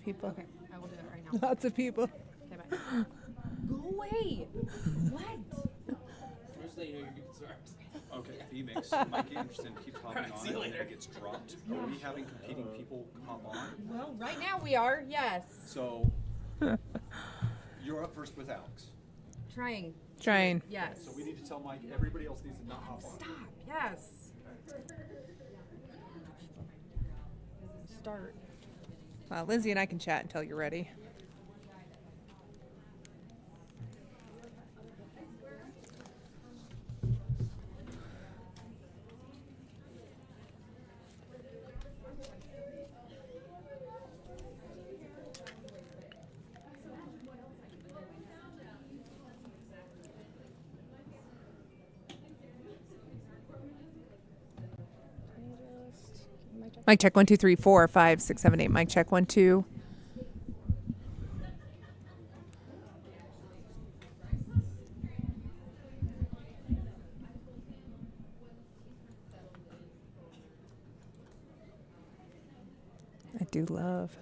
people. Okay, I will do it right now. Lots of people. Okay, bye. Go away. What? Just let you know you're concerned. Okay, Phoenix might get interested and keeps hopping on it and it gets dropped. Are we having competing people hop on? Well, right now we are, yes. So, you're up first with Alex. Trying. Yes. So we need to tell Mike everybody else needs to not hop on. Stop. Yes. Start. Lindsay and I can chat until you're ready. Mic check 1 2 3 4 5 6 7 8. Mic check 1 2. I do love.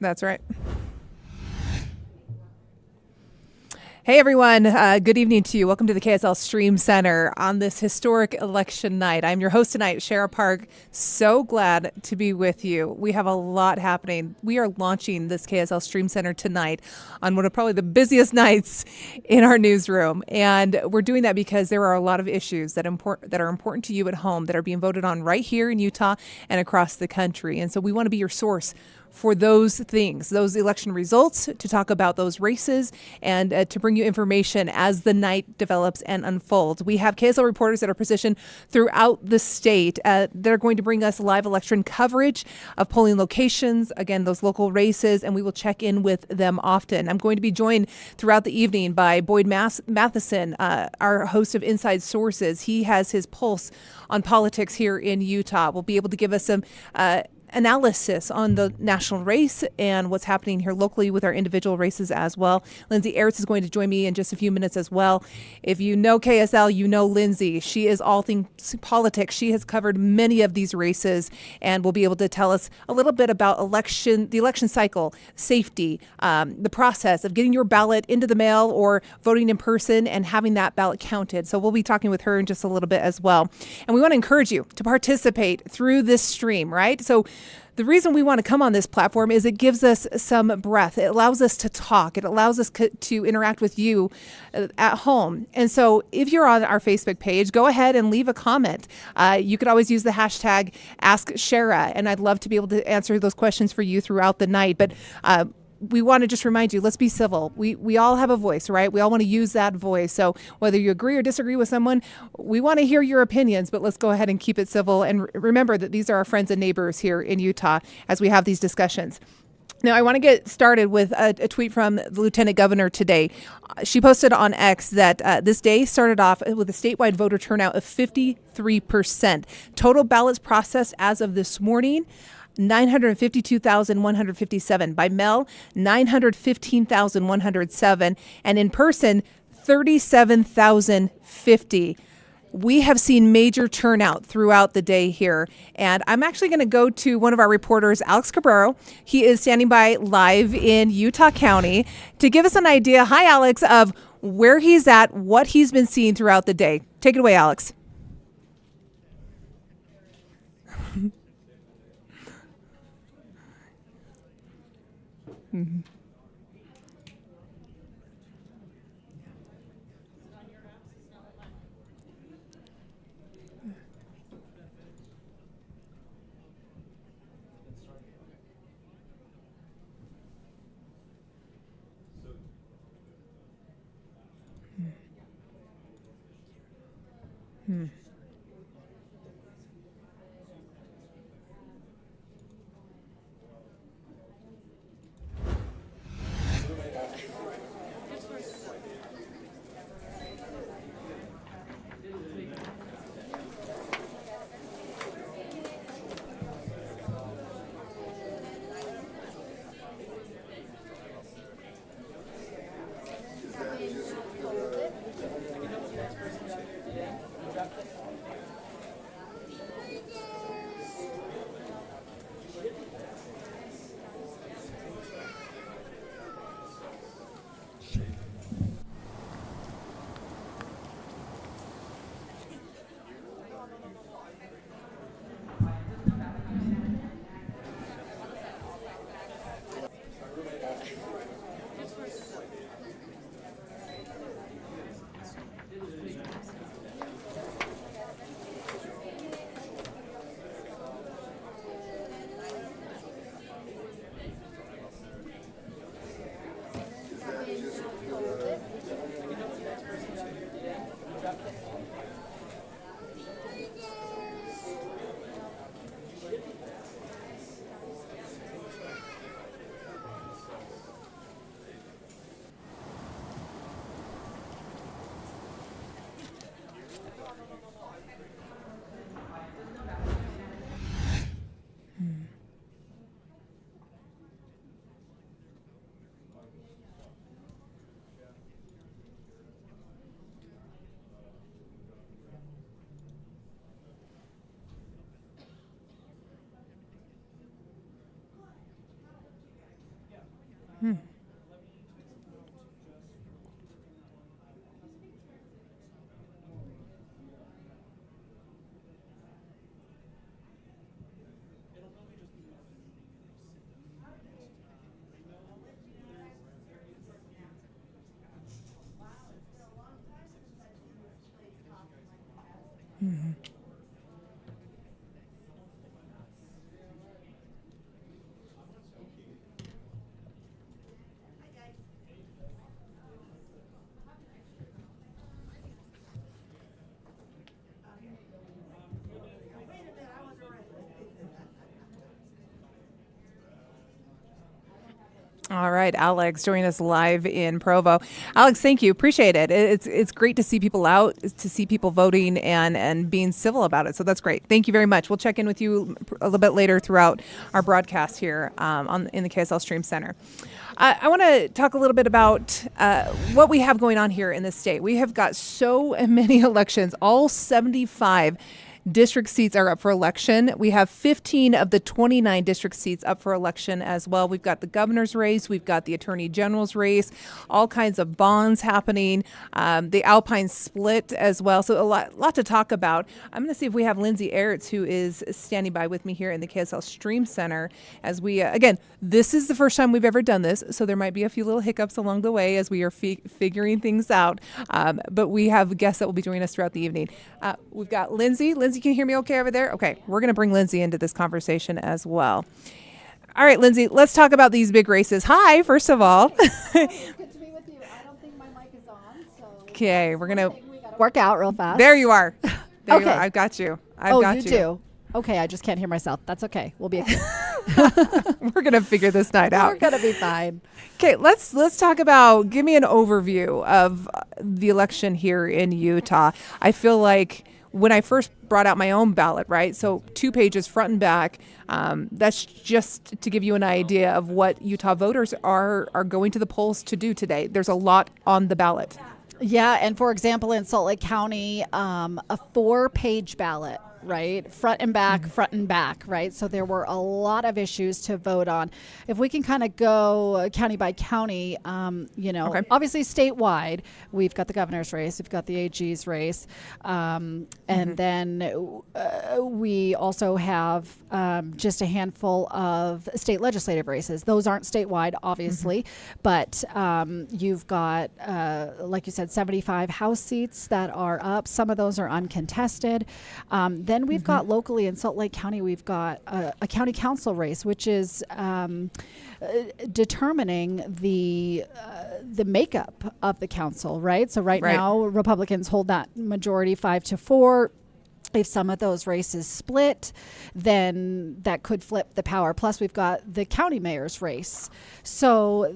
That's right. Hey everyone, good evening to you. Welcome to the KSL Stream Center on this historic election night. I'm your host tonight, Shara Park. So glad to be with you. We have a lot happening. We are launching this KSL Stream Center tonight on one of probably the busiest nights in our newsroom. And we're doing that because there are a lot of issues that are important to you at home that are being voted on right here in Utah and across the country. And so we want to be your source for those things, those election results, to talk about those races and to bring you information as the night develops and unfolds. We have KSL reporters that are positioned throughout the state. They're going to bring us live election coverage of polling locations, again, those local races, and we will check in with them often. I'm going to be joined throughout the evening by Boyd Matheson, our host of Inside Sources. He has his pulse on politics here in Utah. Will be able to give us some analysis on the national race and what's happening here locally with our individual races as well. Lindsay Aerts is going to join me in just a few minutes as well. If you know KSL, you know Lindsay. She is all things politics. She has covered many of these races and will be able to tell us a little bit about the election cycle, safety, the process of getting your ballot into the mail or voting in person and having that ballot counted. So we'll be talking with her in just a little bit as well. And we want to encourage you to participate through this stream, right? So the reason we want to come on this platform is it gives us some breath. It allows us to talk. It allows us to interact with you at home. And so if you're on our Facebook page, go ahead and leave a comment. You could always use the hashtag #AskShara, and I'd love to be able to answer those questions for you throughout the night. But we want to just remind you, let's be civil. We all have a voice, right? We all want to use that voice. So whether you agree or disagree with someone, we want to hear your opinions, but let's go ahead and keep it civil. And remember that these are our friends and neighbors here in Utah as we have these discussions. Now, I want to get started with a tweet from the Lieutenant Governor today. She posted on X that this day started off with a statewide voter turnout of 53%. Total ballots processed as of this morning, 952,157. By mail, 915,107. And in person, 37,050. We have seen major turnout throughout the day here. And I'm actually going to go to one of our reporters, Alex Cabrero. He is standing by live in Utah County to give us an idea, hi Alex, of where he's at, what he's been seeing throughout the day. Take it away, Alex. Mm-hmm. Hmm. All right, Alex joining us live in Provo. Alex, thank you. Appreciate it. It's great to see people out, to see people voting and being civil about it. So that's great. Thank you very much. We'll check in with you a little bit later throughout our broadcast here in the KSL Stream Center. I want to talk a little bit about what we have going on here in the state. We have got so many elections, all 75 district seats are up for election. We have 15 of the 29 district seats up for election as well. We've got the governor's race. We've got the attorney general's race, all kinds of bonds happening, the Alpine split as well. So a lot to talk about. I'm going to see if we have Lindsay Eretz, who is standing by with me here in the KSL Stream Center. As we, again, this is the first time we've ever done this, so there might be a few little hiccups along the way as we are figuring things out. But we have guests that will be joining us throughout the evening. We've got Lindsay. Lindsay, can you hear me okay over there? Okay, we're going to bring Lindsay into this conversation as well. All right, Lindsay, let's talk about these big races. Hi, first of all. Good to be with you. I don't think my mic is on, so. Okay, we're going to work out real fast. There you are. There okay. you are. I've got you. I've got you. Do. Okay, I just can't hear myself. That's okay. We'll be okay. We're going to figure this night out. We're going to be fine. Okay, let's talk about, give me an overview of the election here in Utah. I feel like when I first brought out my own ballot, right? So 2 pages front and back. That's just to give you an idea of what Utah voters are going to the polls to do today. There's a lot on the ballot. Yeah, and for example, in Salt Lake County, a 4-page ballot, right? Front and back, right? So there were a lot of issues to vote on. If we can kind of go county by county, Okay. Obviously statewide, we've got the governor's race, we've got the AG's race, and then we also have just a handful of state legislative races. Those aren't statewide, obviously, but you've got, like you said, 75 House seats that are up. Some of those are uncontested. Then we've got locally in Salt Lake County, we've got a county council race, which is determining the makeup of the council, right? So right now, Republicans hold that majority 5-4. If some of those races split, then that could flip the power. Plus, we've got the county mayor's race. So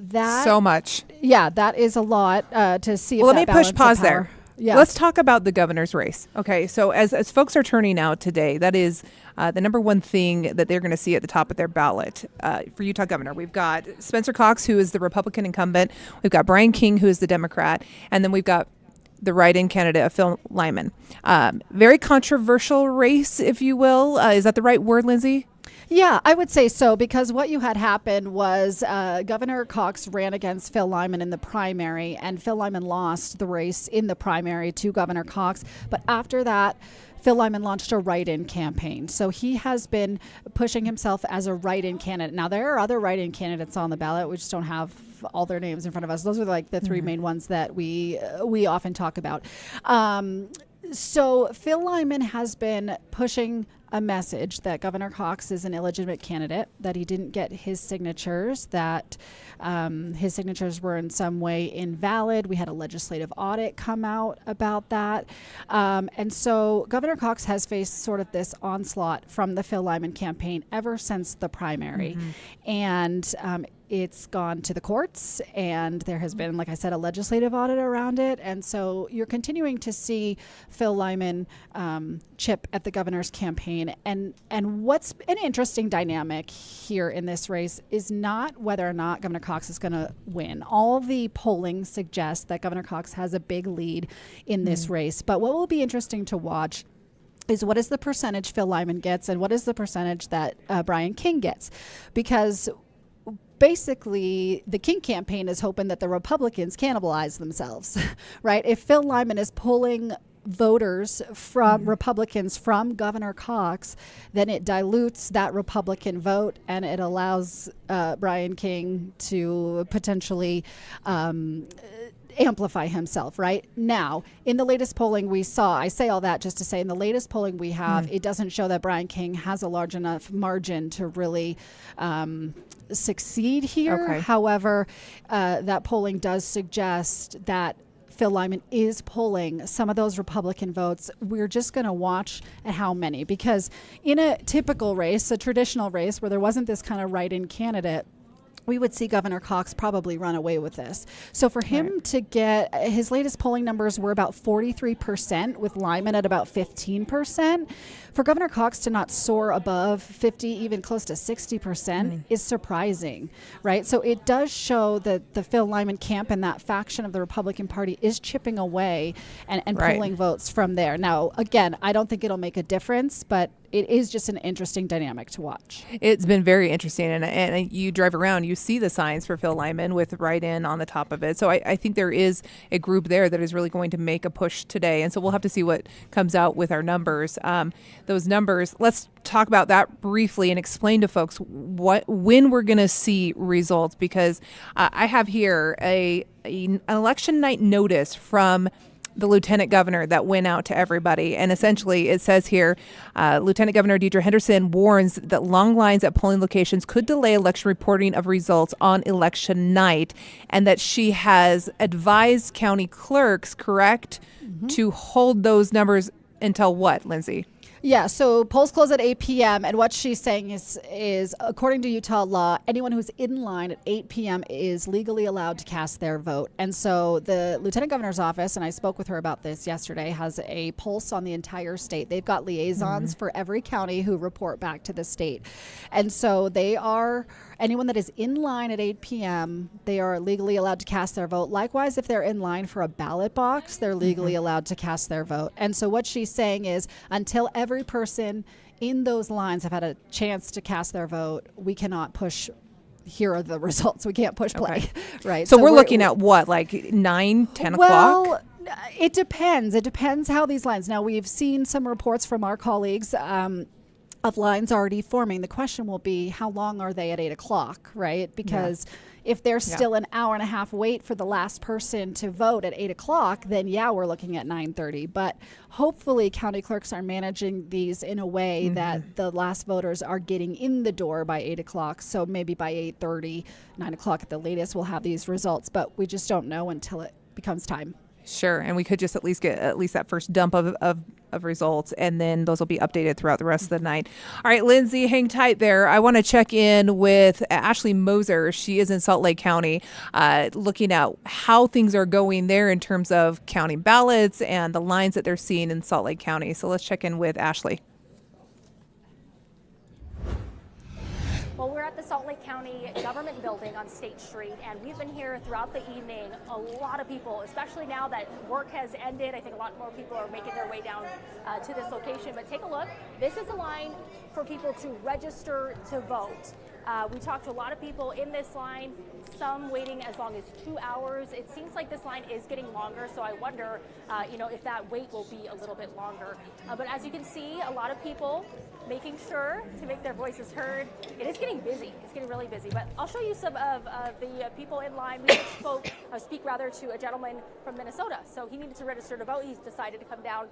much. Yeah, that is a lot to see. Well, let me push pause there. Yeah. Let's talk about the governor's race. Okay, so as folks are turning out today, that is the number one thing that they're going to see at the top of their ballot for Utah governor. We've got Spencer Cox, who is the Republican incumbent. We've got Brian King, who is the Democrat. And then we've got the write-in candidate of Phil Lyman. Very controversial race, if you will. Is that the right word, Lindsay? Yeah, I would say so, because what you had happened was Governor Cox ran against Phil Lyman in the primary, and Phil Lyman lost the race in the primary to Governor Cox. But after that, Phil Lyman launched a write-in campaign. So he has been pushing himself as a write-in candidate. Now, there are other write-in candidates on the ballot. We just don't have all their names in front of us. Those are like the three main ones that we often talk about. So Phil Lyman has been pushing a message that Governor Cox is an illegitimate candidate, that he didn't get his signatures, that his signatures were in some way invalid. We had a legislative audit come out about that. And so Governor Cox has faced sort of this onslaught from the Phil Lyman campaign ever since the primary. And it's gone to the courts, and there has been, like I said, a legislative audit around it. And so you're continuing to see Phil Lyman chip at the governor's campaign. And what's an interesting dynamic here in this race is not whether or not Governor Cox is going to win. All the polling suggests that Governor Cox has a big lead in this race. But what will be interesting to watch is what is the percentage Phil Lyman gets and what is the percentage that Brian King gets. Because basically, the King campaign is hoping that the Republicans cannibalize themselves, right? If Phil Lyman is pulling voters from Republicans from Governor Cox, then it dilutes that Republican vote and it allows Brian King to potentially amplify himself. Right now, in the latest polling we saw, I say all that just to say in the latest polling we have, it doesn't show that Brian King has a large enough margin to really succeed here. Okay. However, that polling does suggest that Phil Lyman is pulling some of those Republican votes. We're just going to watch at how many, because in a typical race, a traditional race where there wasn't this kind of write-in candidate, we would see Governor Cox probably run away with this. So for him to get, his latest polling numbers were about 43%, with Lyman at about 15%. For Governor Cox to not soar above 50, even close to 60% is surprising, right? So it does show that the Phil Lyman camp and that faction of the Republican Party is chipping away and pulling votes from there. Now, again, I don't think it'll make a difference, but it is just an interesting dynamic to watch. It's been very interesting, and you drive around, you see the signs for Phil Lyman with write-in on the top of it. So I think there is a group there that is really going to make a push today, and so we'll have to see what comes out with our numbers. Those numbers, let's talk about that briefly and explain to folks when we're going to see results, because I have here an election night notice from the lieutenant governor that went out to everybody. And essentially it says here, Lieutenant Governor Deidre Henderson warns that long lines at polling locations could delay election reporting of results on election night, and that she has advised county clerks, correct, to hold those numbers until what, Lindsay? Yeah, so polls close at 8 p.m. and what she's saying is according to Utah law, anyone who's in line at 8 p.m. is legally allowed to cast their vote. And so the Lieutenant Governor's office, and I spoke with her about this yesterday, has a pulse on the entire state. They've got liaisons for every county who report back to the state. And so they are, anyone that is in line at 8 p.m., they are legally allowed to cast their vote. Likewise, if they're in line for a ballot box, they're legally allowed to cast their vote. And so what she's saying is until every person in those lines have had a chance to cast their vote, we cannot push, here are the results. We can't push play, right? So we're looking at what, like 9, 10 o'clock? Well, it depends. It depends how these lines. Now, we've seen some reports from our colleagues of lines already forming. The question will be, how long are they at 8 o'clock, right? Because if there's still an hour and a half wait for the last person to vote at 8 o'clock, then we're looking at 9:30. But hopefully county clerks are managing these in a way that the last voters are getting in the door by 8 o'clock. So maybe by 8:30, 9 o'clock at the latest, we'll have these results. But we just don't know until it becomes time. Sure, and we could just at least get that first dump of results, and then those will be updated throughout the rest of the night. All right, Lindsay, hang tight there. I want to check in with Ashley Moser. She is in Salt Lake County, looking at how things are going there in terms of counting ballots and the lines that they're seeing in Salt Lake County. So let's check in with Ashley. Well, we're at the Salt Lake County Government Building on State Street, and we've been here throughout the evening. A lot of people, especially now that work has ended, I think a lot more people are making their way down to this location. But take a look. This is a line for people to register to vote. We talked to a lot of people in this line, some waiting as long as 2 hours. It seems like this line is getting longer, so I wonder, if that wait will be a little bit longer. But as you can see, a lot of people making sure to make their voices heard. It is getting busy. It's getting really busy. But I'll show you some of the people in line. We just speak to a gentleman from Minnesota. So he needed to register to vote. He's decided to come down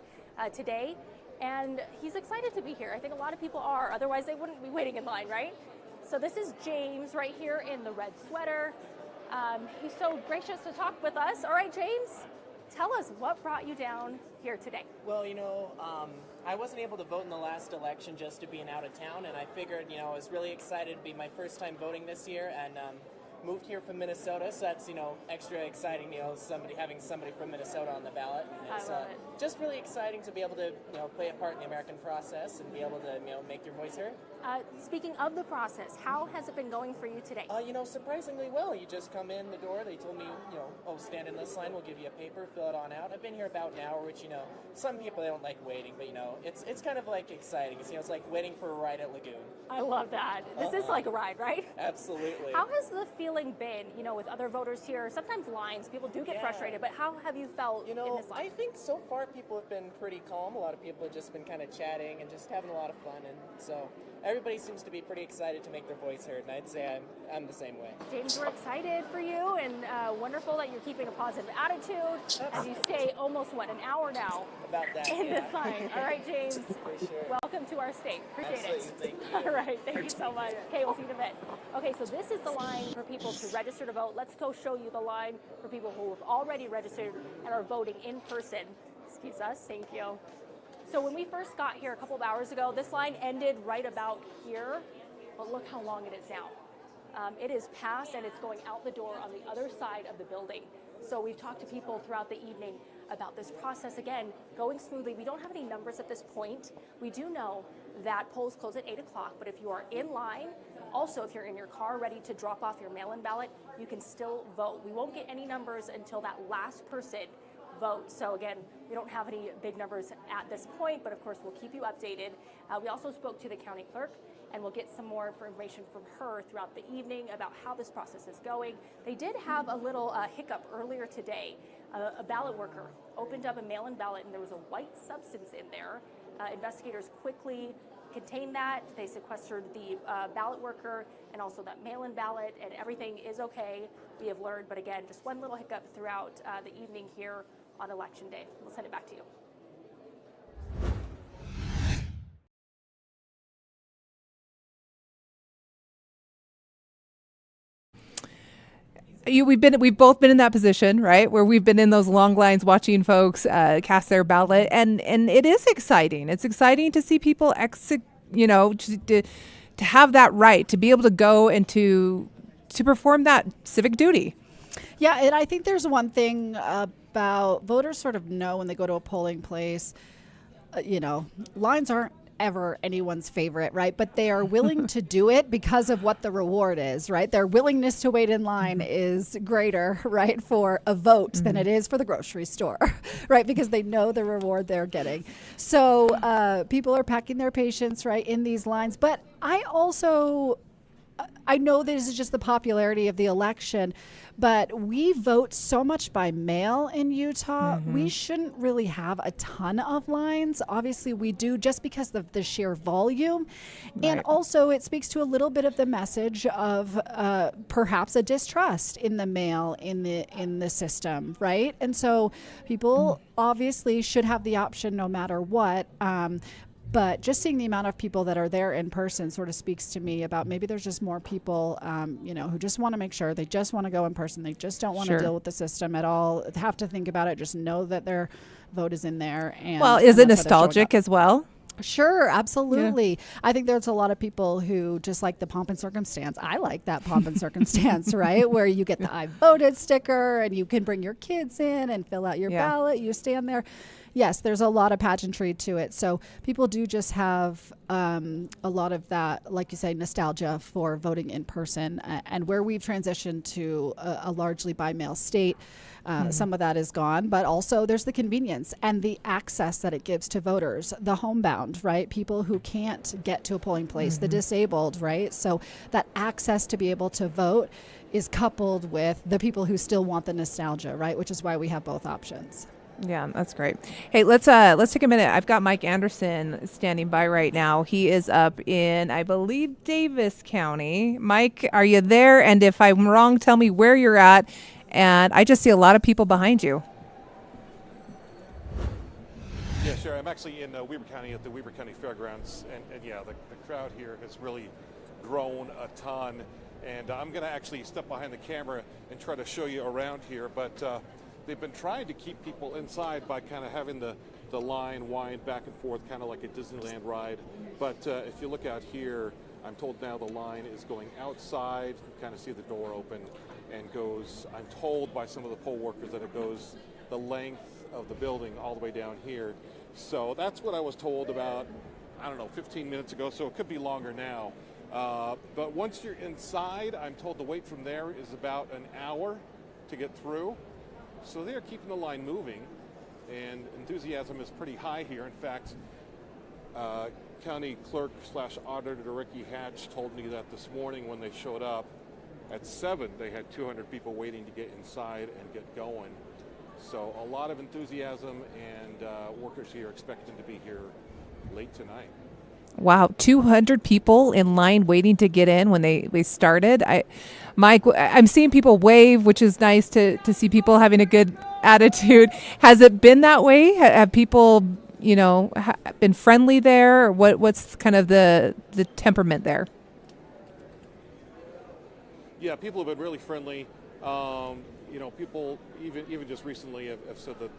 today, and he's excited to be here. I think a lot of people are. Otherwise, they wouldn't be waiting in line, right? So this is James right here in the red sweater. He's so gracious to talk with us. All right, James, tell us what brought you down here today. Well, I wasn't able to vote in the last election just to being out of town, and I figured, I was really excited to be my first time voting this year, and moved here from Minnesota, so that's, extra exciting, having somebody from Minnesota on the ballot. And it's I love it. just really exciting to be able to, play a part in the American process and be able to, make your voice heard. Speaking of the process, how has it been going for you today? Surprisingly well. You just come in the door. They told me, stand in this line. We'll give you a paper, fill it on out. I've been here about an hour, which, some people, they don't like waiting, but, it's kind of like exciting. It's like waiting for a ride at Lagoon. I love that. This is like a ride, right? Absolutely. How has the feeling been, with other voters here? Sometimes lines, people do get frustrated, but how have you felt in this line? I think so far people have been pretty calm. A lot of people have just been kind of chatting and just having a lot of fun, and so everybody seems to be pretty excited to make their voice heard, and I'd say I'm the same way. James, we're excited for you, and wonderful that you're keeping a positive attitude as you stay almost, an hour now About that, in this line. All right, James, For sure. welcome to our state. Appreciate Absolutely. it. Thank you. All right, thank you so much. Okay, we'll see you in a bit. Okay, so this is the line for people to register to vote. Let's go show you the line for people who have already registered and are voting in person. Excuse us, thank you. So when we first got here a couple of hours ago, this line ended right about here, but look how long it is now. It is past and it's going out the door on the other side of the building. So we've talked to people throughout the evening about this process, again, going smoothly. We don't have any numbers at this point. We do know that polls close at 8 o'clock, but if you are in line, also if you're in your car ready to drop off your mail-in ballot, you can still vote. We won't get any numbers until that last person vote. So again, we don't have any big numbers at this point, but of course we'll keep you updated. We also spoke to the county clerk, and we'll get some more information from her throughout the evening about how this process is going. They did have a little hiccup earlier today. A ballot worker opened up a mail-in ballot and there was a white substance in there. Investigators quickly contained that. They sequestered the ballot worker and also that mail-in ballot, and everything is okay, we have learned. But again, just one little hiccup throughout the evening here on Election Day. We'll send it back to you. We've both been in that position, right, where we've been in those long lines watching folks cast their ballot, and it is exciting. It's exciting to see people to have that right, to be able to go and to perform that civic duty. Yeah, and I think there's one thing about voters sort of know when they go to a polling place, lines aren't ever anyone's favorite, right? But they are willing to do it because of what the reward is, right? Their willingness to wait in line is greater, right, for a vote than it is for the grocery store, right? Because they know the reward they're getting. So people are packing their patience, right, in these lines. But I know this is just the popularity of the election, but we vote so much by mail in Utah. We shouldn't really have a ton of lines. Obviously, we do just because of the sheer volume. Right. And also, it speaks to a little bit of the message of perhaps a distrust in the mail in the system, right? And so people obviously should have the option no matter what. But just seeing the amount of people that are there in person sort of speaks to me about maybe there's just more people, who just want to make sure, they just want to go in person. They just don't want to deal with the system at all, have to think about it, just know that their vote is in there. Is it nostalgic as well? Sure, absolutely. Yeah. I think there's a lot of people who just like the pomp and circumstance. I like that pomp and circumstance, right? Where you get the I voted sticker and you can bring your kids in and fill out your ballot. You stand there. Yes, there's a lot of pageantry to it. So people do just have a lot of that, like you say, nostalgia for voting in person. And where we've transitioned to a largely by mail state, some of that is gone. But also there's the convenience and the access that it gives to voters, the homebound, right? People who can't get to a polling place, the disabled, right? So that access to be able to vote is coupled with the people who still want the nostalgia, right? Which is why we have both options. Yeah, that's great. Hey, let's take a minute. I've got Mike Anderson standing by right now. He is up in, I believe, Davis County. Mike, are you there? And if I'm wrong, tell me where you're at. And I just see a lot of people behind you. Yeah, sure. I'm actually in Weber County at the Weber County Fairgrounds. And yeah, the crowd here has really grown a ton. And I'm going to actually step behind the camera and try to show you around here. But they've been trying to keep people inside by kind of having the line wind back and forth, kind of like a Disneyland ride. But if you look out here, I'm told now the line is going outside. You kind of see the door open and goes, I'm told by some of the poll workers that it goes the length of the building all the way down here. So that's what I was told about, I don't know, 15 minutes ago, so it could be longer now. But once you're inside, I'm told the wait from there is about an hour to get through. So they are keeping the line moving, and enthusiasm is pretty high here. In fact, County Clerk / Auditor Ricky Hatch told me that this morning when they showed up at 7, they had 200 people waiting to get inside and get going. So a lot of enthusiasm, and workers here expecting to be here late tonight. Wow, 200 people in line waiting to get in when they started. Mike, I'm seeing people wave, which is nice to see people having a good attitude. Has it been that way? Have people, been friendly there? Or what's kind of the temperament there? Yeah, people have been really friendly. People even just recently have said that,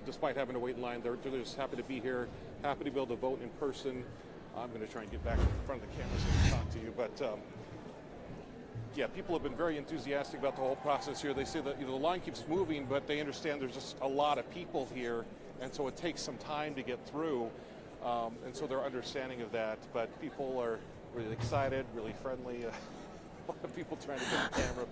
despite having to wait in line, they're just happy to be here, happy to be able to vote in person. I'm going to try and get back in front of the camera so I can talk to you. But yeah, people have been very enthusiastic about the whole process here. They say that the line keeps moving, but they understand there's just a lot of people here, and so it takes some time to get through. And so they're understanding of that. But people are really excited, really friendly. A lot of people trying to get the camera.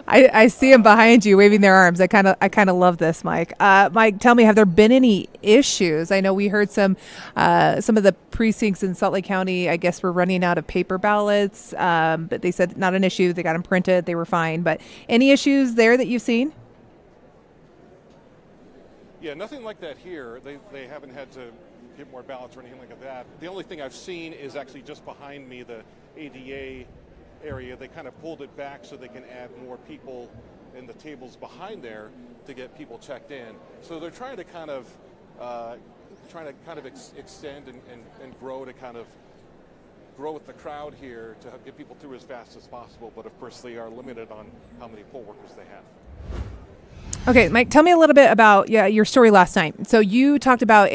But, I see them behind you waving their arms. I kind of love this, Mike. Mike, tell me, have there been any issues? I know we heard some of the precincts in Salt Lake County, I guess, were running out of paper ballots, but they said not an issue. They got them printed. They were fine. But any issues there that you've seen? yeah, nothing like that here. They haven't had to get more ballots or anything like that. The only thing I've seen is actually just behind me, the ADA area. They kind of pulled it back so they can add more people in the tables behind there to get people checked in. So they're trying to kind of extend and grow to kind of grow with the crowd here to get people through as fast as possible. But of course, they are limited on how many poll workers they have. Okay, Mike, tell me a little bit about your story last night. So you talked about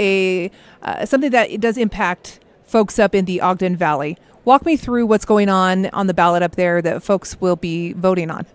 something that does impact folks up in the Ogden Valley. Walk me through what's going on the ballot up there that folks will be voting on.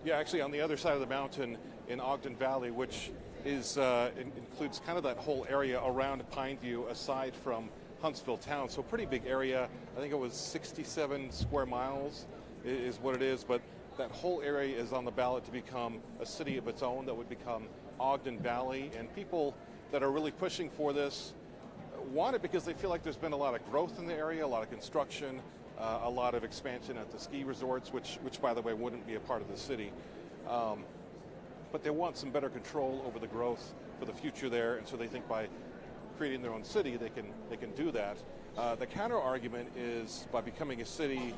Yeah, actually on the other side of the mountain in Ogden Valley, which is includes kind of that whole area around Pineview aside from Huntsville town. So pretty big area. I think it was 67 square miles is what it is, but that whole area is on the ballot to become a city of its own that would become Ogden Valley. And people that are really pushing for this want it because they feel like there's been a lot of growth in the area, a lot of construction, a lot of expansion at the ski resorts, which by the way wouldn't be a part of the city. But they want some better control over the growth for the future there, and so they think by creating their own city they can do that. The counter argument is by becoming a city,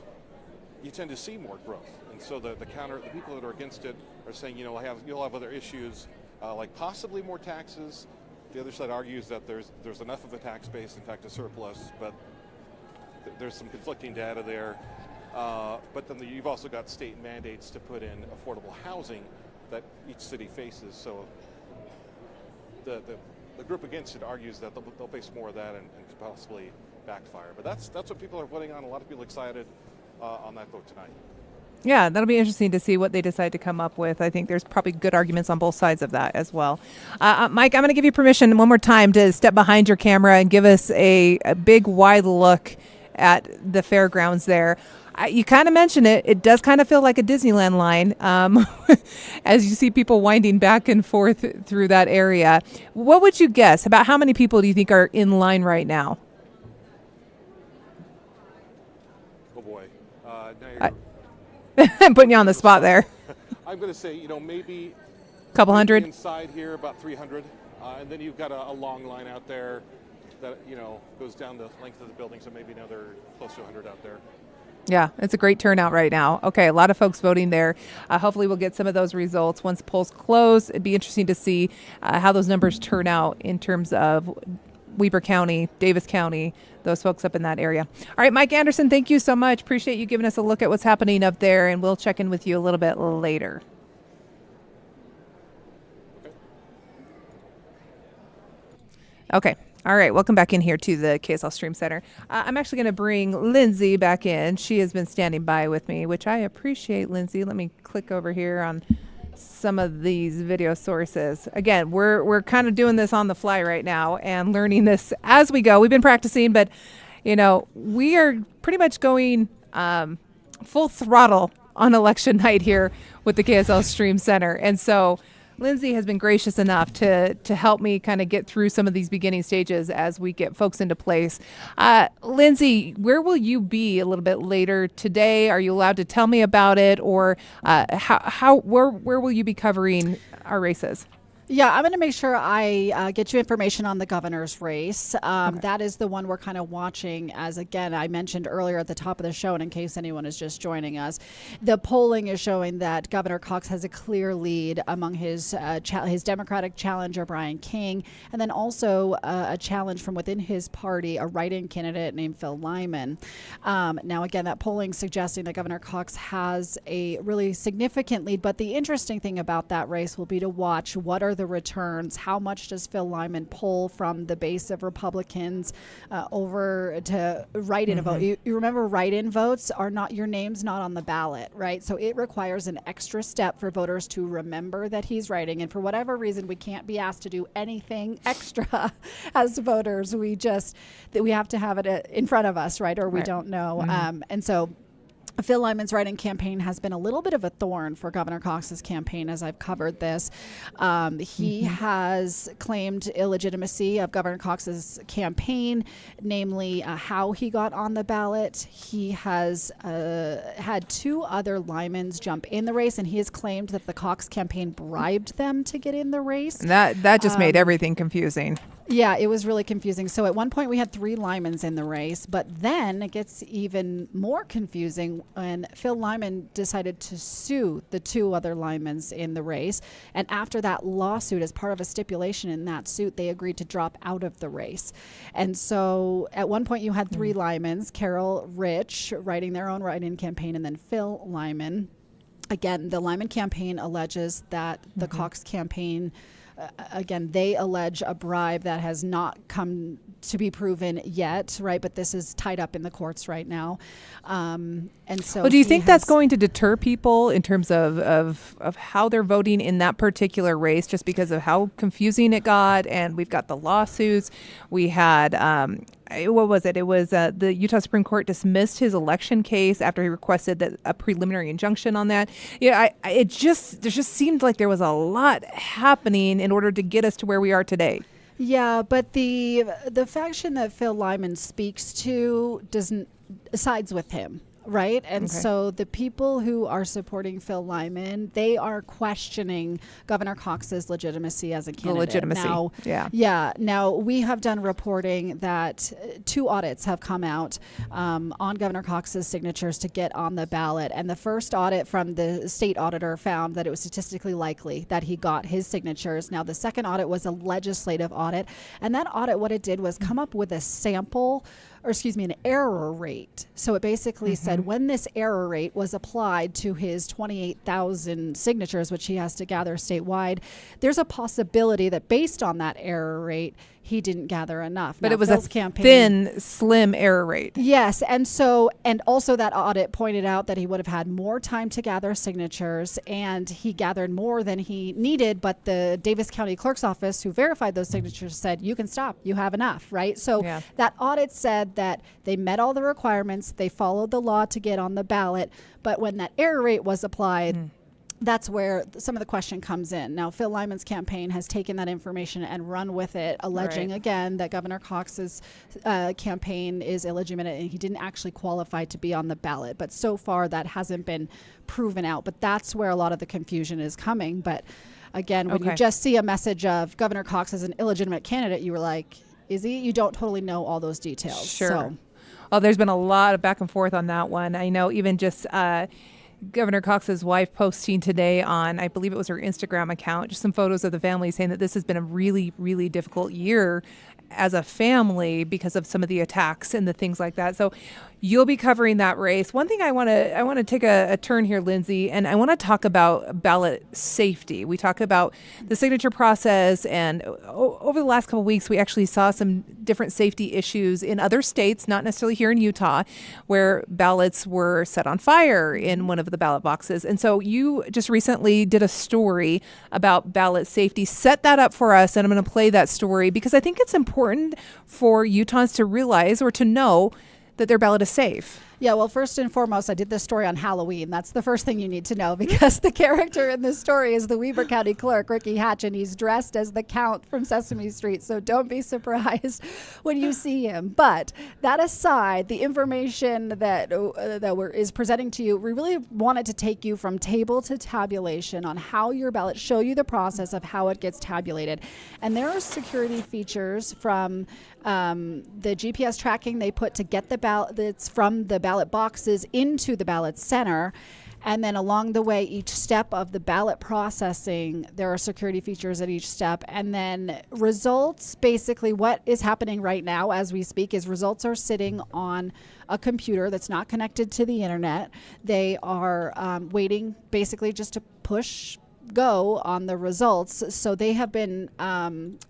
you tend to see more growth, and so the people that are against it are saying you'll have other issues like possibly more taxes. The other side argues that there's enough of a tax base, in fact a surplus, but there's some conflicting data there. But then you've also got state mandates to put in affordable housing that each city faces. So the group against it argues that they'll face more of that and could possibly backfire. But that's what people are voting on. A lot of people excited on that vote tonight. Yeah, that'll be interesting to see what they decide to come up with. I think there's probably good arguments on both sides of that as well. Mike, I'm going to give you permission one more time to step behind your camera and give us a big, wide look at the fairgrounds there. You kind of mentioned it. It does kind of feel like a Disneyland line as you see people winding back and forth through that area. What would you guess? About how many people do you think are in line right now? Oh, boy. Now I'm putting you on the spot there. I'm going to say, maybe a couple hundred. Inside here, about 300. And then you've got a long line out there that, goes down the length of the building. So maybe another close to 100 out there. Yeah, it's a great turnout right now. Okay, a lot of folks voting there. Hopefully we'll get some of those results once polls close. It'd be interesting to see how those numbers turn out in terms of Weber County, Davis County, those folks up in that area. All right, Mike Anderson, thank you so much. Appreciate you giving us a look at what's happening up there, and we'll check in with you a little bit later. Okay. All right, welcome back in here to the KSL Stream Center. I'm actually going to bring Lindsay back in. She has been standing by with me, which I appreciate, Lindsay. Let me click over here on some of these video sources. Again, we're kind of doing this on the fly right now and learning this as we go. We've been practicing, but we are pretty much going full throttle on election night here with the KSL Stream Center. And so Lindsay has been gracious enough to help me kind of get through some of these beginning stages as we get folks into place. Lindsay, where will you be a little bit later today? Are you allowed to tell me about it, or where will you be covering our races? Yeah, I'm going to make sure I get you information on the governor's race. Okay. That is the one we're kind of watching, as again I mentioned earlier at the top of the show, and in case anyone is just joining us, the polling is showing that Governor Cox has a clear lead among his Democratic challenger Brian King, and then also a challenge from within his party, a write-in candidate named Phil Lyman. Now again, that polling suggesting that Governor Cox has a really significant lead, but the interesting thing about that race will be to watch what are the returns, how much does Phil Lyman pull from the base of Republicans over to write-in vote. You remember write-in votes are not, your name's not on the ballot, right? So it requires an extra step for voters to remember that he's writing, and for whatever reason we can't be asked to do anything extra as voters. We have to have it in front of us, right? Or we don't know. And so Phil Lyman's write-in campaign has been a little bit of a thorn for Governor Cox's campaign as I've covered this. He has claimed illegitimacy of Governor Cox's campaign, namely how he got on the ballot. He has had two other Lymans jump in the race, and he has claimed that the Cox campaign bribed them to get in the race. And that just made everything confusing. Yeah, it was really confusing. So at one point we had three Lymans in the race, but then it gets even more confusing when Phil Lyman decided to sue the two other Lymans in the race. And after that lawsuit, as part of a stipulation in that suit, they agreed to drop out of the race. And so at one point you had three Lymans, Carol Rich writing their own write-in campaign, and then Phil Lyman. Again, the Lyman campaign alleges that the Cox campaign again, they allege a bribe that has not come to be proven yet, right? But this is tied up in the courts right now. And so well, do you think that's going to deter people in terms of how they're voting in that particular race, just because of how confusing it got? And we've got the lawsuits. We had, what was it? It was the Utah Supreme Court dismissed his election case after he requested a preliminary injunction on that. Yeah, there just seemed like there was a lot happening in order to get us to where we are today. Yeah, but the faction that Phil Lyman speaks to sides with him, right? And so the people who are supporting Phil Lyman, they are questioning Governor Cox's legitimacy as a candidate. The legitimacy, now, Now, we have done reporting that two audits have come out on Governor Cox's signatures to get on the ballot. And the first audit from the state auditor found that it was statistically likely that he got his signatures. Now, the second audit was a legislative audit. And that audit, what it did was come up with an error rate. So it basically said when this error rate was applied to his 28,000 signatures, which he has to gather statewide, there's a possibility that based on that error rate, he didn't gather enough. But now, it was Phil's a campaign, thin, slim error rate. Yes, and also that audit pointed out that he would have had more time to gather signatures, and he gathered more than he needed, but the Davis County Clerk's Office, who verified those signatures, said, you can stop, you have enough, right? So that audit said that they met all the requirements, they followed the law to get on the ballot, but when that error rate was applied, that's where some of the question comes in. Now, Phil Lyman's campaign has taken that information and run with it, alleging again that Governor Cox's campaign is illegitimate and he didn't actually qualify to be on the ballot. But so far, that hasn't been proven out. But that's where a lot of the confusion is coming. But again, when you just see a message of Governor Cox as an illegitimate candidate, you were like, is he? You don't totally know all those details. Sure. So. Well, there's been a lot of back and forth on that one. I know even just Governor Cox's wife posting today on, I believe it was her Instagram account, just some photos of the family saying that this has been a really, really difficult year as a family because of some of the attacks and the things like that. So you'll be covering that race. One thing I want to take a turn here, Lindsay, and I want to talk about ballot safety. We talk about the signature process, and over the last couple of weeks, we actually saw some different safety issues in other states, not necessarily here in Utah, where ballots were set on fire in one of the ballot boxes. And so you just recently did a story about ballot safety. Set that up for us, and I'm going to play that story because I think it's important for Utahns to realize or to know that their ballot is safe. Yeah, well, first and foremost, I did this story on Halloween. That's the first thing you need to know, because the character in this story is the Weber County Clerk, Ricky Hatch, and he's dressed as the Count from Sesame Street. So don't be surprised when you see him. But that aside, the information that is presenting to you, we really wanted to take you from table to tabulation on how your ballot, show you the process of how it gets tabulated. And there are security features from the GPS tracking they put to get the ballots from the ballot boxes into the ballot center. And then along the way, each step of the ballot processing, there are security features at each step. And then results, basically what is happening right now as we speak is results are sitting on a computer that's not connected to the internet. They are waiting basically just to push go on the results. So they have been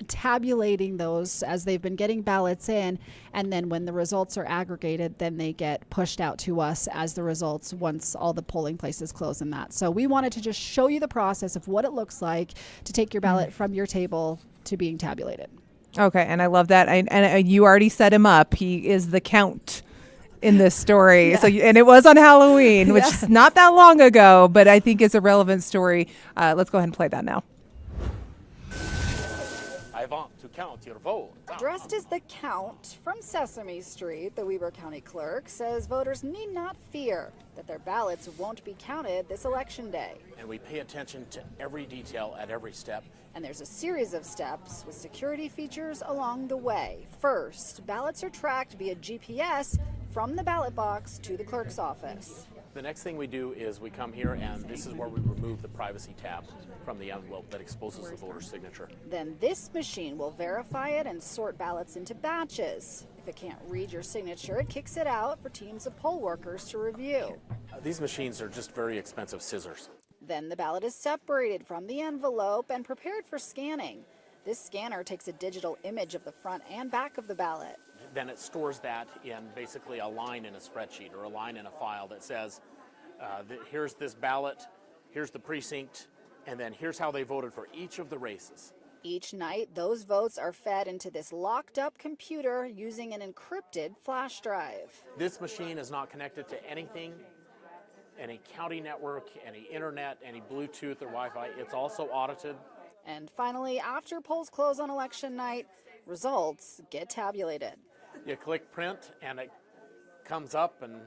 tabulating those as they've been getting ballots in, and then when the results are aggregated, then they get pushed out to us as the results once all the polling places close in that. So we wanted to just show you the process of what it looks like to take your ballot from your table to being tabulated. Okay, and I love that. And you already set him up. He is the Count in this story. Yes. So, and it was on Halloween, which is not that long ago, but I think it's a relevant story. Let's go ahead and play that now. I want to count your vote. Dressed as the Count from Sesame Street, the Weber County Clerk says voters need not fear that their ballots won't be counted this election day. And we pay attention to every detail at every step. And there's a series of steps with security features along the way. First, ballots are tracked via GPS from the ballot box to the clerk's office. The next thing we do is we come here, and this is where we remove the privacy tab from the envelope that exposes the voter's signature. Then this machine will verify it and sort ballots into batches. If it can't read your signature, it kicks it out for teams of poll workers to review. These machines are just very expensive scissors. Then the ballot is separated from the envelope and prepared for scanning. This scanner takes a digital image of the front and back of the ballot. Then it stores that in basically a line in a spreadsheet or a line in a file that says, here's this ballot, here's the precinct, and then here's how they voted for each of the races. Each night, those votes are fed into this locked-up computer using an encrypted flash drive. This machine is not connected to anything, any county network, any internet, any Bluetooth or Wi-Fi. It's also audited. And finally, after polls close on election night, results get tabulated. You click print and it comes up, and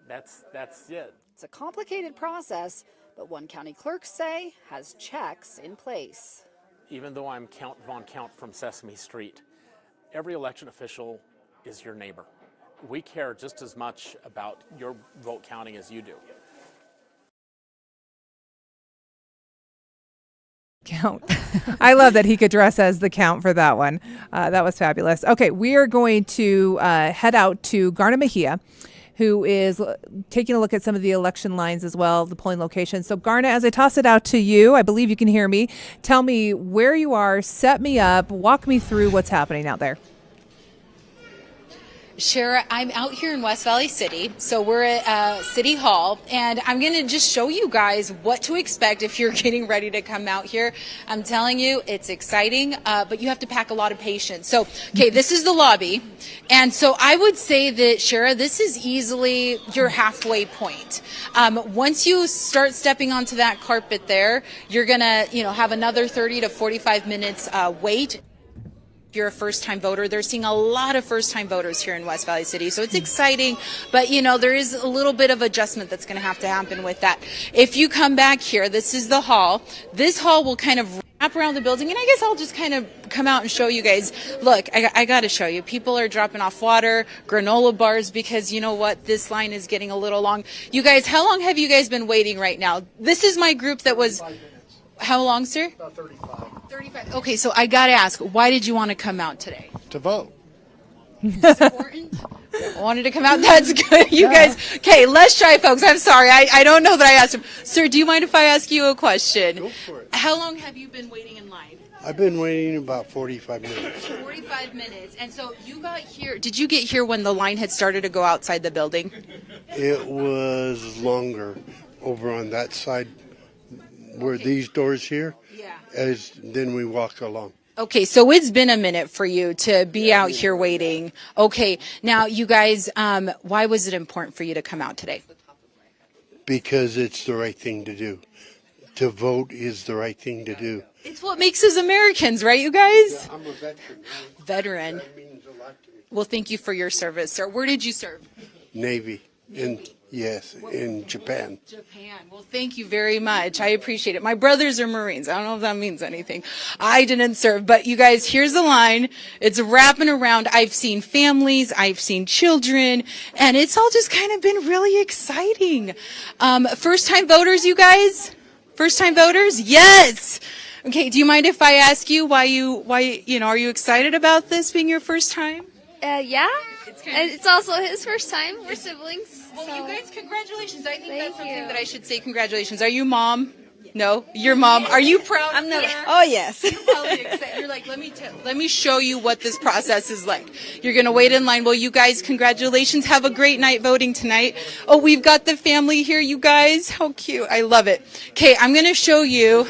that's it. It's a complicated process, but one county clerks say has checks in place. Even though I'm Count Von Count from Sesame Street, every election official is your neighbor. We care just as much about your vote counting as you do. Count. I love that he could dress as the Count for that one. That was fabulous. Okay, we are going to head out to Garna Mejia, who is taking a look at some of the election lines as well, the polling locations. So Garna, as I toss it out to you, I believe you can hear me. Tell me where you are, set me up, walk me through what's happening out there. Shara, I'm out here in West Valley City, so we're at City Hall, and I'm going to just show you guys what to expect if you're getting ready to come out here. I'm telling you, it's exciting, but you have to pack a lot of patience. So, okay, this is the lobby, and so I would say that, Shara, this is easily your halfway point. Once you start stepping onto that carpet there, you're going to, have another 30 to 45 minutes wait. If you're a first-time voter, they're seeing a lot of first-time voters here in West Valley City, so it's exciting, but there is a little bit of adjustment that's going to have to happen with that. If you come back here, this is the hall. This hall will kind of wrap around the building, and I guess I'll just kind of come out and show you guys. Look, I got to show you. People are dropping off water, granola bars, because you know what? This line is getting a little long. You guys, how long have you guys been waiting right now? This is my group that was... How long, sir? About 35. 35. Okay, so I got to ask, why did you want to come out today? To vote. It's important. Wanted to come out. That's good. You guys. Okay, let's try, folks. I'm sorry. I don't know that I asked him. Sir, do you mind if I ask you a question? Go for it. How long have you been waiting in line? I've been waiting about 45 minutes. 45 minutes. And so you got here. Did you get here when the line had started to go outside the building? It was longer over on that side where these doors here. Yeah. As then we walk along. Okay, so it's been a minute for you to be out here waiting. Okay, now you guys, why was it important for you to come out today? Because it's the right thing to do. To vote is the right thing to do. It's what makes us Americans, right, you guys? I'm a veteran. Veteran. That means a lot to me. Well, thank you for your service, sir. Where did you serve? Navy. Yes, in Japan. Japan. Well, thank you very much. I appreciate it. My brothers are Marines. I don't know if that means anything. I didn't serve, but you guys, here's the line. It's wrapping around. I've seen families, I've seen children, and it's all just kind of been really exciting. First time voters, you guys? First time voters? Yes. Okay. Do you mind if I ask you why are you excited about this being your first time? Yeah. It's also his first time. We're siblings. Well, so. you guys, congratulations. I think that's something you. that I should say congratulations. Are you mom? No? Your mom. Are you proud? I'm not. Oh, yes. You're probably excited. You're like, let me show you what this process is like. You're going to wait in line. Well, you guys, congratulations. Have a great night voting tonight. Oh, we've got the family here, you guys. How cute. I love it. Okay, I'm going to show you.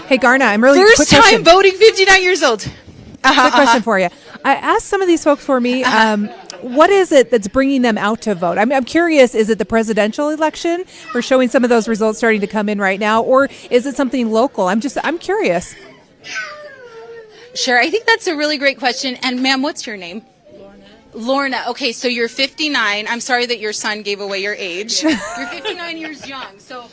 Hey, Garna, I'm really First quick time question. voting, 59 years old. Quick question for you. I asked some of these folks for me, what is it that's bringing them out to vote? I'm curious, is it the presidential election? We're showing some of those results starting to come in right now, or is it something local? I'm curious. Sure, I think that's a really great question. And ma'am, what's your name? Lorna. Okay, so you're 59. I'm sorry that your son gave away your age. You're 59 years young. So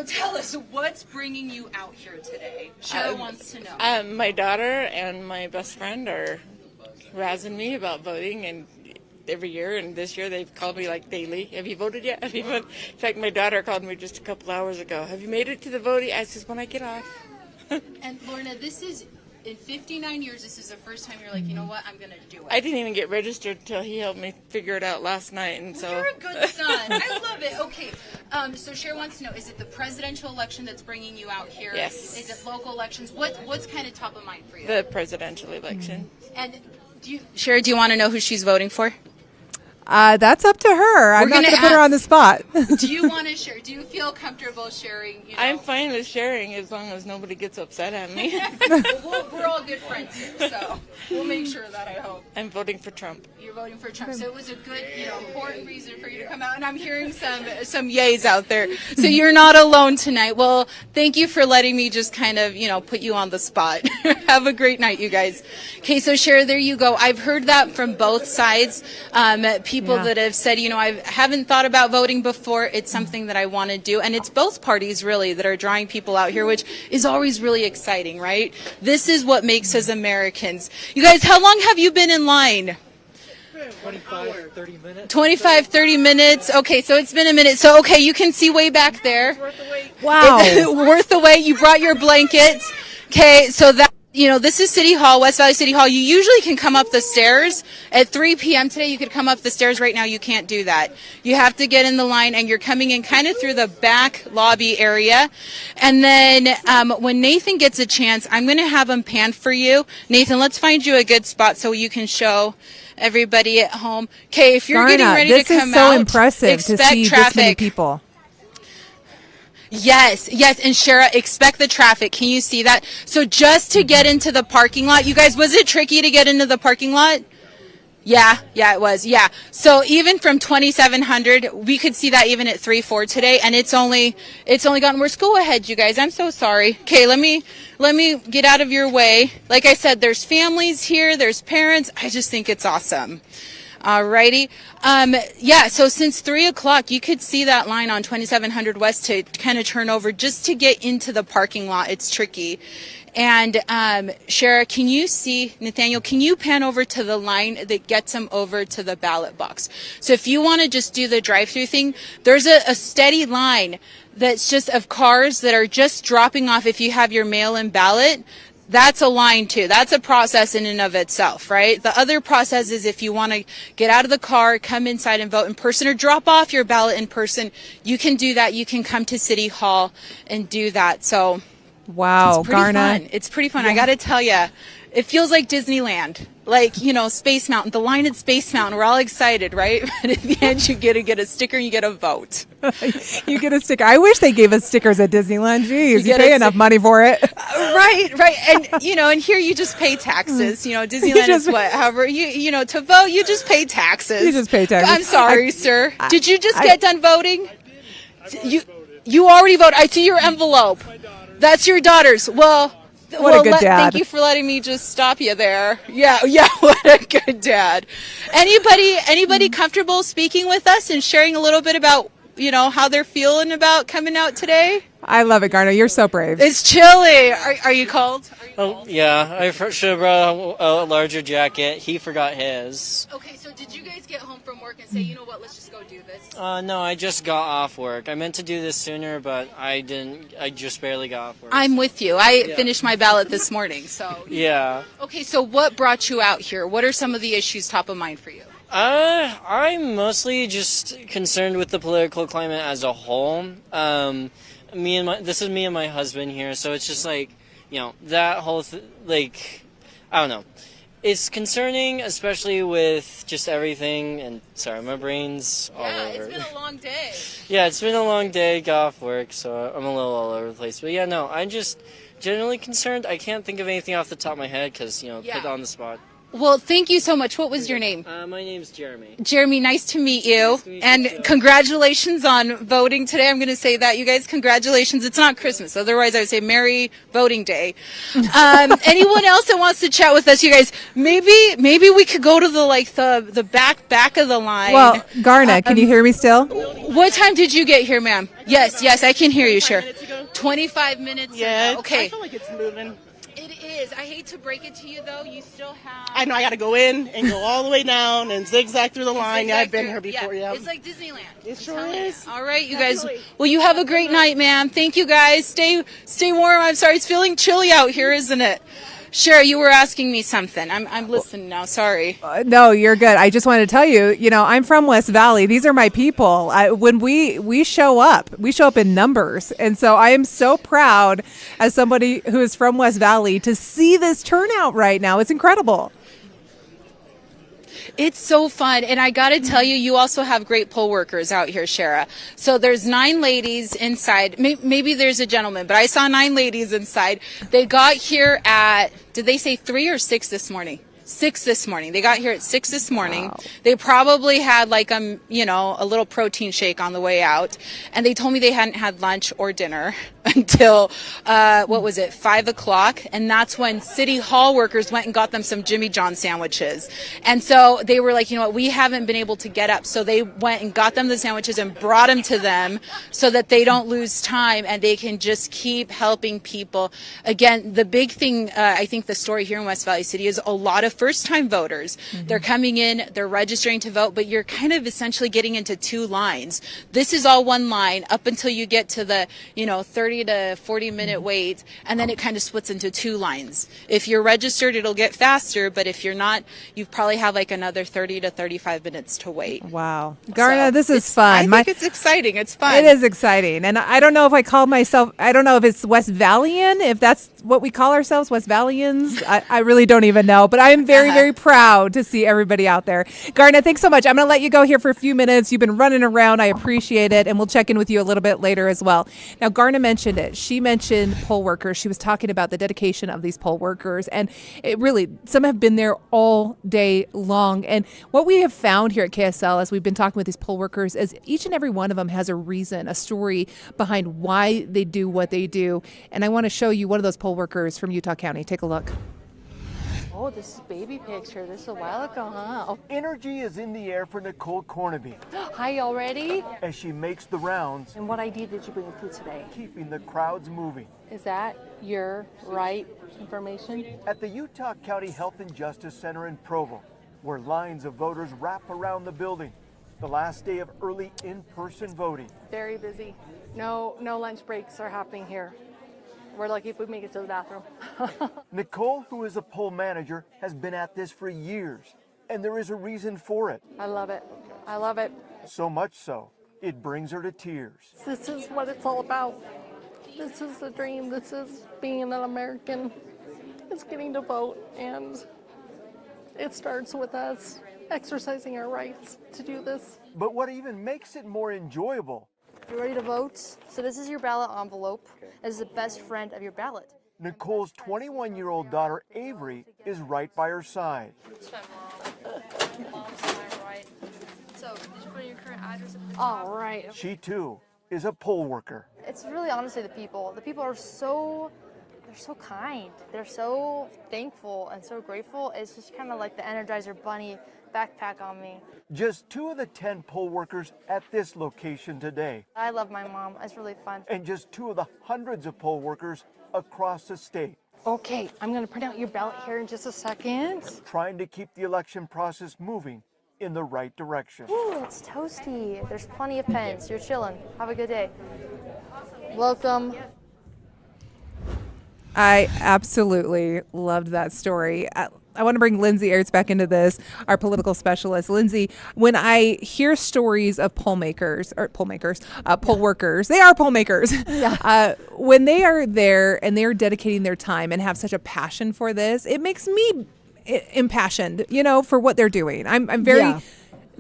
tell us, what's bringing you out here today? Shara wants to know. My daughter and my best friend are razzing me about voting, and every year, and this year they've called me like daily. Have you voted yet? Have you voted? In fact, my daughter called me just a couple hours ago. Have you made it to the voting? I says, when I get off. And Lorna, this is, in 59 years, this is the first time you're like, you know what, I'm going to do it. I didn't even get registered until he helped me figure it out last night, and so. You're a good son. I love it. Okay, so Cher wants to know, is it the presidential election that's bringing you out here? Yes. Is it local elections? What's kind of top of mind for you? The presidential election. And Cher, do you want to know who she's voting for? That's up to her. I'm not going to put her on the spot. Do you want to share? Do you feel comfortable sharing? You know? I'm fine with sharing as long as nobody gets upset at me. We're all good friends here, so we'll make sure of that, I hope. I'm voting for Trump. You're voting for Trump. So it was a good, important reason for you to come out. And I'm hearing some yays out there. So you're not alone tonight. Well, thank you for letting me just kind of, put you on the spot. Have a great night, you guys. Okay, so Cher, there you go. I've heard that from both sides. People that have said, I haven't thought about voting before. It's something that I want to do. And it's both parties, really, that are drawing people out here, which is always really exciting, right? This is what makes us Americans. You guys, how long have you been in line? 25, 30 minutes. 25, 30 minutes. Okay, so it's been a minute. So, okay, you can see way back there. Wow. Worth the wait. You brought your blankets. Okay, so that, this is City Hall, West Valley City Hall. You usually can come up the stairs at 3 p.m. today. You could come up the stairs right now. You can't do that. You have to get in the line, and you're coming in kind of through the back lobby area. And then when Nathan gets a chance, I'm going to have him pan for you. Nathan, let's find you a good spot so you can show everybody at home. Okay, if you're getting ready to come out, this is so impressive to see this many people. Yes, and Shara, expect the traffic. Can you see that? So just to get into the parking lot, you guys, was it tricky to get into the parking lot? Yeah, it was. Yeah. So even from 2700, we could see that even at 3-4 today, and it's only gotten worse. Go ahead, you guys. I'm so sorry. Okay, let me get out of your way. Like I said, there's families here, there's parents. I just think it's awesome. Alrighty. So since 3 o'clock, you could see that line on 2700 West to kind of turn over just to get into the parking lot. It's tricky. And Shara, can you see, Nathaniel, can you pan over to the line that gets them over to the ballot box? So if you want to just do the drive-through thing, there's a steady line that's just of cars that are just dropping off if you have your mail-in ballot. That's a line too. That's a process in and of itself, right? The other process is if you want to get out of the car, come inside and vote in person, or drop off your ballot in person, you can do that. You can come to City Hall and do that. So, wow, it's pretty Garna. fun. It's pretty fun. I got to tell you, it feels like Disneyland. Like, you know, Space Mountain, the line at Space Mountain, we're all excited, right? But at the end, you get a sticker and you get a vote. You get a sticker. I wish they gave us stickers at Disneyland. Jeez, you pay enough money for it. Right. And, you know, and here you just pay taxes. You know, Disneyland is what? However, you know, to vote, you just pay taxes. You just pay taxes. I'm sorry, sir. Did you just get done voting? You already voted. I see your envelope. That's your daughter's. Well, what a good dad. Thank you for letting me just stop you there. Yeah, what a good dad. Anybody comfortable speaking with us and sharing a little bit about, you know, how they're feeling about coming out today? I love it, Garna. You're so brave. It's chilly. Are you cold? Oh, yeah. I should have brought a larger jacket. He forgot his. Okay, so did you guys get home from work and say, you know what, let's just go do this? No, I just got off work. I meant to do this sooner, but I didn't. I just barely got off work. I'm with you. I finished my ballot this morning, so. Yeah. Okay, so what brought you out here? What are some of the issues top of mind for you? I'm mostly just concerned with the political climate as a whole. This is me and my husband here, so it's just like, you know, that whole I don't know. It's concerning, especially with just everything, and sorry, my brain's all over. Yeah, it's been a long day. Yeah, it's been a long day, got off work, so I'm a little all over the place. But yeah, no, I'm just generally concerned. I can't think of anything off the top of my head because, you know, put on the spot. Well, thank you so much. What was your name? My name's Jeremy. Jeremy, nice to meet you. And congratulations on voting today. I'm going to say that. You guys, congratulations. It's not Christmas. Otherwise, I would say Merry Voting Day. Anyone else that wants to chat with us, you guys, maybe we could go to the back of the line. Well, Garna, can you hear me still? What time did you get here, ma'am? Yes, I can hear you, sure. 25 minutes Yeah, ago. Okay. I feel like it's moving. It is. I hate to break it to you, though. You still have... I know. I got to go in and go all the way down and zigzag through the line. Yeah, I've been here before. Yeah. It's like Disneyland. It sure is. All right, you guys. Well, you have a great night, ma'am. Thank you, guys. Stay warm. I'm sorry. It's feeling chilly out here, isn't it? Shara, you were asking me something. I'm listening now. Sorry. No, you're good. I just wanted to tell you, you know, I'm from West Valley. These are my people. When we show up in numbers. And so I am so proud as somebody who is from West Valley to see this turnout right now. It's incredible. It's so fun. And I got to tell you, you also have great poll workers out here, Shara. So there's 9 ladies inside. Maybe there's a gentleman, but I saw 9 ladies inside. They got here at, did they say 3 or 6 this morning? 6 this morning. They got here at 6 this morning. Wow. They probably had like a little protein shake on the way out. And they told me they hadn't had lunch or dinner until, 5 o'clock. And that's when City Hall workers went and got them some Jimmy John sandwiches. And so they were like, you know what, we haven't been able to get up. So they went and got them the sandwiches and brought them to them so that they don't lose time and they can just keep helping people. Again, the big thing, I think the story here in West Valley City is a lot of first-time voters. Mm-hmm. They're coming in, they're registering to vote, but you're kind of essentially getting into 2 lines. This is all one line up until you get to the, 30 to 40 minute wait, and then it kind of splits into 2 lines. If you're registered, it'll get faster, but if you're not, you probably have like another 30 to 35 minutes to wait. Wow. Garna, this is fun. I think it's exciting. It's fun. It is exciting. And I don't know if I don't know if it's West Valleyan, if that's what we call ourselves, West Valleyans. I really don't even know, but I am very, very proud to see everybody out there. Garna, thanks so much. I'm going to let you go here for a few minutes. You've been running around. I appreciate it. And we'll check in with you a little bit later as well. Now, Garna mentioned it. She mentioned poll workers. She was talking about the dedication of these poll workers. And it really, some have been there all day long. And what we have found here at KSL as we've been talking with these poll workers is each and every one of them has a reason, a story behind why they do what they do. And I want to show you one of those poll workers from Utah County. Take a look. Oh, this is baby picture. This is a while ago, huh? Energy is in the air for Nicole Cornaby Hi already? as she makes the rounds, And what ID did you bring with you today? keeping the crowds moving. Is that your right information? At the Utah County Health and Justice Center in Provo, where lines of voters wrap around the building, the last day of early in-person voting. Very busy. No lunch breaks are happening here. We're lucky if we make it to the bathroom. Nicole, who is a poll manager, has been at this for years, and there is a reason for it. I love it. I love it. So much so, it brings her to tears. This is what it's all about. This is the dream. This is being an American. It's getting to vote, and it starts with us exercising our rights to do this. But what even makes it more enjoyable, You ready to vote? So this is your ballot envelope. This is the best friend of your ballot. Nicole's 21-year-old daughter, Avery, is right by her side. It's my mom. Mom's mine, right? So did you put in your current address at the top? All right. She, too, is a poll worker. It's really honestly the people. The people are they're so kind. They're so thankful and so grateful. It's just kind of like the Energizer Bunny backpack on me. Just 2 of the 10 poll workers at this location today, I love my mom. It's really fun. and just 2 of the hundreds of poll workers across the state, Okay, I'm going to print out your ballot here in just a second. trying to keep the election process moving in the right direction. Ooh, it's toasty. There's plenty of pens. You're chilling. Have a good day. Welcome. I absolutely loved that story. I want to bring Lindsay Aerts back into this, our political specialist. Lindsay, when I hear stories of poll workers, they are poll makers. Yeah. When they are there and they're dedicating their time and have such a passion for this, it makes me impassioned, for what they're doing. I'm very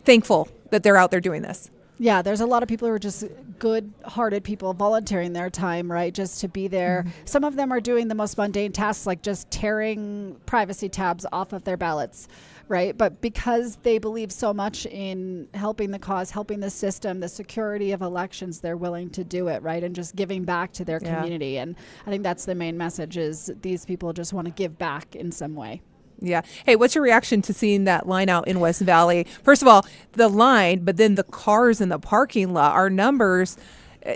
thankful that they're out there doing this. Yeah, there's a lot of people who are just good-hearted people volunteering their time, right, just to be there. Mm-hmm. Some of them are doing the most mundane tasks, like just tearing privacy tabs off of their ballots, right? But because they believe so much in helping the cause, helping the system, the security of elections, they're willing to do it, right, and just giving back to their community. And I think that's the main message, is these people just want to give back in some way. Yeah. Hey, what's your reaction to seeing that line out in West Valley? First of all, the line, but then the cars in the parking lot, our numbers,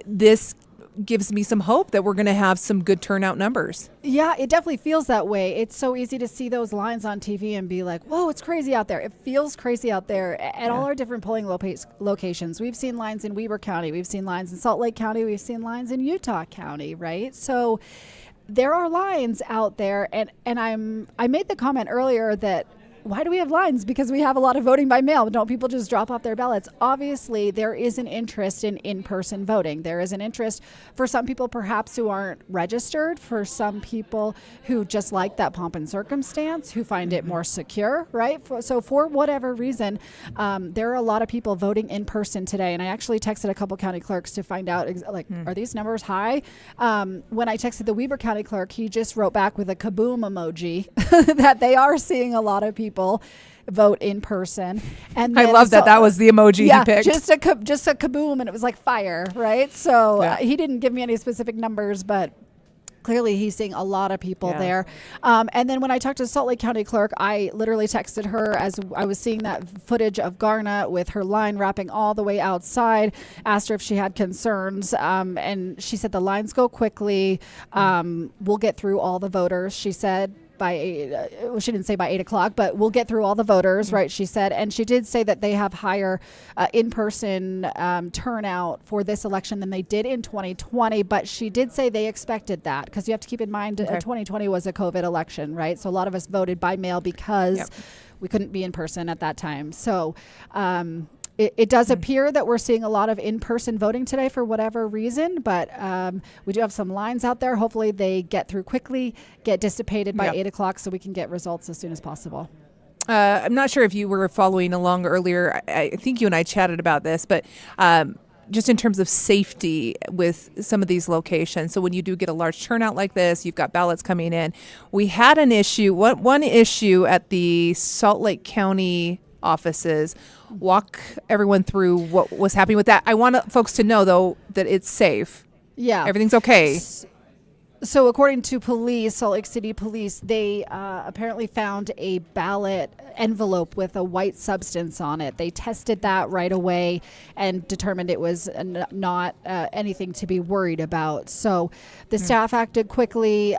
this gives me some hope that we're going to have some good turnout numbers. Yeah, it definitely feels that way. It's so easy to see those lines on TV and be like, whoa, it's crazy out there. It feels crazy out there at all our different polling locations. We've seen lines in Weber County. We've seen lines in Salt Lake County. We've seen lines in Utah County, right? So there are lines out there, and I made the comment earlier that why do we have lines? Because we have a lot of voting by mail. Don't people just drop off their ballots? Obviously, there is an interest in in-person voting. There is an interest for some people perhaps who aren't registered, for some people who just like that pomp and circumstance, who find it more secure, right? So for whatever reason, there are a lot of people voting in person today. And I actually texted a couple county clerks to find out, are these numbers high? When I texted the Weber County clerk, he just wrote back with a kaboom emoji that they are seeing a lot of people vote in person. And I love that was the emoji he picked. just a kaboom, and it was like fire, right? So he didn't give me any specific numbers, but clearly he's seeing a lot of people there. And then when I talked to the Salt Lake County clerk, I literally texted her as I was seeing that footage of Garna with her line wrapping all the way outside, asked her if she had concerns. And she said the lines go quickly. We'll get through all the voters, she said. She didn't say by 8 o'clock, but we'll get through all the voters, right, she said. And she did say that they have higher in-person turnout for this election than they did in 2020, but she did say they expected that, because you have to keep in mind 2020 was a COVID election, right? So a lot of us voted by mail because we couldn't be in person at that time. So it does appear that we're seeing a lot of in-person voting today for whatever reason, but we do have some lines out there. Hopefully they get through quickly, get dissipated by 8 o'clock so we can get results as soon as possible. I'm not sure if you were following along earlier. I think you and I chatted about this, but just in terms of safety with some of these locations. So when you do get a large turnout like this, you've got ballots coming in. We had an issue, one issue at the Salt Lake County offices. Walk everyone through what was happening with that. I want folks to know, though, that it's safe. Yeah. Everything's okay. So according to police, Salt Lake City Police, they apparently found a ballot envelope with a white substance on it. They tested that right away and determined it was not anything to be worried about. So the staff acted quickly,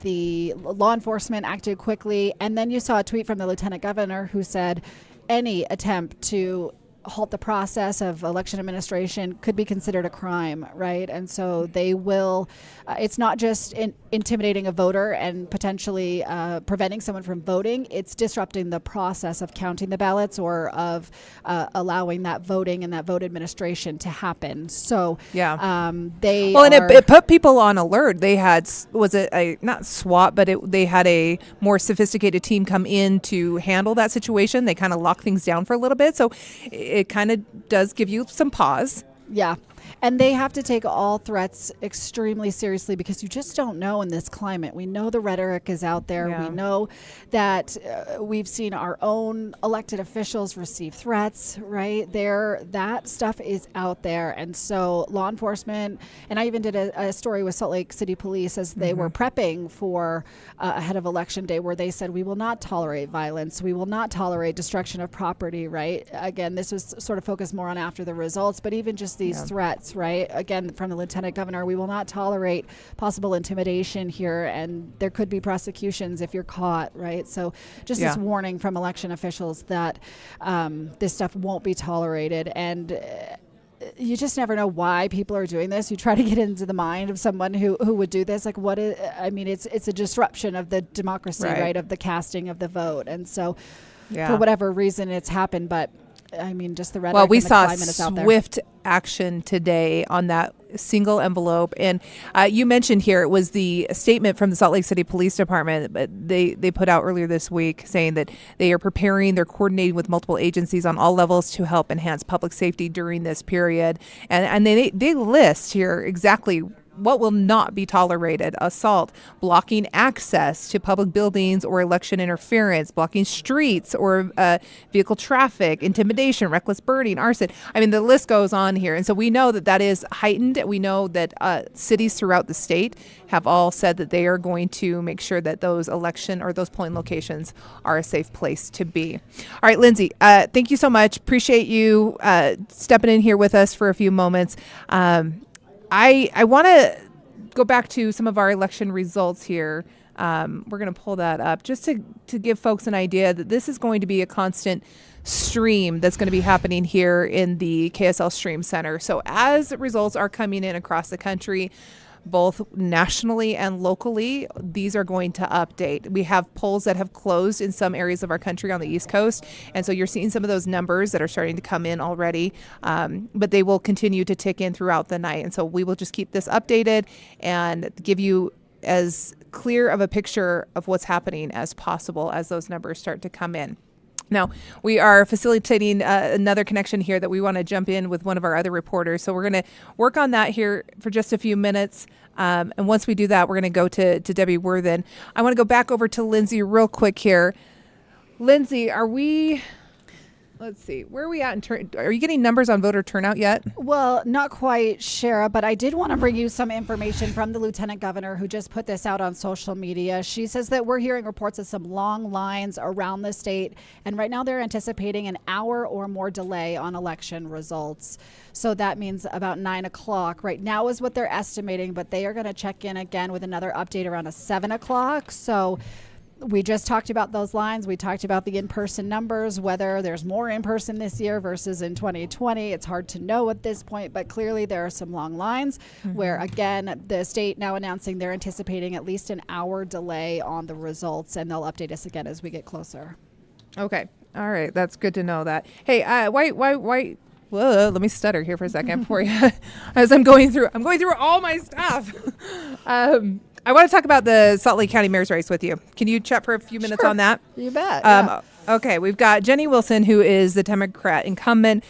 the law enforcement acted quickly, and then you saw a tweet from the lieutenant governor who said any attempt to halt the process of election administration could be considered a crime, right? And so they will, it's not just intimidating a voter and potentially preventing someone from voting, it's disrupting the process of counting the ballots or of allowing that voting and that vote administration to happen. So they well, and it put people on alert. They had, was it a, not SWAT, but they had a more sophisticated team come in to handle that situation. They kind of locked things down for a little bit. So it kind of does give you some pause. Yeah. And they have to take all threats extremely seriously because you just don't know in this climate. We know the rhetoric is out there. Yeah. We know that we've seen our own elected officials receive threats, right? That stuff is out there. And so law enforcement, and I even did a story with Salt Lake City Police as they were prepping for ahead of Election Day, where they said, we will not tolerate violence. We will not tolerate destruction of property, right? Again, this was sort of focused more on after the results, but even just these threats, right? Again, from the lieutenant governor, we will not tolerate possible intimidation here, and there could be prosecutions if you're caught, right? So just this warning from election officials that this stuff won't be tolerated. And you just never know why people are doing this. You try to get into the mind of someone who would do this. Like, what is, I mean, it's a disruption of the democracy, right? Of the casting of the vote. And so for whatever reason it's happened, but I mean, just the rhetoric. Well, we and the saw climate is out there. swift action today on that single envelope, and you mentioned here it was the statement from the Salt Lake City Police Department, but they put out earlier this week saying that they are preparing, they're coordinating with multiple agencies on all levels to help enhance public safety during this period, and they list here exactly what will not be tolerated: assault, blocking access to public buildings or election interference, blocking streets or vehicle traffic, intimidation, reckless burning, arson. I mean, the list goes on here. And so we know that is heightened. We know that cities throughout the state have all said that they are going to make sure that those election or those polling locations are a safe place to be. All right, Lindsay, thank you so much. Appreciate you stepping in here with us for a few moments. I want to go back to some of our election results here. We're going to pull that up just to give folks an idea that this is going to be a constant stream that's going to be happening here in the KSL Stream Center. So as results are coming in across the country, both nationally and locally, these are going to update. We have polls that have closed in some areas of our country on the East Coast, and so you're seeing some of those numbers that are starting to come in already, but they will continue to tick in throughout the night. And so we will just keep this updated and give you as clear of a picture of what's happening as possible as those numbers start to come in. Now, we are facilitating another connection here that we want to jump in with one of our other reporters. So we're going to work on that here for just a few minutes. And once we do that, we're going to go to Debbie Worthen. I want to go back over to Lindsay real quick here. Lindsay, let's see, where are we at? Are you getting numbers on voter turnout yet? Well, not quite, Shara, but I did want to bring you some information from the lieutenant governor who just put this out on social media. She says that we're hearing reports of some long lines around the state, and right now they're anticipating an hour or more delay on election results. So that means about 9 o'clock. Right now is what they're estimating, but they are going to check in again with another update around 7 o'clock. So we just talked about those lines. We talked about the in-person numbers, whether there's more in-person this year versus in 2020. It's hard to know at this point, but clearly there are some long lines where, again, the state now announcing they're anticipating at least an hour delay on the results, and they'll update us again as we get closer. Okay. All right. That's good to know that. Hey, why? Whoa, let me stutter here for a second for you as I'm going through all my stuff. I want to talk about the Salt Lake County Mayor's race with you. Can you chat for a few minutes on that? You bet. Okay, we've got Jenny Wilson, who is the Democrat incumbent,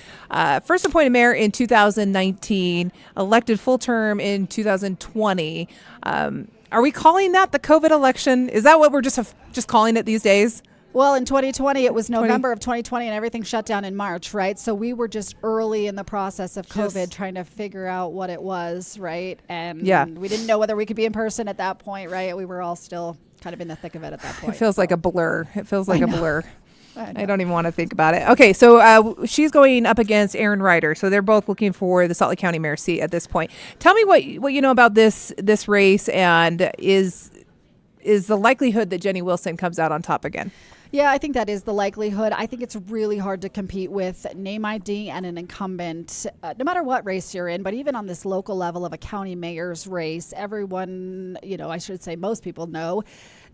first appointed mayor in 2019, elected full term in 2020. Are we calling that the COVID election? Is that what we're just calling it these days? Well, in 2020, it was November of 2020 and everything shut down in March, right? So we were just early in the process of COVID trying to figure out what it was, right? And we didn't know whether we could be in person at that point, right? We were all still kind of in the thick of it at that point. It feels like a blur. It feels like a blur. I don't even want to think about it. Okay, so she's going up against Aaron Ryder. So they're both looking for the Salt Lake County mayor seat at this point. Tell me what you know about this race, and is the likelihood that Jenny Wilson comes out on top again? Yeah, I think that is the likelihood. I think it's really hard to compete with name ID and an incumbent, no matter what race you're in. But even on this local level of a county mayor's race, everyone, I should say most people know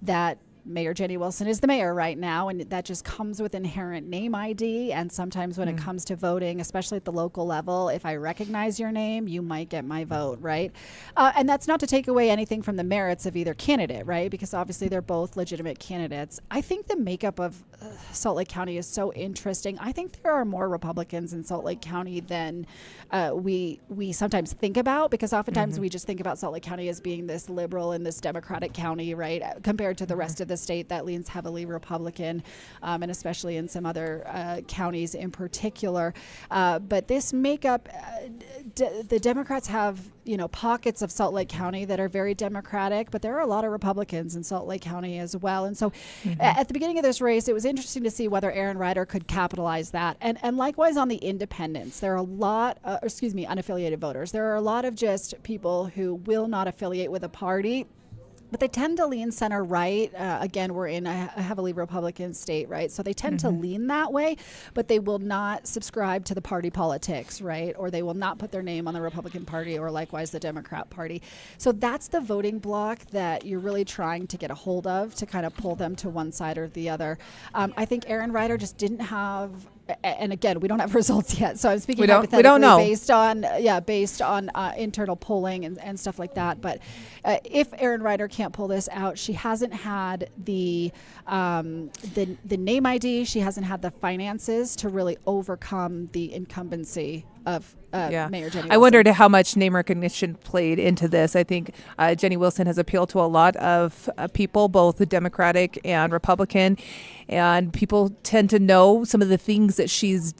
that Mayor Jenny Wilson is the mayor right now, and that just comes with inherent name ID. And sometimes when it comes to voting, especially at the local level, if I recognize your name, you might get my vote, right? And that's not to take away anything from the merits of either candidate, right? Because obviously they're both legitimate candidates. I think the makeup of Salt Lake County is so interesting. I think there are more Republicans in Salt Lake County than we sometimes think about, because oftentimes we just think about Salt Lake County as being this liberal and this Democratic county, right? Compared to the rest of the state that leans heavily Republican, and especially in some other counties in particular. But this makeup, the Democrats have, pockets of Salt Lake County that are very Democratic, but there are a lot of Republicans in Salt Lake County as well. And so at the beginning of this race, it was interesting to see whether Aaron Ryder could capitalize that. And likewise on the independents, there are a lot, unaffiliated voters. There are a lot of just people who will not affiliate with a party, but they tend to lean center right. Again, we're in a heavily Republican state, right? So they tend to lean that way, but they will not subscribe to the party politics, right? Or they will not put their name on the Republican Party or likewise the Democrat Party. So that's the voting block that you're really trying to get a hold of to kind of pull them to one side or the other. I think Aaron Ryder just didn't have, and again, we don't have results yet, so I'm speaking hypothetically, we don't know. based on internal polling and stuff like that. But if Aaron Ryder can't pull this out, she hasn't had the name ID, she hasn't had the finances to really overcome the incumbency of Mayor Jenny Wilson. I wondered how much name recognition played into this. I think Jenny Wilson has appealed to a lot of people, both Democratic and Republican, and people tend to know some of the things that she's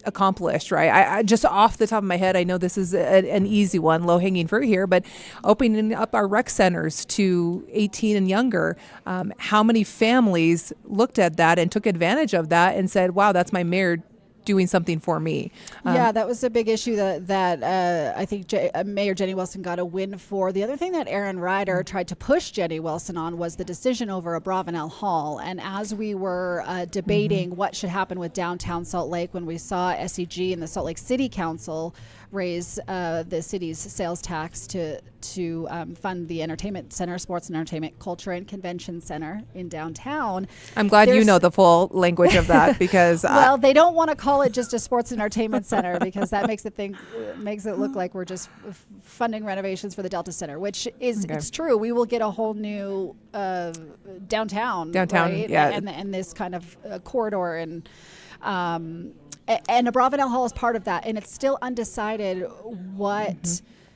accomplished, right? I just off the top of my head, I know this is an easy one, low-hanging fruit here, but opening up our rec centers to 18 and younger, how many families looked at that and took advantage of that and said, wow, that's my mayor doing something for me. Yeah, that was a big issue that I think Mayor Jenny Wilson got a win for. The other thing that Aaron Ryder tried to push Jenny Wilson on was the decision over Abravanel Hall. And as we were debating what should happen with downtown Salt Lake, when we saw SEG and the Salt Lake City Council raise the city's sales tax to fund the entertainment center, sports and entertainment, culture and convention center in downtown. I'm glad you know the full language of that, because well, they don't want to call it just a sports and entertainment center, because that makes it look like we're just funding renovations for the Delta Center, which is it's true. We will get a whole new downtown, right? Yeah, and this kind of corridor and Abravanel Hall is part of that, and it's still undecided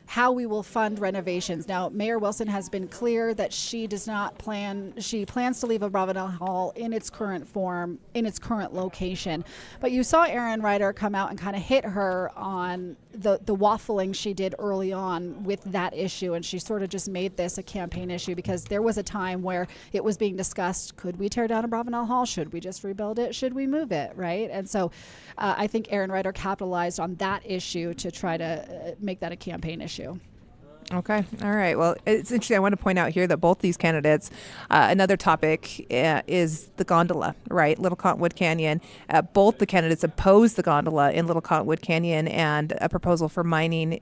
how we will fund renovations. Now, Mayor Wilson has been clear that she plans to leave Abravanel Hall in its current form, in its current location. But you saw Aaron Ryder come out and kind of hit her on the waffling she did early on with that issue, and she sort of just made this a campaign issue, because there was a time where it was being discussed, could we tear down Abravanel Hall? Should we just rebuild it? Should we move it, right? And so I think Aaron Ryder capitalized on that issue to try to make that a campaign issue. Okay. All right. Well, it's interesting. I want to point out here that both these candidates, another topic is the gondola, right? Little Cottonwood Canyon. Both the candidates oppose the gondola in Little Cottonwood Canyon and a proposal for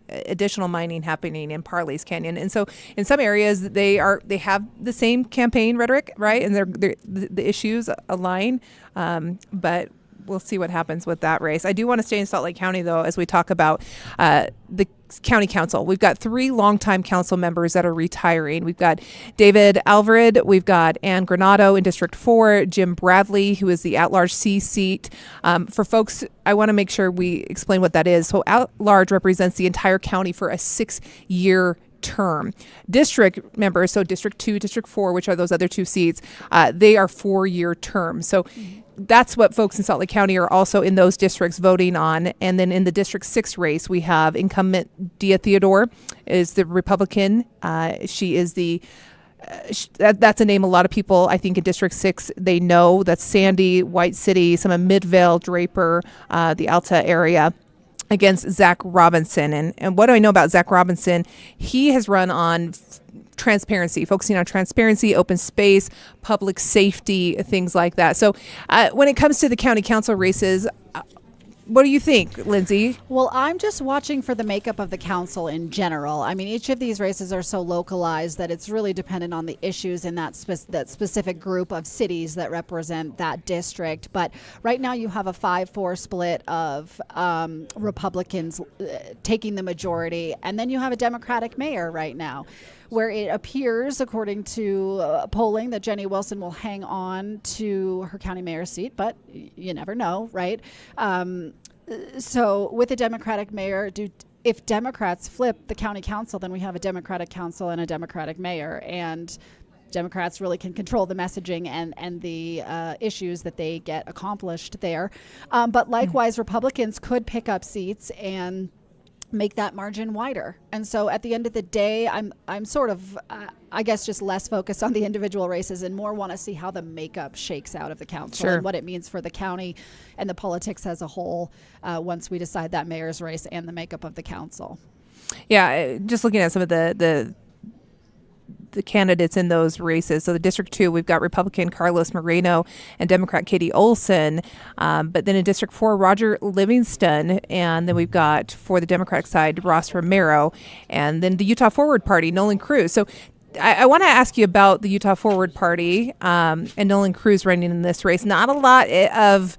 additional mining happening in Parley's Canyon. And so in some areas they have the same campaign rhetoric, right? And the issues align, but we'll see what happens with that race. I do want to stay in Salt Lake County, though, as we talk about the county council. We've got 3 longtime council members that are retiring. We've got David Alvared, we've got Ann Granado in District 4, Jim Bradley, who is the at-large C seat. For folks, I want to make sure we explain what that is. So at-large represents the entire county for a 6-year term. District members, so District 2, District 4, which are those other 2 seats, they are 4-year terms. So that's what folks in Salt Lake County are also in those districts voting on. And then in the District 6 race, we have incumbent Dia Theodore is the Republican. She is the that's a name a lot of people, I think, in District 6, they know. That's Sandy, White City, some of Midvale, Draper, the Alta area, against Zach Robinson. And what do I know about Zach Robinson? He has run on transparency, focusing on transparency, open space, public safety, things like that. So when it comes to the county council races, what do you think, Lindsay? Well, I'm just watching for the makeup of the council in general. I mean, each of these races are so localized that it's really dependent on the issues in that specific group of cities that represent that district. But right now you have a 5-4 split of Republicans taking the majority, and then you have a Democratic mayor right now, where it appears, according to polling, that Jenny Wilson will hang on to her county mayor's seat, but you never know, right? So with a Democratic mayor, if Democrats flip the county council, then we have a Democratic council and a Democratic mayor, and Democrats really can control the messaging and the issues that they get accomplished there. But likewise, Republicans could pick up seats and make that margin wider. And so at the end of the day, I'm sort of, I guess, just less focused on the individual races and more want to see how the makeup shakes out of the council and what it means for the county and the politics as a whole once we decide that mayor's race and the makeup of the council. Yeah, just looking at some of the candidates in those races. So the District 2, we've got Republican Carlos Moreno and Democrat Katie Olson. But then in District 4, Roger Livingston. And then we've got, for the Democratic side, Ross Romero. And then the Utah Forward Party, Nolan Cruz. So I want to ask you about the Utah Forward Party and Nolan Cruz running in this race. Not a lot of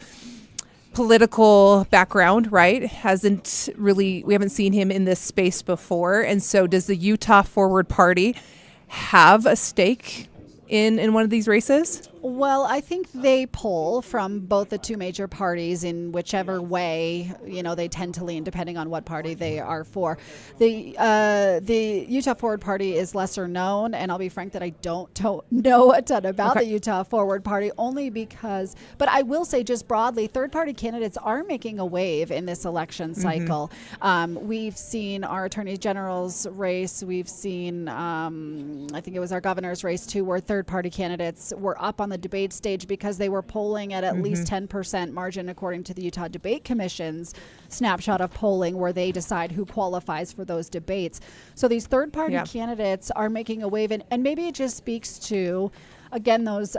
political background, right? We haven't seen him in this space before. And so does the Utah Forward Party have a stake in one of these races? Well, I think they poll from both the two major parties in whichever way, they tend to lean, depending on what party they are for. The Utah Forward Party is lesser known, and I'll be frank that I don't know a ton about the Utah Forward Party, only because, but I will say just broadly, third-party candidates are making a wave in this election cycle. We've seen our Attorney General's race. We've seen, I think it was our governor's race too, where third-party candidates were up on the debate stage because they were polling at least 10% margin, according to the Utah Debate Commission's snapshot of polling, where they decide who qualifies for those debates. So these third-party candidates are making a wave, and maybe it just speaks to, again, those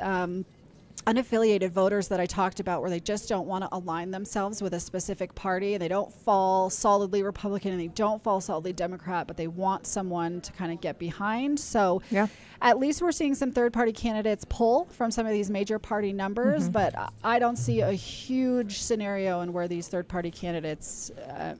unaffiliated voters that I talked about, where they just don't want to align themselves with a specific party, and they don't fall solidly Republican and they don't fall solidly Democrat, but they want someone to kind of get behind. So at least we're seeing some third-party candidates pull from some of these major party numbers, but I don't see a huge scenario in where these third-party candidates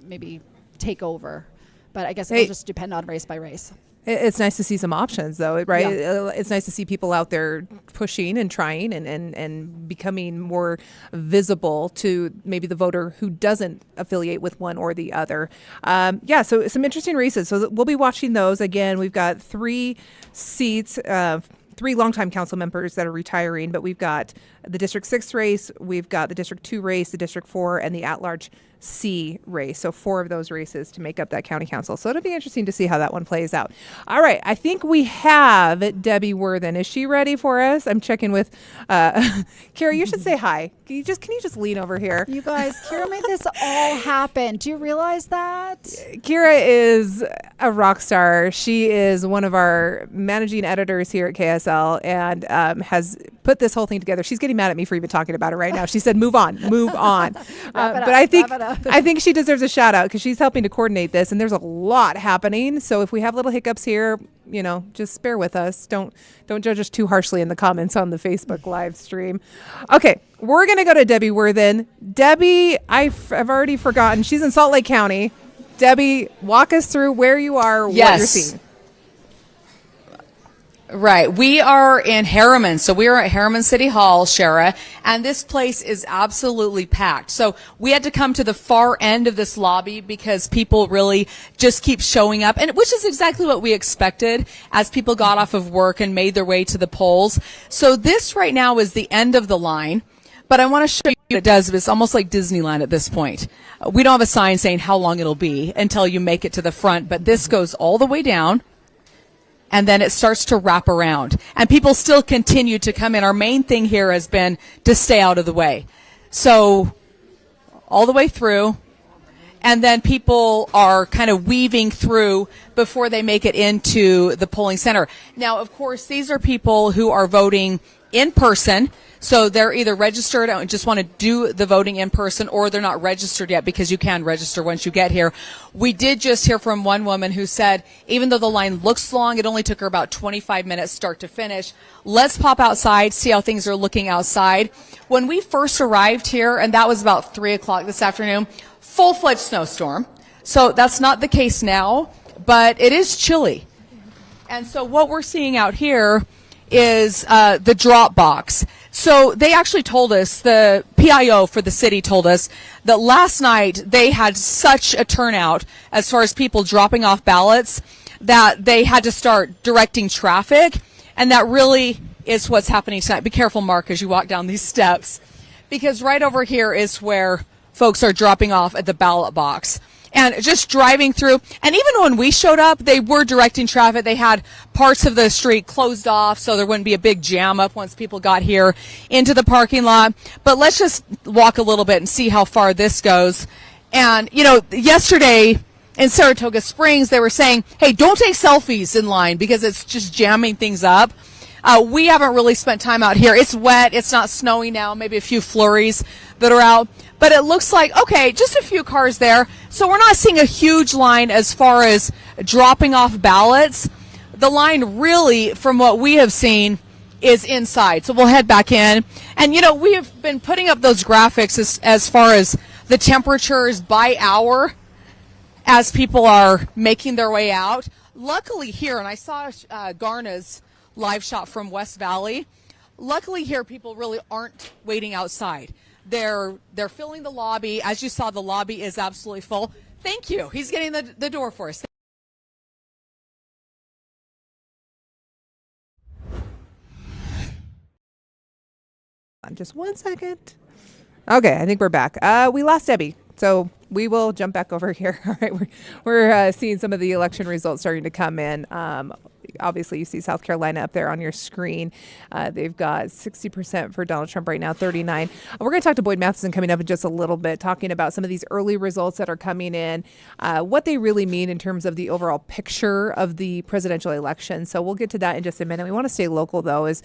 maybe take over. But I guess it'll just depend on race by race. It's nice to see some options, though, right? It's nice to see people out there pushing and trying and becoming more visible to maybe the voter who doesn't affiliate with one or the other. So some interesting races. So we'll be watching those. Again, we've got 3 seats, 3 longtime council members that are retiring, but we've got the District 6 race, we've got the District 2 race, the District 4, and the at-large C race. So 4 of those races to make up that county council. So it'll be interesting to see how that one plays out. All right. I think we have Debbie Worthen. Is she ready for us? I'm checking with Kira. You should say hi. Can you just lean over here? You guys, Kira made this all happen. Do you realize that? Kira is a rock star. She is one of our managing editors here at KSL and has put this whole thing together. She's getting mad at me for even talking about it right now. She said, move on. But I think she deserves a shout out because she's helping to coordinate this, and there's a lot happening. So if we have little hiccups here, just bear with us. Don't judge us too harshly in the comments on the Facebook live stream. Okay, we're going to go to Debbie Worthen. Debbie, I've already forgotten. She's in Salt Lake County. Debbie, walk us through where you are, what you're seeing. Right. We are in Herriman. So we are at Herriman City Hall, Shara, and this place is absolutely packed. So we had to come to the far end of this lobby because people really just keep showing up, and which is exactly what we expected as people got off of work and made their way to the polls. So this right now is the end of the line. But I want to show you what it does. It's almost like Disneyland at this point. We don't have a sign saying how long it'll be until you make it to the front, but this goes all the way down, and then it starts to wrap around. And people still continue to come in. Our main thing here has been to stay out of the way. So all the way through, and then people are kind of weaving through before they make it into the polling center. Now, of course, these are people who are voting in person. So they're either registered and just want to do the voting in person, or they're not registered yet, because you can register once you get here. We did just hear from one woman who said, even though the line looks long, it only took her about 25 minutes start to finish. Let's pop outside, see how things are looking outside. When we first arrived here, and that was about 3 o'clock this afternoon, full-fledged snowstorm. So that's not the case now, but it is chilly. And so what we're seeing out here is the drop box. So they actually told us, the PIO for the city told us, that last night they had such a turnout as far as people dropping off ballots that they had to start directing traffic, and that really is what's happening tonight. Be careful, Mark, as you walk down these steps, because right over here is where folks are dropping off at the ballot box. And just driving through, and even when we showed up, they were directing traffic. They had parts of the street closed off so there wouldn't be a big jam up once people got here into the parking lot. But let's just walk a little bit and see how far this goes. And, you know, yesterday in Saratoga Springs, they were saying, hey, don't take selfies in line because it's just jamming things up. We haven't really spent time out here. It's wet. It's not snowing now, maybe a few flurries that are out. But it looks like, okay, just a few cars there. So we're not seeing a huge line as far as dropping off ballots. The line really, from what we have seen, is inside. So we'll head back in. And, you know, we have been putting up those graphics as far as the temperatures by hour as people are making their way out. Luckily here, and I saw Garna's live shot from West Valley, luckily here people really aren't waiting outside. They're filling the lobby. As you saw, the lobby is absolutely full. Thank you. He's getting the door for us. Just 1 second. Okay, I think we're back. We lost Debbie, so we will jump back over here. All right, we're seeing some of the election results starting to come in. Obviously, you see South Carolina up there on your screen. They've got 60% for Donald Trump right now, 39%. We're going to talk to Boyd Matheson coming up in just a little bit, talking about some of these early results that are coming in, what they really mean in terms of the overall picture of the presidential election. So we'll get to that in just a minute. We want to stay local, though, as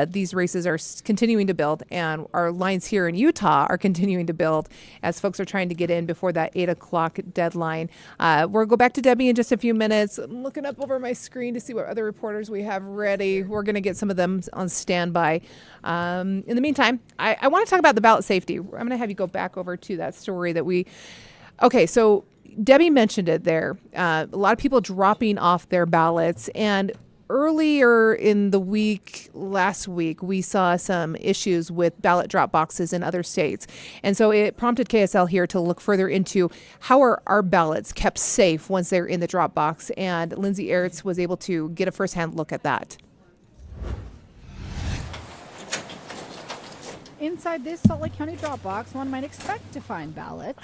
these races are continuing to build, and our lines here in Utah are continuing to build as folks are trying to get in before that 8 o'clock deadline. We'll go back to Debbie in just a few minutes. I'm looking up over my screen to see what other reporters we have ready. We're going to get some of them on standby. In the meantime, I want to talk about the ballot safety. I'm going to have you go back over to that story that okay, so Debbie mentioned it there. A lot of people dropping off their ballots, and earlier in the week, last week, we saw some issues with ballot drop boxes in other states. And so it prompted KSL here to look further into how are our ballots kept safe once they're in the drop box. And Lindsay Ertz was able to get a firsthand look at that. Inside this Salt Lake County drop box, one might expect to find ballots.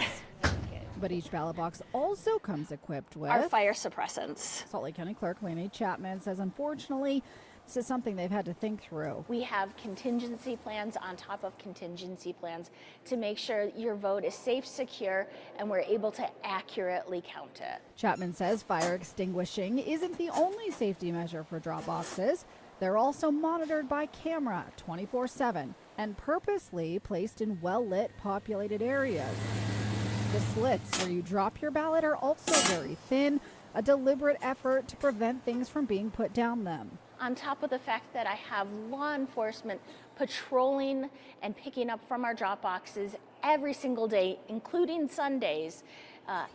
But each ballot box also comes equipped with our fire suppressants. Salt Lake County Clerk Laney Chapman says, unfortunately, this is something they've had to think through. We have contingency plans on top of contingency plans to make sure your vote is safe, secure, and we're able to accurately count it. Chapman says fire extinguishing isn't the only safety measure for drop boxes. They're also monitored by camera 24/7 and purposely placed in well-lit, populated areas. The slits where you drop your ballot are also very thin, a deliberate effort to prevent things from being put down them. On top of the fact that I have law enforcement patrolling and picking up from our drop boxes every single day, including Sundays,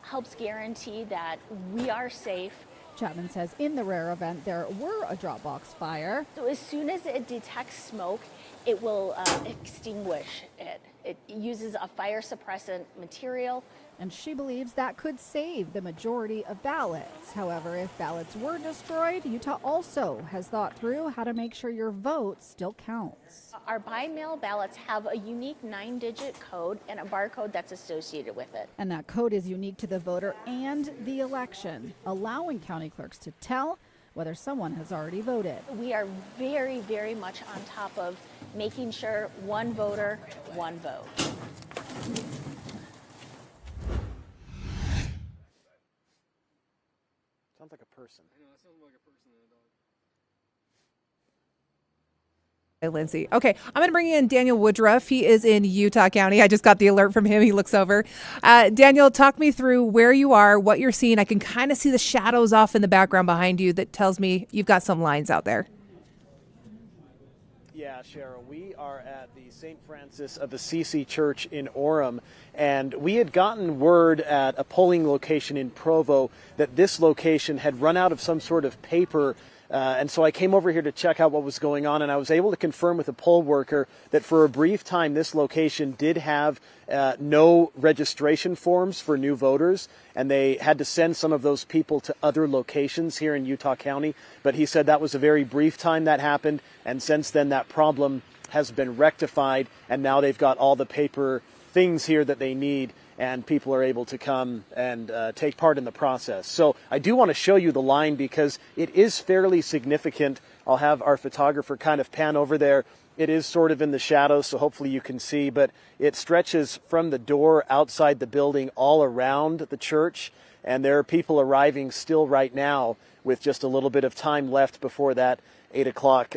helps guarantee that we are safe, Chapman says in the rare event there were a Dropbox fire. So as soon as it detects smoke, it will extinguish it. It uses a fire suppressant material. And she believes that could save the majority of ballots. However, if ballots were destroyed, Utah also has thought through how to make sure your vote still counts. Our by-mail ballots have a unique 9-digit code and a barcode that's associated with it. And that code is unique to the voter and the election, allowing county clerks to tell whether someone has already voted. We are very, very much on top of making sure one voter, one vote. Sounds like a person. I know, that sounds like a person and a dog. Hey, Lindsay. Okay, I'm going to bring in Daniel Woodruff. He is in Utah County. I just got the alert from him. He looks over. Daniel, talk me through where you are, what you're seeing. I can kind of see the shadows off in the background behind you that tells me you've got some lines out there. Yeah, Cheryl, we are at the St. Francis of Assisi Church in Orem, and we had gotten word at a polling location in Provo that this location had run out of some sort of paper, and so I came over here to check out what was going on, and I was able to confirm with a poll worker that for a brief time this location did have no registration forms for new voters, and they had to send some of those people to other locations here in Utah County. But he said that was a very brief time that happened, and since then that problem has been rectified, and now they've got all the paper things here that they need, and people are able to come and take part in the process. So I do want to show you the line because it is fairly significant. I'll have our photographer kind of pan over there. It is sort of in the shadows, so hopefully you can see, but it stretches from the door outside the building all around the church, and there are people arriving still right now with just a little bit of time left before that 8 o'clock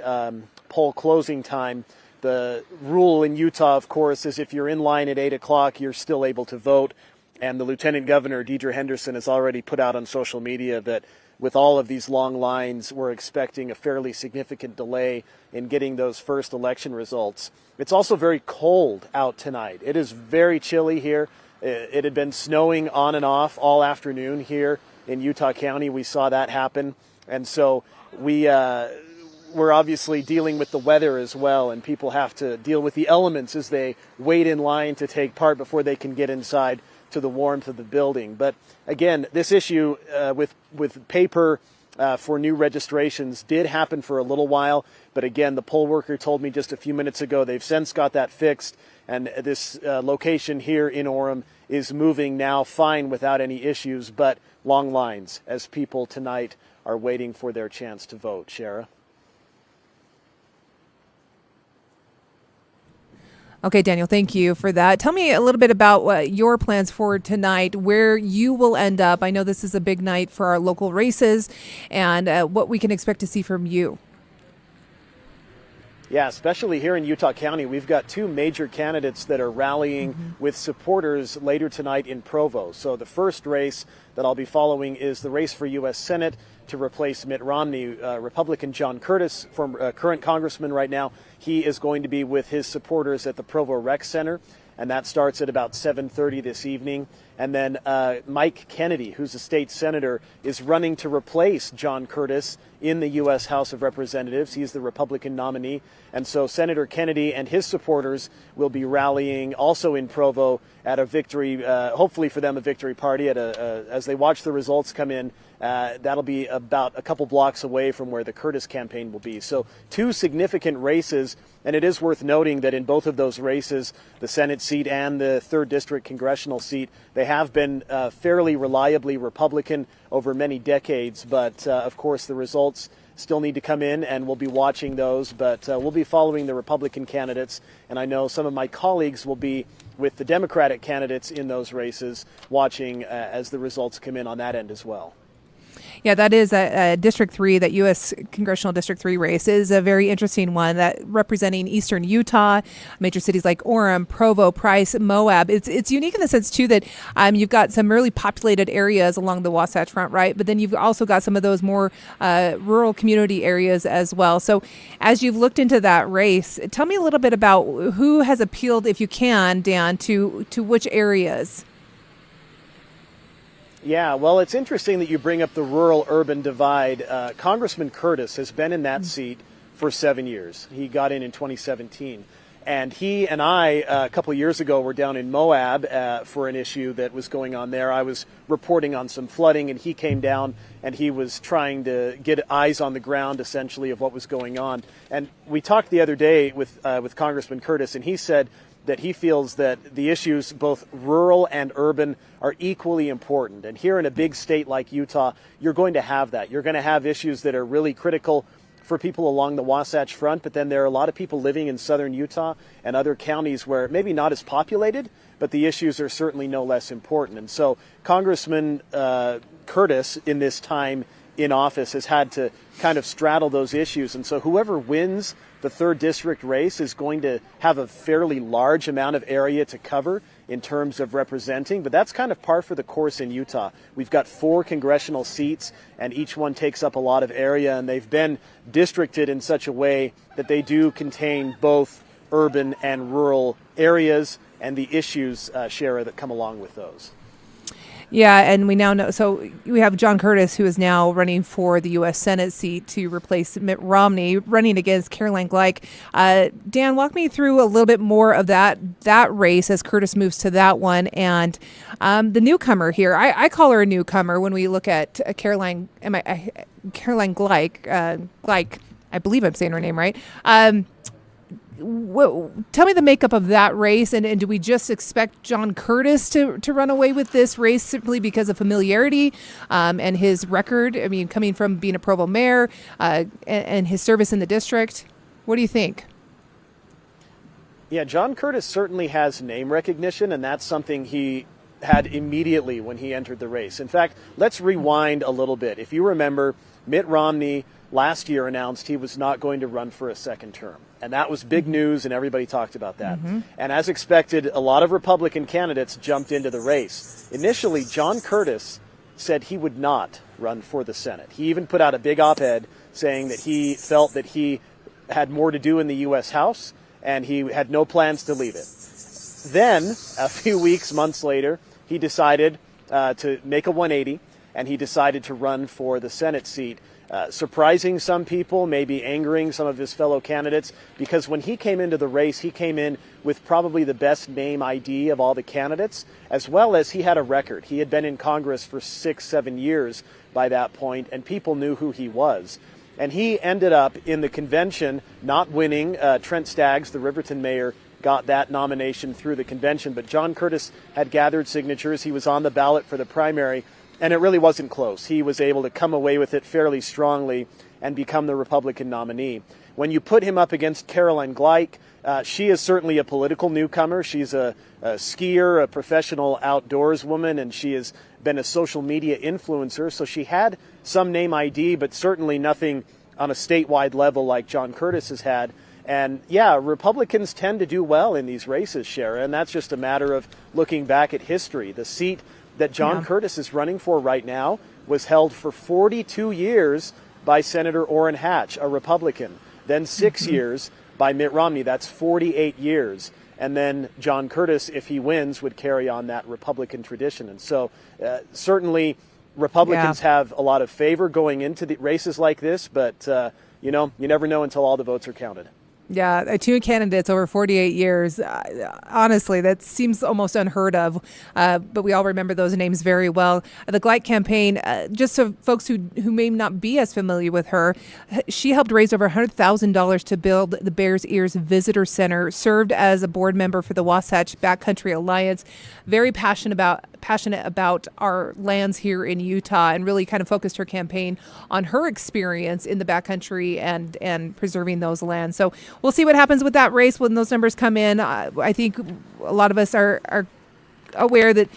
poll closing time. The rule in Utah, of course, is if you're in line at 8 o'clock, you're still able to vote, and the Lieutenant Governor, Deidre Henderson, has already put out on social media that with all of these long lines, we're expecting a fairly significant delay in getting those first election results. It's also very cold out tonight. It is very chilly here. It had been snowing on and off all afternoon here in Utah County. We saw that happen. And so we're obviously dealing with the weather as well, and people have to deal with the elements as they wait in line to take part before they can get inside to the warmth of the building. But again, this issue with paper for new registrations did happen for a little while, but again, the poll worker told me just a few minutes ago they've since got that fixed, and this location here in Orem is moving now fine without any issues, but long lines as people tonight are waiting for their chance to vote. Shara? Okay, Daniel, thank you for that. Tell me a little bit about what your plans for tonight, where you will end up. I know this is a big night for our local races, and what we can expect to see from you. Yeah, especially here in Utah County, we've got two major candidates that are rallying with supporters later tonight in Provo. So the first race that I'll be following is the race for U.S. Senate to replace Mitt Romney. Republican John Curtis, current congressman right now, he is going to be with his supporters at the Provo Rec Center, and that starts at about 7:30 this evening. And then Mike Kennedy, who's a state senator, is running to replace John Curtis in the U.S. House of Representatives. He's the Republican nominee. And so Senator Kennedy and his supporters will be rallying also in Provo at a victory, hopefully for them a victory party, as they watch the results come in. That'll be about a couple blocks away from where the Curtis campaign will be. So two significant races, and it is worth noting that in both of those races, the Senate seat and the 3rd District Congressional seat, they have been fairly reliably Republican over many decades, but of course the results still need to come in, and we'll be watching those, but we'll be following the Republican candidates, and I know some of my colleagues will be with the Democratic candidates in those races, watching as the results come in on that end as well. Yeah, that is a District 3, that U.S. Congressional District 3 race is a very interesting one, that representing eastern Utah, major cities like Orem, Provo, Price, Moab. It's unique in the sense, too, that you've got some really populated areas along the Wasatch Front, right? But then you've also got some of those more rural community areas as well. So as you've looked into that race, tell me a little bit about who has appealed, if you can, Dan, to which areas? Yeah, well, it's interesting that you bring up the rural-urban divide. Congressman Curtis has been in that seat for 7 years. He got in 2017. And he and I, a couple of years ago, were down in Moab for an issue that was going on there. I was reporting on some flooding, and he came down, and he was trying to get eyes on the ground, essentially, of what was going on. And we talked the other day with Congressman Curtis, and he said that he feels that the issues, both rural and urban, are equally important. And here in a big state like Utah, you're going to have that. You're going to have issues that are really critical for people along the Wasatch Front, but then there are a lot of people living in southern Utah and other counties where maybe not as populated, but the issues are certainly no less important. And so Congressman Curtis, in this time in office, has had to kind of straddle those issues. And so whoever wins the 3rd District race is going to have a fairly large amount of area to cover in terms of representing, but that's kind of par for the course in Utah. We've got 4 congressional seats, and each one takes up a lot of area, and they've been districted in such a way that they do contain both urban and rural areas and the issues, Shara, that come along with those. Yeah, and we now know. So we have John Curtis, who is now running for the U.S. Senate seat to replace Mitt Romney, running against Caroline Gleick. Dan, walk me through a little bit more of that race as Curtis moves to that one, and the newcomer here. I call her a newcomer when we look at Caroline Gleick. Gleick, I believe I'm saying her name right. Tell me the makeup of that race, and do we just expect John Curtis to run away with this race simply because of familiarity and his record? I mean, coming from being a Provo mayor and his service in the district. What do you think? Yeah, John Curtis certainly has name recognition, and that's something he had immediately when he entered the race. In fact, let's rewind a little bit. If you remember, Mitt Romney last year announced he was not going to run for a second term. And that was big news, and everybody talked about that. Mm-hmm. And as expected, a lot of Republican candidates jumped into the race. Initially, John Curtis said he would not run for the Senate. He even put out a big op-ed saying that he felt that he had more to do in the U.S. House, and he had no plans to leave it. Then, a few weeks, months later, he decided to make a 180, and he decided to run for the Senate seat. Surprising some people, maybe angering some of his fellow candidates, because when he came into the race, he came in with probably the best name ID of all the candidates, as well as he had a record. He had been in Congress for 6-7 years by that point, and people knew who he was. And he ended up in the convention not winning. Trent Staggs, the Riverton mayor, got that nomination through the convention, but John Curtis had gathered signatures. He was on the ballot for the primary. And it really wasn't close. He was able to come away with it fairly strongly and become the Republican nominee. When you put him up against Caroline Gleick, she is certainly a political newcomer. She's a skier, a professional outdoors woman, and she has been a social media influencer. So she had some name ID, but certainly nothing on a statewide level like John Curtis has had. And yeah, Republicans tend to do well in these races, Shara, and that's just a matter of looking back at history. The seat that John Curtis is running for right now was held for 42 years by Senator Orrin Hatch, a Republican. Then 6 years by Mitt Romney. That's 48 years. And then John Curtis, if he wins, would carry on that Republican tradition. And so certainly Republicans have a lot of favor going into the races like this, but you never know until all the votes are counted. Yeah, 2 candidates over 48 years. Honestly, that seems almost unheard of, but we all remember those names very well. The Gleick campaign, just so folks who may not be as familiar with her, she helped raise over $100,000 to build the Bears Ears Visitor Center, served as a board member for the Wasatch Backcountry Alliance, very passionate about our lands here in Utah, and really kind of focused her campaign on her experience in the backcountry and preserving those lands. So we'll see what happens with that race when those numbers come in. I think a lot of us are aware that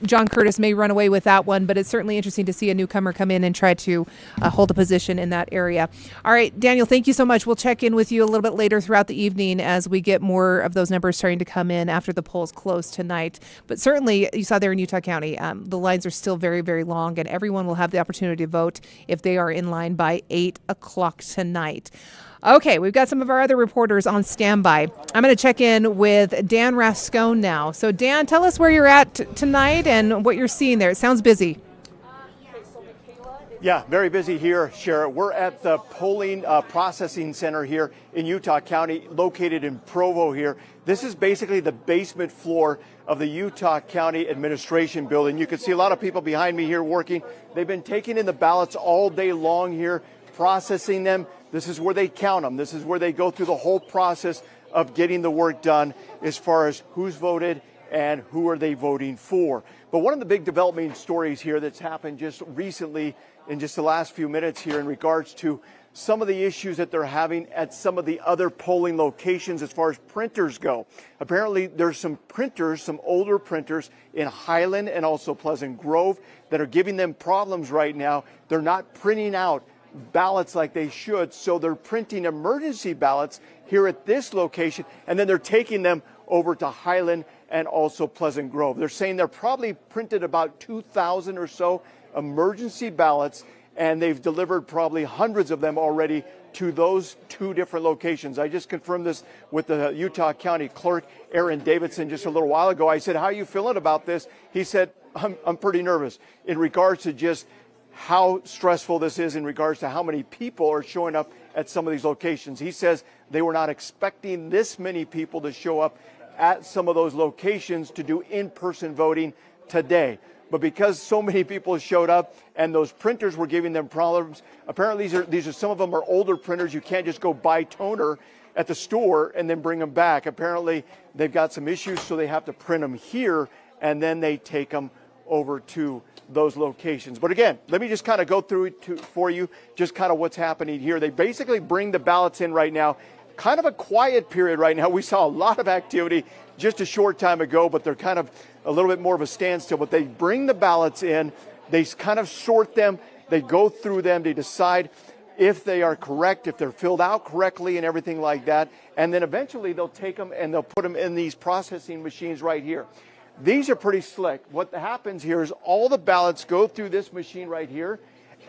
John Curtis may run away with that one, but it's certainly interesting to see a newcomer come in and try to hold a position in that area. All right, Daniel, thank you so much. We'll check in with you a little bit later throughout the evening as we get more of those numbers starting to come in after the polls close tonight. But certainly, you saw there in Utah County, the lines are still very, very long, and everyone will have the opportunity to vote if they are in line by 8 o'clock tonight. Okay, we've got some of our other reporters on standby. I'm going to check in with Dan Rascone now. So, Dan, tell us where you're at tonight and what you're seeing there. It sounds busy. Yeah, very busy here, Shara. We're at the polling processing center here in Utah County, located in Provo here. This is basically the basement floor of the Utah County Administration Building. You can see a lot of people behind me here working. They've been taking in the ballots all day long here, processing them. This is where they count them. This is where they go through the whole process of getting the work done as far as who's voted and who are they voting for. But one of the big developing stories here that's happened just recently in just the last few minutes here in regards to some of the issues that they're having at some of the other polling locations as far as printers go. Apparently there's some printers, some older printers in Highland and also Pleasant Grove that are giving them problems right now. They're not printing out ballots like they should, so they're printing emergency ballots here at this location, and then they're taking them over to Highland and also Pleasant Grove. They're saying they're probably printed about 2,000 or so emergency ballots, and they've delivered probably hundreds of them already to those two different locations. I just confirmed this with the Utah County Clerk, Aaron Davidson, just a little while ago. I said, how are you feeling about this? He said, I'm pretty nervous in regards to just how stressful this is in regards to how many people are showing up at some of these locations. He says they were not expecting this many people to show up at some of those locations to do in-person voting today. But because so many people showed up and those printers were giving them problems, apparently these are some of them are older printers. You can't just go buy toner at the store and then bring them back. Apparently they've got some issues, so they have to print them here and then they take them over to those locations. But again, let me just kind of go through it for you, just kind of what's happening here. They basically bring the ballots in right now. Kind of a quiet period right now. We saw a lot of activity just a short time ago, but they're kind of a little bit more of a standstill. But they bring the ballots in, they kind of sort them, they go through them, they decide if they are correct, if they're filled out correctly and everything like that. And then eventually they'll take them and they'll put them in these processing machines right here. These are pretty slick. What happens here is all the ballots go through this machine right here,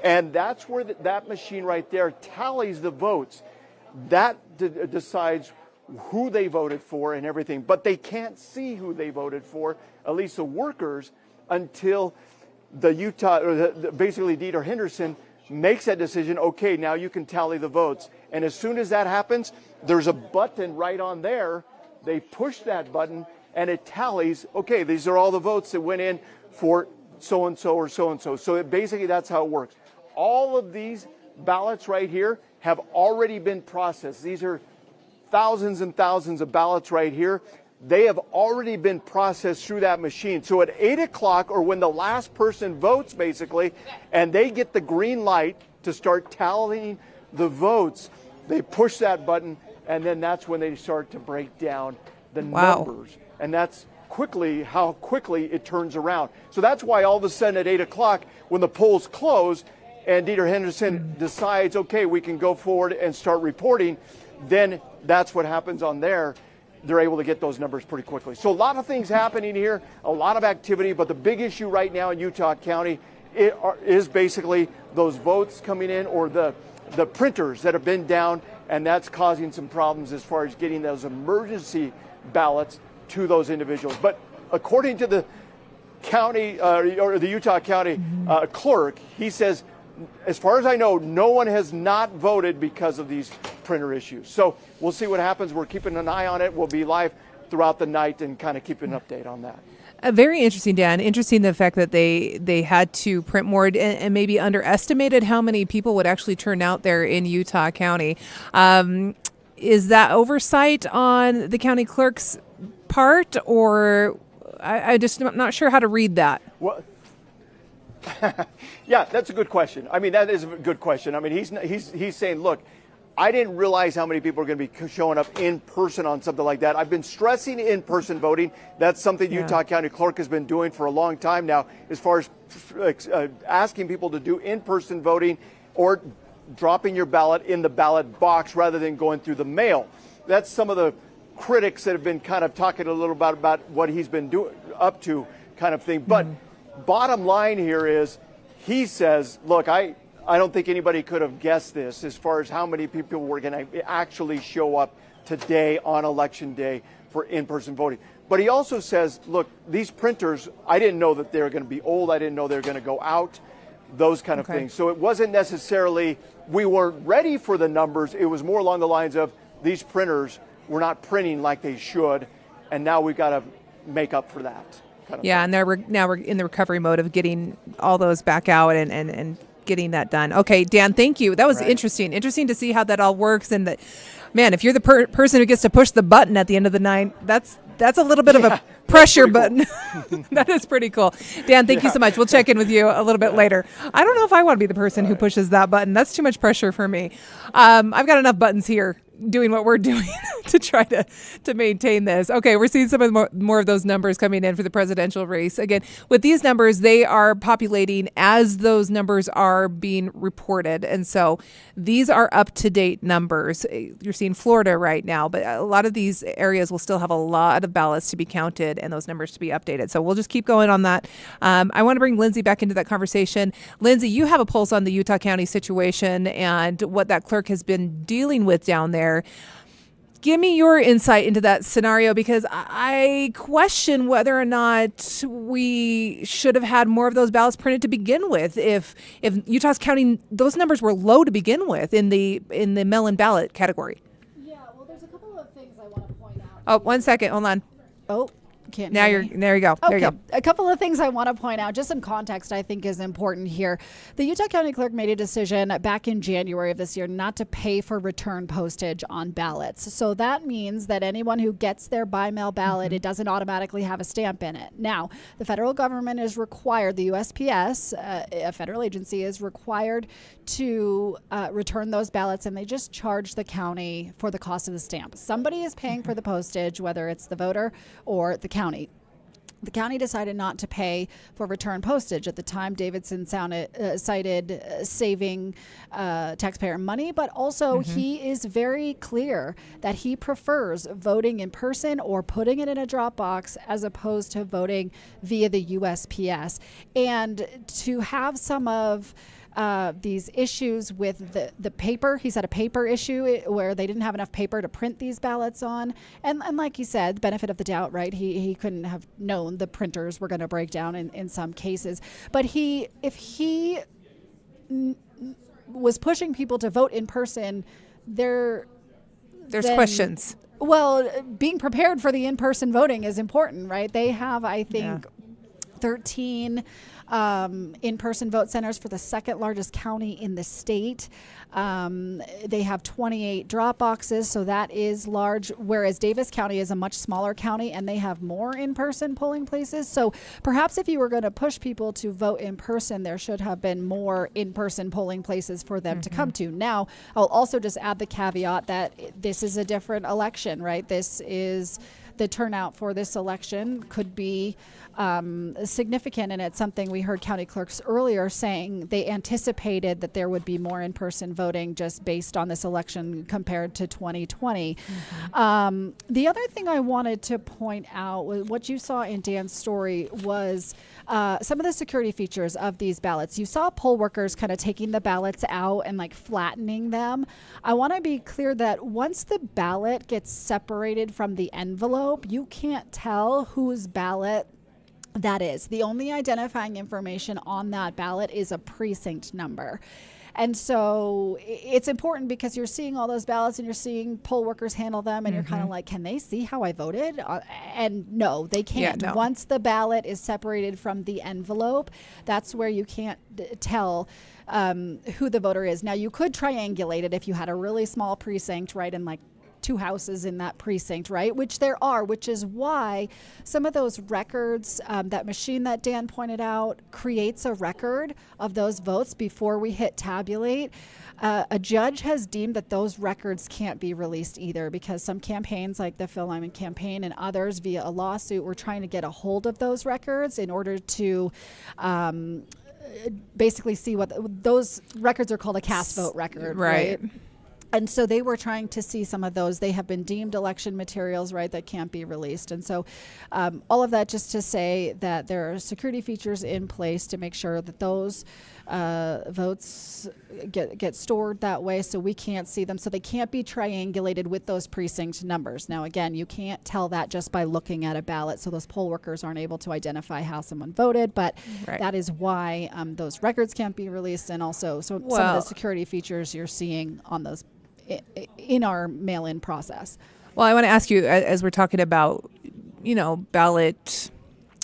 and that's where that machine right there tallies the votes. That decides who they voted for and everything, but they can't see who they voted for, at least the workers, until the basically Dieter Henderson makes that decision. Okay, now you can tally the votes. And as soon as that happens, there's a button right on there. They push that button and it tallies, okay, these are all the votes that went in for so-and-so or so-and-so. So basically that's how it works. All of these ballots right here have already been processed. These are thousands and thousands of ballots right here. They have already been processed through that machine. So at 8 o'clock, or when the last person votes basically, and they get the green light to start tallying the votes, they push that button, and then that's when they start to break down the numbers. And that's how quickly it turns around. So that's why all of a sudden at 8 o'clock, when the polls close and Dieter Henderson decides, okay, we can go forward and start reporting, then that's what happens on there. They're able to get those numbers pretty quickly. So a lot of things happening here, a lot of activity, but the big issue right now in Utah County is basically those votes coming in, or the printers that have been down, and that's causing some problems as far as getting those emergency ballots to those individuals. But according to the county or the Utah County clerk, he says, as far as I know, no one has not voted because of these printer issues. So we'll see what happens. We're keeping an eye on it. We'll be live throughout the night and kind of keep an update on that. Very interesting, Dan. Interesting the fact that they had to print more and maybe underestimated how many people would actually turn out there in Utah County. Is that oversight on the county clerk's part, or I'm not sure how to read that? Well, yeah, that's a good question. I mean, that is a good question. I mean, he's saying, look, I didn't realize how many people are going to be showing up in person on something like that. I've been stressing in-person voting. That's something Utah County Clerk has been doing for a long time now, as far as asking people to do in-person voting or dropping your ballot in the ballot box rather than going through the mail. That's some of the critics that have been kind of talking a little about what he's been doing up to, kind of thing. But bottom line here is, he says, look, I don't think anybody could have guessed this as far as how many people were going to actually show up today on Election Day for in-person voting. But he also says, look, these printers, I didn't know that they were going to be old. I didn't know they were going to go out. those kind of things. So it wasn't necessarily we weren't ready for the numbers. It was more along the lines of these printers were not printing like they should, and now we've got to make up for that. Yeah, and now we're in the recovery mode of getting all those back out and getting that done. Okay, Dan, thank you. That was interesting. Interesting to see how that all works. And man, if you're the person who gets to push the button at the end of the night, that's a little bit of a pressure button. That is pretty cool. Dan, thank you so much. We'll check in with you a little bit later. I don't know if I want to be the person who pushes that button. That's too much pressure for me. I've got enough buttons here doing what we're doing to try to maintain this. Okay, we're seeing some of the more of those numbers coming in for the presidential race. Again, with these numbers, they are populating as those numbers are being reported. And so these are up-to-date numbers. You're seeing Florida right now, but a lot of these areas will still have a lot of ballots to be counted and those numbers to be updated. So we'll just keep going on that. I want to bring Lindsay back into that conversation. Lindsay, you have a pulse on the Utah County situation and what that clerk has been dealing with down there. Give me your insight into that scenario, because I question whether or not we should have had more of those ballots printed to begin with. If Utah's county, those numbers were low to begin with in the mail-in ballot category. Yeah, well, there's a couple of things I want to point out. Oh, 1 second, hold on. Oh. Can't there you go. Okay. There you go. A couple of things I want to point out, just some context I think is important here. The Utah County Clerk made a decision back in January of this year not to pay for return postage on ballots. So that means that anyone who gets their by mail ballot, it doesn't automatically have a stamp in it. Now, the federal government is required, the USPS, a federal agency, is required to return those ballots, and they just charge the county for the cost of the stamp. Somebody is paying for the postage, whether it's the voter or the county. The county decided not to pay for return postage. At the time, Davidson cited saving taxpayer money, but also he is very clear that he prefers voting in person or putting it in a drop box as opposed to voting via the USPS. And to have some of these issues with the paper. He's had a paper issue where they didn't have enough paper to print these ballots on. And like he said, benefit of the doubt, right? He couldn't have known the printers were going to break down in some cases. But if he was pushing people to vote in person, there's questions. Well, being prepared for the in-person voting is important, right? They have, I think, 13 in-person vote centers for the second largest county in the state. They have 28 drop boxes, so that is large, whereas Davis County is a much smaller county and they have more in-person polling places. So perhaps if you were going to push people to vote in person, there should have been more in-person polling places for them to come to. Now, I'll also just add the caveat that this is a different election, right? This is the turnout for this election could be significant, and it's something we heard county clerks earlier saying they anticipated that there would be more in-person voting just based on this election compared to 2020. The other thing I wanted to point out was what you saw in Dan's story was some of the security features of these ballots. You saw poll workers kind of taking the ballots out and like flattening them. I want to be clear that once the ballot gets separated from the envelope, you can't tell whose ballot that is. The only identifying information on that ballot is a precinct number. And so it's important because you're seeing all those ballots and you're seeing poll workers handle them and you're kind of like, can they see how I voted? And no, they can't. Yeah, no. Once the ballot is separated from the envelope, that's where you can't tell who the voter is. Now, you could triangulate it if you had a really small precinct, right, and like 2 houses in that precinct, right? Which there are, which is why some of those records, that machine that Dan pointed out creates a record of those votes before we hit tabulate. A judge has deemed that those records can't be released either because some campaigns like the Phil Lyman campaign and others via a lawsuit were trying to get a hold of those records in order to basically see what those records are called, a cast vote record, right? And so they were trying to see some of those. They have been deemed election materials, right, that can't be released. And so all of that just to say that there are security features in place to make sure that those votes get stored that way, so we can't see them. So they can't be triangulated with those precinct numbers. Now, again, you can't tell that just by looking at a ballot, so those poll workers aren't able to identify how someone voted. But that is why those records can't be released, and also some of the security features you're seeing on those in our mail-in process. Well, I want to ask you, as we're talking about, ballot,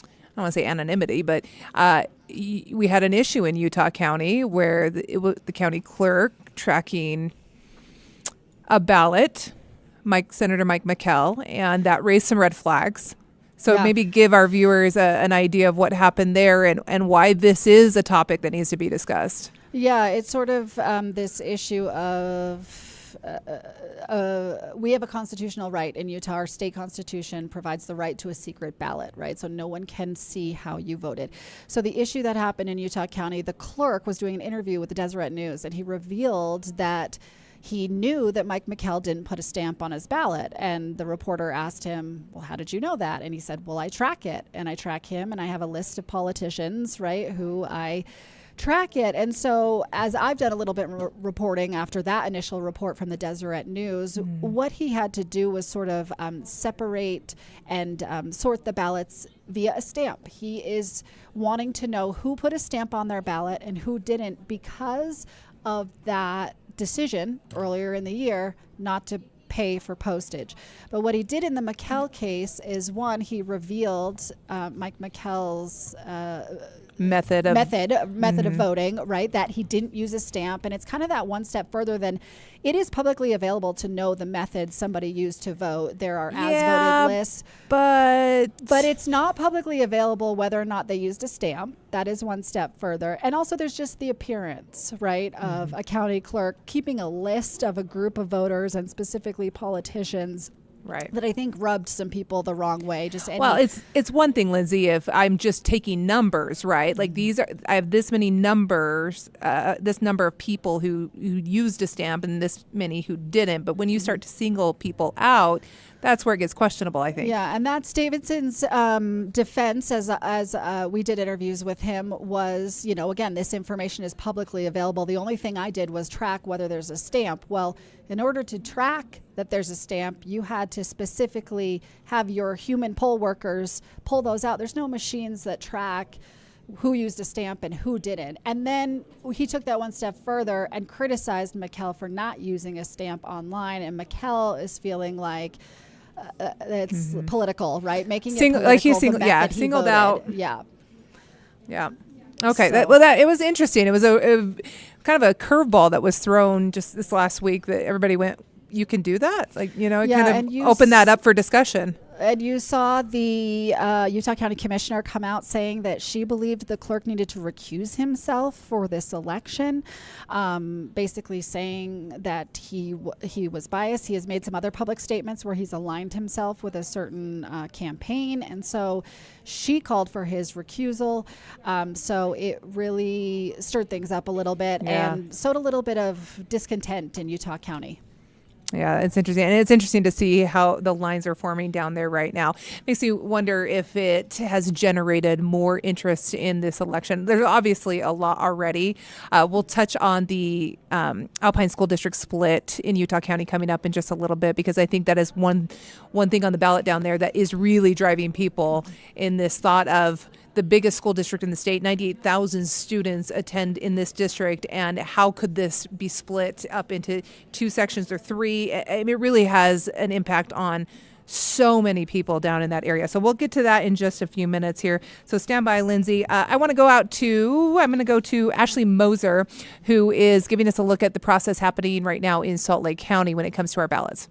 I don't want to say anonymity, but we had an issue in Utah County where the county clerk tracking a ballot, Senator Mike McKell, and that raised some red flags. So maybe give our viewers an idea of what happened there and why this is a topic that needs to be discussed. Yeah, it's sort of this issue of we have a constitutional right in Utah. Our state constitution provides the right to a secret ballot, right? So no one can see how you voted. So the issue that happened in Utah County, the clerk was doing an interview with the Deseret News, and he revealed that he knew that Mike McKell didn't put a stamp on his ballot. And the reporter asked him, well, how did you know that? And he said, well, I track it, and I track him, and I have a list of politicians, right, who I track it. And so as I've done a little bit reporting after that initial report from the Deseret News, what he had to do was sort of separate and sort the ballots via a stamp. He is wanting to know who put a stamp on their ballot and who didn't, because of that decision earlier in the year not to pay for postage. But what he did in the McKell case is, one, he revealed Mike McKell's method of voting, right? That he didn't use a stamp. And it's kind of that one step further than it is publicly available to know the method somebody used to vote. There are as-voted lists. But it's not publicly available whether or not they used a stamp. That is one step further. And also there's just the appearance, right, of a county clerk keeping a list of a group of voters and specifically politicians. Right. That I think rubbed some people the wrong way. Well, it's one thing, Lindsay, if I'm just taking numbers, right? Like I have this many numbers, this number of people who used a stamp and this many who didn't. But when you start to single people out, that's where it gets questionable, I think. Yeah, and that's Davidson's defense as we did interviews with him was, again, this information is publicly available. The only thing I did was track whether there's a stamp. Well, in order to track that there's a stamp, you had to specifically have your human poll workers pull those out. There's no machines that track who used a stamp and who didn't. And then he took that one step further and criticized McKell for not using a stamp online. And McKell is feeling like it's political, right? Making it political, like he's singled out. Yeah. Okay. It was interesting. It was a kind of a curveball that was thrown just this last week that everybody went, you can do that? It kind of opened that up for discussion. And you saw the Utah County Commissioner come out saying that she believed the clerk needed to recuse himself for this election, basically saying that he was biased. He has made some other public statements where he's aligned himself with a certain campaign, and so she called for his recusal. So it really stirred things up a little bit and sowed a little bit of discontent in Utah County. Yeah, it's interesting. And it's interesting to see how the lines are forming down there right now. Makes me wonder if it has generated more interest in this election. There's obviously a lot already. We'll touch on the Alpine School District split in Utah County coming up in just a little bit, because I think that is one thing on the ballot down there that is really driving people in this thought of the biggest school district in the state. 98,000 students attend in this district, and how could this be split up into two sections or three? I mean, it really has an impact on so many people down in that area. So we'll get to that in just a few minutes here. So stand by, Lindsay. I'm going to go to Ashley Moser, who is giving us a look at the process happening right now in Salt Lake County when it comes to our ballots.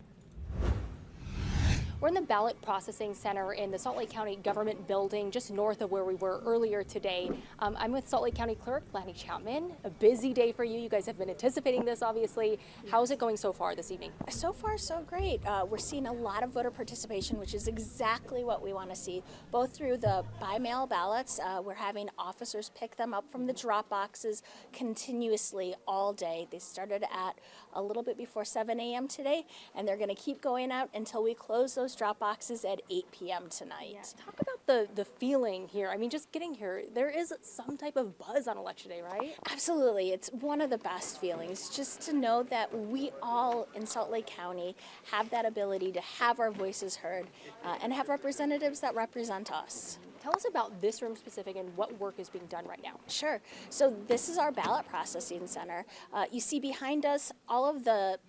We're in the Ballot Processing Center in the Salt Lake County Government Building, just north of where we were earlier today. I'm with Salt Lake County Clerk Lanny Chapman. A busy day for you. You guys have been anticipating this, obviously. How's it going so far this evening? So far, so great. We're seeing a lot of voter participation, which is exactly what we want to see, both through the by-mail ballots. We're having officers pick them up from the drop boxes continuously all day. They started at a little bit before 7 a.m. today, and they're going to keep going out until we close those drop boxes at 8 p.m. tonight. Yeah. Talk about the feeling here. I mean, just getting here, there is some type of buzz on Election Day, right? Absolutely. It's one of the best feelings, just to know that we all in Salt Lake County have that ability to have our voices heard and have representatives that represent us. Tell us about this room specific and what work is being done right now. Sure. So this is our ballot processing center. You see behind us all of the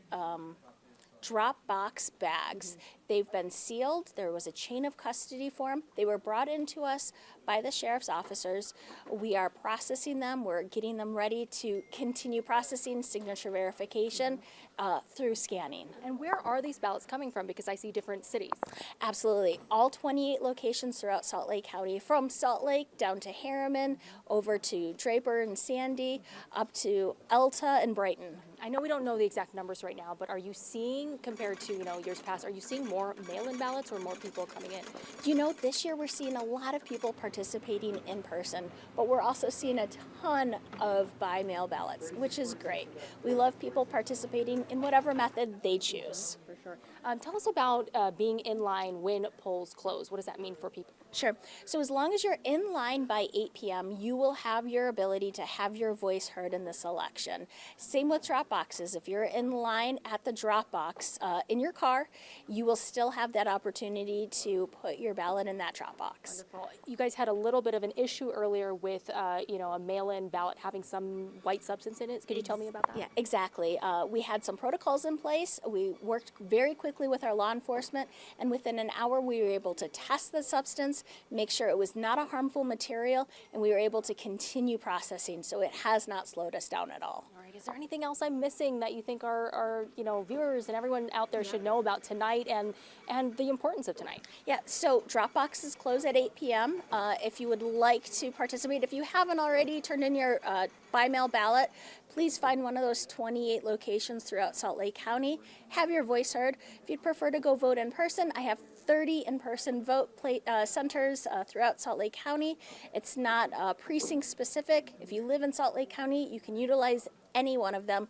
drop box bags. They've been sealed. There was a chain of custody for them. They were brought into us by the sheriff's officers. We are processing them. We're getting them ready to continue processing signature verification through scanning. And where are these ballots coming from? Because I see different cities. Absolutely. All 28 locations throughout Salt Lake County, from Salt Lake down to Herriman, over to Draper and Sandy, up to Elta and Brighton. I know we don't know the exact numbers right now, but are you seeing, compared to years past, are you seeing more mail-in ballots or more people coming in? This year we're seeing a lot of people participating in person, but we're also seeing a ton of by-mail ballots, which is great. We love people participating in whatever method they choose. For sure. Tell us about being in line when polls close. What does that mean for people? Sure. So as long as you're in line by 8 p.m., you will have your ability to have your voice heard in this election. Same with drop boxes. If you're in line at the drop box in your car, you will still have that opportunity to put your ballot in that drop box. Wonderful. You guys had a little bit of an issue earlier with, a mail-in ballot having some white substance in it. Could you tell me about that? Yeah, exactly. We had some protocols in place. We worked very quickly with our law enforcement, and within an hour we were able to test the substance, make sure it was not a harmful material, and we were able to continue processing, so it has not slowed us down at all. All right. Is there anything else I'm missing that you think our viewers and everyone out there should know about tonight and the importance of tonight? Yeah, so drop boxes close at 8 p.m. If you would like to participate, if you haven't already turned in your by-mail ballot, please find one of those 28 locations throughout Salt Lake County. Have your voice heard. If you'd prefer to go vote in person, I have 30 in-person vote centers throughout Salt Lake County. It's not precinct specific. If you live in Salt Lake County, you can utilize any one of them.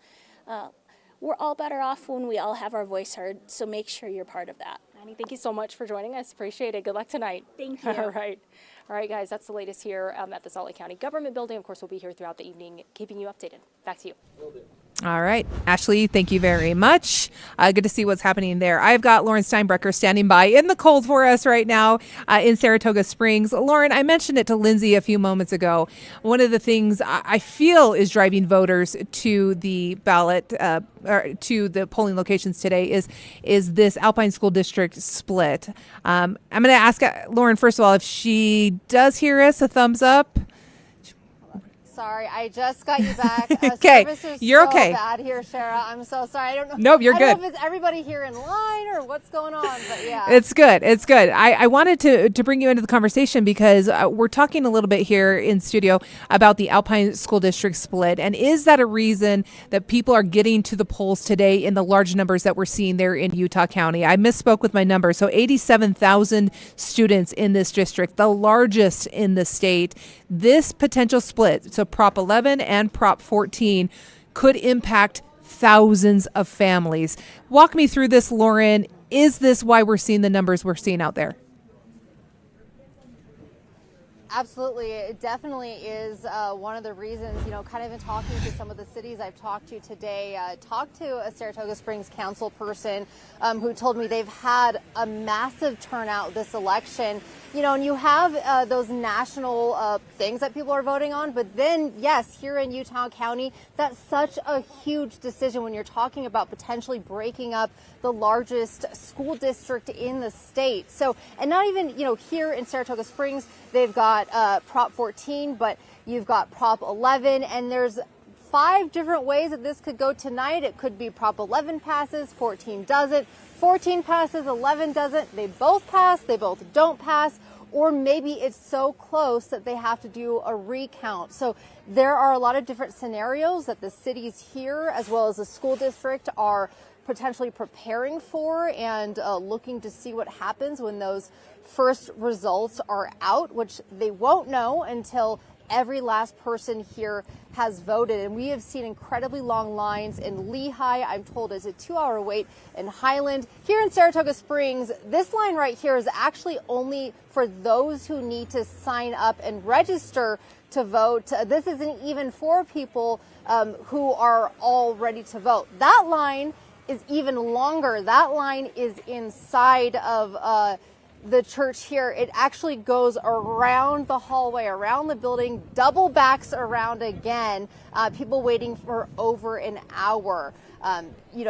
We're all better off when we all have our voice heard, so make sure you're part of that. Annie, thank you so much for joining us. Appreciate it. Good luck tonight. Thank you. All right, guys, that's the latest here at the Salt Lake County Government Building. Of course, we'll be here throughout the evening, keeping you updated. Back to you. All right. Ashley, thank you very much. Good to see what's happening there. I've got Lauren Steinbrecher standing by in the cold for us right now in Saratoga Springs. Lauren, I mentioned it to Lindsay a few moments ago. One of the things I feel is driving voters to the ballot, or to the polling locations today is this Alpine School District split. I'm going to ask Lauren, first of all, if she does hear us, a thumbs up. Sorry, I just got you back. Okay, service is you're so okay. bad here, Shara. I'm so sorry. I don't know. Nope, you're I good. don't know if it's everybody here in line or what's going on, but yeah. It's good. It's good. I wanted to bring you into the conversation because we're talking a little bit here in studio about the Alpine School District split. And is that a reason that people are getting to the polls today in the large numbers that we're seeing there in Utah County? I misspoke with my number. So 87,000 students in this district, the largest in the state. This potential split, so Prop 11 and Prop 14, could impact thousands of families. Walk me through this, Lauren. Is this why we're seeing the numbers we're seeing out there? Absolutely. It definitely is one of the reasons, kind of in talking to some of the cities I've talked to today, talked to a Saratoga Springs council person who told me they've had a massive turnout this election. And you have those national things that people are voting on. But then, yes, here in Utah County, that's such a huge decision when you're talking about potentially breaking up the largest school district in the state. So, and not even, here in Saratoga Springs, they've got Prop 14, but you've got Prop 11, and there's 5 different ways that this could go tonight. It could be Prop 11 passes, 14 doesn't, 14 passes, 11 doesn't. They both pass, they both don't pass, or maybe it's so close that they have to do a recount. So there are a lot of different scenarios that the cities here, as well as the school district, are potentially preparing for and looking to see what happens when those first results are out, which they won't know until every last person here has voted. And we have seen incredibly long lines in Lehigh. I'm told it's a 2-hour wait in Highland. Here in Saratoga Springs, this line right here is actually only for those who need to sign up and register to vote. This isn't even for people who are all ready to vote. That line is even longer. That line is inside of the church here. It actually goes around the hallway, around the building, double backs around again. People waiting for over an hour.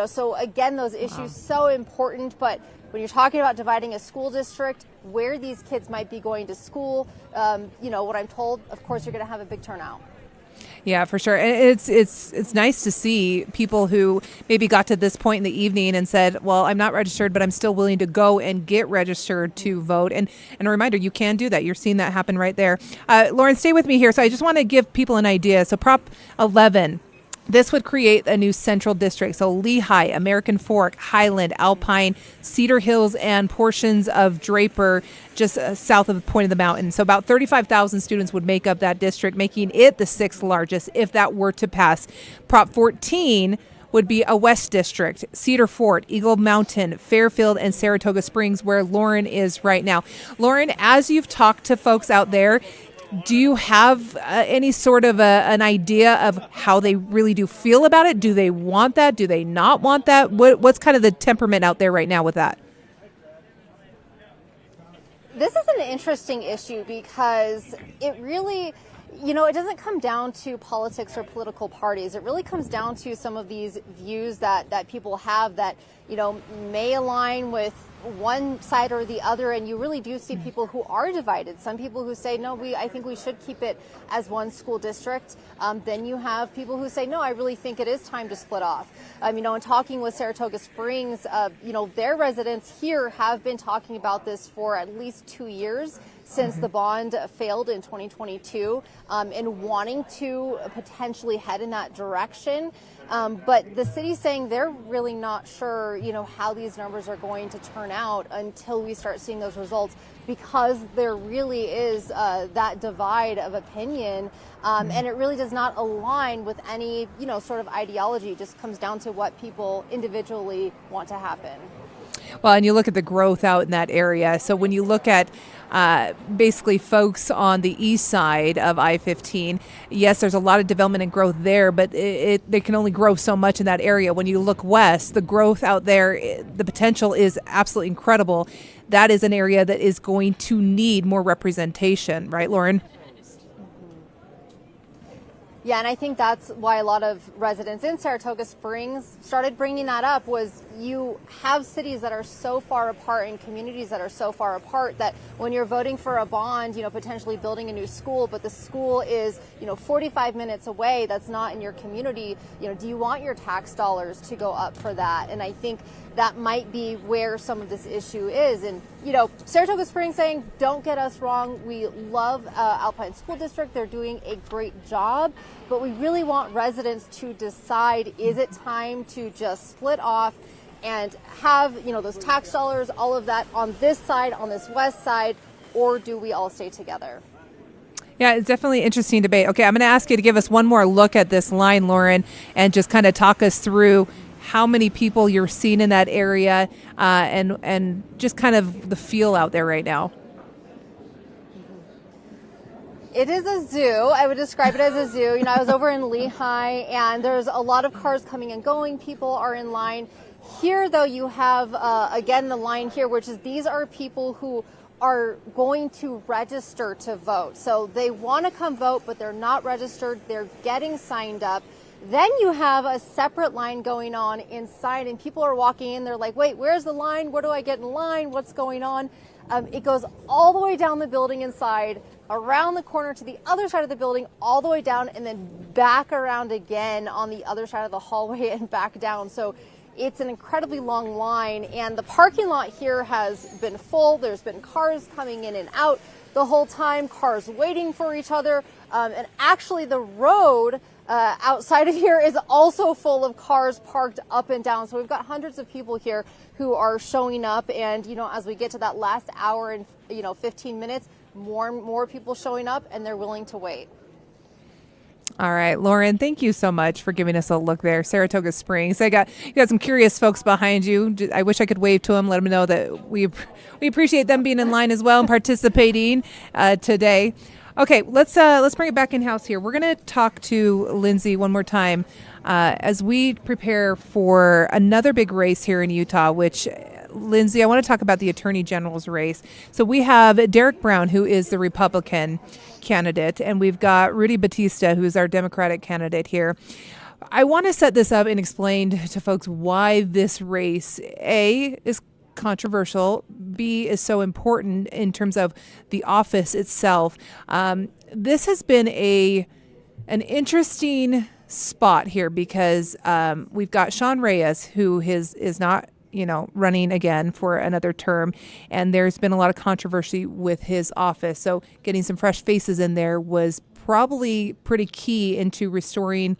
So again, those issues so important. But when you're talking about dividing a school district, where these kids might be going to school, what I'm told, of course, you're going to have a big turnout. Yeah, for sure. And it's nice to see people who maybe got to this point in the evening and said, well, I'm not registered, but I'm still willing to go and get registered to vote. And a reminder, you can do that. You're seeing that happen right there. Lauren, stay with me here. So I just want to give people an idea. So Prop 11, this would create a new central district. So Lehigh, American Fork, Highland, Alpine, Cedar Hills, and portions of Draper, just south of the point of the mountain. So about 35,000 students would make up that district, making it the 6th largest if that were to pass. Prop 14 would be a West District, Cedar Fort, Eagle Mountain, Fairfield, and Saratoga Springs, where Lauren is right now. Lauren, as you've talked to folks out there, do you have any sort of an idea of how they really do feel about it? Do they want that? Do they not want that? What's kind of the temperament out there right now with that? This is an interesting issue because it really, it doesn't come down to politics or political parties. It really comes down to some of these views that people have that, may align with one side or the other, and you really do see people who are divided. Some people who say, no, I think we should keep it as one school district. Then you have people who say, no, I really think it is time to split off. In talking with Saratoga Springs, their residents here have been talking about this for at least 2 years since the bond failed in 2022, and wanting to potentially head in that direction. But the city's saying they're really not sure, how these numbers are going to turn out until we start seeing those results, because there really is that divide of opinion, and it really does not align with any, sort of ideology. It just comes down to what people individually want to happen. Well, and you look at the growth out in that area. So when you look at basically folks on the east side of I-15, yes, there's a lot of development and growth there, but they can only grow so much in that area. When you look west, the growth out there, the potential is absolutely incredible. That is an area that is going to need more representation, right, Lauren? Yeah, and I think that's why a lot of residents in Saratoga Springs started bringing that up, was you have cities that are so far apart and communities that are so far apart that when you're voting for a bond, potentially building a new school, but the school is, 45 minutes away, that's not in your community, do you want your tax dollars to go up for that? And I think that might be where some of this issue is. And, Saratoga Springs saying, don't get us wrong, we love Alpine School District. They're doing a great job, but we really want residents to decide, is it time to just split off and have, those tax dollars, all of that on this side, on this west side, or do we all stay together? Yeah, it's definitely an interesting debate. Okay, I'm going to ask you to give us one more look at this line, Lauren, and just kind of talk us through how many people you're seeing in that area, and just kind of the feel out there right now. It is a zoo. I would describe it as a zoo. I was over in Lehigh, and there's a lot of cars coming and going. People are in line. Here, though, you have, again, the line here, which is these are people who are going to register to vote. So they want to come vote, but they're not registered. They're getting signed up. Then you have a separate line going on inside, and people are walking in. They're like, wait, where's the line? Where do I get in line? What's going on? It goes all the way down the building inside, around the corner to the other side of the building, all the way down, and then back around again on the other side of the hallway and back down. So it's an incredibly long line, and the parking lot here has been full. There's been cars coming in and out the whole time, cars waiting for each other. And actually the road outside of here is also full of cars parked up and down. So we've got hundreds of people here who are showing up. And, as we get to that last hour and, 15 minutes, more and more people showing up, and they're willing to wait. All right, Lauren, thank you so much for giving us a look there. Saratoga Springs. You got some curious folks behind you. I wish I could wave to them, let them know that we appreciate them being in line as well and participating today. Okay, let's bring it back in-house here. We're going to talk to Lindsay one more time as we prepare for another big race here in Utah, which, Lindsay, I want to talk about the Attorney General's race. So we have Derek Brown, who is the Republican candidate, and we've got Rudy Batista, who's our Democratic candidate here. I want to set this up and explain to folks why this race, A, is controversial, B, is so important in terms of the office itself. This has been an interesting spot here because we've got Sean Reyes, who is not running again for another term, and there's been a lot of controversy with his office. So getting some fresh faces in there was probably pretty key into restoring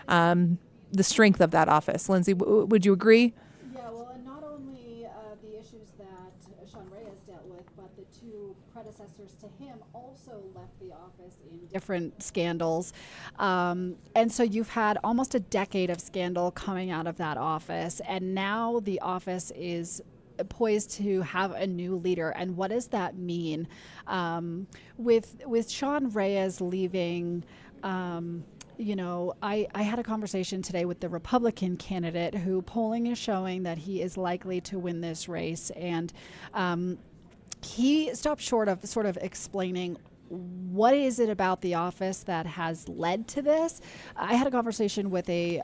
the strength of that office. Lindsay, would you agree? Yeah, well, and not only the issues that Sean Reyes dealt with, but the two predecessors to him also left the office in different scandals. And so you've had almost a decade of scandal coming out of that office, and now the office is poised to have a new leader. And what does that mean? With Sean Reyes leaving, I had a conversation today with the Republican candidate who polling is showing that he is likely to win this race. And he stopped short of sort of explaining what is it about the office that has led to this. I had a conversation with a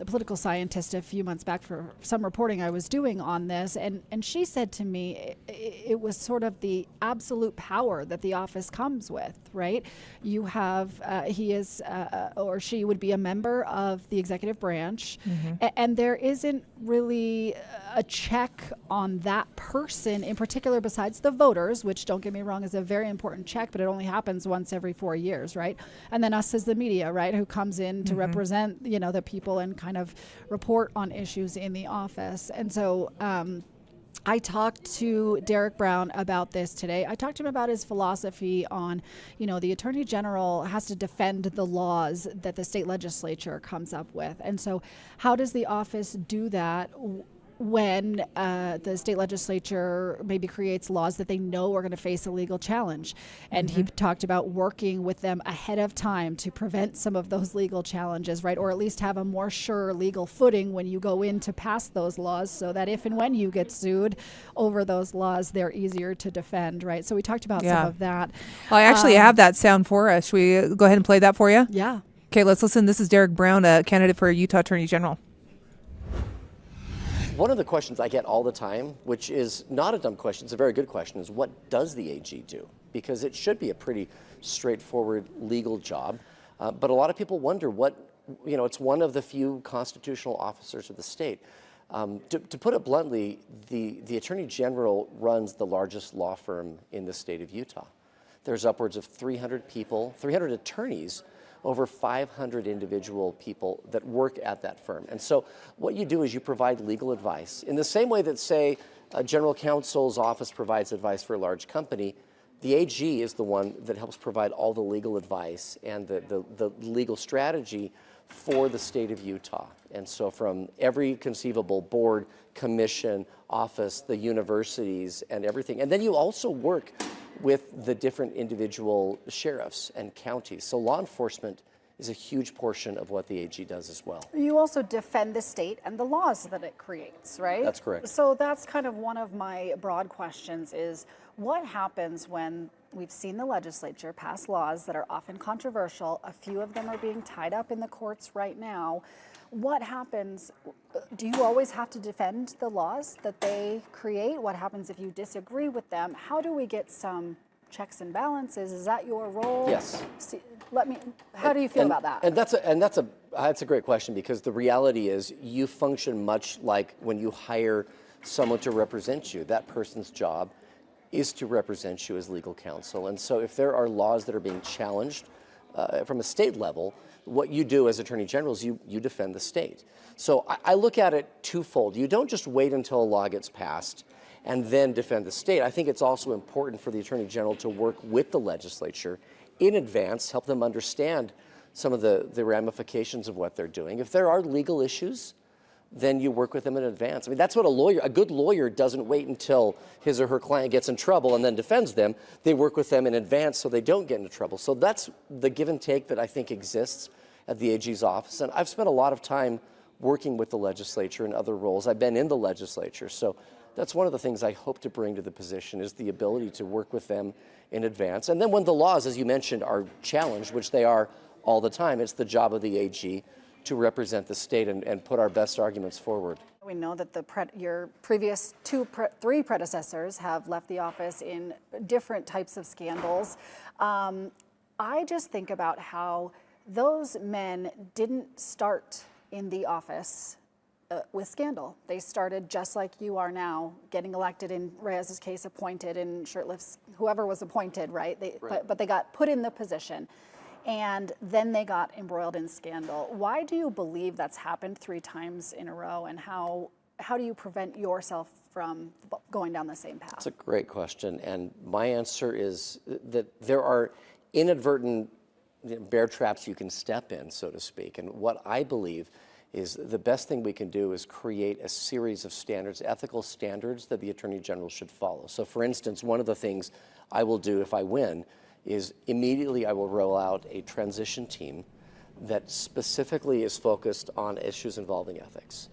political scientist a few months back for some reporting I was doing on this, and she said to me it was sort of the absolute power that the office comes with, right? You have, he is, or she would be a member of the executive branch, and there isn't really a check on that person in particular besides the voters, which, don't get me wrong, is a very important check, but it only happens once every 4 years, right? And then us as the media, right, who comes in to represent, the people and kind of report on issues in the office. And so I talked to Derek Brown about this today. I talked to him about his philosophy on, the Attorney General has to defend the laws that the state legislature comes up with. And so how does the office do that when the state legislature maybe creates laws that they know are going to face a legal challenge? And he talked about working with them ahead of time to prevent some of those legal challenges, right? Or at least have a more sure legal footing when you go in to pass those laws, so that if and when you get sued over those laws, they're easier to defend, right? So we talked about some of that. Well, I actually have that sound for us. Should we go ahead and play that for you? Yeah. Okay, let's listen. This is Derek Brown, a candidate for Utah Attorney General. One of the questions I get all the time, which is not a dumb question, it's a very good question, is what does the AG do? Because it should be a pretty straightforward legal job. But a lot of people wonder it's one of the few constitutional officers of the state. To put it bluntly, the Attorney General runs the largest law firm in the state of Utah. There's upwards of 300 people, 300 attorneys, over 500 individual people that work at that firm. And so what you do is you provide legal advice. In the same way that, say, a general counsel's office provides advice for a large company, the AG is the one that helps provide all the legal advice and the legal strategy for the state of Utah. And so from every conceivable board, commission, office, the universities, and everything. And then you also work with the different individual sheriffs and counties. So law enforcement is a huge portion of what the AG does as well. You also defend the state and the laws that it creates, right? That's correct. So that's kind of one of my broad questions is what happens when we've seen the legislature pass laws that are often controversial. A few of them are being tied up in the courts right now. What happens? Do you always have to defend the laws that they create? What happens if you disagree with them? How do we get some checks and balances? Is that your role? Yes. How do you feel about that? And that's a great question, because the reality is you function much like when you hire someone to represent you. That person's job is to represent you as legal counsel. And so if there are laws that are being challenged from a state level, what you do as Attorney General is you defend the state. So I look at it twofold. You don't just wait until a law gets passed and then defend the state. I think it's also important for the Attorney General to work with the legislature in advance, help them understand some of the ramifications of what they're doing. If there are legal issues, then you work with them in advance. I mean, that's what a good lawyer doesn't wait until his or her client gets in trouble and then defends them. They work with them in advance so they don't get into trouble. So that's the give and take that I think exists at the AG's office. And I've spent a lot of time working with the legislature in other roles. I've been in the legislature. So that's one of the things I hope to bring to the position, is the ability to work with them in advance. And then when the laws, as you mentioned, are challenged, which they are all the time, it's the job of the AG to represent the state and put our best arguments forward. We know that your previous three predecessors have left the office in different types of scandals. I just think about how those men didn't start in the office with scandal. They started just like you are now, getting elected, in Reyes's case, appointed, in Shurtleff's, whoever was appointed, right? But they got put in the position. And then they got embroiled in scandal. Why do you believe that's happened 3 times in a row? And how do you prevent yourself from going down the same path? That's a great question. And my answer is that there are inadvertent bear traps you can step in, so to speak. And what I believe is the best thing we can do is create a series of standards, ethical standards, that the Attorney General should follow. So for instance, one of the things I will do if I win is immediately I will roll out a transition team that specifically is focused on issues involving ethics.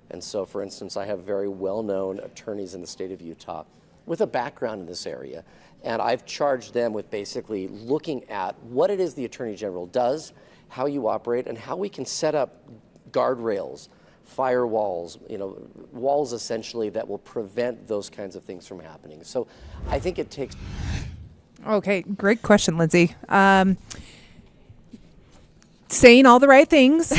And so, for instance, I have very well-known attorneys in the state of Utah with a background in this area, and I've charged them with basically looking at what it is the Attorney General does, how you operate, and how we can set up guardrails, firewalls, walls essentially that will prevent those kinds of things from happening. So I think it takes... Okay, great question, Lindsay. Saying all the right things.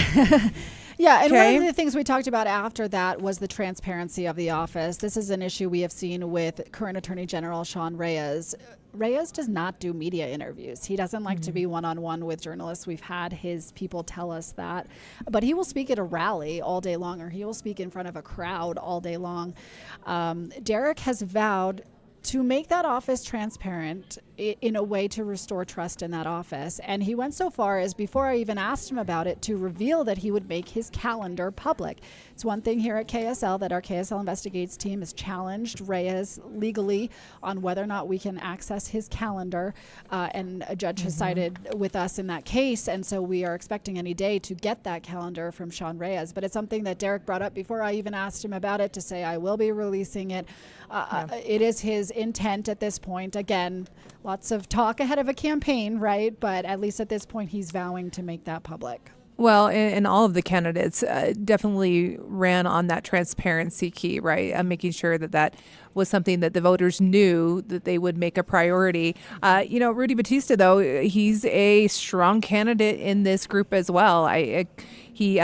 Yeah, and one of the things we talked about after that was the transparency of the office. This is an issue we have seen with current Attorney General Sean Reyes. Reyes does not do media interviews. He doesn't like to be one-on-one with journalists. We've had his people tell us that. But he will speak at a rally all day long, or he will speak in front of a crowd all day long. Derek has vowed to make that office transparent in a way to restore trust in that office. And he went so far as, before I even asked him about it, to reveal that he would make his calendar public. It's one thing here at KSL that our KSL Investigates team has challenged Reyes legally on whether or not we can access his calendar. And a judge has sided with us in that case. And so we are expecting any day to get that calendar from Sean Reyes. But it's something that Derek brought up before I even asked him about it, to say, I will be releasing it. It is his intent at this point. Again, lots of talk ahead of a campaign, right? But at least at this point, he's vowing to make that public. Well, and all of the candidates definitely ran on that transparency key, right? Making sure that that was something that the voters knew that they would make a priority. Rudy Batista, though, he's a strong candidate in this group as well. He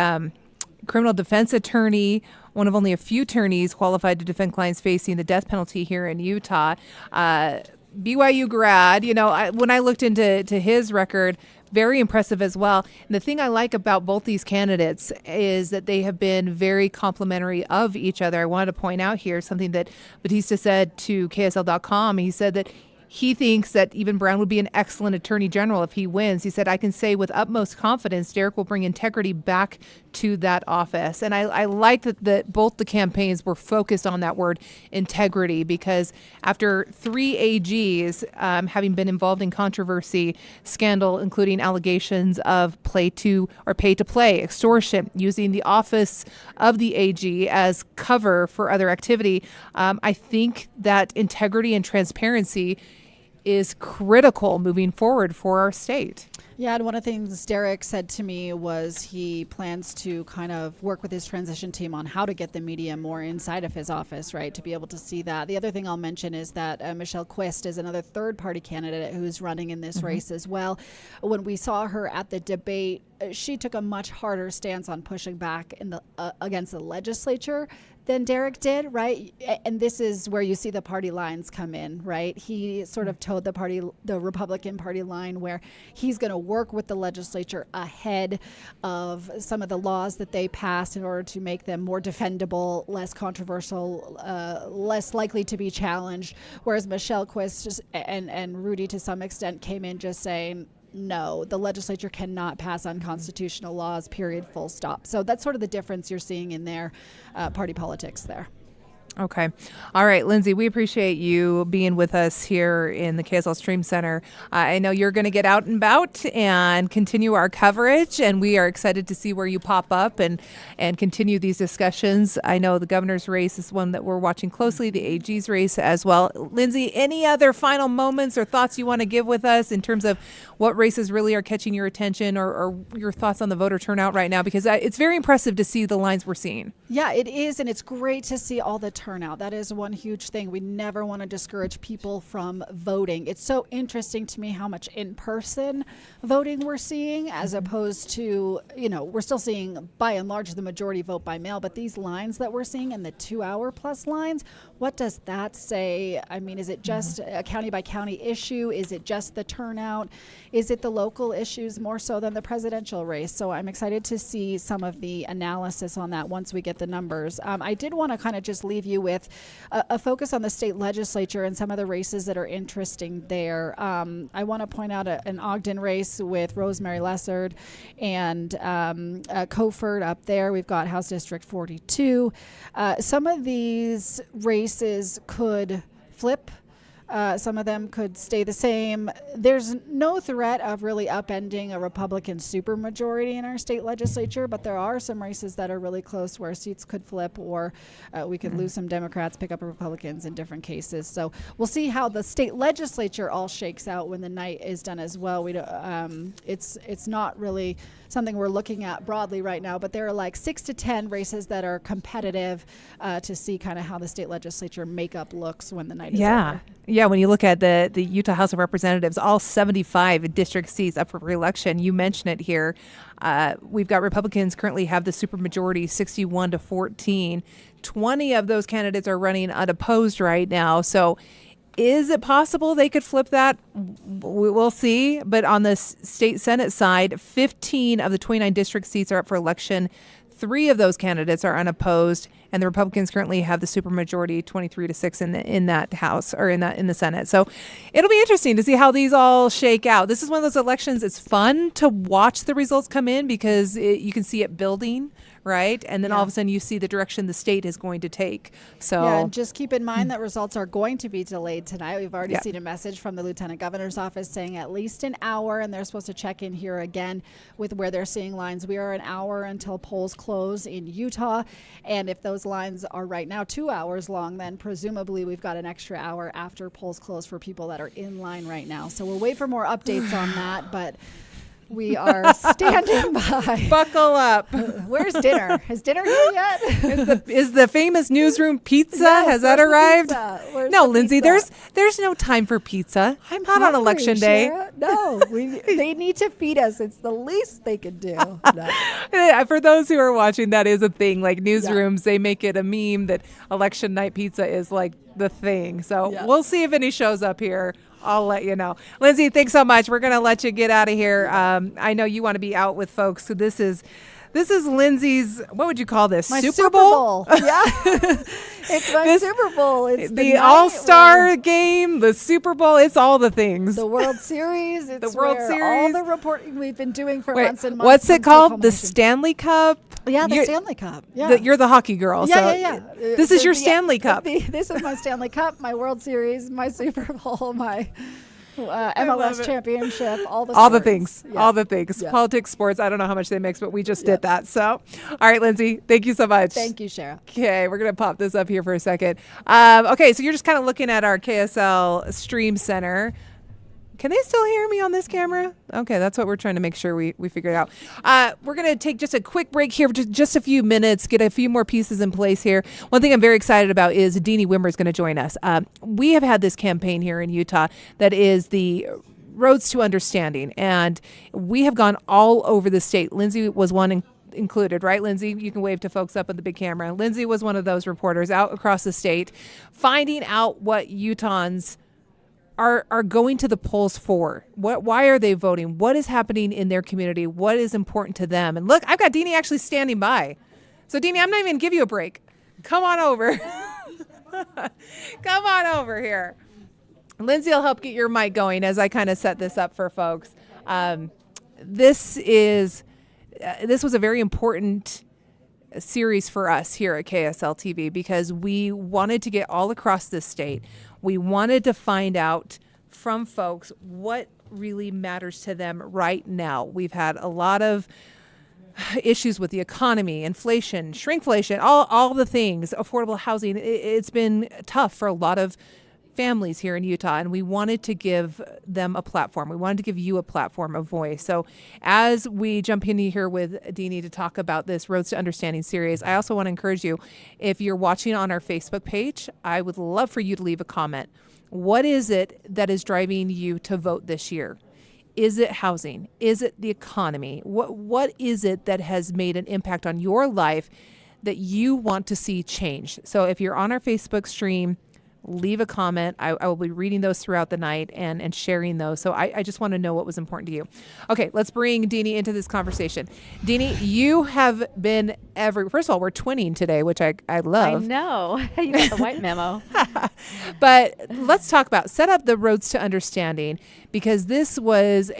criminal defense attorney, one of only a few attorneys qualified to defend clients facing the death penalty here in Utah. BYU grad, when I looked into his record, very impressive as well. And the thing I like about both these candidates is that they have been very complimentary of each other. I wanted to point out here something that Batista said to KSL.com. He said that he thinks that even Brown would be an excellent attorney general if he wins. He said, I can say with utmost confidence, Derek will bring integrity back to that office. And I like that both the campaigns were focused on that word integrity, because after 3 AGs having been involved in controversy, scandal, including allegations of pay to play, extortion, using the office of the AG as cover for other activity, I think that integrity and transparency is critical moving forward for our state. Yeah, and one of the things Derek said to me was he plans to kind of work with his transition team on how to get the media more inside of his office, right, to be able to see that. The other thing I'll mention is that Michelle Quist is another third-party candidate who's running in this race as well. When we saw her at the debate, she took a much harder stance on pushing back in the against the legislature than Derek did, right? And this is where you see the party lines come in, right? He sort of towed the Republican Party line where he's going to work with the legislature ahead of some of the laws that they passed in order to make them more defendable, less controversial, less likely to be challenged. Whereas Michelle Quist and Rudy to some extent came in just saying, no, the legislature cannot pass unconstitutional laws, period, full stop. So that's sort of the difference you're seeing in their party politics there. Okay. All right, Lindsay, we appreciate you being with us here in the KSL Stream Center. I know you're going to get out and about and continue our coverage, and we are excited to see where you pop up and continue these discussions. I know the governor's race is one that we're watching closely, the AG's race as well. Lindsay, any other final moments or thoughts you want to give with us in terms of what races really are catching your attention or your thoughts on the voter turnout right now? Because it's very impressive to see the lines we're seeing. Yeah, it is, and it's great to see all the turnout. That is one huge thing. We never want to discourage people from voting. It's so interesting to me how much in-person voting we're seeing as opposed to, we're still seeing by and large the majority vote by mail, but these lines that we're seeing in the 2-hour plus lines, what does that say? I mean, is it just a county by county issue? Is it just the turnout? Is it the local issues more so than the presidential race? So I'm excited to see some of the analysis on that once we get the numbers. I did want to kind of just leave you with a focus on the state legislature and some of the races that are interesting there. I want to point out an Ogden race with Rosemary Lessard and Coford up there. We've got House District 42. Some of these races could flip. Some of them could stay the same. There's no threat of really upending a Republican supermajority in our state legislature, but there are some races that are really close where seats could flip or we could lose some Democrats, pick up Republicans in different cases. So we'll see how the state legislature all shakes out when the night is done as well. It's not really something we're looking at broadly right now, but there are like 6 to 10 races that are competitive to see kind of how the state legislature makeup looks when the night is over. Yeah, when you look at the Utah House of Representatives, all 75 district seats up for re-election, you mentioned it here. We've got Republicans currently have the supermajority 61-14. 20 of those candidates are running unopposed right now. So is it possible they could flip that? We'll see. But on the state Senate side, 15 of the 29 district seats are up for election. 3 of those candidates are unopposed, and the Republicans currently have the supermajority, 23-6 in that House or in the Senate. So it'll be interesting to see how these all shake out. This is one of those elections. It's fun to watch the results come in because you can see it building, right? And then all of a sudden you see the direction the state is going to take. So yeah, and just keep in mind that results are going to be delayed tonight. We've already seen a message from the Lieutenant Governor's office saying at least an hour, and they're supposed to check in here again with where they're seeing lines. We are an hour until polls close in Utah, and if those lines are right now 2 hours long, then presumably we've got an extra hour after polls close for people that are in line right now. So we'll wait for more updates on that, but we are standing by. Buckle up. Where's dinner? Is dinner here yet? Is the famous newsroom pizza? Yes, has that arrived? No, Lindsay, pizza? there's no time for pizza. I'm not on election day. Shara. No, they need to feed us. It's the least they could do. No. For those who are watching, that is a thing. Like newsrooms, they make it a meme that election night pizza is like the thing. So we'll see if any shows up here. I'll let you know. Lindsay, thanks so much. We're going to let you get out of here. I know you want to be out with folks. So this is Lindsay's, what would you call this? My Super Bowl? Yeah. It's my Super Bowl. It's the All-Star game, the Super Bowl. It's all the things. The World Series. It's the World Series. All the reporting we've been doing for months and months. What's it called? The Stanley Cup? Yeah, the Stanley Cup. Yeah. You're the hockey girl. Yeah. This is your Stanley Cup. This is my Stanley Cup, my World Series, my Super Bowl, my MLS championship, all the things. Yeah. All the things. Yeah. Politics, sports, I don't know how much they mix, but we just did that. So, all right, Lindsay, thank you so much. Thank you, Shara. Okay, we're going to pop this up here for a second. Okay, so you're just kind of looking at our KSL Stream Center. Can they still hear me on this camera? Okay, that's what we're trying to make sure we figure it out. We're going to take just a quick break here for just a few minutes, get a few more pieces in place here. One thing I'm very excited about is Deanie Wimmer is going to join us. We have had this campaign here in Utah that is the Roads to Understanding, and we have gone all over the state. Lindsay was one included, right, Lindsay? You can wave to folks up at the big camera. Lindsay was one of those reporters out across the state, finding out what Utahns are going to the polls for. Why are they voting? What is happening in their community? What is important to them? And look, I've got Deanie actually standing by. So Deanie, I'm not even going to give you a break. Come on over. Come on over here. Lindsay will help get your mic going as I kind of set this up for folks. This was a very important series for us here at KSL TV because we wanted to get all across this state. We wanted to find out from folks what really matters to them right now. We've had a lot of issues with the economy, inflation, shrinkflation, all the things, affordable housing. It's been tough for a lot of families here in Utah, and we wanted to give them a platform. We wanted to give you a platform, a voice. So as we jump in here with Deanie to talk about this Roads to Understanding series, I also want to encourage you, if you're watching on our Facebook page, I would love for you to leave a comment. What is it that is driving you to vote this year? Is it housing? Is it the economy? What is it that has made an impact on your life that you want to see change? So if you're on our Facebook stream, leave a comment. I will be reading those throughout the night and sharing those. So I just want to know what was important to you. Okay, let's bring Deanie into this conversation. Deanie, you have been first of all, we're twinning today, which I love. I know. You got the white memo. But let's talk about set up the Roads to Understanding, because this was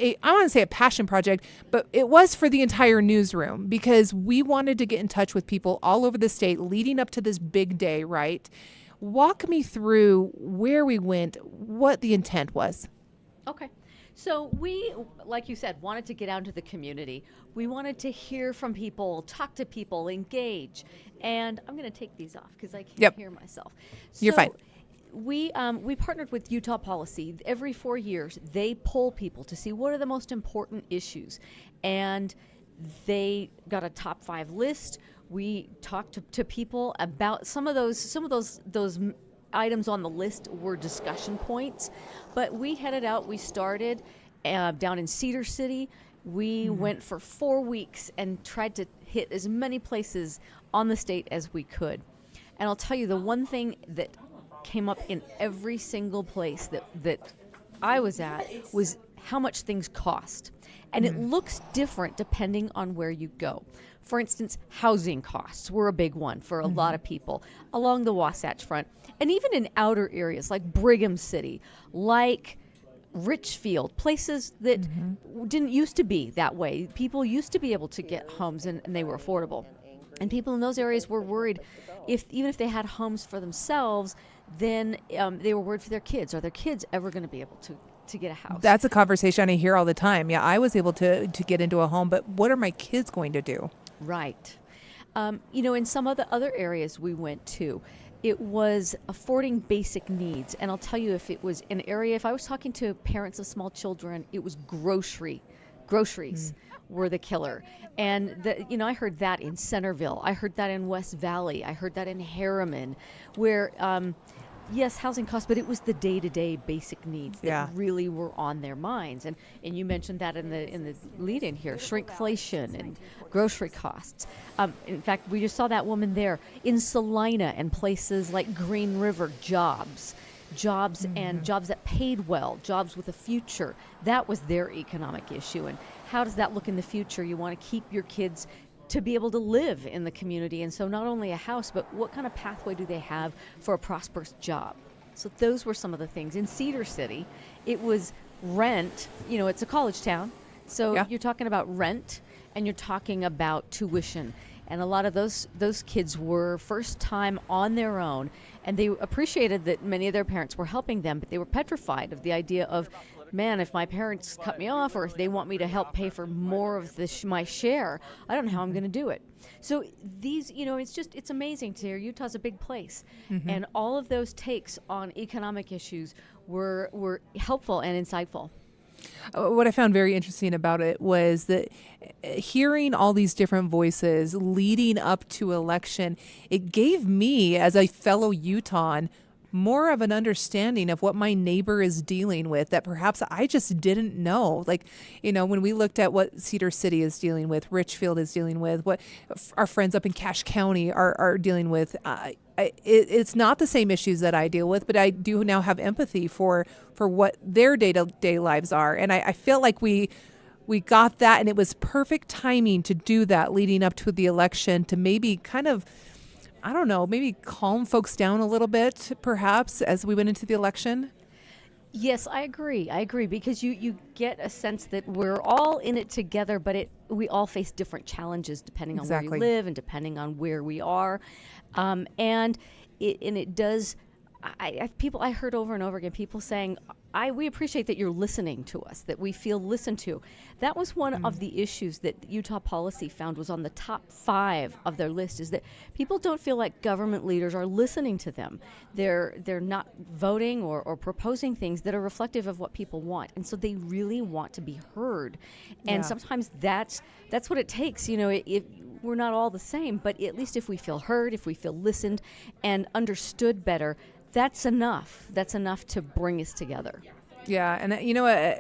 I want to say a passion project, but it was for the entire newsroom because we wanted to get in touch with people all over the state leading up to this big day, right? Walk me through where we went, what the intent was. Okay. So we, like you said, wanted to get out into the community. We wanted to hear from people, talk to people, engage. And I'm going to take these off because I can't hear myself. You're fine. We partnered with Utah Policy. Every 4 years, they poll people to see what are the most important issues. And they got a top 5 list. We talked to people about some of those items on the list were discussion points. But we headed out. We started down in Cedar City. We went for 4 weeks and tried to hit as many places on the state as we could. And I'll tell you, the one thing that came up in every single place that I was at was how much things cost. And it looks different depending on where you go. For instance, housing costs were a big one for a lot of people along the Wasatch Front. And even in outer areas like Brigham City, like Richfield, places that didn't used to be that way. People used to be able to get homes and they were affordable. And people in those areas were worried even if they had homes for themselves, then they were worried for their kids. Are their kids ever going to be able to get a house? That's a conversation I hear all the time. Yeah, I was able to get into a home, but what are my kids going to do? Right. In some of the other areas we went to, it was affording basic needs. And I'll tell you, if it was an area, if I was talking to parents of small children, it was groceries were the killer. And I heard that in Centerville. I heard that in West Valley. I heard that in Herriman, where yes, housing costs, but it was the day-to-day basic needs that really were on their minds. And you mentioned that in the lead-in here, shrinkflation and grocery costs. In fact, we just saw that woman there in Salina and places like Green River, jobs and jobs that paid well, jobs with a future. That was their economic issue. And how does that look in the future? You want to keep your kids to be able to live in the community. And so not only a house, but what kind of pathway do they have for a prosperous job? So those were some of the things. In Cedar City, it was rent. It's a college town. So you're talking about rent and you're talking about tuition. And a lot of those kids were first time on their own. And they appreciated that many of their parents were helping them, but they were petrified of the idea of man, if my parents cut me off or if they want me to help pay for more of my share, I don't know how I'm going to do it. So these, it's amazing to hear. Utah's a big place. And all of those takes on economic issues were helpful and insightful. What I found very interesting about it was that hearing all these different voices leading up to election, it gave me, as a fellow Utahn, more of an understanding of what my neighbor is dealing with that perhaps I just didn't know. Like, when we looked at what Cedar City is dealing with, Richfield is dealing with, what our friends up in Cache County are dealing with, it's not the same issues that I deal with, but I do now have empathy for what their day-to-day lives are. And I feel like we got that, and it was perfect timing to do that leading up to the election, to maybe kind of, I don't know, maybe calm folks down a little bit, perhaps, as we went into the election. Yes, I agree, because you get a sense that we're all in it together, but we all face different challenges depending on where you live and depending on where we are. And it does, I heard over and over again people saying, we appreciate that you're listening to us, that we feel listened to. That was one of the issues that Utah Policy found was on the top 5 of their list, is that people don't feel like government leaders are listening to them. They're not voting or proposing things that are reflective of what people want. And so they really want to be heard. And sometimes that's what it takes. We're not all the same, but at least if we feel heard, if we feel listened and understood better, that's enough. That's enough to bring us together. Yeah, and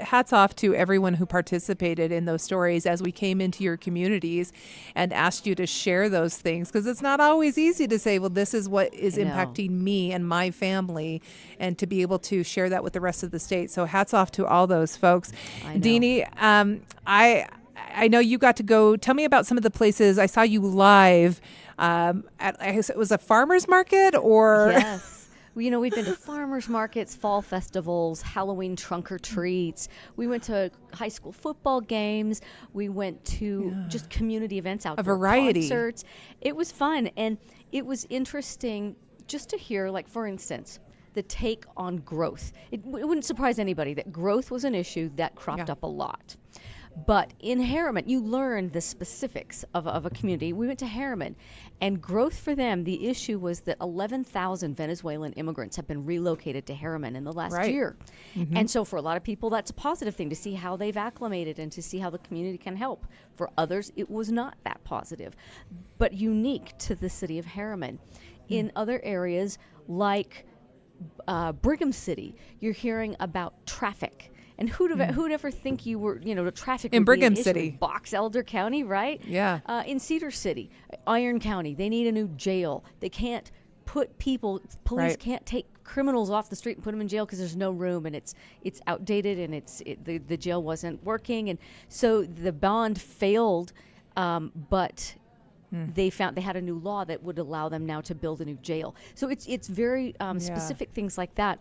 hats off to everyone who participated in those stories as we came into your communities and asked you to share those things, because it's not always easy to say, well, this is what is impacting me and my family, and to be able to share that with the rest of the state. So hats off to all those folks. Deanie, I know you got to go. Tell me about some of the places. I saw you live at, I guess it was a farmer's market, or? Yes. We've been to farmers markets, fall festivals, Halloween trunk or treats. We went to high school football games. We went to just community events, outdoor a variety concerts. It was fun, and it was interesting just to hear, like, for instance, the take on growth. It wouldn't surprise anybody that growth was an issue that cropped up a lot. But in Herriman, you learned the specifics of a community. We went to Herriman, and growth for them, the issue was that 11,000 Venezuelan immigrants have been relocated to Herriman in the last year. And so for a lot of people, that's a positive thing, to see how they've acclimated and to see how the community can help. For others, it was not that positive, but unique to the city of Herriman. In other areas like Brigham City, you're hearing about traffic. And who'd ever think you were, the traffic in would Brigham be an City, issue. Box Elder County, right? Yeah. In Cedar City, Iron County, they need a new jail. They can't put police can't take criminals off the street and put them in jail because there's no room, and it's outdated, and the jail wasn't working, and so the bond failed, but they had a new law that would allow them now to build a new jail. So it's very specific things like that.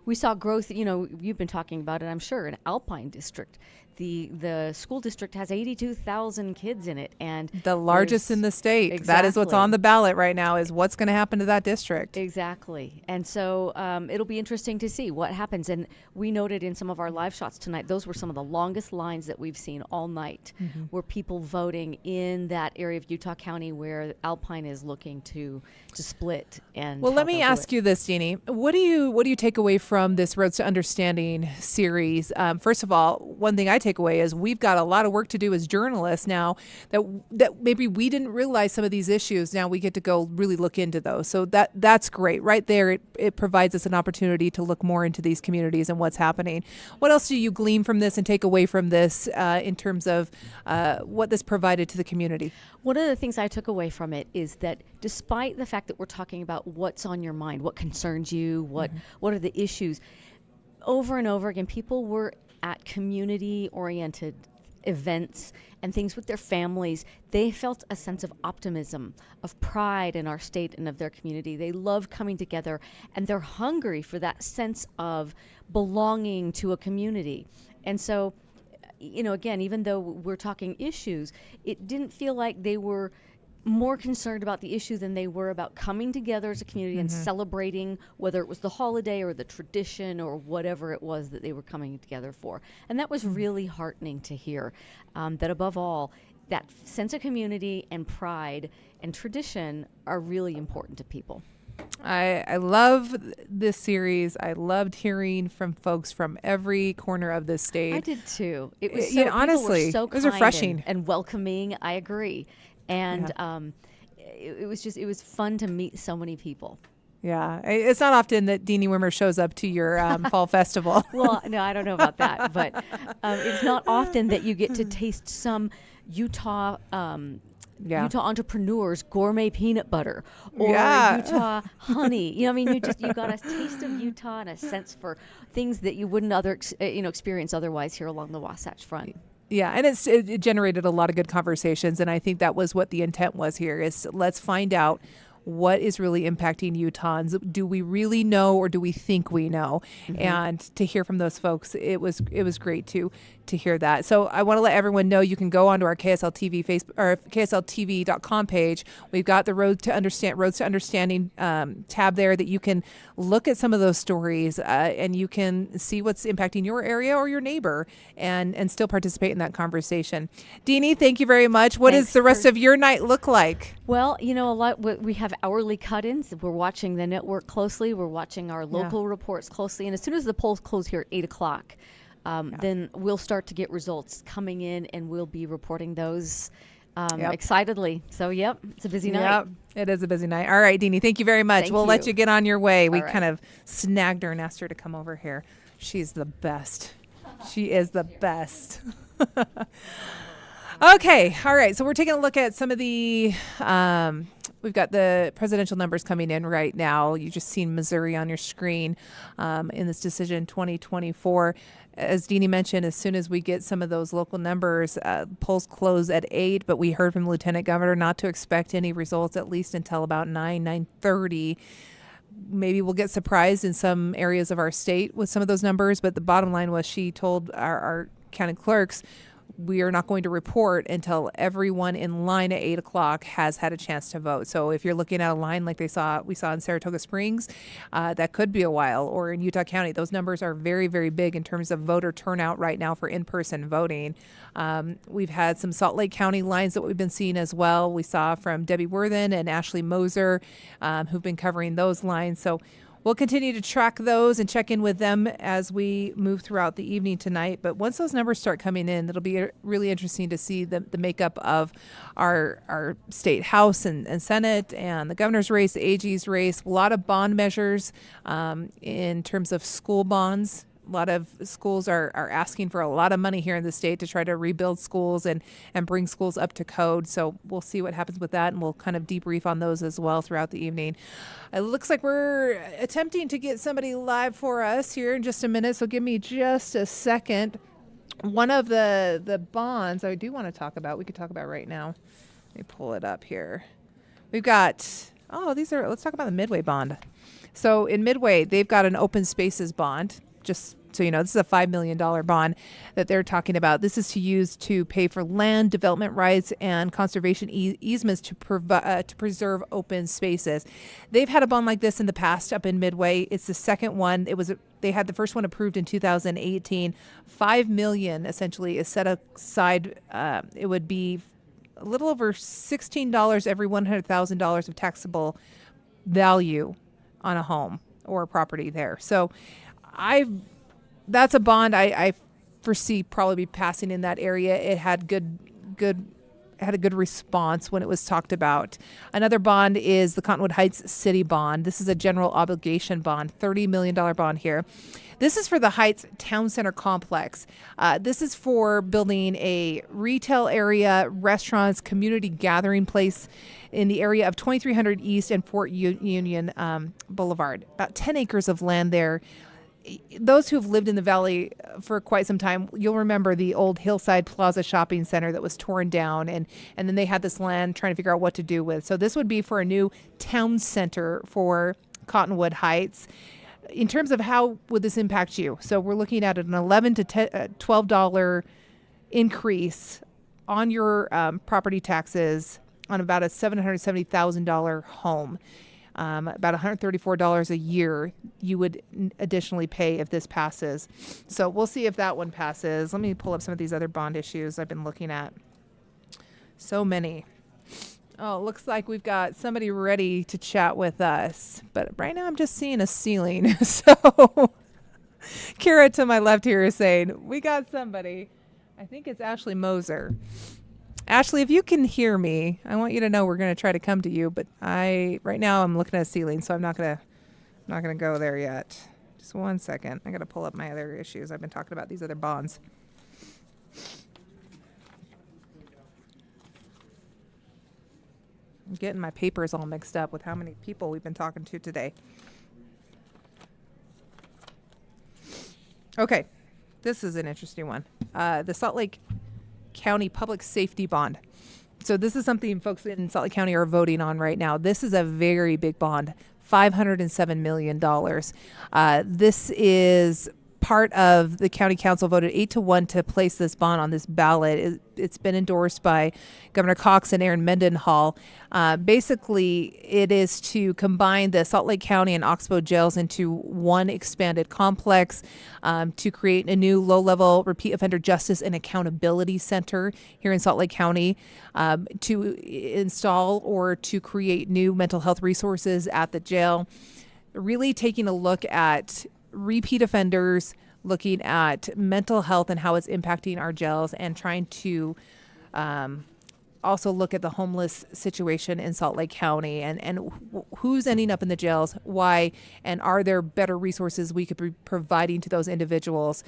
We saw growth, you've been talking about it, I'm sure, in Alpine District. The school district has 82,000 kids in it, and the largest in the state. Exactly. That is what's on the ballot right now, is what's going to happen to that district. Exactly. And so it'll be interesting to see what happens. And we noted in some of our live shots tonight, those were some of the longest lines that we've seen all night, were people voting in that area of Utah County where Alpine is looking to split. And well, let me ask you this, Deanie. What do you take away from this Roads to Understanding series? First of all, one thing I take away is we've got a lot of work to do as journalists now, that maybe we didn't realize some of these issues. Now we get to go really look into those. So that's great. Right there, it provides us an opportunity to look more into these communities and what's happening. What else do you glean from this and take away from this in terms of what this provided to the community? One of the things I took away from it is that despite the fact that we're talking about what's on your mind, what concerns you, what are the issues, over and over again, people were at community-oriented events and things with their families. They felt a sense of optimism, of pride in our state and of their community. They love coming together, and they're hungry for that sense of belonging to a community. And so, again, even though we're talking issues, it didn't feel like they were more concerned about the issue than they were about coming together as a community and celebrating, whether it was the holiday or the tradition or whatever it was that they were coming together for. And that was really heartening to hear, that above all, that sense of community and pride and tradition are really important to people. I love this series. I loved hearing from folks from every corner of the state. I did too. It was Yeah, so, honestly, people were so it was kind refreshing and welcoming. I agree. And it was fun to meet so many people. Yeah, it's not often that Deanie Wimmer shows up to your fall festival. Well, no, I don't know about that, but it's not often that you get to taste some Utah Utah entrepreneurs gourmet peanut butter or Utah honey. You know, I mean, you got a taste of Utah and a sense for things that you wouldn't experience otherwise here along the Wasatch Front. Yeah, and it generated a lot of good conversations, and I think that was what the intent was here, is let's find out what is really impacting Utahns. Do we really know, or do we think we know? And to hear from those folks, it was great to hear that. So I want to let everyone know you can go onto our KSL TV Facebook or KSLTV.com page. We've got the Roads to Understanding tab there that you can look at some of those stories and you can see what's impacting your area or your neighbor and still participate in that conversation. Deanie, thank you very much. What does the rest of your night look like? Well, you know, we have hourly cut-ins. We're watching the network closely. We're watching our local reports closely. And as soon as the polls close here at 8 o'clock, then we'll start to get results coming in, and we'll be reporting those excitedly. So, it's a busy night. Yep, it is a busy night. All right, Deanie, thank you very much. We'll let you get on your way. We kind of snagged her and asked her to come over here. She's the best. She is the best. Okay, all right. So we're taking a look at some of the, we've got the presidential numbers coming in right now. You just seen Missouri on your screen in this decision 2024. As Deanie mentioned, as soon as we get some of those local numbers, polls close at 8, but we heard from the Lieutenant Governor not to expect any results at least until about 9:30. Maybe we'll get surprised in some areas of our state with some of those numbers, but the bottom line was she told our county clerks, we are not going to report until everyone in line at 8 o'clock has had a chance to vote. So if you're looking at a line like we saw in Saratoga Springs, that could be a while, or in Utah County. Those numbers are very, very big in terms of voter turnout right now for in-person voting. We've had some Salt Lake County lines that we've been seeing as well. We saw from Debbie Worthen and Ashley Moser, who've been covering those lines. So we'll continue to track those and check in with them as we move throughout the evening tonight. But once those numbers start coming in, it'll be really interesting to see the makeup of our state House and Senate and the governor's race, the AG's race, a lot of bond measures in terms of school bonds. A lot of schools are asking for a lot of money here in the state to try to rebuild schools and bring schools up to code. So we'll see what happens with that, and we'll kind of debrief on those as well throughout the evening. It looks like we're attempting to get somebody live for us here in just a minute, so give me just a second. One of the bonds I do want to talk about, we could talk about right now. Let me pull it up here. We've got, let's talk about the Midway bond. So in Midway, they've got an open spaces bond. Just so you know, this is a $5 million bond that they're talking about. This is to use to pay for land development rights and conservation easements to preserve open spaces. They've had a bond like this in the past up in Midway. It's the second one. They had the first one approved in 2018. $5 million essentially is set aside. It would be a little over $16 every $100,000 of taxable value on a home or a property there. So that's a bond I foresee probably be passing in that area. It had had a good response when it was talked about. Another bond is the Cottonwood Heights City Bond. This is a general obligation bond, $30 million bond here. This is for the Heights Town Center Complex. This is for building a retail area, restaurants, community gathering place in the area of 2300 East and Fort Union Boulevard. About 10 acres of land there. Those who've lived in the valley for quite some time, you'll remember the old Hillside Plaza shopping center that was torn down, and then they had this land trying to figure out what to do with. So this would be for a new town center for Cottonwood Heights. In terms of how would this impact you? So we're looking at an $11 to $12 increase on your property taxes on about a $770,000 home. About $134 a year you would additionally pay if this passes. So we'll see if that one passes. Let me pull up some of these other bond issues I've been looking at. So many. Oh, it looks like we've got somebody ready to chat with us. But right now I'm just seeing a ceiling. So Kara to my left here is saying, we got somebody. I think it's Ashley Moser. Ashley, if you can hear me, I want you to know we're going to try to come to you, but right now I'm looking at a ceiling, so I'm not going to go there yet. Just one second. I got to pull up my other issues. I've been talking about these other bonds. I'm getting my papers all mixed up with how many people we've been talking to today. Okay. This is an interesting one. The Salt Lake County Public Safety Bond. So this is something folks in Salt Lake County are voting on right now. This is a very big bond, $507 million. This is part of the county council voted 8-1 to place this bond on this ballot. It's been endorsed by Governor Cox and Aaron Mendenhall. Basically, it is to combine the Salt Lake County and Oxbow jails into one expanded complex, to create a new low-level repeat offender justice and accountability center here in Salt Lake County, to install or to create new mental health resources at the jail. Really taking a look at repeat offenders, looking at mental health and how it's impacting our jails, and trying to also look at the homeless situation in Salt Lake County and who's ending up in the jails, why, and are there better resources we could be providing to those individuals.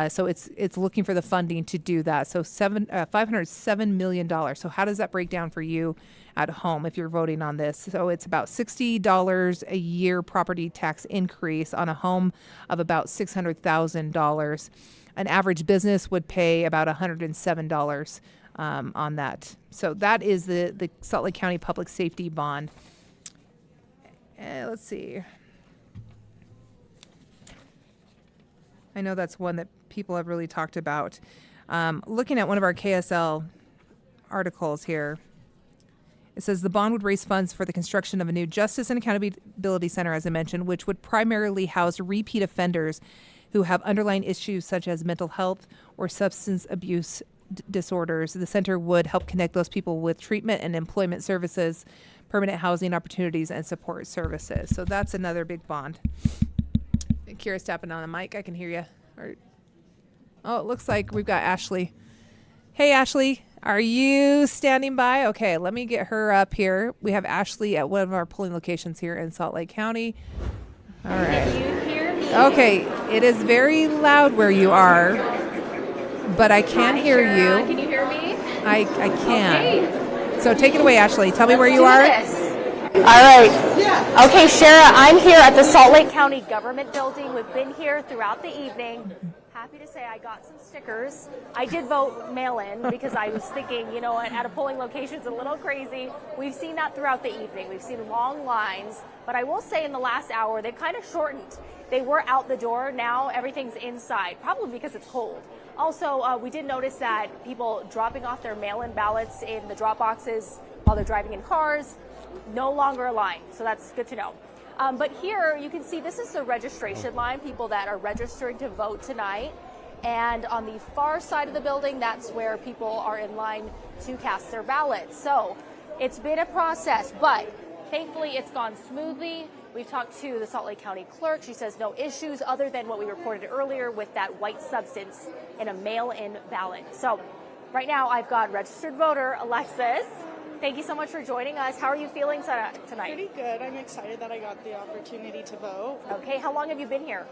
So it's looking for the funding to do that. So $507 million. So how does that break down for you at home if you're voting on this? So it's about $60 a year property tax increase on a home of about $600,000. An average business would pay about $107 on that. So that is the Salt Lake County Public Safety Bond. Let's see. I know that's one that people have really talked about. Looking at one of our KSL articles here, it says the bond would raise funds for the construction of a new Justice and Accountability Center, as I mentioned, which would primarily house repeat offenders who have underlying issues such as mental health or substance abuse disorders. The center would help connect those people with treatment and employment services, permanent housing opportunities, and support services. So that's another big bond. Kira's tapping on the mic. I can hear you. Oh, it looks like we've got Ashley. Hey, Ashley, are you standing by? Okay, let me get her up here. We have Ashley at one of our polling locations here in Salt Lake County. All right. Can you hear me? Okay, it is very loud where you are, but I can hear you. Can you hear me? I can. Okay. So take it away, Ashley. Tell me where you are. All right. Okay, Shara, I'm here at the Salt Lake County Government Building. We've been here throughout the evening. Happy to say I got some stickers. I did vote mail-in because I was thinking, you know, at a polling location it's a little crazy. We've seen that throughout the evening. We've seen long lines, but I will say in the last hour they've kind of shortened. They were out the door. Now everything's inside, probably because it's cold. Also, we did notice that people dropping off their mail-in ballots in the drop boxes while they're driving in cars, no longer a line, so that's good to know. But here you can see this is the registration line, people that are registering to vote tonight. And on the far side of the building, that's where people are in line to cast their ballots. So it's been a process, but thankfully it's gone smoothly. We've talked to the Salt Lake County clerk. She says no issues other than what we reported earlier with that white substance in a mail-in ballot. So right now I've got registered voter Alexis. Thank you so much for joining us. How are you feeling tonight? Pretty good. I'm excited that I got the opportunity to vote. Okay, how long have you been here?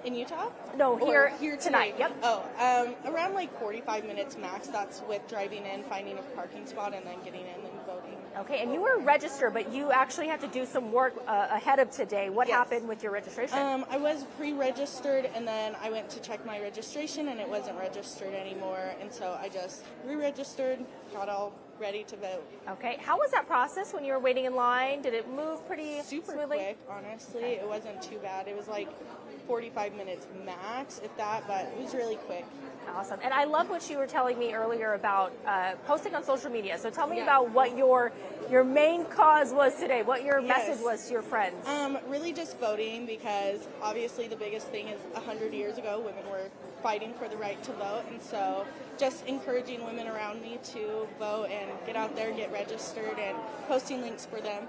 In Utah? No, here tonight. Yep. Oh, around like 45 minutes max. That's with driving in, finding a parking spot, and then getting in and voting. Okay, and you were registered, but you actually had to do some work ahead of today. What Yes. happened with your registration? I was pre-registered, and then I went to check my registration, and it wasn't registered anymore. And so I just re-registered, got all ready to vote. Okay, how was that process when you were waiting in line? Did it move pretty Super smoothly? quick, honestly. It wasn't too bad. It was like 45 minutes max, if that, but it was really quick. Awesome. And I love what you were telling me earlier about posting on social media. So tell me about what your main cause was today, what your message was to your friends. Really just voting, because obviously the biggest thing is 100 years ago women were fighting for the right to vote, and so just encouraging women around me to vote and get out there and get registered and posting links for them.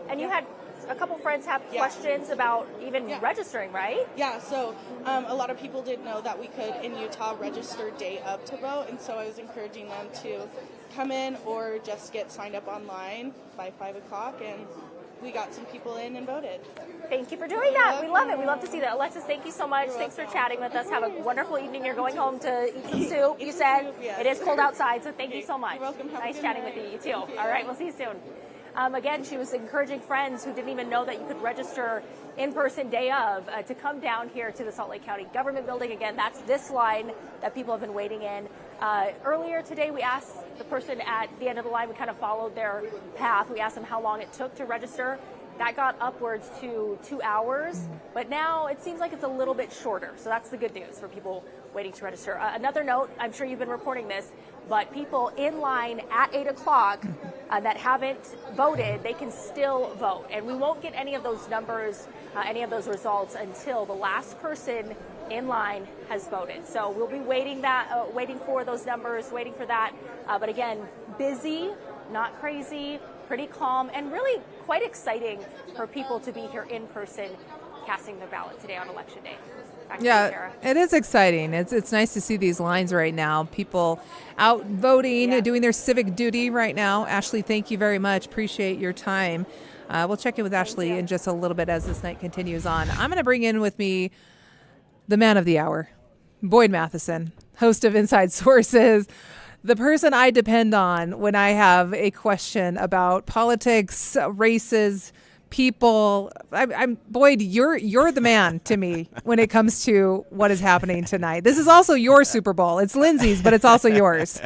And you had a couple friends have questions about even registering, right? Yeah, so a lot of people didn't know that we could, in Utah, register day of to vote, and so I was encouraging them to come in or just get signed up online by 5 o'clock, and we got some people in and voted. Thank you for doing that. We love it. We love to see that. Alexis, thank you so much. Thanks for chatting with us. Have a wonderful evening. You're going home to eat some soup. You said it is cold outside, so thank you so much. You're welcome. Nice chatting with you. You too. All right, we'll see you soon. Again, she was encouraging friends who didn't even know that you could register in person day of to come down here to the Salt Lake County Government Building. Again, that's this line that people have been waiting in. Earlier today, we asked the person at the end of the line, we kind of followed their path. We asked them how long it took to register. That got upwards to 2 hours, but now it seems like it's a little bit shorter. So that's the good news for people waiting to register. Another note, I'm sure you've been reporting this, but people in line at 8 o'clock that haven't voted, they can still vote. And we won't get any of those numbers, any of those results until the last person in line has voted. So we'll be waiting for those numbers, waiting for that. But again, busy, not crazy, pretty calm, and really quite exciting for people to be here in person casting their ballot today on Election Day. Back to you, Sarah. It is exciting. It's nice to see these lines right now. People out voting, doing their civic duty right now. Ashley, thank you very much. Appreciate your time. We'll check in with Ashley in just a little bit as this night continues on. I'm going to bring in with me the man of the hour, Boyd Matheson, host of Inside Sources, the person I depend on when I have a question about politics, races, people. I'm Boyd, you're the man to me when it comes to what is happening tonight. This is also your Super Bowl. It's Lindsay's, but it's also yours.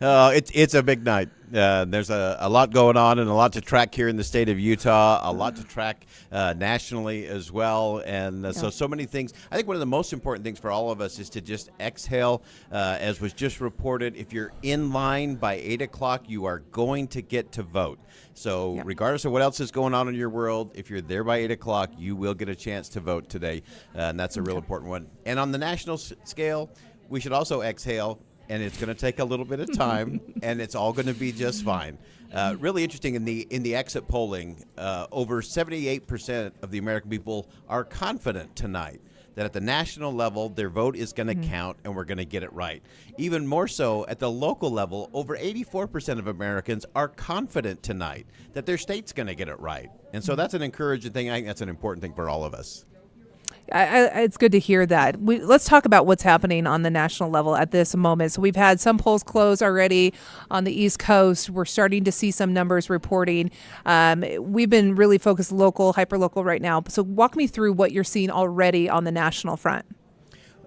It's a big night. There's a lot going on and a lot to track here in the state of Utah, a lot to track nationally as well. And so many things. I think one of the most important things for all of us is to just exhale. As was just reported, if you're in line by 8 o'clock, you are going to get to vote. So regardless of what else is going on in your world, if you're there by 8 o'clock, you will get a chance to vote today. And that's a real important one. And on the national scale, we should also exhale. And it's going to take a little bit of time, and it's all going to be just fine. Really interesting in the exit polling, over 78% of the American people are confident tonight that at the national level, their vote is going to count and we're going to get it right. Even more so at the local level, over 84% of Americans are confident tonight that their state's going to get it right. And so that's an encouraging thing. I think that's an important thing for all of us. It's good to hear that. Let's talk about what's happening on the national level at this moment. So we've had some polls close already on the East Coast. We're starting to see some numbers reporting. We've been really focused local, hyper-local right now. So walk me through what you're seeing already on the national front.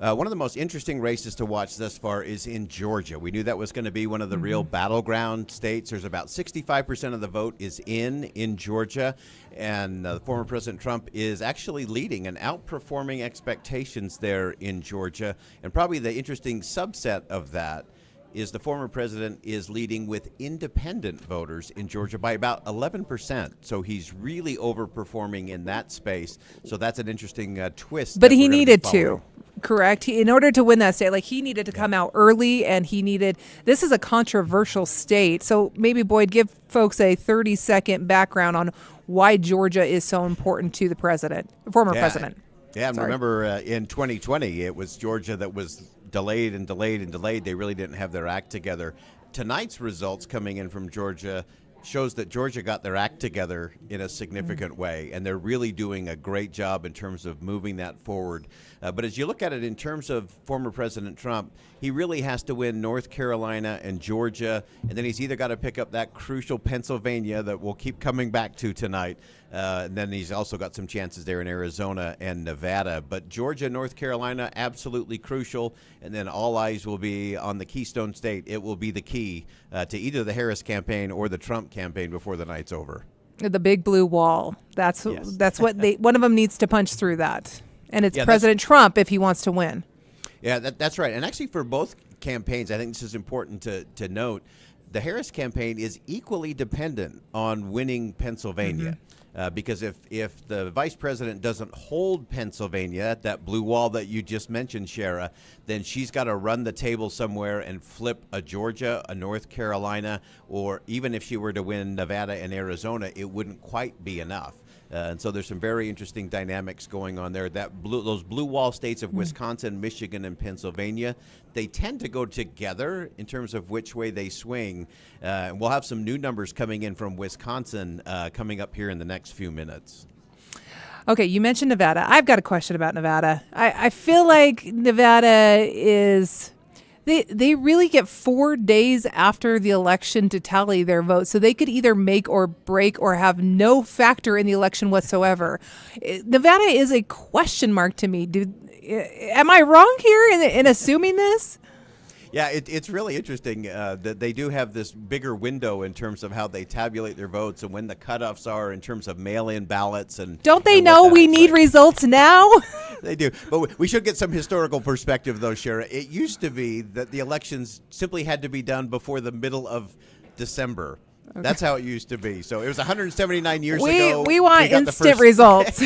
One of the most interesting races to watch thus far is in Georgia. We knew that was going to be one of the real battleground states. There's about 65% of the vote is in Georgia, and former President Trump is actually leading and outperforming expectations there in Georgia. And probably the interesting subset of that is the former president is leading with independent voters in Georgia by about 11%. So he's really overperforming in that space. So that's an interesting twist. But he needed to. Correct. In order to win that state, he needed to come out early, and this is a controversial state. So maybe, Boyd, give folks a 30-second background on why Georgia is so important to the former president. Yeah, and remember in 2020, it was Georgia that was delayed and delayed and delayed. They really didn't have their act together. Tonight's results coming in from Georgia shows that Georgia got their act together in a significant way, and they're really doing a great job in terms of moving that forward. But as you look at it in terms of former President Trump, he really has to win North Carolina and Georgia, and then he's either got to pick up that crucial Pennsylvania that we'll keep coming back to tonight, and then he's also got some chances there in Arizona and Nevada. But Georgia, North Carolina, absolutely crucial, and then all eyes will be on the Keystone State. It will be the key to either the Harris campaign or the Trump campaign before the night's over. The big blue wall. That's what one of them needs to punch through that. And it's President Trump if he wants to win. Yeah, that's right. And actually for both campaigns, I think this is important to note, the Harris campaign is equally dependent on winning Pennsylvania. Because if the vice president doesn't hold Pennsylvania, that blue wall that you just mentioned, Shara, then she's got to run the table somewhere and flip a Georgia, a North Carolina, or even if she were to win Nevada and Arizona, it wouldn't quite be enough. And so there's some very interesting dynamics going on there. Those blue wall states of Wisconsin, Michigan, and Pennsylvania, they tend to go together in terms of which way they swing. We'll have some new numbers coming in from Wisconsin coming up here in the next few minutes. Okay, you mentioned Nevada. I've got a question about Nevada. I feel like Nevada is... They really get 4 days after the election to tally their votes, so they could either make or break or have no factor in the election whatsoever. Nevada is a question mark to me. Am I wrong here in assuming this? Yeah, it's really interesting that they do have this bigger window in terms of how they tabulate their votes and when the cutoffs are in terms of mail-in ballots. And don't they know we need results now? They do. But we should get some historical perspective, though, Shara. It used to be that the elections simply had to be done before the middle of December. Okay. That's how it used to be. So it was 179 years ago. We want instant results.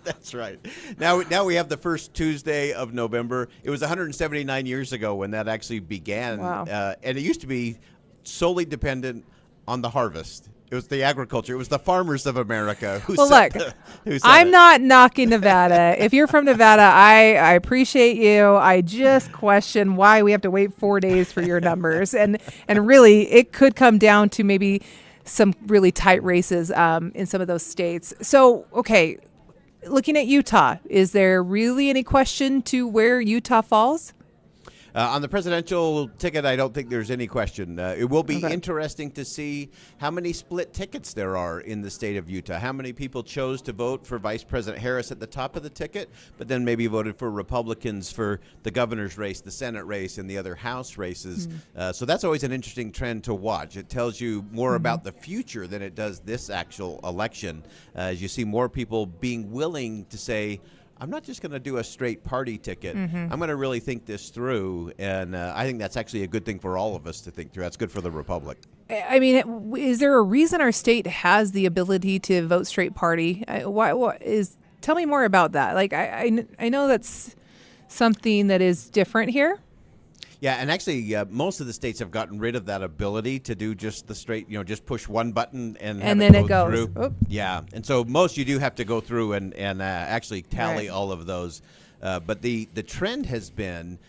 That's right. Now we have the first Tuesday of November. It was 179 years ago when that actually began. Wow. And it used to be solely dependent on the harvest. It was the agriculture. It was the farmers of America who I'm not knocking Nevada. If you're from Nevada, I appreciate you. I just question why we have to wait 4 days for your numbers. And really, it could come down to maybe some really tight races in some of those states. So, okay, looking at Utah, is there really any question to where Utah falls? On the presidential ticket, I don't think there's any question. It will be interesting to see how many split tickets there are in the state of Utah. How many people chose to vote for Vice President Harris at the top of the ticket, but then maybe voted for Republicans for the governor's race, the Senate race, and the other House races. So that's always an interesting trend to watch. It tells you more about the future than it does this actual election, as you see more people being willing to say, I'm not just going to do a straight party ticket. I'm going to really think this through, and I think that's actually a good thing for all of us to think through. That's good for the Republic. I mean, is there a reason our state has the ability to vote straight party? Tell me more about that. Like, I know that's something that is different here. Yeah, and actually, most of the states have gotten rid of that ability to do just the straight, just push one button and have then it it goes through. Oop. Yeah, and so most you do have to go through and actually tally all of those. But the trend has been,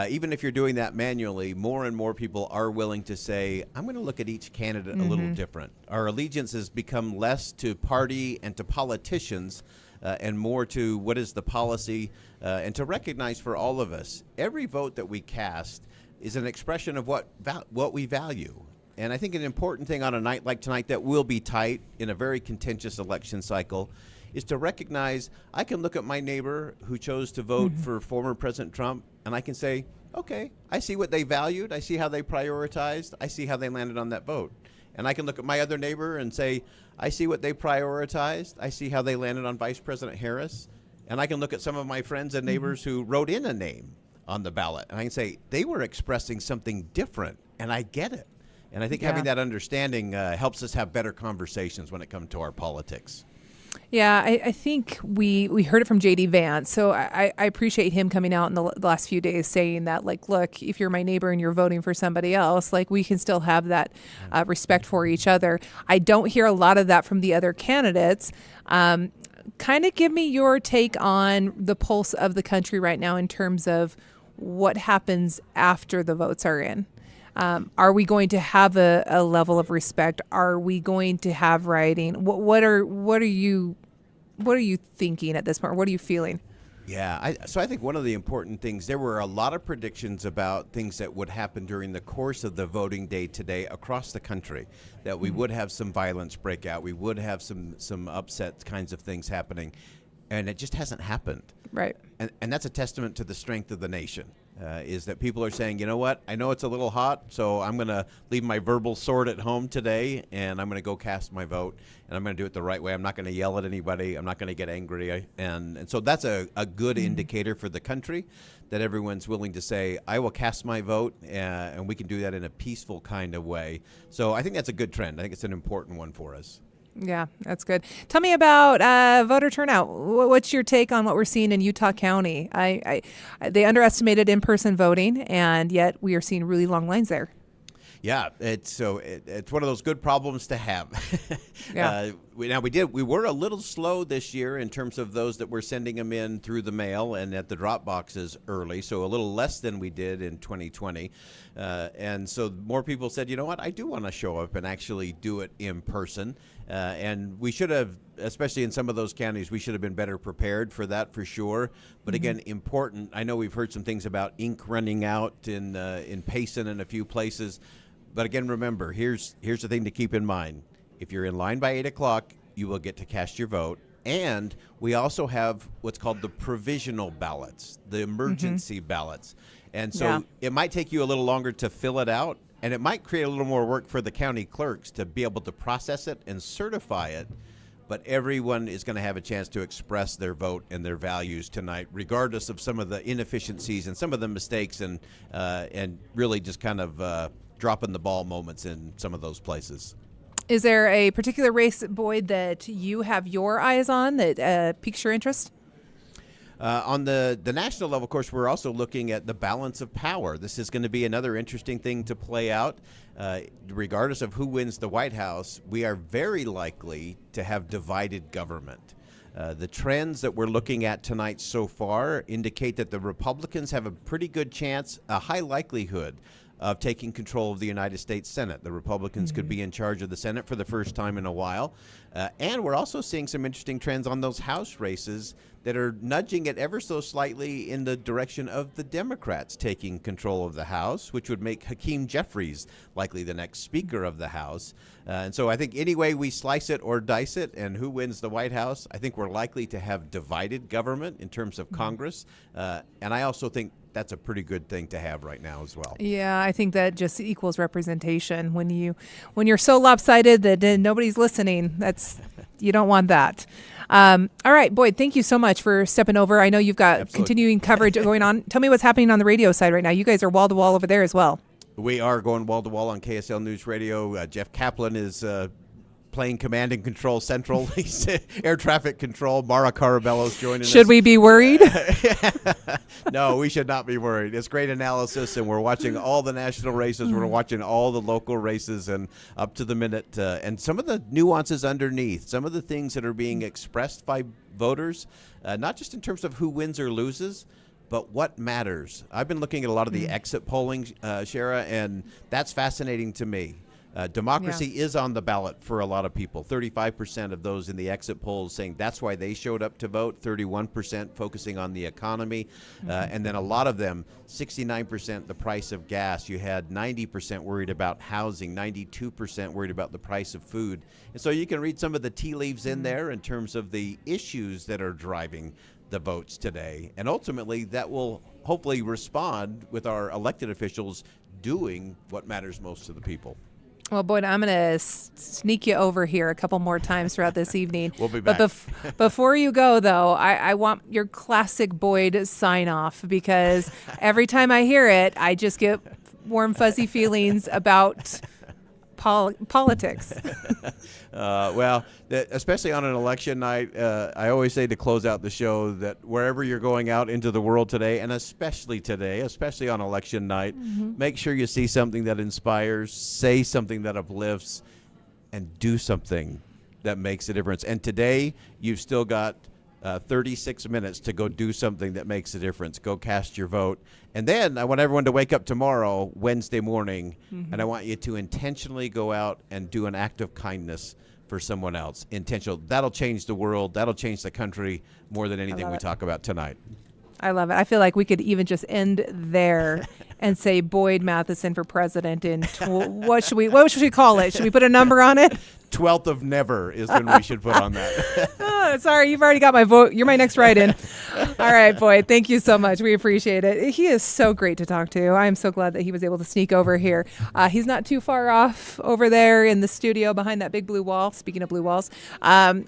even if you're doing that manually, more and more people are willing to say, I'm going to look at each candidate a little different. Our allegiance has become less to party and to politicians and more to what is the policy, and to recognize for all of us, every vote that we cast is an expression of what we value. And I think an important thing on a night like tonight that will be tight in a very contentious election cycle is to recognize I can look at my neighbor who chose to vote for former President Trump, and I can say, okay, I see what they valued, I see how they prioritized, I see how they landed on that vote. And I can look at my other neighbor and say, I see what they prioritized, I see how they landed on Vice President Harris, and I can look at some of my friends and neighbors who wrote in a name on the ballot, and I can say, they were expressing something different, and I get it. And I think having that understanding helps us have better conversations when it comes to our politics. Yeah, I think we heard it from J.D. Vance, so I appreciate him coming out in the last few days saying that, like, look, if you're my neighbor and you're voting for somebody else, like, we can still have that respect for each other. I don't hear a lot of that from the other candidates. Kind of give me your take on the pulse of the country right now in terms of what happens after the votes are in. Are we going to have a level of respect? Are we going to have rioting? What are you thinking at this point? What are you feeling? Yeah, so I think one of the important things, there were a lot of predictions about things that would happen during the course of the voting day today across the country, that we would have some violence break out, we would have some upset kinds of things happening, and it just hasn't happened. Right. And that's a testament to the strength of the nation. is that people are saying, you know what, I know it's a little hot, so I'm going to leave my verbal sword at home today, and I'm going to go cast my vote, and I'm going to do it the right way. I'm not going to yell at anybody. I'm not going to get angry. And so that's a good indicator for the country, that everyone's willing to say, I will cast my vote, and we can do that in a peaceful kind of way. So I think that's a good trend. I think it's an important one for us. Yeah, that's good. Tell me about voter turnout. What's your take on what we're seeing in Utah County? They underestimated in-person voting, and yet we are seeing really long lines there. Yeah, it's one of those good problems to have. Yeah. We were a little slow this year in terms of those that were sending them in through the mail and at the drop boxes early, so a little less than we did in 2020. And so more people said, you know what, I do want to show up and actually do it in person. And we should have, especially in some of those counties, we should have been better prepared for that for sure. But again, important. I know we've heard some things about ink running out in Payson and a few places. But again, remember, here's the thing to keep in mind. If you're in line by 8 o'clock, you will get to cast your vote. And we also have what's called the provisional ballots, the emergency ballots. And so it might take you a little longer to fill it out, and it might create a little more work for the county clerks to be able to process it and certify it. But everyone is going to have a chance to express their vote and their values tonight, regardless of some of the inefficiencies and some of the mistakes and really just kind of dropping the ball moments in some of those places. Is there a particular race, Boyd, that you have your eyes on that piques your interest? On the national level, of course, we're also looking at the balance of power. This is going to be another interesting thing to play out. Regardless of who wins the White House, we are very likely to have divided government. The trends that we're looking at tonight so far indicate that the Republicans have a pretty good chance, a high likelihood, of taking control of the United States Senate. The Republicans could be in charge of the Senate for the first time in a while. And we're also seeing some interesting trends on those House races that are nudging it ever so slightly in the direction of the Democrats taking control of the House, which would make Hakeem Jeffries likely the next Speaker of the House. And so I think any way we slice it or dice it and who wins the White House, I think we're likely to have divided government in terms of Congress. And I also think that's a pretty good thing to have right now as well. Yeah, I think that just equals representation. When you're so lopsided that nobody's listening, you don't want that. All right, Boyd, thank you so much for stepping over. I know you've got continuing coverage going on. Tell me what's happening on the radio side right now. You guys are wall to wall over there as well. We are going wall to wall on KSL News Radio. Jeff Kaplan is playing Command and Control Central. He's air traffic control. Mara Carabello's joining us. Should we be worried? No, we should not be worried. It's great analysis, and we're watching all the national races. We're watching all the local races and up to the minute. And some of the nuances underneath, some of the things that are being expressed by voters, not just in terms of who wins or loses, but what matters. I've been looking at a lot of the exit polling, Shara, and that's fascinating to me. Democracy is on the ballot for a lot of people. 35% of those in the exit polls saying that's why they showed up to vote. 31% focusing on the economy. And then a lot of them, 69% the price of gas. You had 90% worried about housing, 92% worried about the price of food. And so you can read some of the tea leaves in there in terms of the issues that are driving the votes today. And ultimately, that will hopefully respond with our elected officials doing what matters most to the people. Well, Boyd, I'm going to sneak you over here a couple more times throughout this evening. We'll be back. But before you go, though, I want your classic Boyd sign-off, because every time I hear it, I just get warm, fuzzy feelings about politics. Well, especially on an election night, I always say to close out the show that wherever you're going out into the world today, and especially today, especially on election night, make sure you see something that inspires, say something that uplifts, and do something that makes a difference. And today, you've still got 36 minutes to go do something that makes a difference. Go cast your vote. And then I want everyone to wake up tomorrow, Wednesday morning, and I want you to intentionally go out and do an act of kindness for someone else. Intentional. That'll change the world. That'll change the country more than anything we talk about tonight. I love it. I feel like we could even just end there and say Boyd Matheson for president in what should we call it? Should we put a number on it? 12th of never is when we should put on that. Oh, sorry, you've already got my vote. You're my next write-in. All right, Boyd, thank you so much. We appreciate it. He is so great to talk to. I am so glad that he was able to sneak over here. He's not too far off over there in the studio behind that big blue wall, speaking of blue walls. And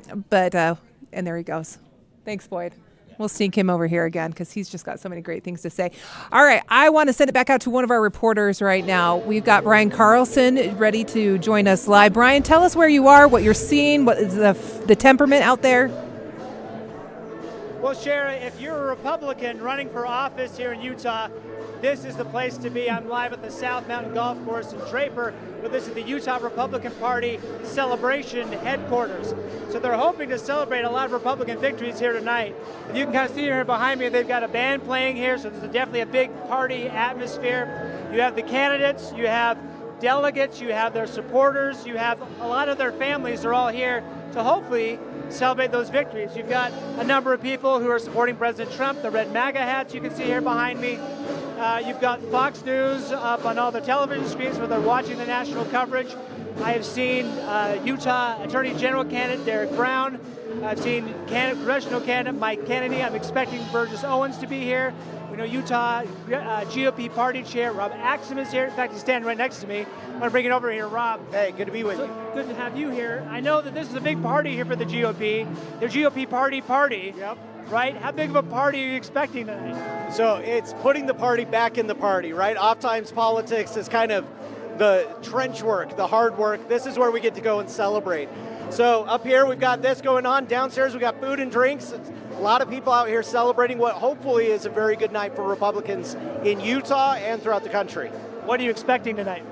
there he goes. Thanks, Boyd. We'll sneak him over here again because he's just got so many great things to say. All right, I want to send it back out to one of our reporters right now. We've got Brian Carlson ready to join us live. Brian, tell us where you are, what you're seeing, what is the temperament out there? Well, Shara, if you're a Republican running for office here in Utah, this is the place to be. I'm live at the South Mountain Golf Course in Draper, but this is the Utah Republican Party celebration headquarters. So they're hoping to celebrate a lot of Republican victories here tonight. And you can kind of see here behind me, they've got a band playing here, so there's definitely a big party atmosphere. You have the candidates, you have delegates, you have their supporters, you have a lot of their families are all here to hopefully celebrate those victories. You've got a number of people who are supporting President Trump, the red MAGA hats you can see here behind me. You've got Fox News up on all the television screens where they're watching the national coverage. I have seen Utah Attorney General candidate Derek Brown. I've seen Congressional candidate Mike Kennedy. I'm expecting Burgess Owens to be here. We know Utah GOP Party Chair Rob Axum is here. In fact, he's standing right next to me. I'm going to bring it over here, Rob. Hey, good to be with you. Good to have you here. I know that this is a big party here for the GOP. Their GOP party. Yep. Right? How big of a party are you expecting tonight? So it's putting the party back in the party, right? Oftentimes politics is kind of the trench work, the hard work. This is where we get to go and celebrate. So up here we've got this going on. Downstairs we've got food and drinks. It's a lot of people out here celebrating what hopefully is a very good night for Republicans in Utah and throughout the country. What are you expecting tonight?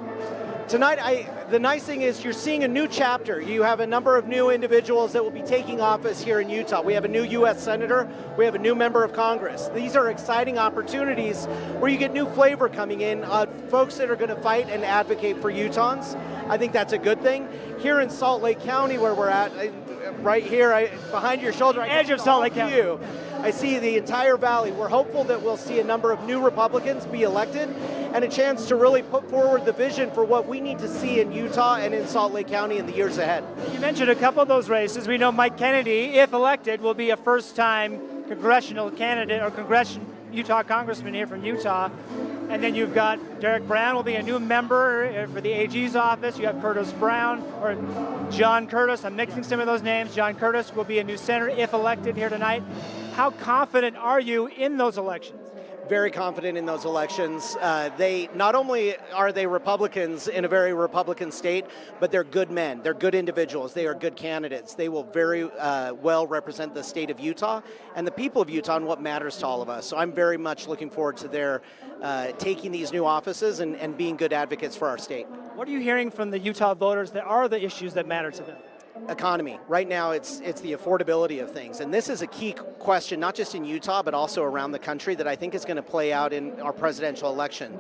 Tonight, the nice thing is you're seeing a new chapter. You have a number of new individuals that will be taking office here in Utah. We have a new U.S. Senator. We have a new member of Congress. These are exciting opportunities where you get new flavor coming in, folks that are going to fight and advocate for Utahns. I think that's a good thing. Here in Salt Lake County, where we're at, right here, behind your shoulder, edge of Salt Lake County. I see the entire valley. We're hopeful that we'll see a number of new Republicans be elected and a chance to really put forward the vision for what we need to see in Utah and in Salt Lake County in the years ahead. You mentioned a couple of those races. We know Mike Kennedy, if elected, will be a first-time congressional candidate or Utah congressman here from Utah. And then you've got Derek Brown will be a new member for the AG's office. You have Curtis Brown, or John Curtis. I'm mixing some of those names. John Curtis will be a new senator if elected here tonight. How confident are you in those elections? Very confident in those elections. They not only are they Republicans in a very Republican state, but they're good men. They're good individuals. They are good candidates. They will very well represent the state of Utah and the people of Utah and what matters to all of us. So I'm very much looking forward to their taking these new offices and being good advocates for our state. What are you hearing from the Utah voters that are the issues that matter to them? Economy. Right now, it's the affordability of things. And this is a key question, not just in Utah, but also around the country that I think is going to play out in our presidential election.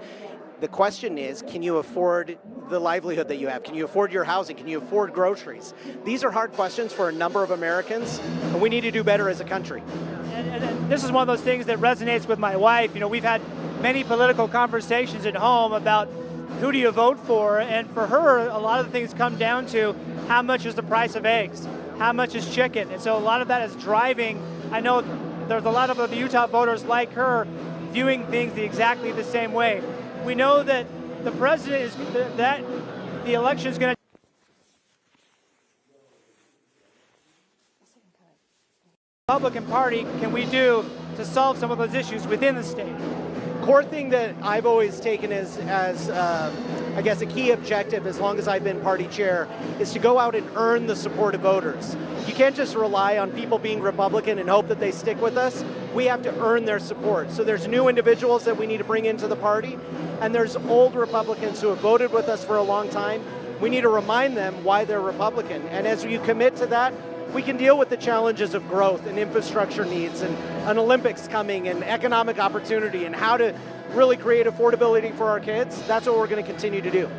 The question is, can you afford the livelihood that you have? Can you afford your housing? Can you afford groceries? These are hard questions for a number of Americans, and we need to do better as a country. And this is one of those things that resonates with my wife. You know, we've had many political conversations at home about who do you vote for, and for her, a lot of the things come down to how much is the price of eggs, how much is chicken, and so a lot of that is driving. I know there's a lot of the Utah voters like her viewing things exactly the same way. We know that the president is that the election is going to. Republican Party can we do to solve some of those issues within the state? Core thing that I've always taken as I guess a key objective as long as I've been party chair is to go out and earn the support of voters. You can't just rely on people being Republican and hope that they stick with us. We have to earn their support. So there's new individuals that we need to bring into the party, and there's old Republicans who have voted with us for a long time. We need to remind them why they're Republican. And as you commit to that, we can deal with the challenges of growth and infrastructure needs and an Olympics coming and economic opportunity and how to really create affordability for our kids. That's what we're going to continue to do.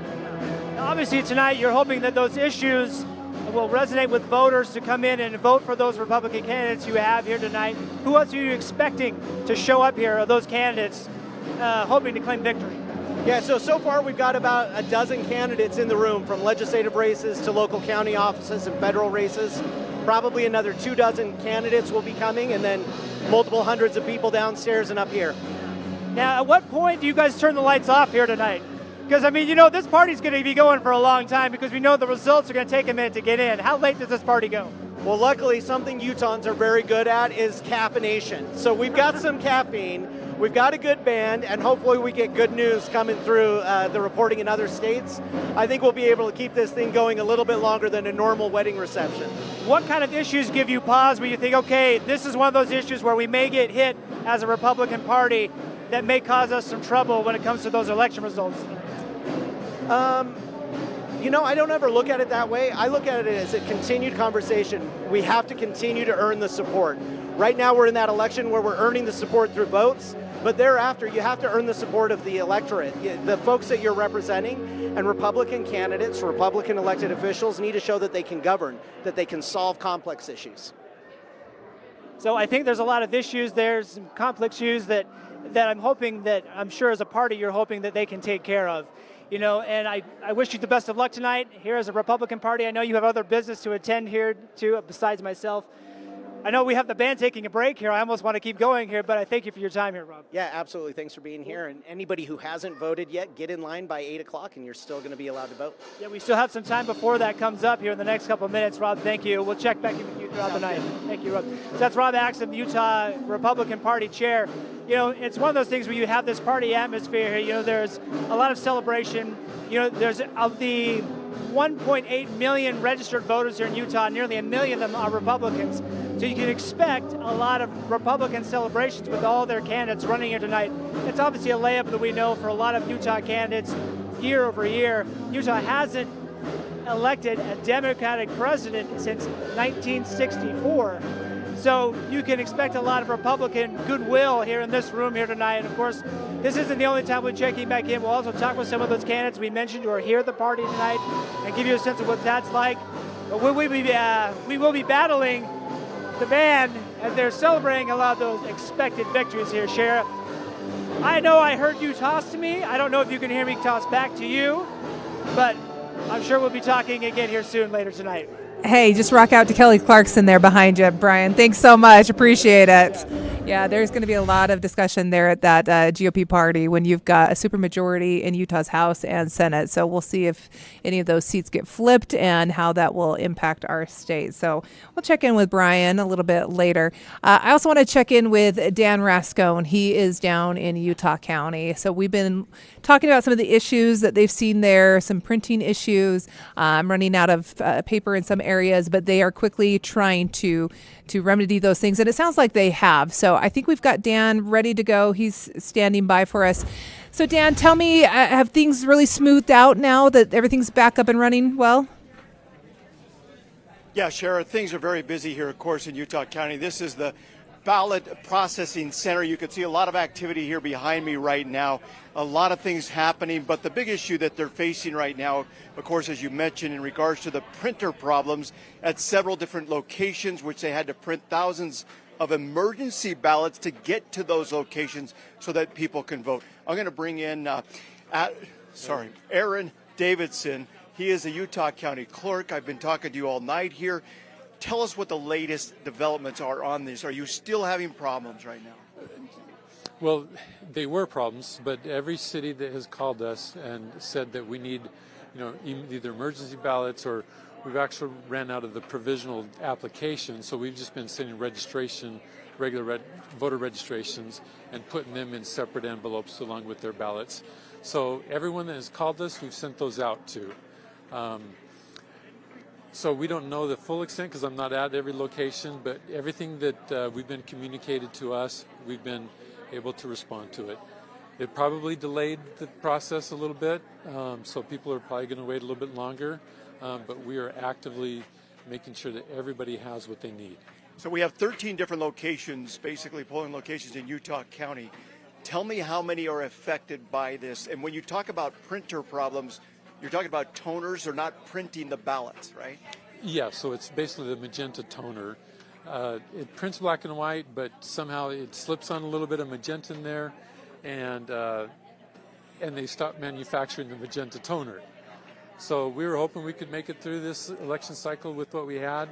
Obviously tonight you're hoping that those issues will resonate with voters to come in and vote for those Republican candidates you have here tonight. Who else are you expecting to show up here, are those candidates hoping to claim victory? Yeah, so far we've got about a dozen candidates in the room, from legislative races to local county offices and federal races. Probably another 24 candidates will be coming, and then multiple hundreds of people downstairs and up here. Now, at what point do you guys turn the lights off here tonight? Because, I mean, you know, this party's going to be going for a long time because we know the results are going to take a minute to get in. How late does this party go? Well, luckily, something Utahns are very good at is caffeination. So we've got some caffeine, we've got a good band, and hopefully we get good news coming through the reporting in other states. I think we'll be able to keep this thing going a little bit longer than a normal wedding reception. What kind of issues give you pause where you think, okay, this is one of those issues where we may get hit as a Republican Party that may cause us some trouble when it comes to those election results? You know, I don't ever look at it that way. I look at it as a continued conversation. We have to continue to earn the support. Right now we're in that election where we're earning the support through votes, but thereafter you have to earn the support of the electorate. The folks that you're representing, and Republican candidates, Republican elected officials need to show that they can govern, that they can solve complex issues. So I think there's a lot of issues there, some complex issues that I'm sure as a party you're hoping that they can take care of. You know, and I wish you the best of luck tonight here as a Republican Party. I know you have other business to attend here too, besides myself. I know we have the band taking a break here. I almost want to keep going here, but I thank you for your time here, Rob. Yeah, absolutely. Thanks for being here. And anybody who hasn't voted yet, get in line by 8 o'clock and you're still going to be allowed to vote. Yeah, we still have some time before that comes up here in the next couple of minutes. Rob, thank you. We'll check back in with you throughout the night. Thank you, Rob. So that's Rob Axon, the Utah Republican Party chair. You know, it's one of those things where you have this party atmosphere here. You know, there's a lot of celebration. You know, there's of the 1.8 million registered voters here in Utah, nearly 1 million of them are Republicans. So you can expect a lot of Republican celebrations with all their candidates running here tonight. It's obviously a layup that we know for a lot of Utah candidates year over year. Utah hasn't elected a Democratic president since 1964. So you can expect a lot of Republican goodwill here in this room here tonight. And of course, this isn't the only time we're checking back in. We'll also talk with some of those candidates we mentioned who are here at the party tonight and give you a sense of what that's like. But we will be battling the band as they're celebrating a lot of those expected victories here, Sheriff. I know I heard you toss to me. I don't know if you can hear me toss back to you, but I'm sure we'll be talking again here soon later tonight. Hey, just rock out to Kelly Clarkson there behind you, Brian. Thanks so much. Appreciate it. Yeah, there's going to be a lot of discussion there at that GOP party when you've got a supermajority in Utah's House and Senate. So we'll see if any of those seats get flipped and how that will impact our state. So we'll check in with Brian a little bit later. I also want to check in with Dan Rascone. He is down in Utah County. So we've been talking about some of the issues that they've seen there, some printing issues. I'm running out of paper in some areas, but they are quickly trying to remedy those things. And it sounds like they have. So I think we've got Dan ready to go. He's standing by for us. So Dan, tell me, have things really smoothed out now that everything's back up and running well? Yeah, Shara, things are very busy here, of course, in Utah County. This is the Ballot Processing Center. You can see a lot of activity here behind me right now. A lot of things happening, but the big issue that they're facing right now, of course, as you mentioned, in regards to the printer problems at several different locations, which they had to print thousands of emergency ballots to get to those locations so that people can vote. I'm going to bring in Aaron Davidson. He is a Utah County clerk. I've been talking to you all night here. Tell us what the latest developments are on this. Are you still having problems right now? Well, they were problems, but every city that has called us and said that we need, either emergency ballots or we've actually ran out of the provisional application, so we've just been sending regular voter registrations and putting them in separate envelopes along with their ballots. So everyone that has called us, we've sent those out to. So we don't know the full extent because I'm not at every location, but everything that we've been communicated to us, we've been able to respond to it. It probably delayed the process a little bit, so people are probably going to wait a little bit longer, but we are actively making sure that everybody has what they need. So we have 13 different locations, basically polling locations in Utah County. Tell me how many are affected by this. And when you talk about printer problems, you're talking about toners. They're not printing the ballots, right? Yeah, so it's basically the magenta toner. It prints black and white, but somehow it slips on a little bit of magenta in there, and and they stopped manufacturing the magenta toner. So we were hoping we could make it through this election cycle with what we had,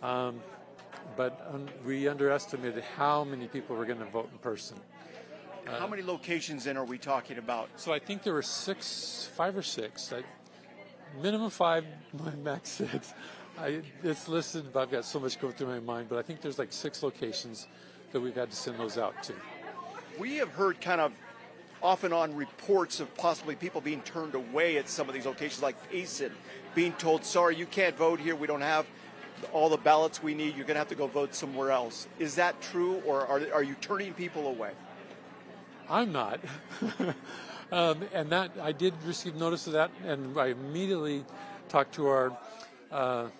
but we underestimated how many people were going to vote in person. How many locations then are we talking about? So I think there were 5 or 6. Minimum 5, max 6. It's listed, but I've got so much going through my mind, but I think there's like 6 locations that we've had to send those out to. We have heard kind of off and on reports of possibly people being turned away at some of these locations, like Payson, being told, sorry, you can't vote here, we don't have all the ballots we need, you're going to have to go vote somewhere else. Is that true, or are you turning people away? I'm not. And that I did receive notice of that, and I immediately talked to our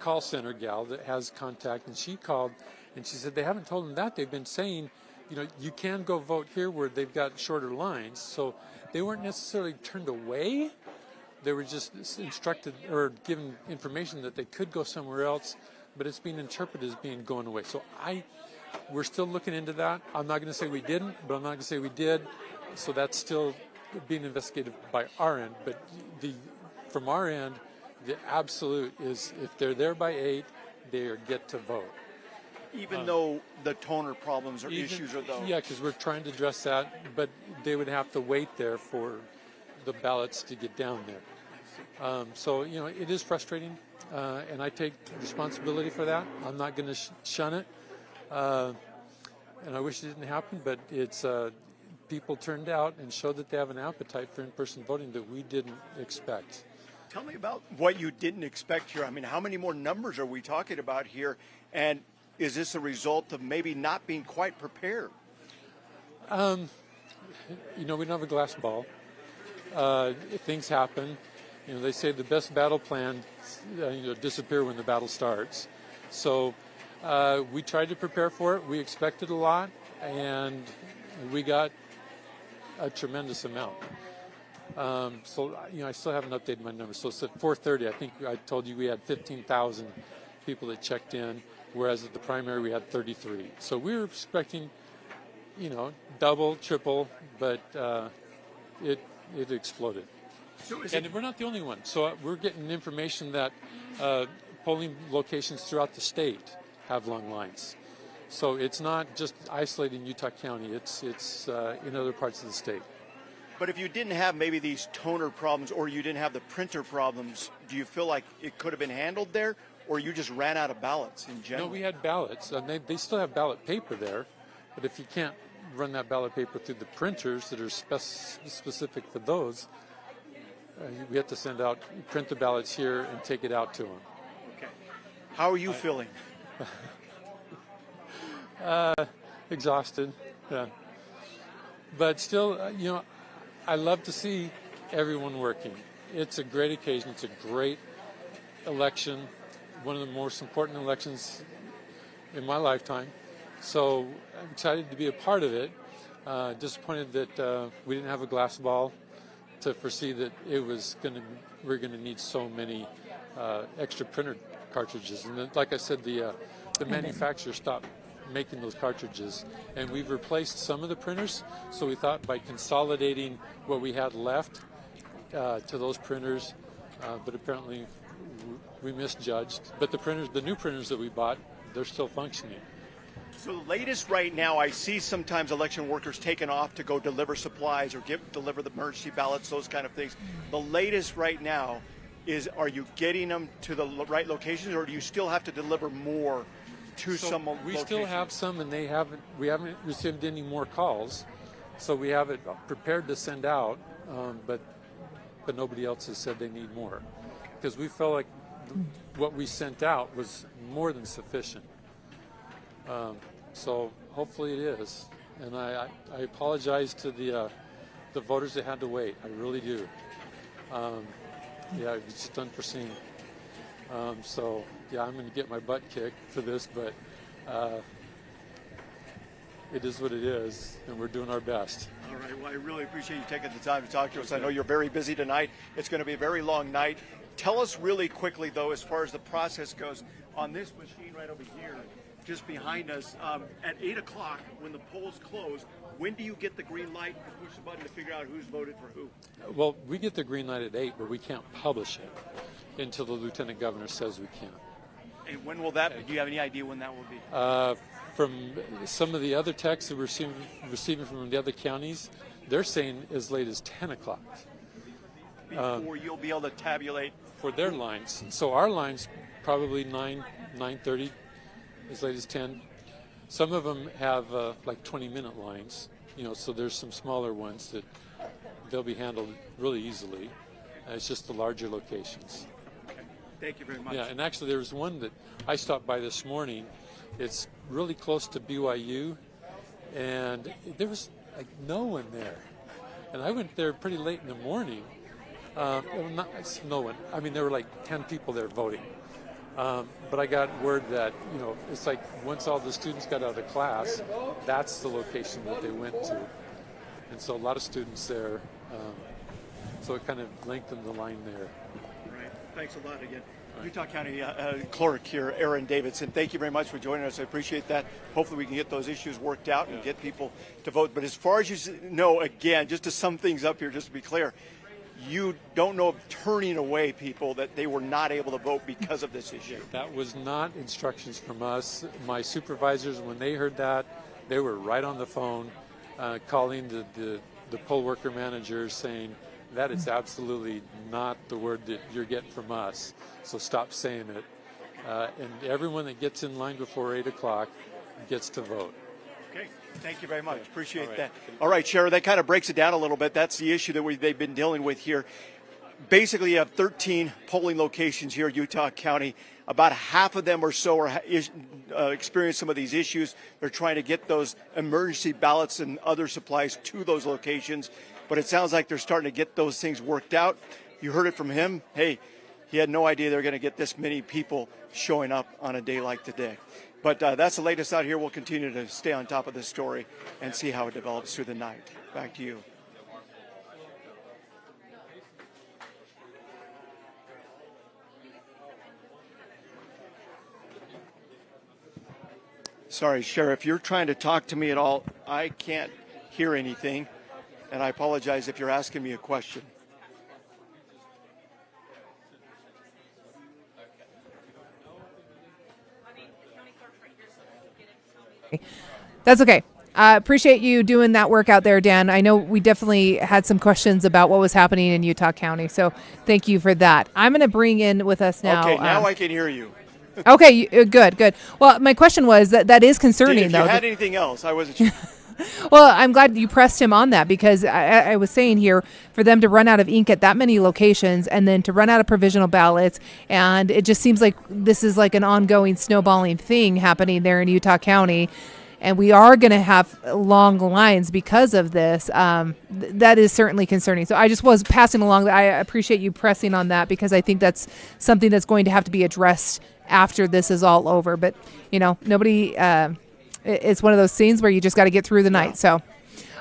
call center gal that has contact, and she called and she said they haven't told them that. They've been saying, you can go vote here where they've got shorter lines. So they weren't necessarily turned away. They were just instructed or given information that they could go somewhere else, but it's being interpreted as being going away. So we're still looking into that. I'm not going to say we didn't, but I'm not going to say we did. So that's still being investigated by our end. But from our end, the absolute is if they're there by 8, they get to vote. Even though the toner problems or issues are those? Yeah, because we're trying to address that, but they would have to wait there for the ballots to get down there. So, it is frustrating, and I take responsibility for that. I'm not going to shun it, and I wish it didn't happen, but it's people turned out and showed that they have an appetite for in-person voting that we didn't expect. Tell me about what you didn't expect here. I mean, how many more numbers are we talking about here, and is this a result of maybe not being quite prepared? We don't have a glass ball. Things happen. They say the best battle plan, disappear when the battle starts. So we tried to prepare for it. We expected a lot, and we got a tremendous amount. So I still haven't updated my numbers. So it's at 4:30. I think I told you we had 15,000 people that checked in, whereas at the primary we had 33. So we were expecting, double, triple, but it exploded. And we're not the only one. So we're getting information that polling locations throughout the state have long lines. So it's not just isolated in Utah County. It's in other parts of the state. But if you didn't have maybe these toner problems or you didn't have the printer problems, do you feel like it could have been handled there, or you just ran out of ballots in general? No, we had ballots, and they still have ballot paper there. But if you can't run that ballot paper through the printers that are specific for those, we have to print the ballots here and take it out to them. Okay. How are you feeling? Exhausted, yeah. But still, I love to see everyone working. It's a great occasion. It's a great election, one of the most important elections in my lifetime. So I'm excited to be a part of it. Disappointed that we didn't have a glass ball to foresee that we're going to need so many extra printer cartridges. And then, like I said, the manufacturer stopped making those cartridges, and we've replaced some of the printers. So we thought by consolidating what we had left to those printers, but apparently we misjudged. But the new printers that we bought, they're still functioning. So the latest right now, I see sometimes election workers taking off to go deliver supplies or deliver the emergency ballots, those kind of things. The latest right now is, are you getting them to the right locations, or do you still have to deliver more to some locations? We still have some, and we haven't received any more calls, so we have it prepared to send out, but nobody else has said they need more, because we felt like what we sent out was more than sufficient. So hopefully it is, and I apologize to the voters that had to wait. I really do. It's just unforeseen. So yeah, I'm going to get my butt kicked for this, but it is what it is, and we're doing our best. All right. Well, I really appreciate you taking the time to talk to us. I know you're very busy tonight. It's going to be a very long night. Tell us really quickly, though, as far as the process goes, on this machine right over here, just behind us. At 8 o'clock, when the polls close, when do you get the green light to push the button to figure out who's voted for who? Well, we get the green light at 8, but we can't publish it until the lieutenant governor says we can. And when will that be? Do you have any idea when that will be? From some of the other texts that we're receiving from the other counties, they're saying as late as 10 o'clock. Before you'll be able to tabulate? For their lines. So our lines probably 9:30, as late as 10. Some of them have like 20-minute lines, so there's some smaller ones that they'll be handled really easily. It's just the larger locations. Okay. Thank you very much. Yeah, and actually there was one that I stopped by this morning. It's really close to BYU, and there was like no one there. And I went there pretty late in the morning. No one. I mean, there were like 10 people there voting. But I got word that, it's like once all the students got out of class, that's the location that they went to. And so a lot of students there, so it kind of lengthened the line there. Right. Thanks a lot again. Utah County Clerk here, Aaron Davidson. Thank you very much for joining us. I appreciate that. Hopefully we can get those issues worked out and get people to vote. But as far as you know, again, just to sum things up here, just to be clear, you don't know of turning away people that they were not able to vote because of this issue. That was not instructions from us. My supervisors, when they heard that, they were right on the phone calling the poll worker managers saying, that is absolutely not the word that you're getting from us, so stop saying it. And everyone that gets in line before 8 o'clock gets to vote. Okay, thank you very much. Appreciate that. All right, Shara, that kind of breaks it down a little bit. That's the issue that they've been dealing with here. Basically, you have 13 polling locations here in Utah County. About half of them or so are experience some of these issues. They're trying to get those emergency ballots and other supplies to those locations. But it sounds like they're starting to get those things worked out. You heard it from him. Hey, he had no idea they were going to get this many people showing up on a day like today. But that's the latest out here. We'll continue to stay on top of this story and see how it develops through the night. Back to you. Sorry, Sheriff, you're trying to talk to me at all. I can't hear anything. And I apologize if you're asking me a question. That's okay. Appreciate you doing that work out there, Dan. I know we definitely had some questions about what was happening in Utah County, so thank you for that. I'm going to bring in with us now. Okay, now I can hear you. Okay, good. Well, my question was that is concerning, though. If you had anything else, I wasn't sure. Well, I'm glad you pressed him on that, because I was saying here, for them to run out of ink at that many locations and then to run out of provisional ballots, and it just seems like this is like an ongoing snowballing thing happening there in Utah County, and we are going to have long lines because of this. That is certainly concerning. So I just was passing along that. I appreciate you pressing on that, because I think that's something that's going to have to be addressed after this is all over. But, nobody... It's one of those scenes where you just got to get through the night. So, all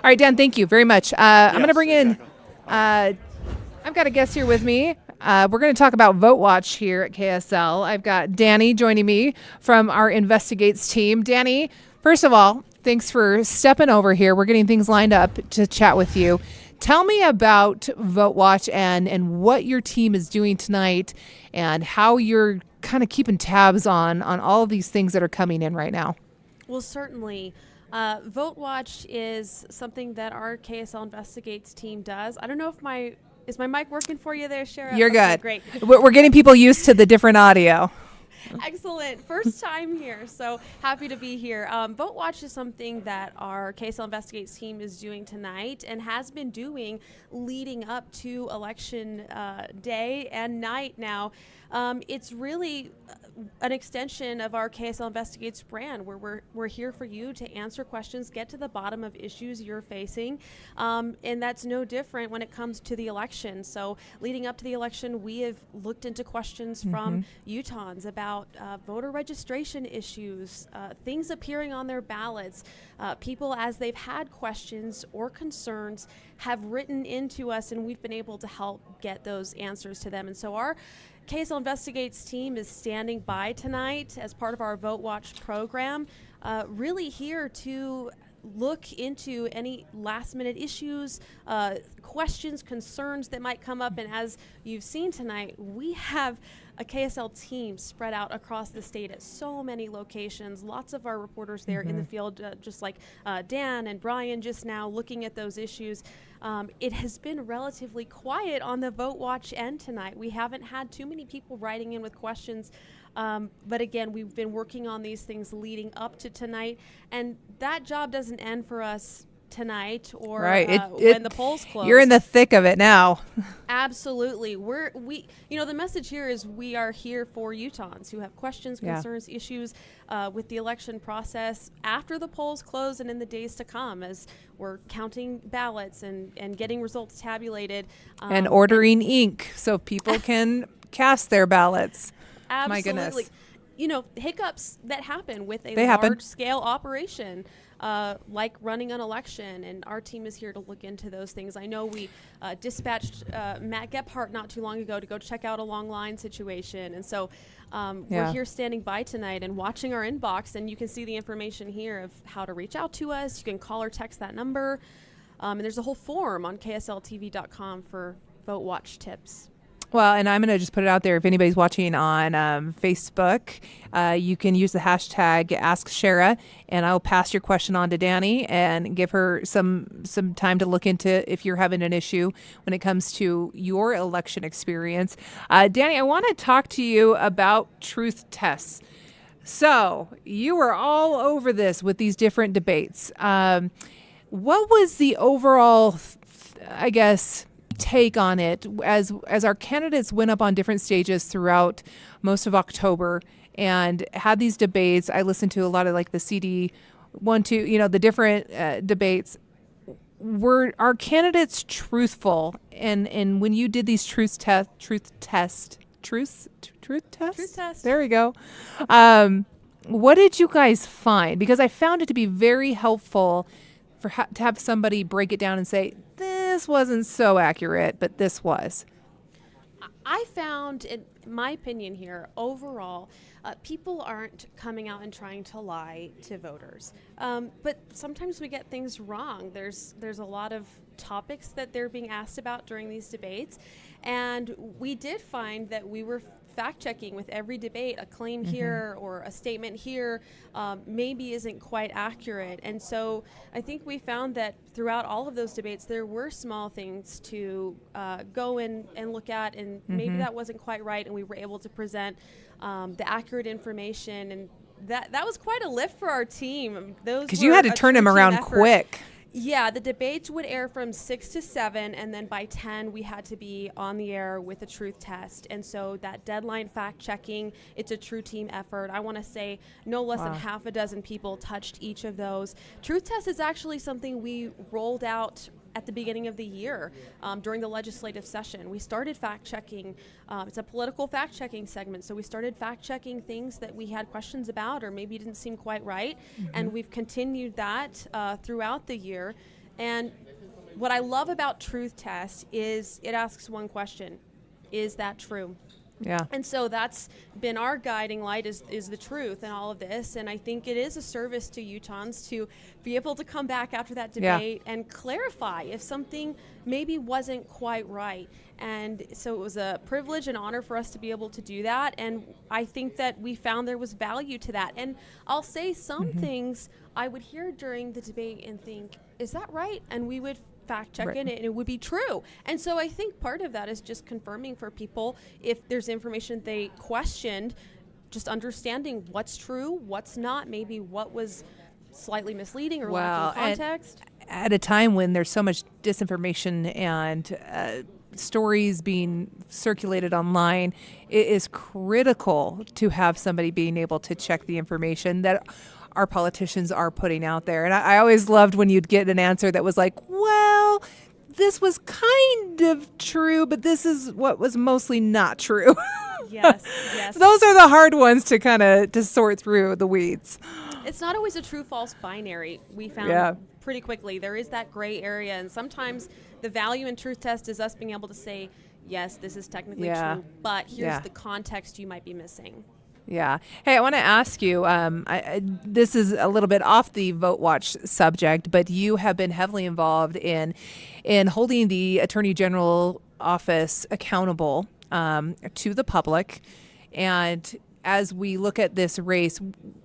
right, Dan, thank you very much. I'm going to bring in, I've got a guest here with me. We're going to talk about Vote Watch here at KSL. I've got Danny joining me from our Investigates team. Danny, first of all, thanks for stepping over here. We're getting things lined up to chat with you. Tell me about Vote Watch and what your team is doing tonight and how you're kind of keeping tabs on all of these things that are coming in right now. Well, certainly. Vote Watch is something that our KSL Investigates team does. I don't know if is my mic working for you there, Shara? You're okay, good. Great. We're getting people used to the different audio. Excellent. First time here, so happy to be here. Vote Watch is something that our KSL Investigates team is doing tonight and has been doing leading up to election day and night now. It's really an extension of our KSL Investigates brand, where we're here for you to answer questions, get to the bottom of issues you're facing, and that's no different when it comes to the election. So leading up to the election, we have looked into questions from Utahns about voter registration issues, things appearing on their ballots. People, as they've had questions or concerns, have written into us, and we've been able to help get those answers to them. And so our KSL Investigates team is standing by tonight as part of our Vote Watch program, really here to look into any last-minute issues, questions, concerns that might come up. And as you've seen tonight, we have a KSL team spread out across the state at so many locations. Lots of our reporters there in the field, just like Dan and Brian just now looking at those issues. It has been relatively quiet on the Vote Watch end tonight. We haven't had too many people writing in with questions. But again, we've been working on these things leading up to tonight. And that job doesn't end for us tonight or when the polls close. You're in the thick of it now. Absolutely. The message here is we are here for Utahns who have questions, concerns, issues with the election process after the polls close and in the days to come as we're counting ballots and getting results tabulated. And ordering ink so people can cast their ballots. Absolutely. My goodness. Hiccups that happen with a happen. large-scale operation, like running an election, and our team is here to look into those things. I know we dispatched Matt Gephardt not too long ago to go check out a long line situation, and so we're here standing by tonight and watching our inbox, and you can see the information here of how to reach out to us. You can call or text that number, and there's a whole form on ksltv.com for Vote Watch tips. Well, and I'm going to just put it out there. If anybody's watching on Facebook, you can use the hashtag AskShara, and I'll pass your question on to Danny and give her some time to look into if you're having an issue when it comes to your election experience. Danny, I want to talk to you about truth tests. So you were all over this with these different debates. What was the overall, take on it as our candidates went up on different stages throughout most of October and had these debates? I listened to a lot of like the CD 1, 2, the different debates. Were our candidates truthful? And when you did these truth tests? There we go. What did you guys find? Because I found it to be very helpful to have somebody break it down and say, this wasn't so accurate, but this was. I found, in my opinion here, overall, people aren't coming out and trying to lie to voters. But sometimes we get things wrong. There's a lot of topics that they're being asked about during these debates. And we did find that we were fact-checking with every debate. A claim here or a statement here maybe isn't quite accurate. And so I think we found that throughout all of those debates, there were small things to go and look at, and maybe that wasn't quite right, and we were able to present the accurate information. And that was quite a lift for our team. Because you had to turn them around quick. Yeah, the debates would air from 6 to 7, and then by 10 we had to be on the air with a truth test. And so that deadline fact-checking, it's a true team effort. I want to say no less than half a dozen people touched each of those. Truth test is actually something we rolled out at the beginning of the year during the legislative session. We started fact-checking. It's a political fact-checking segment, so we started fact-checking things that we had questions about or maybe didn't seem quite right, and we've continued that throughout the year. And what I love about Truth Test is it asks one question: is that true? Yeah. And so that's been our guiding light is the truth in all of this. And I think it is a service to Utahns to be able to come back after that debate and clarify if something maybe wasn't quite right. And so it was a privilege and honor for us to be able to do that. And I think that we found there was value to that. And I'll say some things I would hear during the debate and think, is that right? And we would fact check it, and it would be true. And so I think part of that is just confirming for people if there's information they questioned, just understanding what's true, what's not, maybe what was slightly misleading or lacking context. At a time when there's so much disinformation and stories being circulated online, it is critical to have somebody being able to check the information that our politicians are putting out there. And I always loved when you'd get an answer that was like, well, this was kind of true, but this is what was mostly not true. Yes. Those are the hard ones to kind of to sort through the weeds. It's not always a true-false binary. We found pretty quickly there is that gray area, and sometimes the value in truth test is us being able to say, yes, this is technically Yeah. true, but here's Yeah. the context you might be missing. Yeah. Hey, I want to ask you, this is a little bit off the Vote Watch subject, but you have been heavily involved in holding the Attorney General office accountable to the public. And as we look at this race,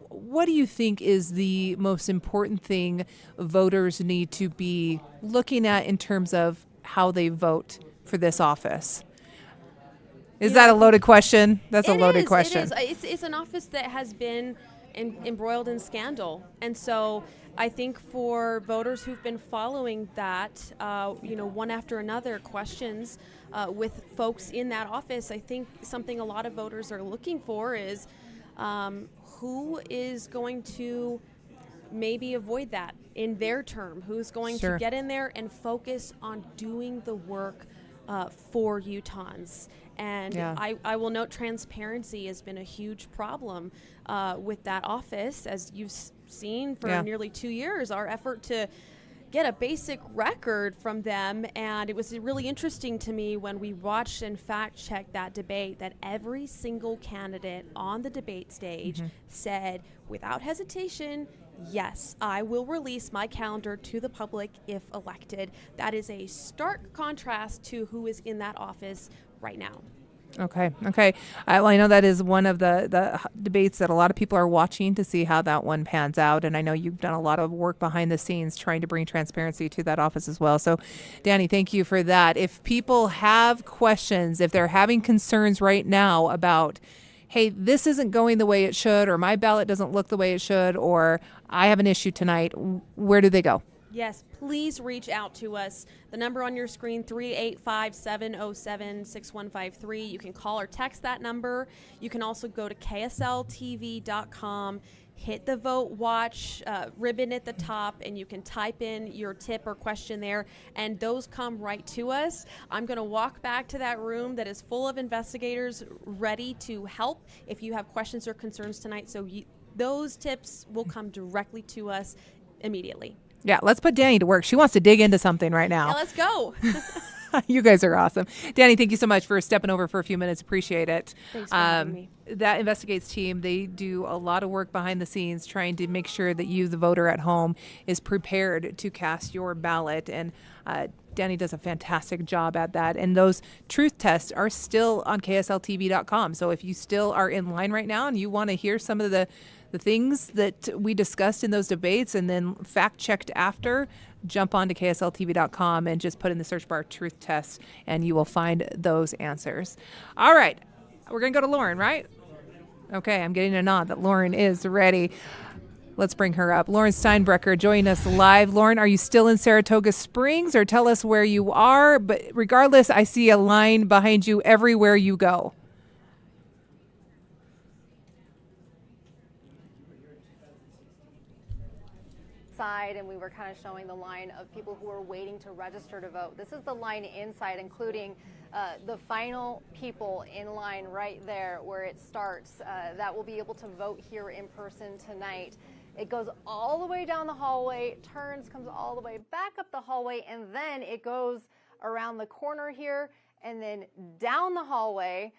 what do you think is the most important thing voters need to be looking at in terms of how they vote for this office? Is that a loaded question? That's a loaded question. It is. It's an office that has been embroiled in scandal. And so I think for voters who've been following that, one after another questions with folks in that office, I think something a lot of voters are looking for is who is going to maybe avoid that in their term, who's going Sure. to get in there and focus on doing the work for Utahns. And Yeah. I will note transparency has been a huge problem with that office. As you've seen for Yeah. nearly 2 years, our effort to get a basic record from them. And it was really interesting to me when we watched and fact-checked that debate that every single candidate on the debate stage said, without hesitation, yes, I will release my calendar to the public if elected. That is a stark contrast to who is in that office right now. Okay. Well, I know that is one of the debates that a lot of people are watching to see how that one pans out. And I know you've done a lot of work behind the scenes trying to bring transparency to that office as well. So, Danny, thank you for that. If people have questions, if they're having concerns right now about, hey, this isn't going the way it should, or my ballot doesn't look the way it should, or I have an issue tonight, where do they go? Yes, please reach out to us. The number on your screen, 385-707-6153. You can call or text that number. You can also go to ksltv.com, hit the Vote Watch ribbon at the top, and you can type in your tip or question there, and those come right to us. I'm going to walk back to that room that is full of investigators ready to help if you have questions or concerns tonight. So those tips will come directly to us immediately. Yeah, let's put Danny to work. She wants to dig into something right now. Yeah, let's go. You guys are awesome. Danny, thank you so much for stepping over for a few minutes. Appreciate it. Thanks for having me. That Investigates team, they do a lot of work behind the scenes trying to make sure that you, the voter at home, is prepared to cast your ballot. And Danny does a fantastic job at that. And those truth tests are still on ksltv.com. So if you still are in line right now and you want to hear some of the things that we discussed in those debates and then fact-checked after, jump on to ksltv.com and just put in the search bar truth test, and you will find those answers. All right. We're going to go to Lauren, right? Okay, I'm getting a nod that Lauren is ready. Let's bring her up. Lauren Steinbrecher joining us live. Lauren, are you still in Saratoga Springs, or tell us where you are? But regardless, I see a line behind you everywhere you go. And we were kind of showing the line of people who are waiting to register to vote. This is the line inside, including the final people in line right there where it starts that will be able to vote here in person tonight. It goes all the way down the hallway, turns, comes all the way back up the hallway, and then it goes around the corner here and then down the hallway,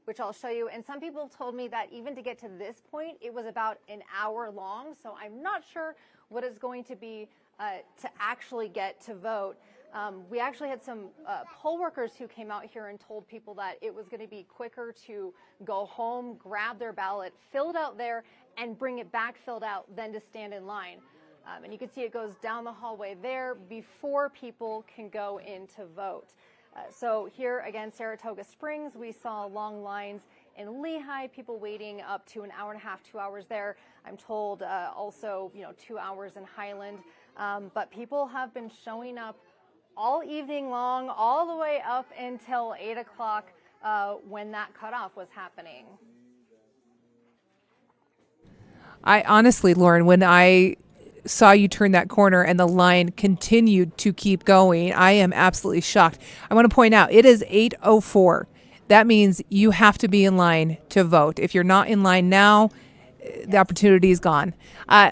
which I'll show you. And some people told me that even to get to this point, it was about an hour long. So I'm not sure what it's going to be to actually get to vote. We actually had some poll workers who came out here and told people that it was going to be quicker to go home, grab their ballot, fill it out there, and bring it back filled out than to stand in line. And you can see it goes down the hallway there before people can go in to vote. So here again, Saratoga Springs, we saw long lines in Lehigh, people waiting up to an hour and a half, 2 hours there. I'm told also, 2 hours in Highland. But people have been showing up all evening long, all the way up until 8 o'clock when that cutoff was happening. I honestly, Lauren, when I saw you turn that corner and the line continued to keep going, I am absolutely shocked. I want to point out, it is 8:04. That means you have to be in line to vote. If you're not in line now, the opportunity is gone.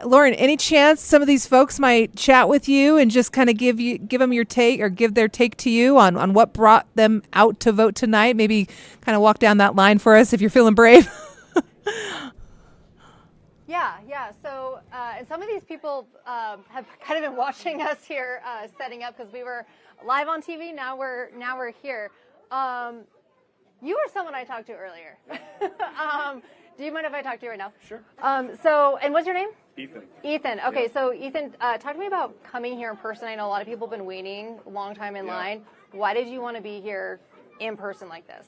Lauren, any chance some of these folks might chat with you and just kind of give them your take or give their take to you on what brought them out to vote tonight? Maybe kind of walk down that line for us if you're feeling brave. Yeah. So, and some of these people have kind of been watching us here setting up because we were live on TV. Now we're here. You were someone I talked to earlier. Do you mind if I talk to you right now? Sure. And what's your name? Ethan. Ethan. Okay, Yeah. so Ethan, talk to me about coming here in person. I know a lot of people have been waiting a long time in line. Why did you want to be here in person like this?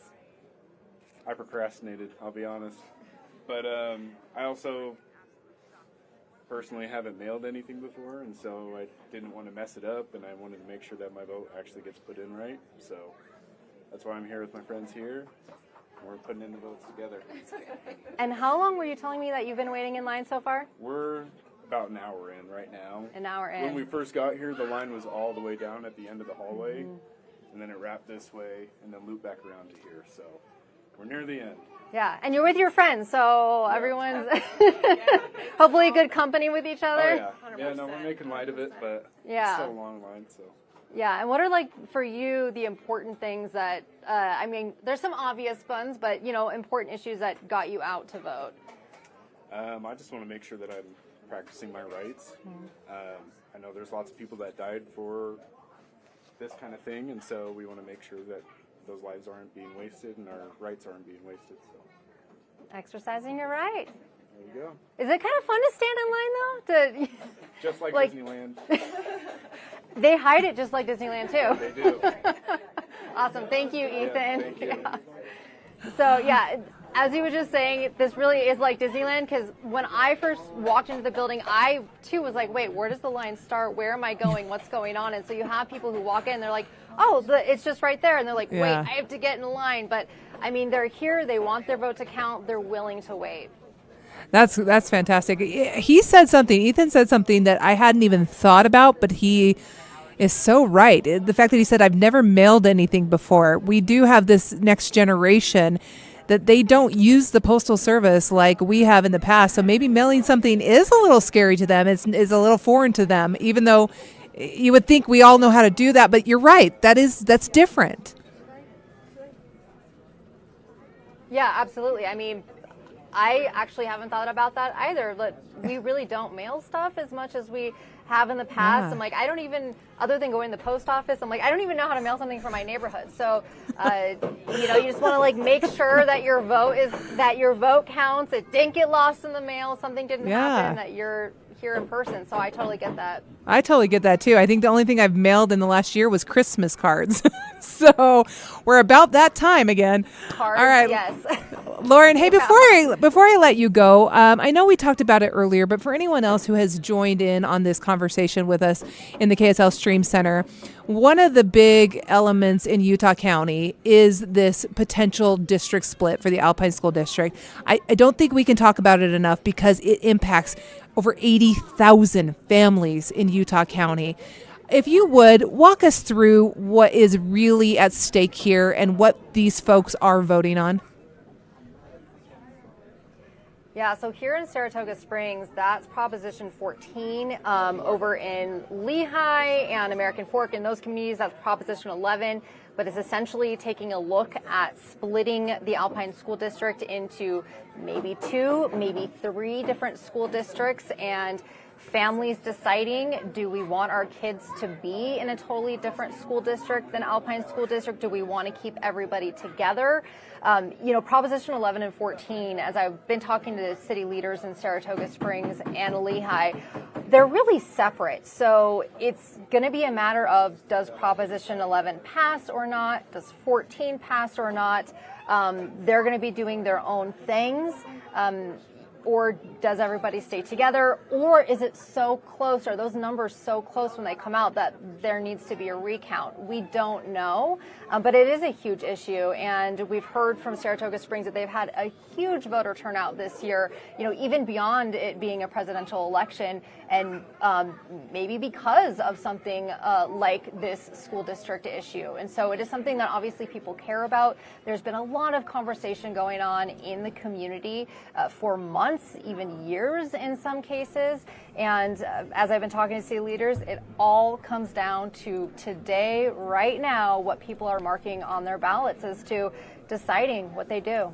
I procrastinated, I'll be honest. But I also personally haven't mailed anything before, and so I didn't want to mess it up, and I wanted to make sure that my vote actually gets put in right. So that's why I'm here with my friends here. We're putting in the votes together. And how long were you telling me that you've been waiting in line so far? We're about an hour in right now. An hour in. When we first got here, the line was all the way down at the end of the hallway, and then it wrapped this way, and then looped back around to here. So we're near the end. Yeah, and you're with your friends, so everyone's hopefully good company with each other. Oh, yeah. 100%. Yeah, no, we're making light of it, but it's still a long line, so. Yeah, and what are, like, for you, the important things that, I mean, there's some obvious ones, but, you know, important issues that got you out to vote? I just want to make sure that I'm practicing my rights. I know there's lots of people that died for this kind of thing, and so we want to make sure that those lives aren't being wasted and our rights aren't being wasted. So. Exercising your right. There you go. Is it kind of fun to stand in line, though? Just like Disneyland. They hide it just like Disneyland, too. They do. Awesome. Thank you, Ethan. Yeah, thank you. Yeah. So, yeah, as you were just saying, this really is like Disneyland, because when I first walked into the building, I, too, was like, wait, where does the line start? Where am I going? What's going on? And so you have people who walk in, they're like, oh, it's just right there. And they're like, wait, I have to get in line. But, I mean, they're here. They want their vote to count. They're willing to wait. That's fantastic. He said something, Ethan said something that I hadn't even thought about, but he is so right. The fact that he said, I've never mailed anything before. We do have this next generation that they don't use the postal service like we have in the past. So maybe mailing something is a little scary to them, is a little foreign to them, even though you would think we all know how to do that. But you're right. That's different. Yeah, absolutely. I mean, I actually haven't thought about that either. But we really don't mail stuff as much as we have in the past. Yeah. I'm like, I don't even, other than going to the post office, I'm like, I don't even know how to mail something for my neighborhood. So, you know, you just want to like make sure that your vote counts. It didn't get lost in the mail. Something didn't happen, that you're here in person. So I totally get that. I totally get that too. I think the only thing I've mailed in the last year was Christmas cards. So we're about that time again. Cards, all right, yes. Lauren, hey, before I let you go, I know we talked about it earlier, but for anyone else who has joined in on this conversation with us in the KSL Stream Center, one of the big elements in Utah County is this potential district split for the Alpine School District. I don't think we can talk about it enough because it impacts over 80,000 families in Utah County. If you would, walk us through what is really at stake here and what these folks are voting on. Yeah, so here in Saratoga Springs, that's Proposition 14. Over in Lehigh and American Fork, in those communities, that's Proposition 11. But it's essentially taking a look at splitting the Alpine School District into maybe 2, maybe 3 different school districts, and families deciding, do we want our kids to be in a totally different school district than Alpine School District? Do we want to keep everybody together? You know, Proposition 11 and 14, as I've been talking to city leaders in Saratoga Springs and Lehigh, they're really separate. So it's going to be a matter of, does Proposition 11 pass or not? Does 14 pass or not? They're going to be doing their own things. Or does everybody stay together? Or is it so close? Are those numbers so close when they come out that there needs to be a recount? We don't know, but it is a huge issue. And we've heard from Saratoga Springs that they've had a huge voter turnout this year, you know, even beyond it being a presidential election, and maybe because of something like this school district issue. And so it is something that obviously people care about. There's been a lot of conversation going on in the community for months months, even years in some cases. And as I've been talking to city leaders, it all comes down to today, right now, what people are marking on their ballots as to deciding what they do.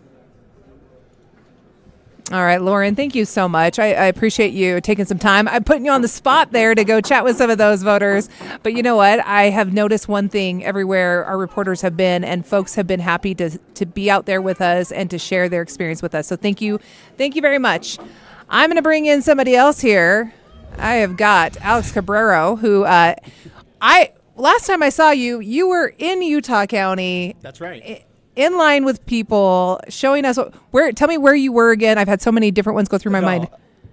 All right, Lauren, thank you so much. I appreciate you taking some time. I'm putting you on the spot there to go chat with some of those voters. But you know what? I have noticed one thing everywhere our reporters have been, and folks have been happy to be out there with us and to share their experience with us. So thank you. Thank you very much. I'm going to bring in somebody else here. I have got Alex Cabrero, who last time I saw you, you were in Utah County. That's right. In line with people, showing us tell me where you were again. I've had so many different ones go through my mind.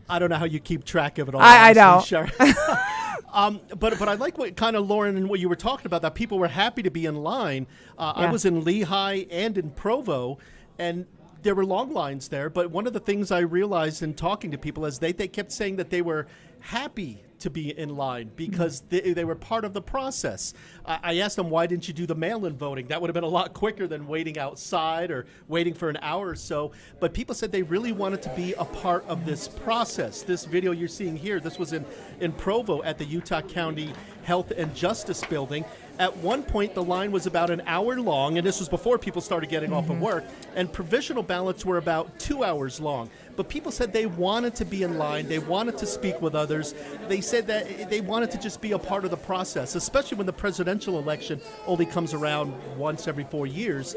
I don't know how you keep track of it all. I know. Sure. But I like what kind of, Lauren, and what you were talking about, that people were happy to be in line. I was in Lehigh and in Provo, and there were long lines there. But one of the things I realized in talking to people is they kept saying that they were happy to be in line because they were part of the process. I asked them, why didn't you do the mail-in voting? That would have been a lot quicker than waiting outside or waiting for an hour or so. But people said they really wanted to be a part of this process. This video you're seeing here, this was in Provo at the Utah County Health and Justice Building. At one point, the line was about an hour long, and this was before people started getting off of work, and provisional ballots were about 2 hours long. But people said they wanted to be in line. They wanted to speak with others. They said that they wanted to just be a part of the process, especially when the presidential election only comes around once every 4 years.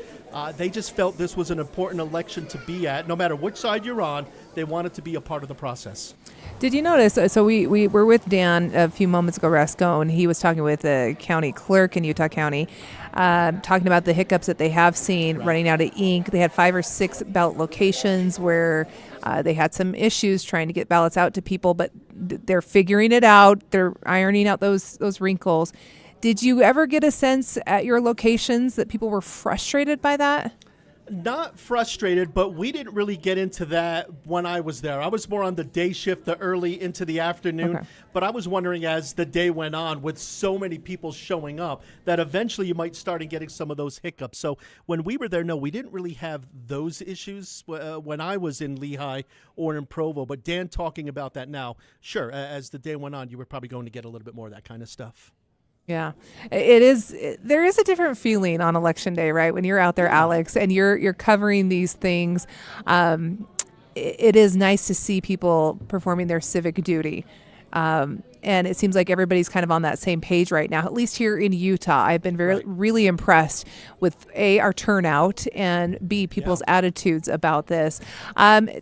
They just felt this was an important election to be at. No matter which side you're on, they wanted to be a part of the process. Did you notice? So we were with Dan a few moments ago, Rascone. He was talking with the county clerk in Utah County, talking about the hiccups that they have seen running out of ink. They had 5 or 6 ballot locations where they had some issues trying to get ballots out to people, but they're figuring it out. They're ironing out those wrinkles. Did you ever get a sense at your locations that people were frustrated by that? Not frustrated, but we didn't really get into that when I was there. I was more on the day shift, the early into the afternoon. Okay. But I was wondering, as the day went on, with so many people showing up, that eventually you might start getting some of those hiccups. So when we were there, no, we didn't really have those issues when I was in Lehigh or in Provo. But Dan talking about that now, sure, as the day went on, you were probably going to get a little bit more of that kind of stuff. Yeah, it is. There is a different feeling on election day, right? When you're out there, Alex, and you're covering these things. It is nice to see people performing their civic duty. And it seems like everybody's kind of on that same page right now, at least here in Utah. I've been really impressed with A, our turnout, and B, people's attitudes about this.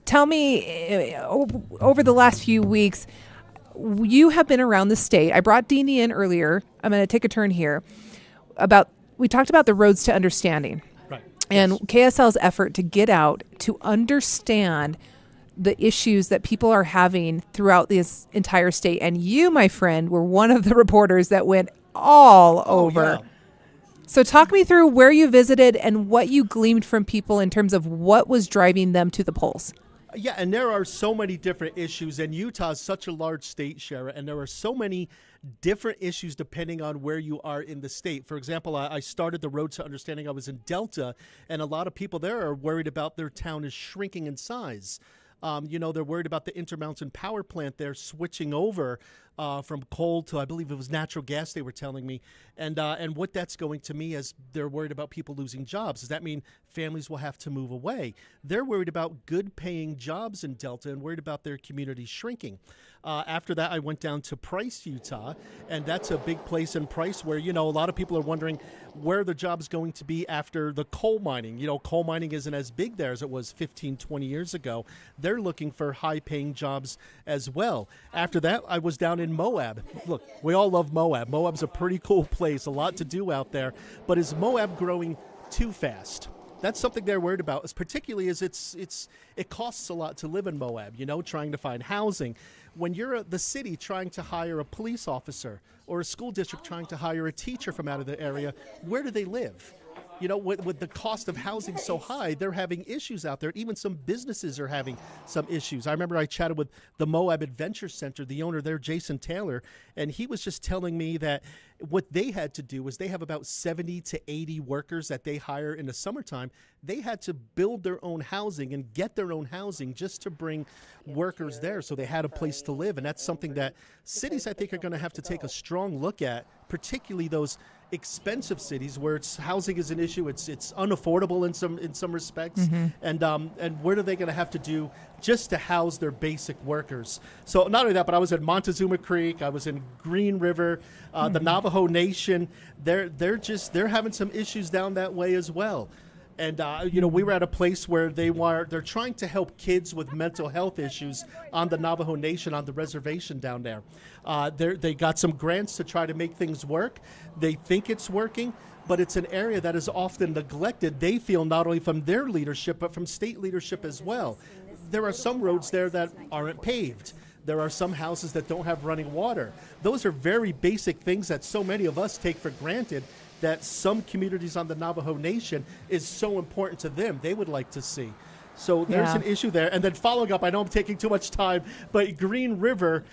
Tell me, over the last few weeks, you have been around the state. I brought Deanie in earlier. I'm going to take a turn here. We talked about the roads to understanding. Right. And KSL's effort to get out to understand the issues that people are having throughout this entire state. And you, my friend, were one of the reporters that went all over. Yeah. So talk me through where you visited and what you gleaned from people in terms of what was driving them to the polls. Yeah, and there are so many different issues, and Utah is such a large state, Shara, and there are so many different issues depending on where you are in the state. For example, I started the Road to Understanding. I was in Delta, and a lot of people there are worried about their town is shrinking in size. They're worried about the Intermountain Power Plant there switching over from coal to, I believe it was natural gas, they were telling me. And what that's going to mean is they're worried about people losing jobs. Does that mean families will have to move away? They're worried about good paying jobs in Delta and worried about their communities shrinking. After that, I went down to Price, Utah, and that's a big place in Price where, a lot of people are wondering where the job's going to be after the coal mining. Coal mining isn't as big there as it was 15, 20 years ago. They're looking for high-paying jobs as well. After that, I was down in Moab. Look, we all love Moab. Moab's a pretty cool place, a lot to do out there. But is Moab growing too fast? That's something they're worried about, particularly as it costs a lot to live in Moab, trying to find housing. When you're the city trying to hire a police officer or a school district trying to hire a teacher from out of the area, where do they live? you know, with the cost of housing so high, they're having issues out there. Even some businesses are having some issues. I remember I chatted with the Moab Adventure Center, the owner there, Jason Taylor, and he was just telling me that what they had to do was they have about 70 to 80 workers that they hire in the summertime. They had to build their own housing and get their own housing just to bring workers there, so they had a place to live. And that's something that cities, I think, are going to have to take a strong look at, particularly those expensive cities where housing is an issue. It's unaffordable in some respects, and what are they going to have to do just to house their basic workers? So not only that, but I was at Montezuma Creek, I was in Green River, the Navajo Nation. They're having some issues down that way as well. And you know, we were at a place where they're trying to help kids with mental health issues on the Navajo Nation, on the reservation down there. They got some grants to try to make things work. They think it's working, but it's an area that is often neglected. They feel not only from their leadership, but from state leadership as well. There are some roads there that aren't paved. There are some houses that don't have running water. Those are very basic things that so many of us take for granted, that some communities on the Navajo Nation is so important to them, they would like to see. So there's an issue there. And then following up, I know I'm taking too much time, but Green River,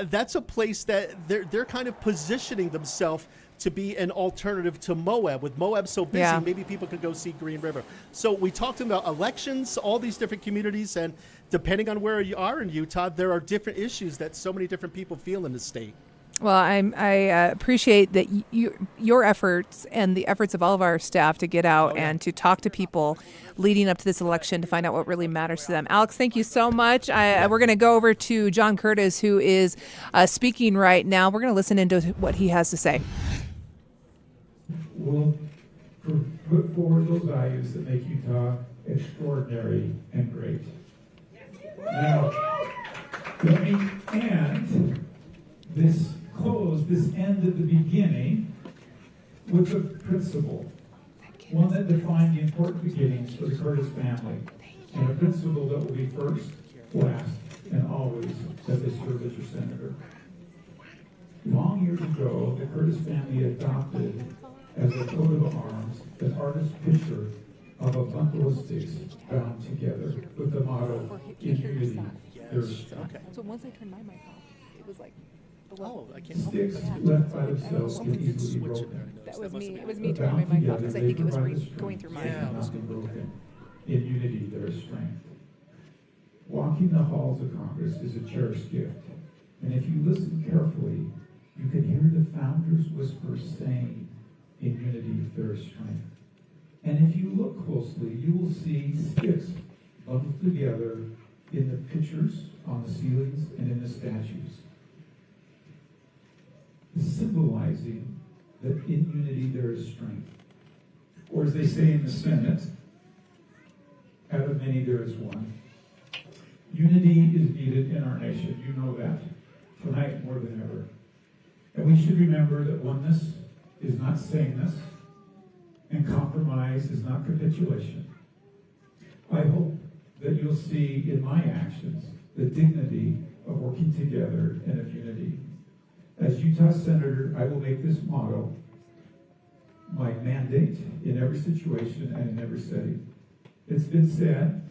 that's a place that they're kind of positioning themselves to be an alternative to Moab. With Moab so busy, maybe people could go see Green River. So we talked about elections, all these different communities, and depending on where you are in Utah, there are different issues that so many different people feel in the state. Well, I appreciate that your efforts and the efforts of all of our staff to get out and to talk to people leading up to this election to find out what really matters to them. Alex, thank you so much. We're going to go over to John Curtis, who is speaking right now. We're going to listen into what he has to say. We'll put forward those values that make Utah extraordinary and great. Now, let me end this end at the beginning with a principle, one that defined the important beginnings for the Curtis family, and a principle that will be first, last, and always as they serve as your senator. Long years ago, the Curtis family adopted as a coat of arms an artist's picture of a bundle of sticks bound together with the motto, "In unity, there is strength." So once I turned my mic off, it was like, I can't sticks left by themselves can easily be broken. That was me. It was me turning my mic off because I think it was going through mine. Broken. In unity, there is strength. Walking the halls of Congress is a cherished gift, and if you listen carefully, you can hear the founders' whispers saying, "In unity, there is strength." And if you look closely, you will see sticks bundled together in the pictures on the ceilings and in the statues, symbolizing that in unity there is strength. Or as they say in the Senate, out of many there is one. Unity is needed in our nation. You know that. Tonight more than ever. And we should remember that oneness is not sameness, and compromise is not capitulation. I hope that you'll see in my actions the dignity of working together and of unity. As Utah Senator, I will make this motto my mandate in every situation and in every setting. It's been said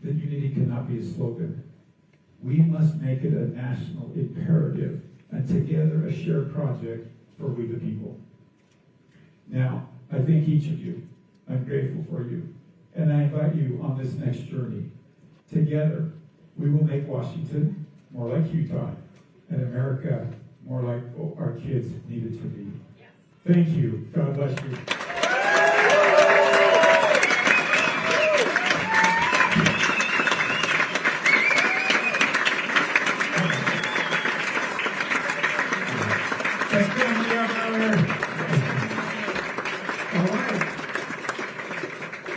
that unity cannot be a slogan. We must make it a national imperative and together a shared project for we the people. Now, I thank each of you. I'm grateful for you. And I invite you on this next journey. Together, we will make Washington more like Utah and America more like our kids need it to be. Thank you. God bless you.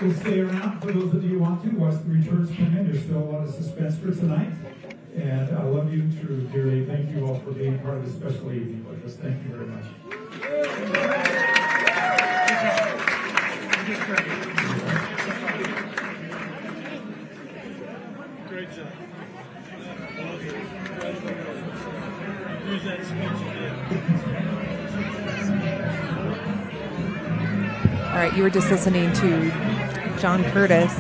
We'll stay around for those of you who want to watch the returns come in. There's still a lot of suspense for tonight. And I love you too dearly. Thank you all for being part of this special evening with us. Thank you very much. Great job. Who's that speech again? All right, you were just listening to John Curtis.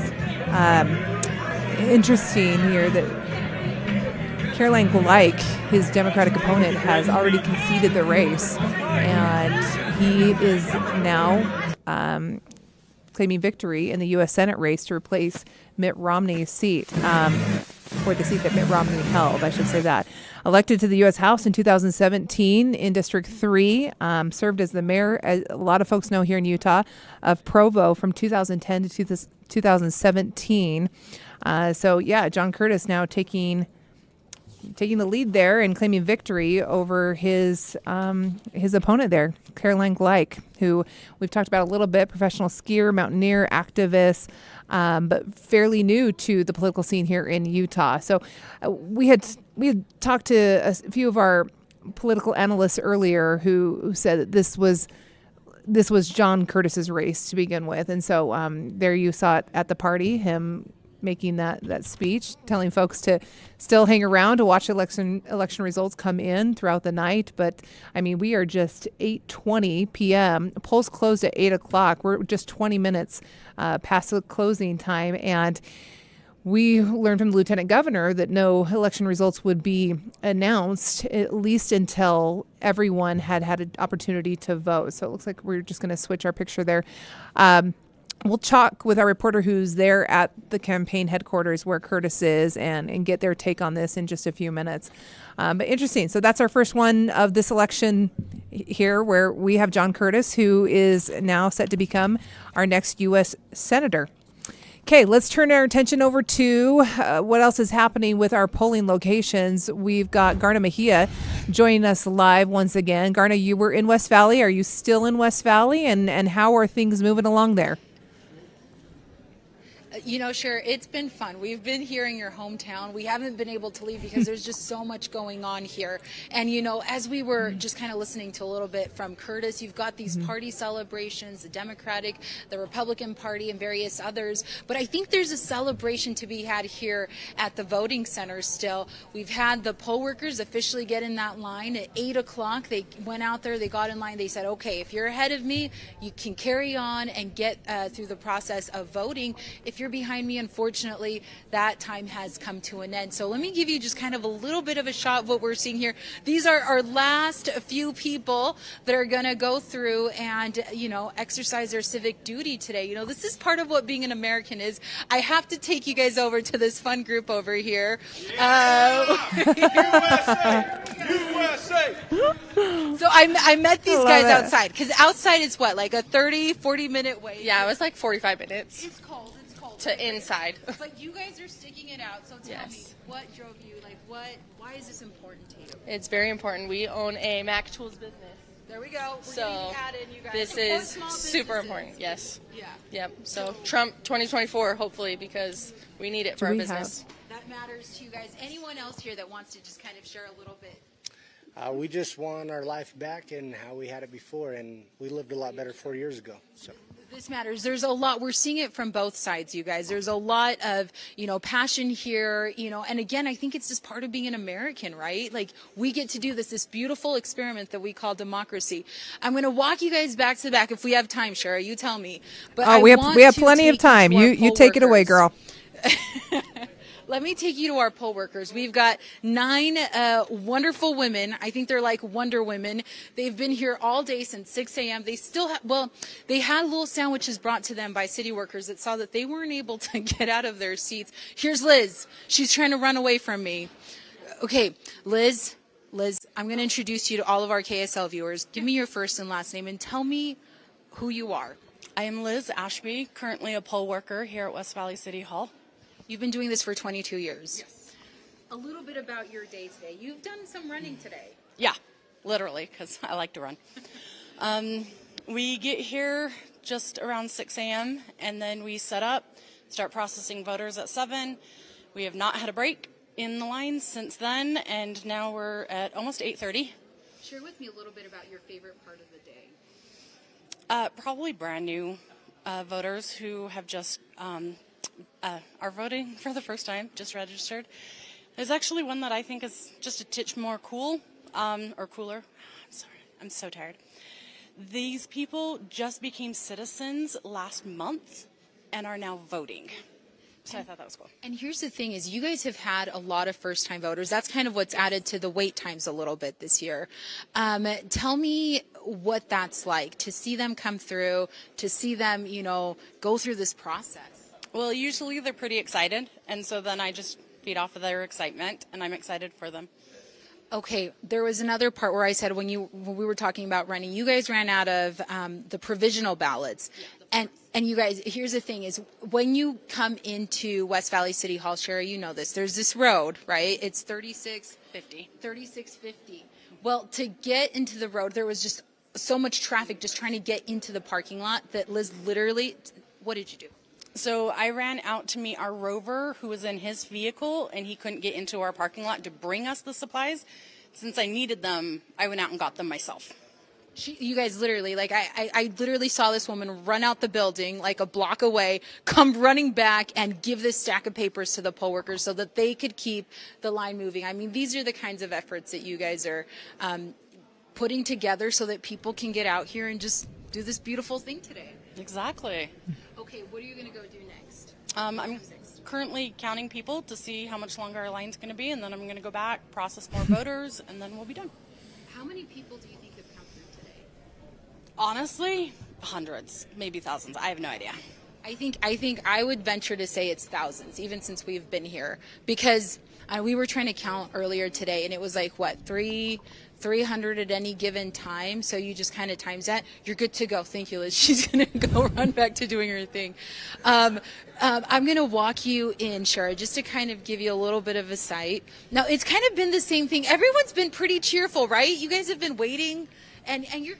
Interesting here that Caroline Gleich, his Democratic opponent, has already conceded the race, and he is now claiming victory in the U.S. Senate race to replace Mitt Romney's seat, or the seat that Mitt Romney held, I should say that. Elected to the U.S. House in 2017 in District 3, served as the mayor, as a lot of folks know here in Utah, of Provo from 2010 to 2017. So, yeah, John Curtis now taking the lead there and claiming victory over his opponent there, Caroline Gleich, who we've talked about a little bit, professional skier, mountaineer, activist, but fairly new to the political scene here in Utah. So we had talked to a few of our political analysts earlier who said that this was John Curtis's race to begin with. And so there you saw it at the party, him making that speech, telling folks to still hang around to watch election results come in throughout the night. But I mean, we are just 8:20 p.m. Polls closed at 8 o'clock. We're just 20 minutes past the closing time, and we learned from the lieutenant governor that no election results would be announced, at least until everyone had an opportunity to vote. So it looks like we're just going to switch our picture there. We'll talk with our reporter who's there at the campaign headquarters where Curtis is and get their take on this in just a few minutes. But interesting. So that's our first one of this election here, where we have John Curtis, who is now set to become our next U.S. Senator. Okay, let's turn our attention over to what else is happening with our polling locations. We've got Garna Mejia joining us live once again. Garna, you were in West Valley. Are you still in West Valley? And how are things moving along there? Sure, it's been fun. We've been here in your hometown. We haven't been able to leave because there's just so much going on here. And, as we were just kind of listening to a little bit from Curtis, you've got these party celebrations, the Democratic, the Republican Party, and various others. But I think there's a celebration to be had here at the voting center still. We've had the poll workers officially get in that line at 8 o'clock. They went out there, they got in line, they said, okay, if you're ahead of me, you can carry on and get through the process of voting. If you're behind me, unfortunately, that time has come to an end. So let me give you just kind of a little bit of a shot of what we're seeing here. These are our last few people that are going to go through and, exercise their civic duty today. This is part of what being an American is. I have to take you guys over to this fun group over here. USA! So I met these guys outside, because outside is what, like a 30-40 minute wait? Yeah, it was like 45 minutes. It's cold. To inside. But you guys are sticking it out, so tell me, what drove you? Why is this important to you? It's very important. We own a Mac Tools business. There we go. So you guys. this is super important. Yes. Yeah. Yep. So Trump 2024, hopefully, because we need it for our business. That matters to you guys. Anyone else here that wants to just kind of share a little bit? We just want our life back and how we had it before, and we lived a lot better 4 years ago. So. This matters. There's a lot. We're seeing it from both sides, you guys. There's a lot of, passion here, and again, I think it's just part of being an American, right? Like, we get to do this beautiful experiment that we call democracy. I'm going to walk you guys back to back if we have time, Shara. You tell me. But we have plenty of time. You take it away, girl. Let me take you to our poll workers. We've got 9 wonderful women. I think they're like Wonder Women. They've been here all day since 6 a.m. They still they had little sandwiches brought to them by city workers that saw that they weren't able to get out of their seats. Here's Liz. She's trying to run away from me. Okay, Liz, I'm going to introduce you to all of our KSL viewers. Give me your first and last name and tell me who you are. I am Liz Ashby, currently a poll worker here at West Valley City Hall. You've been doing this for 22 years. Yes. A little bit about your day today. You've done some running today. Yeah, literally, because I like to run. We get here just around 6 a.m., and then we set up, start processing voters at 7. We have not had a break in the lines since then, and now we're at almost 8:30. Share with me a little bit about your favorite part of the day. Probably brand new voters who have just are voting for the first time, just registered. There's actually one that I think is just a titch more cool, or cooler. I'm sorry, I'm so tired. These people just became citizens last month and are now voting. So I thought that was cool. And here's the thing is you guys have had a lot of first-time voters. That's kind of what's added to the wait times a little bit this year. Tell me what that's like to see them come through, to see them, go through this process. Well, usually they're pretty excited, and so then I just feed off of their excitement, and I'm excited for them. Okay, there was another part where I said when we were talking about running, you guys ran out of the provisional ballots. And you guys, here's the thing is when you come into West Valley City Hall, Sherry, you know this. There's this road, right? It's 3650. Well, to get into the road, there was just so much traffic just trying to get into the parking lot that Liz literally, what did you do? So I ran out to meet our rover who was in his vehicle, and he couldn't get into our parking lot to bring us the supplies. Since I needed them, I went out and got them myself. You guys literally, I literally saw this woman run out the building like a block away, come running back and give this stack of papers to the poll workers so that they could keep the line moving. I mean, these are the kinds of efforts that you guys are putting together so that people can get out here and just do this beautiful thing today. Exactly. Okay, what are you going to go do next? I'm currently counting people to see how much longer our line's going to be, and then I'm going to go back, process more voters, and then we'll be done. How many people do you think have come through today? Honestly, hundreds, maybe thousands. I have no idea. I think I would venture to say it's thousands, even since we've been here, because we were trying to count earlier today, and it was like 300 at any given time. So you just kind of times that. You're good to go. Thank you, Liz. She's gonna go run back to doing her thing. I'm gonna walk you in, Shara, just to kind of give you a little bit of a sight. Now it's kind of been the same thing. Everyone's been pretty cheerful, right? You guys have been waiting. And you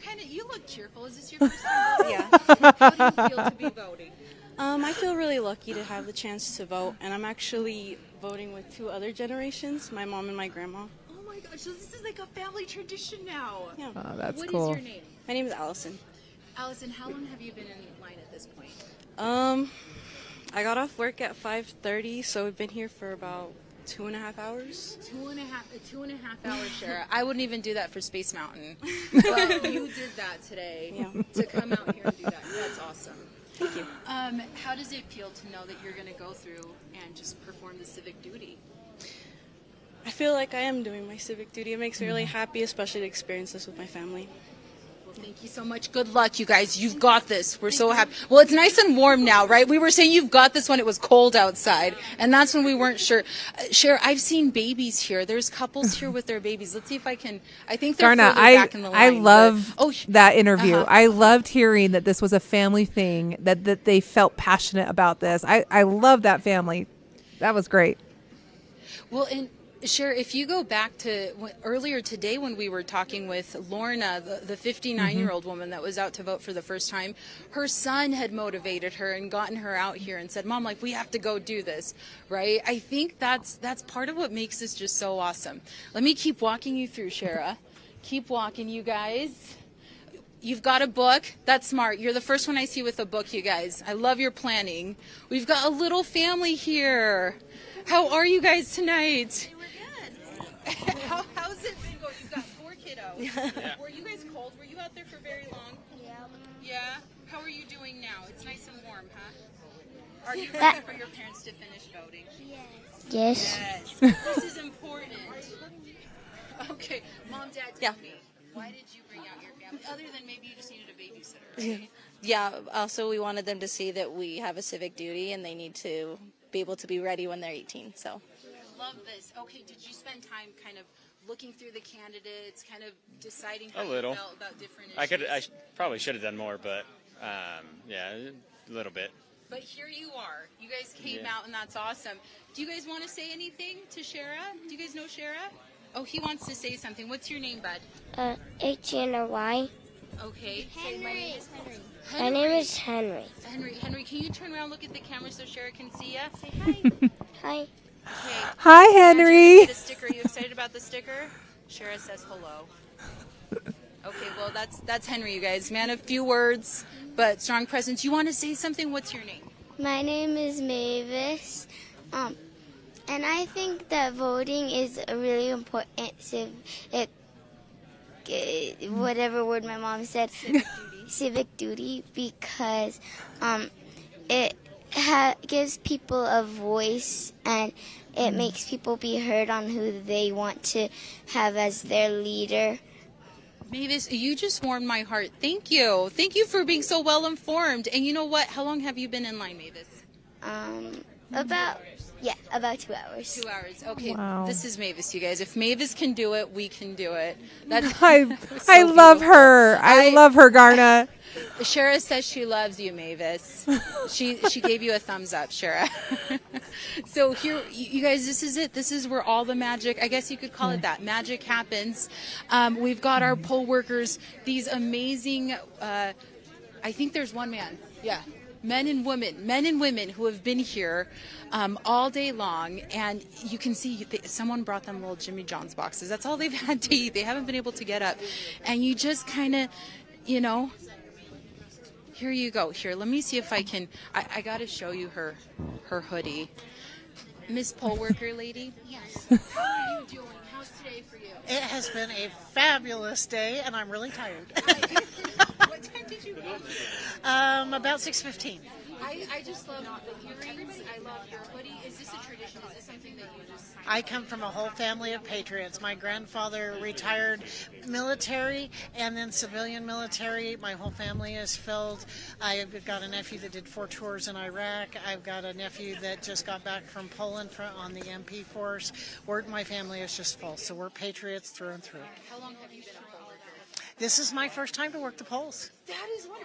look cheerful. Is this your first time voting? Yeah. How do you feel to be voting? I feel really lucky to have the chance to vote, and I'm actually voting with two other generations, my mom and my grandma. Oh my gosh, so this is like a family tradition now. Yeah. Oh, that's What cool. is your name? My name is Allison. Allison, how long have you been in line at this point? I got off work at 5:30, so we've been here for about 2.5 hours. 2.5 hours, Shara. I wouldn't even do that for Space Mountain. Well, you did that today. Yeah. To come out here and do that. That's awesome. Thank you. How does it feel to know that you're going to go through and just perform the civic duty? I feel like I am doing my civic duty. It makes me really happy, especially to experience this with my family. Well, thank you so much. Good luck, you guys. You've got this. We're so happy. Well, it's nice and warm now, right? We were saying you've got this when it was cold outside, and that's when we weren't sure. Cher, I've seen babies here. There's couples here with their babies. Let's see if I can. I think they're Darna, further back in the line. I love that interview. Uh-huh. I loved hearing that this was a family thing, that they felt passionate about this. I love that family. That was great. Well, and Cher, if you go back to earlier today when we were talking with Lorna, the 59-year-old woman that was out to vote for the first time, her son had motivated her and gotten her out here and said, Mom, we have to go do this, right? I think that's part of what makes this just so awesome. Let me keep walking you through, Shara. Keep walking, you guys. You've got a book. That's smart. You're the first one I see with a book, you guys. I love your planning. We've got a little family here. How are you guys tonight? How's it been going? You've got 4 kiddos. Yeah. Were you guys cold? Were you out there for very long? Yeah. Yeah? How are you doing now? It's nice and warm, huh? Are you ready for your parents to finish voting? Yes. Yes. This is important. Okay. Mom, Dad, tell me, why did you bring out your family? Other than maybe you just needed a babysitter, right? Yeah, also we wanted them to see that we have a civic duty and they need to be able to be ready when they're 18, so. Love this. Okay, did you spend time kind of looking through the candidates, kind of deciding A how little. you felt about different issues? I probably should have done more, but yeah, a little bit. But here you are. You guys came out, and that's awesome. Do you guys want to say anything to Shara? Do you guys know Shara? Oh, he wants to say something. What's your name, bud? H-N-R-Y. Okay. Say, my name is Henry. My name is Henry. Henry, can you turn around and look at the camera so Shara can see you? Say hi. Hi. Okay. Hi, Henry. The sticker. Are you excited about the sticker? Shara says hello. Okay, well, that's Henry, you guys. Man of few words, but strong presence. You want to say something? What's your name? My name is Mavis. And I think that voting is a really important civic whatever word my mom said, civic duty, because it gives people a voice, and it makes people be heard on who they want to have as their leader. Mavis, you just warmed my heart. Thank you. Thank you for being so well informed. And you know what? How long have you been in line, Mavis? About 2 hours. 2 hours. Okay. Wow. This is Mavis, you guys. If Mavis can do it, we can do it. I love her. I love her, Garna. Shara says she loves you, Mavis. She gave you a thumbs up, Shara. So here, you guys, this is it. This is where all the magic, I guess you could call it that, magic happens. We've got our poll workers, these amazing, I think there's one man. Yeah. Men and women who have been here all day long, and you can see someone brought them little Jimmy John's boxes. That's all they've had to eat. They haven't been able to get up, and you just kind of, here you go. Here, let me see if I can. I got to show you her hoodie. Miss poll worker lady. Yes. How are you doing? How's today for you? It has been a fabulous day, and I'm really tired. What time did you go? About 6:15. I just love the earrings. I love your hoodie. Is this a tradition? Is this something that you just... I come from a whole family of patriots. My grandfather retired military and then civilian military. My whole family is filled. I've got a nephew that did 4 tours in Iraq. I've got a nephew that just got back from Poland on the MP force. My family is just full, so we're patriots through and through. How long have you been a poll worker? This is my first time to work the polls. That is what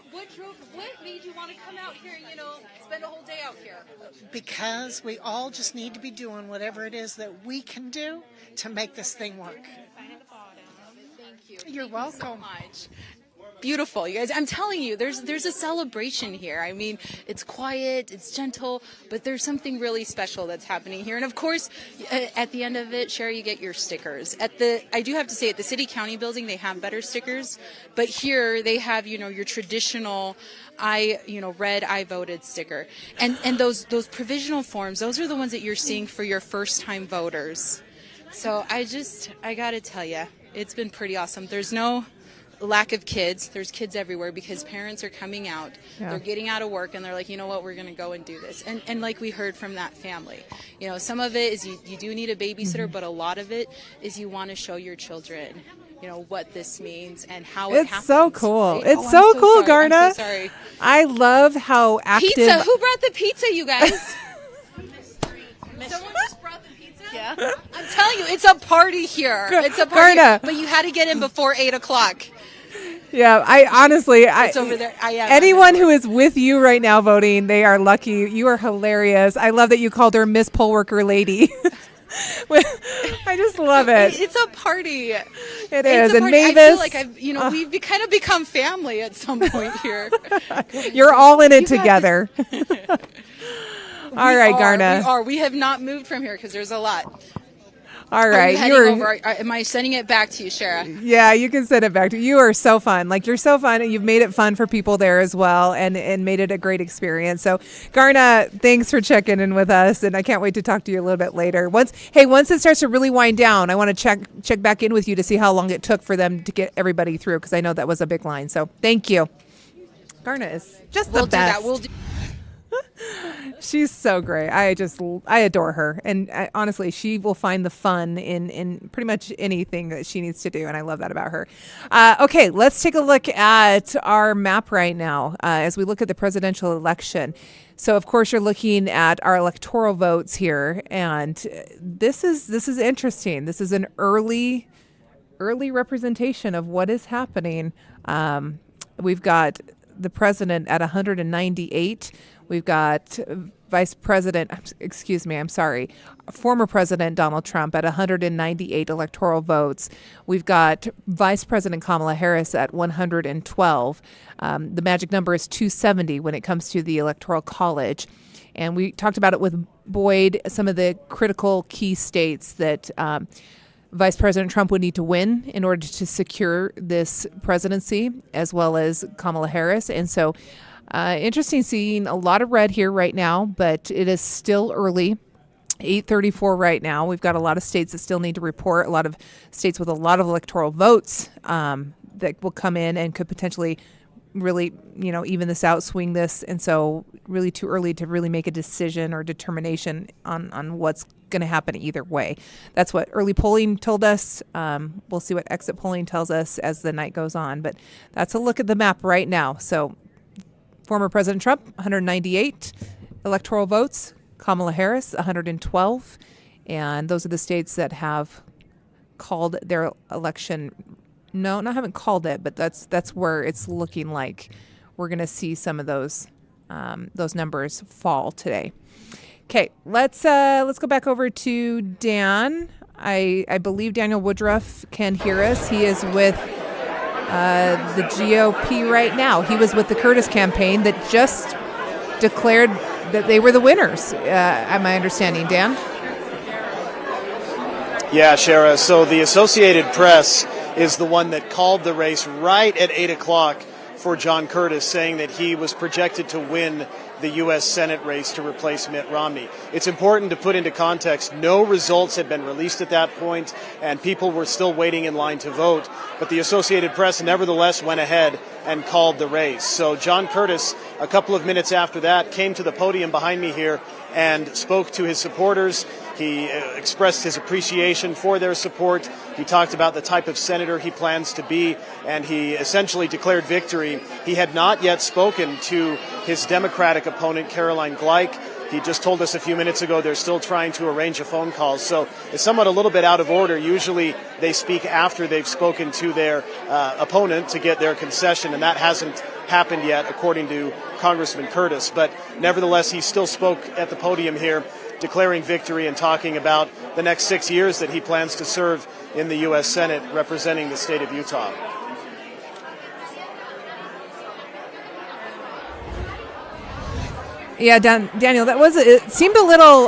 made you want to come out here and, spend a whole day out here? Because we all just need to be doing whatever it is that we can do to make this thing work. Thank you. You're welcome. So much. Beautiful, you guys. I'm telling you, there's a celebration here. I mean, it's quiet, it's gentle, but there's something really special that's happening here. And of course, at the end of it, Sherry, you get your stickers. I do have to say, at the City County building, they have better stickers, but here they have, your traditional red I voted sticker. And those provisional forms, those are the ones that you're seeing for your first time voters. So I got to tell you, it's been pretty awesome. There's no lack of kids. There's kids everywhere because parents are coming out. Yeah. They're getting out of work and they're like, you know what, we're going to go and do this. And like we heard from that family, some of it is you do need a babysitter, but a lot of it is you want to show your children, what this means and how it happens. It's so cool. Right? It's so cool, sorry. Garna. I'm so sorry. I love how active. Pizza. Who brought the pizza, you guys? Someone just brought the pizza? Yeah. I'm telling you, it's a party here. It's a party. Garna. But you had to get in before 8 o'clock. Yeah, It's over there. I am. Anyone who is with you right now voting, they are lucky. You are hilarious. I love that you called her Miss Poll Worker Lady. I just love it. It's a party. It is. And Mavis, I feel like we've kind of become family at some point here. You're all in it together. All right, Garna. We have not moved from here because there's a lot. All right. Am I sending it back to you, Shara? Yeah, you can send it back to you. You are so fun. You're so fun, and you've made it fun for people there as well, and made it a great experience. So, Garna, thanks for checking in with us, and I can't wait to talk to you a little bit later. Once it starts to really wind down, I want to check back in with you to see how long it took for them to get everybody through, because I know that was a big line. So, thank you. Garna is just the best. We'll do that. She's so great. I adore her. And honestly, she will find the fun in pretty much anything that she needs to do. And I love that about her. Okay, let's take a look at our map right now as we look at the presidential election. So, of course, you're looking at our electoral votes here. And this is interesting. This is an early representation of what is happening. We've got the president at 198. We've got former President Donald Trump at 198 electoral votes. We've got Vice President Kamala Harris at 112. The magic number is 270 when it comes to the Electoral College. And we talked about it with Boyd, some of the critical key states that Vice President Trump would need to win in order to secure this presidency, as well as Kamala Harris. And so interesting seeing a lot of red here right now, but it is still early. 8:34 right now. We've got a lot of states that still need to report, a lot of states with a lot of electoral votes that will come in and could potentially really, even this out, swing this. And so really too early to really make a decision or determination on what's going to happen either way. That's what early polling told us. We'll see what exit polling tells us as the night goes on. But that's a look at the map right now. So former President Trump, 198 electoral votes. Kamala Harris, 112. And those are the states that have called their election. No, not haven't called it, but that's where it's looking like we're going to see some of those numbers fall today. Okay, let's go back over to Dan. I believe Daniel Woodruff can hear us. He is with the GOP right now. He was with the Curtis campaign that just declared that they were the winners. Am my understanding, Dan? Yeah, Shara. So the Associated Press is the one that called the race right at 8 o'clock for John Curtis, saying that he was projected to win the U.S. Senate race to replace Mitt Romney. It's important to put into context, no results had been released at that point, and people were still waiting in line to vote. But the Associated Press nevertheless went ahead and called the race. So John Curtis, a couple of minutes after that, came to the podium behind me here and spoke to his supporters. He expressed his appreciation for their support. He talked about the type of senator he plans to be, and he essentially declared victory. He had not yet spoken to his Democratic opponent, Caroline Gleich. He just told us a few minutes ago they're still trying to arrange a phone call. So it's somewhat a little bit out of order. Usually they speak after they've spoken to their opponent to get their concession, and that hasn't happened yet, according to Congressman Curtis. But nevertheless, he still spoke at the podium here, declaring victory and talking about the next 6 years that he plans to serve in the U.S. Senate representing the state of Utah. Yeah, Daniel, it seemed a little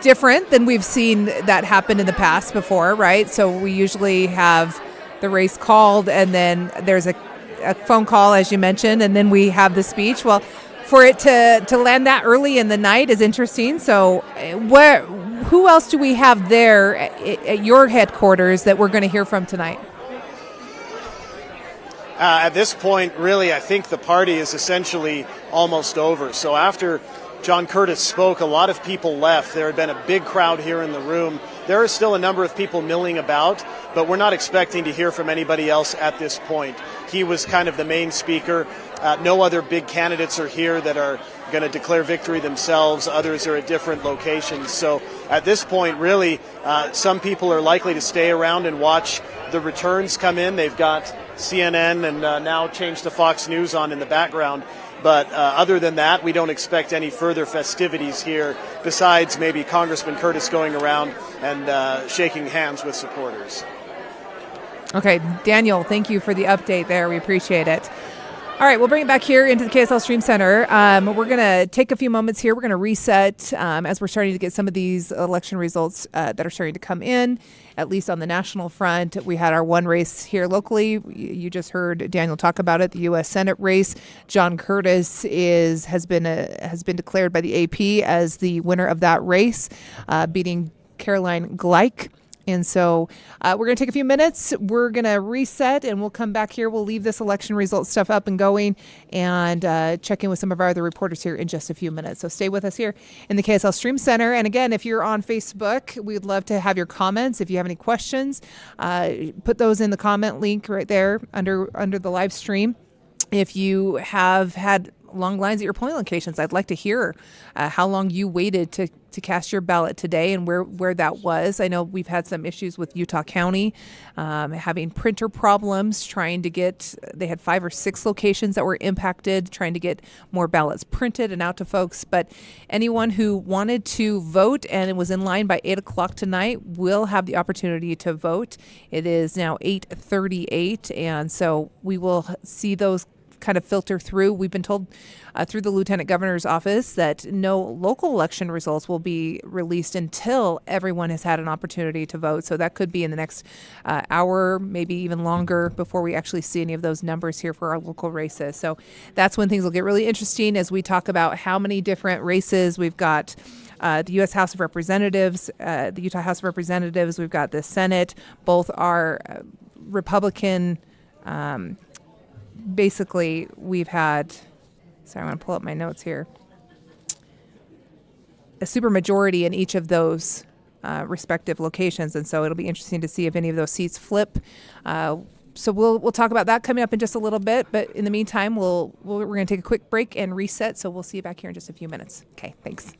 different than we've seen that happen in the past before, right? So we usually have the race called, and then there's a phone call, as you mentioned, and then we have the speech. Well, for it to land that early in the night is interesting. So who else do we have there at your headquarters that we're going to hear from tonight? At this point, really, I think the party is essentially almost over. So after John Curtis spoke, a lot of people left. There had been a big crowd here in the room. There are still a number of people milling about, but we're not expecting to hear from anybody else at this point. He was kind of the main speaker. No other big candidates are here that are going to declare victory themselves. Others are at different locations. So at this point, really, some people are likely to stay around and watch the returns come in. They've got CNN and now changed to Fox News on in the background. But other than that, we don't expect any further festivities here besides maybe Congressman Curtis going around and shaking hands with supporters. Okay, Daniel, thank you for the update there. We appreciate it. All right, we'll bring it back here into the KSL Stream Center. We're going to take a few moments here. We're going to reset as we're starting to get some of these election results that are starting to come in, at least on the national front. We had our one race here locally. You just heard Daniel talk about it, the U.S. Senate race. John Curtis has been declared by the AP as the winner of that race, beating Caroline Gleich. And so we're going to take a few minutes. We're going to reset, and we'll come back here. We'll leave this election results stuff up and going and check in with some of our other reporters here in just a few minutes. So stay with us here in the KSL Stream Center. And again, if you're on Facebook, we'd love to have your comments. If you have any questions, put those in the comment link right there under the live stream. If you have had long lines at your polling locations, I'd like to hear how long you waited to cast your ballot today and where that was. I know we've had some issues with Utah County having printer problems they had 5 or 6 locations that were impacted trying to get more ballots printed and out to folks. But anyone who wanted to vote and it was in line by 8 o'clock tonight will have the opportunity to vote. It is now 8:38, and so we will see those kind of filter through. We've been told through the Lieutenant Governor's office that no local election results will be released until everyone has had an opportunity to vote. So that could be in the next hour, maybe even longer, before we actually see any of those numbers here for our local races. So that's when things will get really interesting as we talk about how many different races we've got. the U.S. House of Representatives, the Utah House of Representatives. We've got the Senate. Both are Republican. Basically, we've had, sorry, I want to pull up my notes here, a supermajority in each of those respective locations. And so it'll be interesting to see if any of those seats flip. So we'll talk about that coming up in just a little bit. But in the meantime, we're going to take a quick break and reset. So we'll see you back here in just a few minutes. Okay, thanks.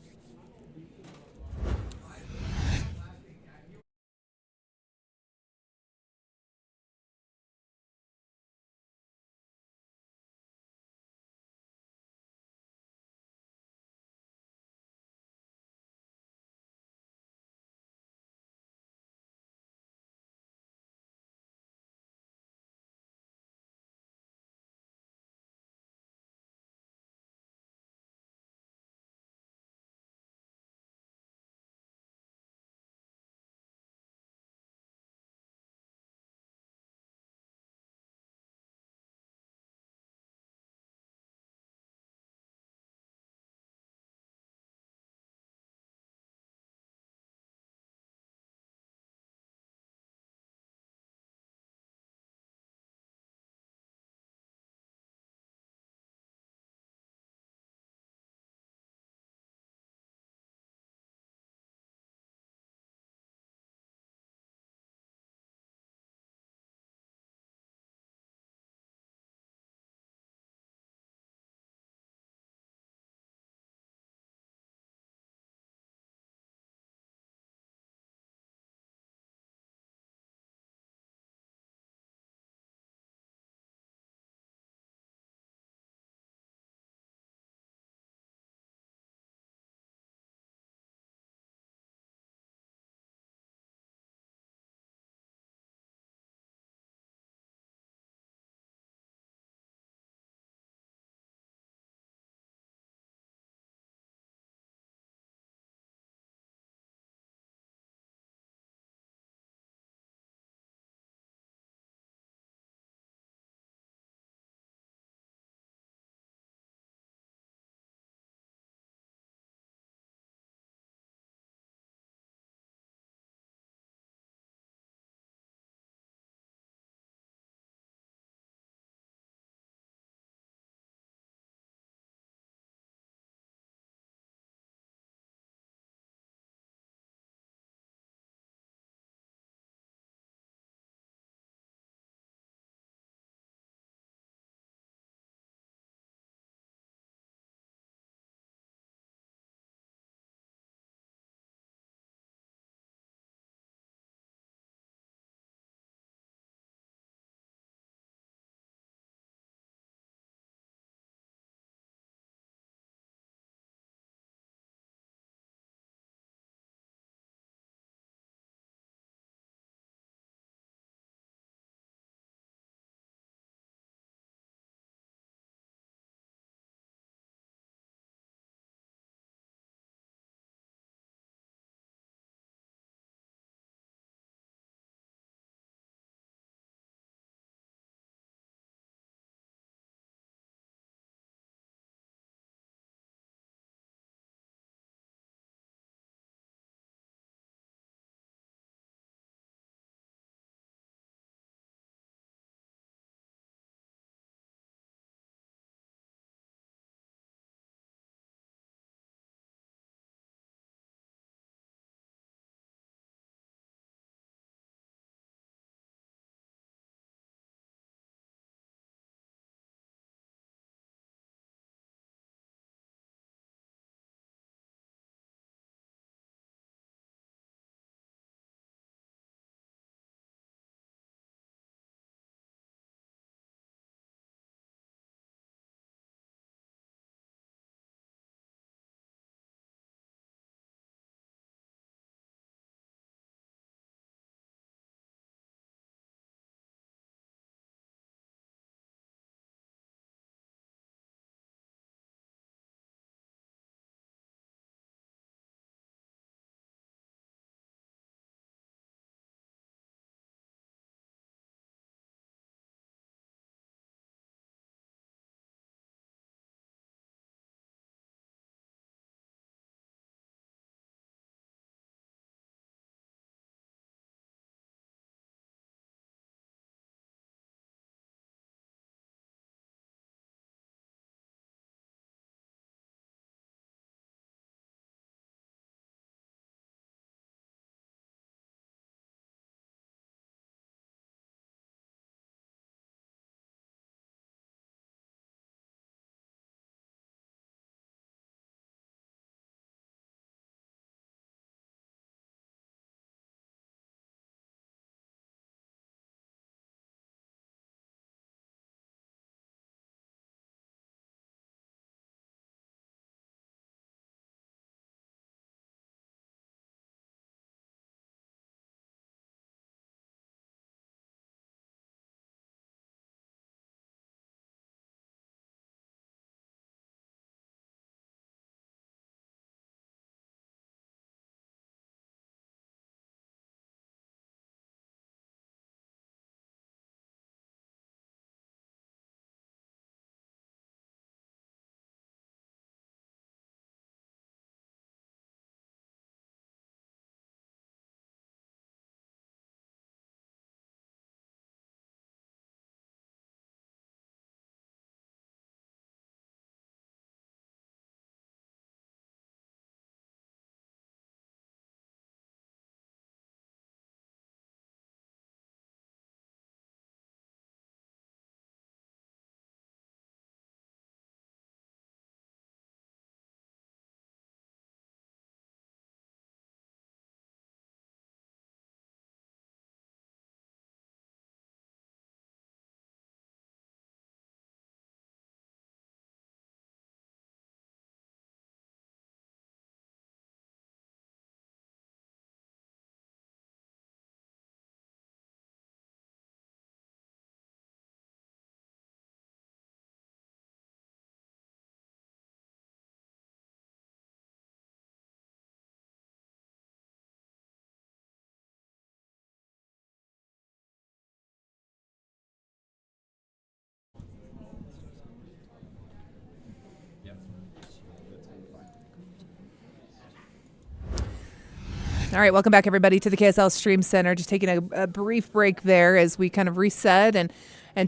All right, welcome back, everybody, to the KSL Stream Center. Just taking a brief break there as we kind of reset and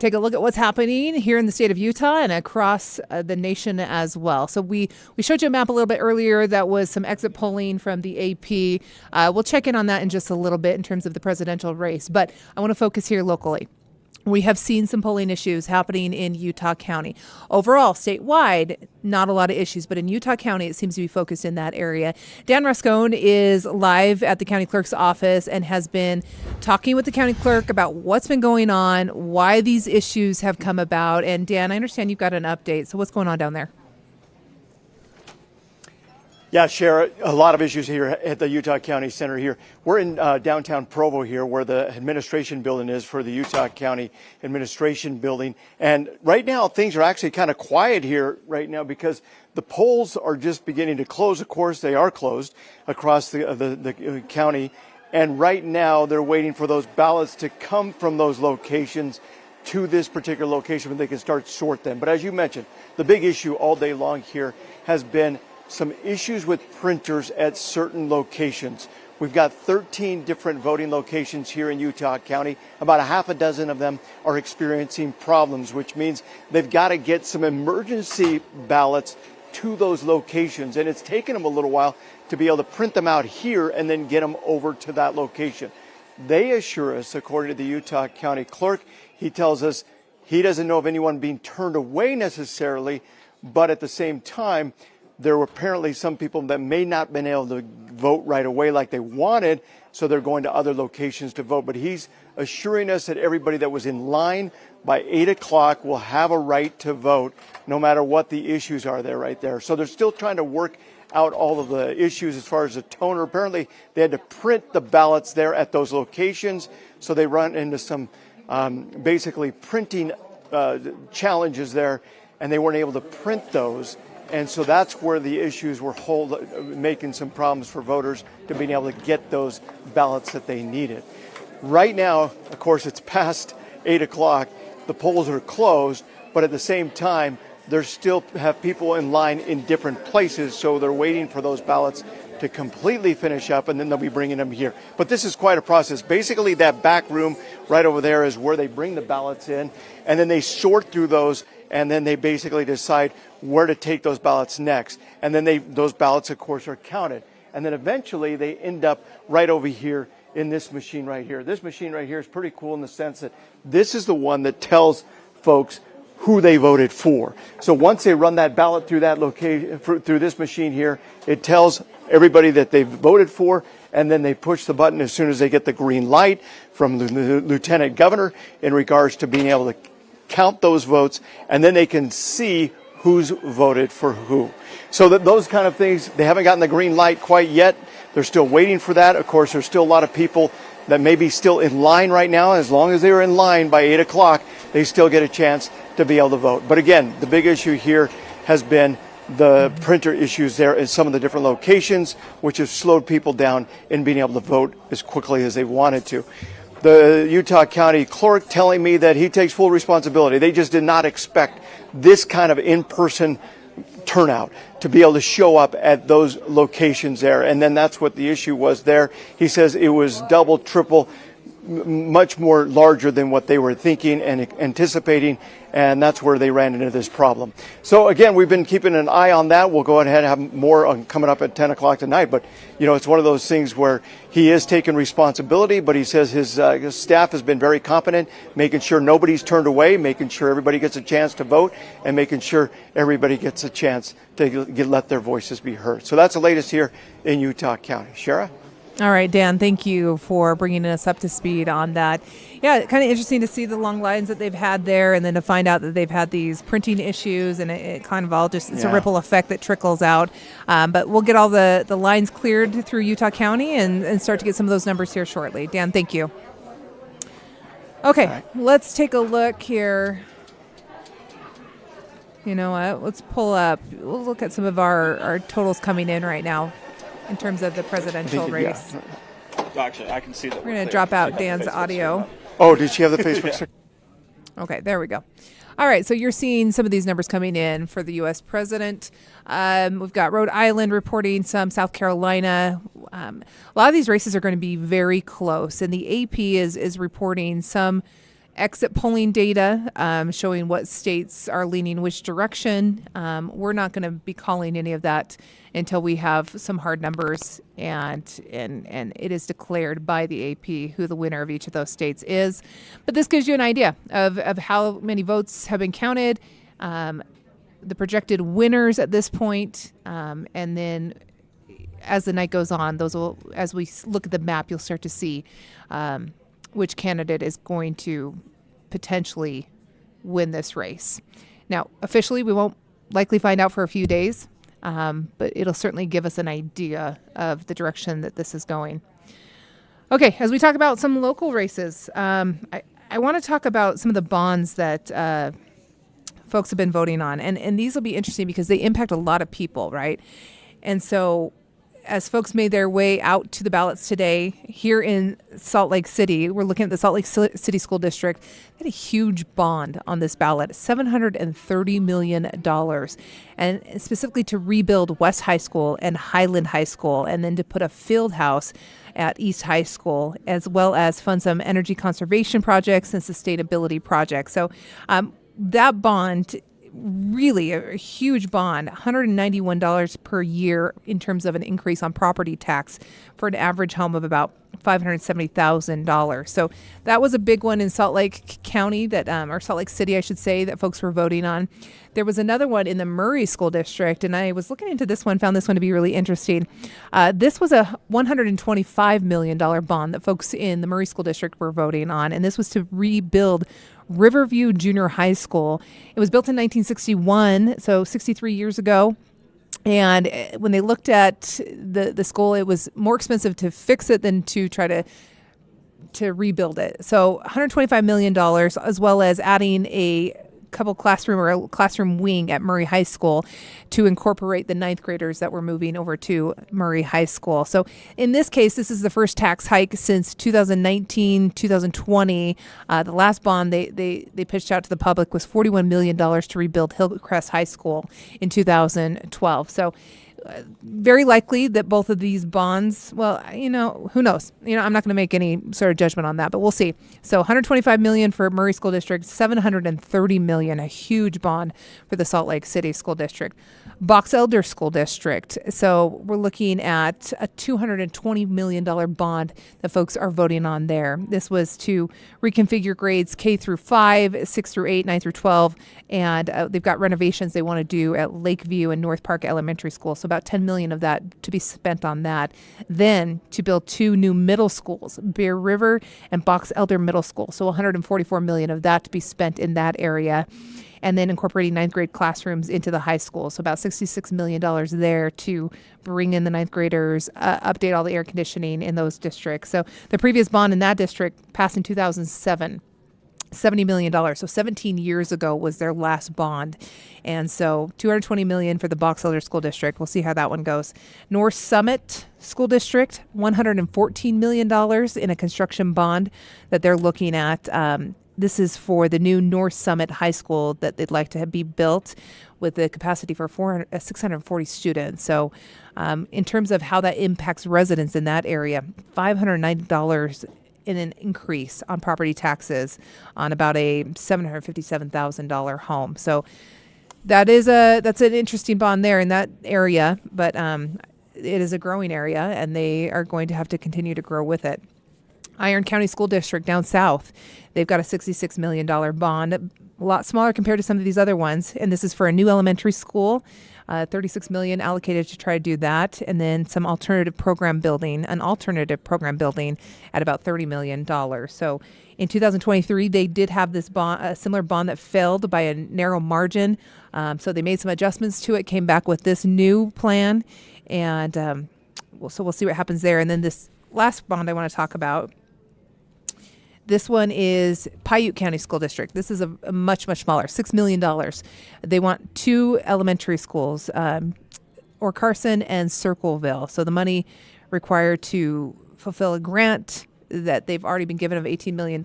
take a look at what's happening here in the state of Utah and across the nation as well. So we showed you a map a little bit earlier that was some exit polling from the AP. We'll check in on that in just a little bit in terms of the presidential race, but I want to focus here locally. We have seen some polling issues happening in Utah County. Overall, statewide, not a lot of issues, but in Utah County, it seems to be focused in that area. Dan Rascone is live at the county clerk's office and has been talking with the county clerk about what's been going on, why these issues have come about. And Dan, I understand you've got an update. So what's going on down there? Yeah, Shara, a lot of issues here at the Utah County Center here. We're in downtown Provo here where the administration building is for the Utah County Administration Building. And right now things are actually kind of quiet here right now because the polls are just beginning to close. Of course, they are closed across the county. And right now they're waiting for those ballots to come from those locations to this particular location where they can start sort them. But as you mentioned, the big issue all day long here has been some issues with printers at certain locations. We've got 13 different voting locations here in Utah County. About a half a dozen of them are experiencing problems, which means they've got to get some emergency ballots to those locations. And it's taken them a little while to be able to print them out here and then get them over to that location. They assure us, according to the Utah County Clerk, he tells us he doesn't know of anyone being turned away necessarily, but at the same time, there were apparently some people that may not have been able to vote right away like they wanted, so they're going to other locations to vote. But he's assuring us that everybody that was in line by 8 o'clock will have a right to vote, no matter what the issues are there right there. So they're still trying to work out all of the issues as far as the toner. Apparently, they had to print the ballots there at those locations, so they run into some basically printing challenges there, and they weren't able to print those. And so that's where the issues were making some problems for voters to being able to get those ballots that they needed. Right now, of course, it's past 8 o'clock. The polls are closed, but at the same time, they still have people in line in different places, so they're waiting for those ballots to completely finish up, and then they'll be bringing them here. But this is quite a process. Basically, that back room right over there is where they bring the ballots in, and then they sort through those, and then they basically decide where to take those ballots next. And then those ballots, of course, are counted. And then eventually they end up right over here in this machine right here. This machine right here is pretty cool in the sense that this is the one that tells folks who they voted for. So once they run that ballot through that location, through this machine here, it tells everybody that they voted for, and then they push the button as soon as they get the green light from the lieutenant governor in regards to being able to count those votes, and then they can see who's voted for who. So that those kind of things, they haven't gotten the green light quite yet. They're still waiting for that. Of course, there's still a lot of people that may be still in line right now. As long as they're in line by 8 o'clock, they still get a chance to be able to vote. But again, the big issue here has been the printer issues there in some of the different locations, which has slowed people down in being able to vote as quickly as they wanted to. The Utah County Clerk telling me that he takes full responsibility. They just did not expect this kind of in-person turnout to be able to show up at those locations there. And then that's what the issue was there. He says it was double, triple, much more larger than what they were thinking and anticipating, and that's where they ran into this problem. So again, we've been keeping an eye on that. We'll go ahead and have more coming up at 10 o'clock tonight, but you know, it's one of those things where he is taking responsibility, but he says his staff has been very competent, making sure nobody's turned away, making sure everybody gets a chance to vote, and making sure everybody gets a chance to let their voices be heard. So that's the latest here in Utah County. Shara? All right, Dan, thank you for bringing us up to speed on that. Yeah, kind of interesting to see the long lines that they've had there, and then to find out that they've had these printing issues, and it kind of all just, it's a ripple effect that trickles out. But we'll get all the lines cleared through Utah County and start to get some of those numbers here shortly. Dan, thank you. Okay, let's take a look here. You know what? Let's pull up. We'll look at some of our totals coming in right now in terms of the presidential race. Yeah. Actually, I can see that. We're going to drop out Dan's audio. Oh, did she have the Facebook? Okay, there we go. All right, so you're seeing some of these numbers coming in for the U.S. president. We've got Rhode Island reporting some, South Carolina. A lot of these races are going to be very close, and the AP is reporting some exit polling data showing what states are leaning which direction. We're not going to be calling any of that until we have some hard numbers and it is declared by the AP who the winner of each of those states is. But this gives you an idea of how many votes have been counted, the projected winners at this point, and then as the night goes on, as we look at the map, you'll start to see which candidate is going to potentially win this race. Now, officially, we won't likely find out for a few days, but it'll certainly give us an idea of the direction that this is going. Okay, as we talk about some local races, I want to talk about some of the bonds that folks have been voting on. And these will be interesting because they impact a lot of people, right? And so as folks made their way out to the ballots today here in Salt Lake City, we're looking at the Salt Lake City School District. They had a huge bond on this ballot, $730 million, and specifically to rebuild West High School and Highland High School, and then to put a field house at East High School, as well as fund some energy conservation projects and sustainability projects. So that bond, really a huge bond, $191 per year in terms of an increase on property tax for an average home of about $570,000. So that was a big one in Salt Lake County or Salt Lake City, I should say, that folks were voting on. There was another one in the Murray School District, and I was looking into this one, found this one to be really interesting. This was a $125 million bond that folks in the Murray School District were voting on, and this was to rebuild Riverview Junior High School. It was built in 1961, so 63 years ago. And when they looked at the school, it was more expensive to fix it than to try to rebuild it. So $125 million, as well as adding a classroom wing at Murray High School to incorporate the ninth graders that were moving over to Murray High School. So in this case, this is the first tax hike since 2019, 2020. The last bond they pitched out to the public was $41 million to rebuild Hillcrest High School in 2012. So very likely that both of these bonds, well, who knows? I'm not going to make any sort of judgment on that, but we'll see. So $125 million for Murray School District, $730 million, a huge bond for the Salt Lake City School District. Box Elder School District. So we're looking at a $220 million bond that folks are voting on there. This was to reconfigure grades K through 5, 6 through 8, 9 through 12, and they've got renovations they want to do at Lakeview and North Park Elementary School. So about $10 million of that to be spent on that. Then to build 2 new middle schools, Bear River and Box Elder Middle School. So $144 million of that to be spent in that area. And then incorporating ninth grade classrooms into the high school. So about $66 million there to bring in the ninth graders, update all the air conditioning in those districts. So the previous bond in that district passed in 2007. $70 million. So 17 years ago was their last bond. And so $220 million for the Box Elder School District. We'll see how that one goes. North Summit School District, $114 million in a construction bond that they're looking at. This is for the new North Summit High School that they'd like to be built with the capacity for 640 students. So in terms of how that impacts residents in that area, $590 in an increase on property taxes on about a $757,000 home. So that's an interesting bond there in that area, but it is a growing area, and they are going to have to continue to grow with it. Iron County School District down south, they've got a $66 million bond, a lot smaller compared to some of these other ones. And this is for a new elementary school, $36 million allocated to try to do that. And then some alternative program building at about $30 million. So in 2023, they did have this bond, a similar bond that failed by a narrow margin. So they made some adjustments to it, came back with this new plan. And so we'll see what happens there. And then this last bond I want to talk about, this one is Paiute County School District. This is a much, much smaller, $6 million. They want 2 elementary schools, Or Carson and Circleville. So the money required to fulfill a grant that they've already been given of $18 million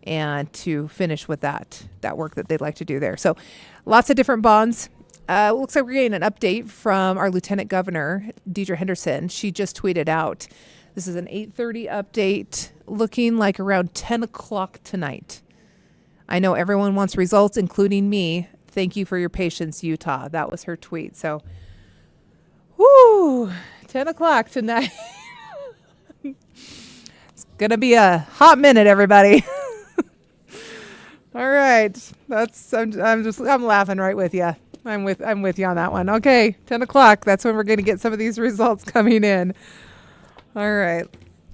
and to finish with that work that they'd like to do there. So lots of different bonds. Looks like we're getting an update from our Lieutenant Governor, Deidre Henderson. She just tweeted out, this is an 8:30 update, looking like around 10 o'clock tonight. I know everyone wants results, including me. Thank you for your patience, Utah. That was her tweet. So, 10 o'clock tonight. It's going to be a hot minute, everybody. All right. I'm laughing right with you. I'm with you on that one. Okay, 10 o'clock. That's when we're going to get some of these results coming in. All right.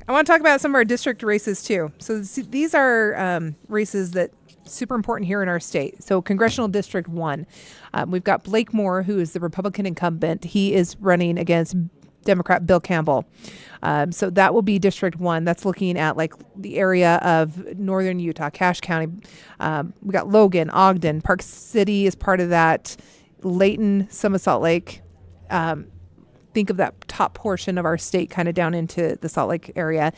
I want to talk about some of our district races too. So these are races that super important here in our state. So Congressional District 1, we've got Blake Moore, who is the Republican incumbent. He is running against Democrat Bill Campbell. So that will be District 1. That's looking at like the area of northern Utah, Cache County. We got Logan, Ogden, Park City is part of that, Layton, some of Salt Lake. Think of that top portion of our state kind of down into the Salt Lake area.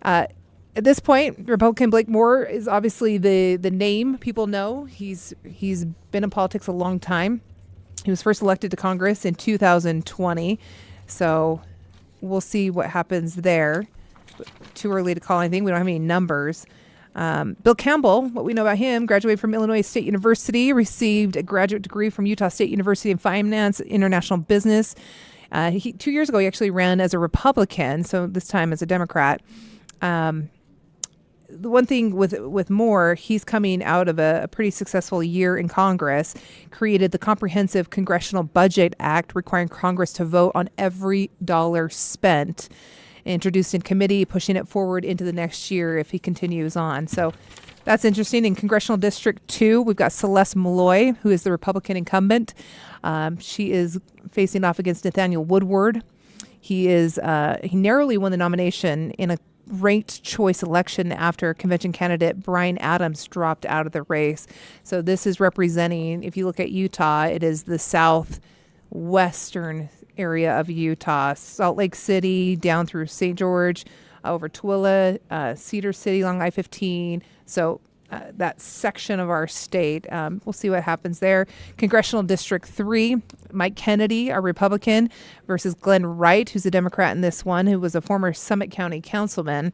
At this point, Republican Blake Moore is obviously the name people know. He's been in politics a long time. He was first elected to Congress in 2020. So we'll see what happens there. Too early to call anything. We don't have any numbers. Bill Campbell, what we know about him, graduated from Illinois State University, received a graduate degree from Utah State University in Finance, International Business. 2 years ago, he actually ran as a Republican, so this time as a Democrat. The one thing with Moore, he's coming out of a pretty successful year in Congress, created the Comprehensive Congressional Budget Act, requiring Congress to vote on every dollar spent, introduced in committee, pushing it forward into the next year if he continues on. So that's interesting. In Congressional District 2, we've got Celeste Malloy, who is the Republican incumbent. She is facing off against Nathaniel Woodward. He narrowly won the nomination in a ranked choice election after convention candidate Brian Adams dropped out of the race. So this is representing, if you look at Utah, it is the southwestern area of Utah, Salt Lake City down through St. George, over Tooele, Cedar City along I-15. So that section of our state, we'll see what happens there. Congressional District 3, Mike Kennedy, a Republican, versus Glenn Wright, who's a Democrat in this one, who was a former Summit County councilman.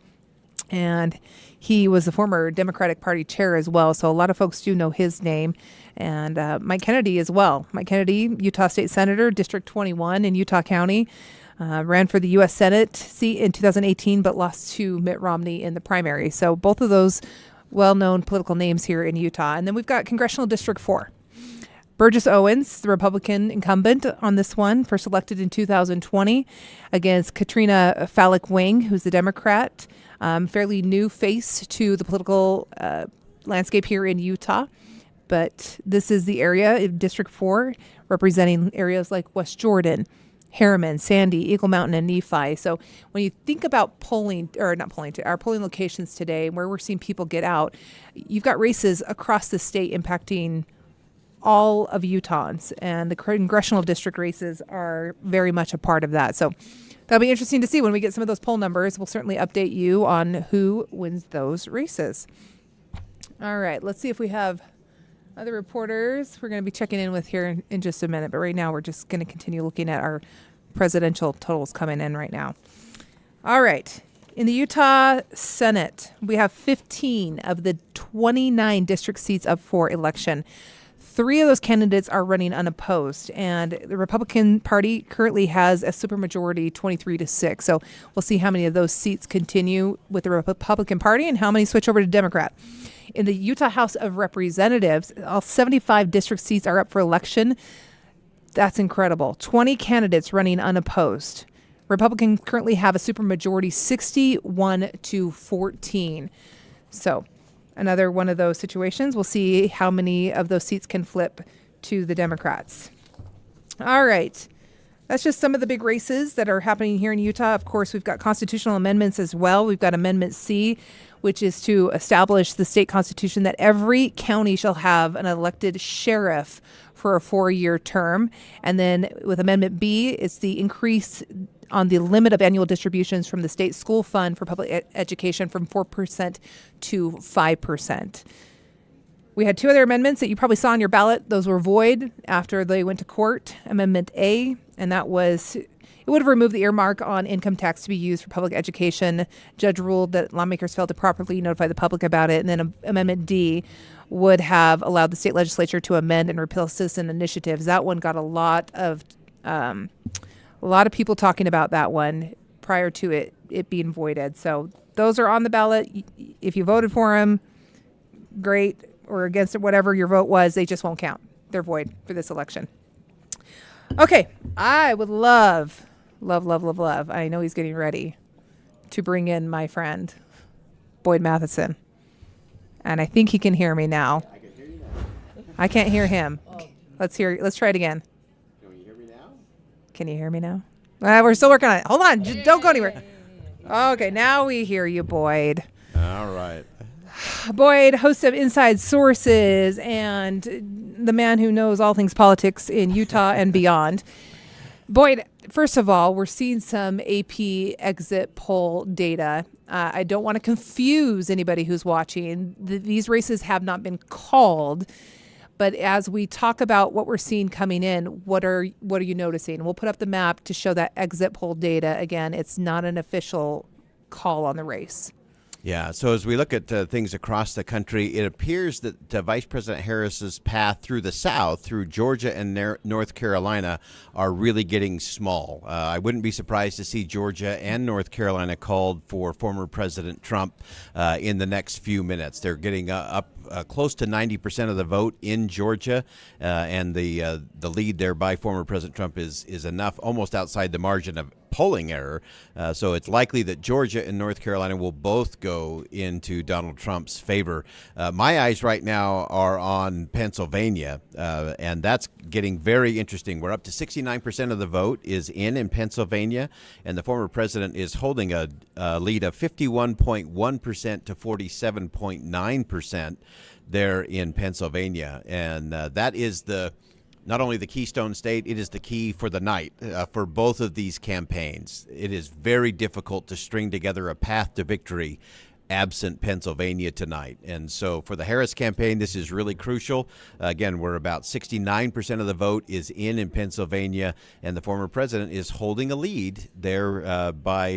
And he was the former Democratic Party chair as well. So a lot of folks do know his name. And Mike Kennedy as well. Mike Kennedy, Utah State Senator, District 21 in Utah County. Ran for the U.S. Senate seat in 2018, but lost to Mitt Romney in the primary. So both of those well-known political names here in Utah. And then we've got Congressional District 4. Burgess Owens, the Republican incumbent on this one, first elected in 2020 against Katrina Fallick-Wing, who's the Democrat. Fairly new face to the political landscape here in Utah. But this is the area in District 4 representing areas like West Jordan, Herriman, Sandy, Eagle Mountain, and Nephi. So when you think about our polling locations today, where we're seeing people get out, you've got races across the state impacting all of Utahns, and the congressional district races are very much a part of that. So that'll be interesting to see when we get some of those poll numbers. We'll certainly update you on who wins those races. All right, let's see if we have other reporters we're going to be checking in with here in just a minute. But right now, we're just going to continue looking at our presidential totals coming in right now. All right. In the Utah Senate, we have 15 of the 29 district seats up for election. 3 of those candidates are running unopposed, and the Republican Party currently has a supermajority, 23-6. So we'll see how many of those seats continue with the Republican Party and how many switch over to Democrat. In the Utah House of Representatives, all 75 district seats are up for election. That's incredible. 20 candidates running unopposed. Republicans currently have a supermajority, 61-14. So another one of those situations. We'll see how many of those seats can flip to the Democrats. All right. That's just some of the big races that are happening here in Utah. Of course, we've got constitutional amendments as well. We've got Amendment C, which is to establish the state constitution that every county shall have an elected sheriff for a 4-year term. And then with Amendment B, it's the increase on the limit of annual distributions from the state school fund for public education from 4% to 5%. We had two other amendments that you probably saw on your ballot. Those were void after they went to court. Amendment A, and that was, it would have removed the earmark on income tax to be used for public education. Judge ruled that lawmakers failed to properly notify the public about it. And then Amendment D would have allowed the state legislature to amend and repeal citizen initiatives. That one got a lot of people talking about that one prior to it being voided. So those are on the ballot. If you voted for them, great, or against it, whatever your vote was, they just won't count. They're void for this election. Okay, I would love, I know he's getting ready to bring in my friend, Boyd Matheson. And I think he can hear me now. I can hear you now. I can't hear him. Let's try it again. Can you hear me now? Can you hear me now? We're still working on it. Hold on. Just don't go anywhere. Okay, now we hear you, Boyd. All right. Boyd, host of Inside Sources and the man who knows all things politics in Utah and beyond. Boyd, first of all, we're seeing some AP exit poll data. I don't want to confuse anybody who's watching. These races have not been called. But as we talk about what we're seeing coming in, what are you noticing? We'll put up the map to show that exit poll data. Again, it's not an official call on the race. Yeah, so as we look at things across the country, it appears that Vice President Harris's path through the South, through Georgia and North Carolina, are really getting small. I wouldn't be surprised to see Georgia and North Carolina called for former President Trump in the next few minutes. They're getting up close to 90% of the vote in Georgia, and the lead there by former President Trump is enough, almost outside the margin of polling error. So it's likely that Georgia and North Carolina will both go into Donald Trump's favor. My eyes right now are on Pennsylvania, and that's getting very interesting. We're up to 69% of the vote is in Pennsylvania, and the former president is holding a lead of 51.1% to 47.9% there in Pennsylvania. And that is not only the Keystone State, it is the key for the night for both of these campaigns. It is very difficult to string together a path to victory absent Pennsylvania tonight. And so for the Harris campaign, this is really crucial. Again, we're about 69% of the vote is in Pennsylvania, and the former president is holding a lead there by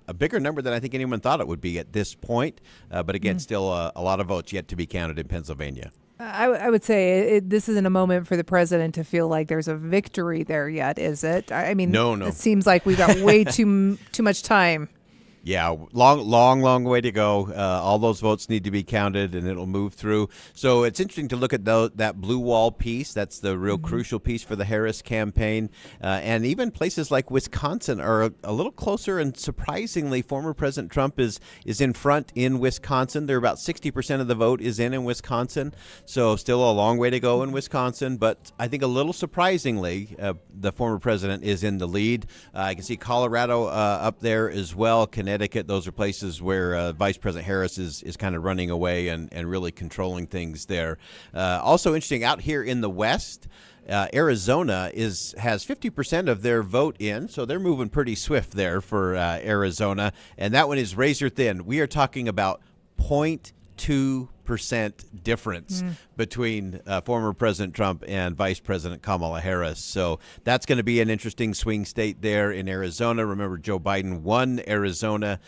a bigger number than I think anyone thought it would be at this point. But again, still a lot of votes yet to be counted in Pennsylvania. I would say this isn't a moment for the president to feel like there's a victory there yet, is it? I mean, no. It seems like we've got way too much time. Yeah, long way to go. All those votes need to be counted, and it'll move through. So it's interesting to look at that blue wall piece. That's the real crucial piece for the Harris campaign. And even places like Wisconsin are a little closer, and surprisingly, former President Trump is in front in Wisconsin. They're about 60% of the vote is in Wisconsin. So still a long way to go in Wisconsin. But I think a little surprisingly, the former president is in the lead. I can see Colorado up there as well, Connecticut. Those are places where Vice President Harris is kind of running away and really controlling things there. Also interesting, out here in the West, Arizona has 50% of their vote in, so they're moving pretty swift there for Arizona. And that one is razor thin. We are talking about 0.2% difference between former President Trump and Vice President Kamala Harris. So that's going to be an interesting swing state there in Arizona. Remember, Joe Biden won Arizona,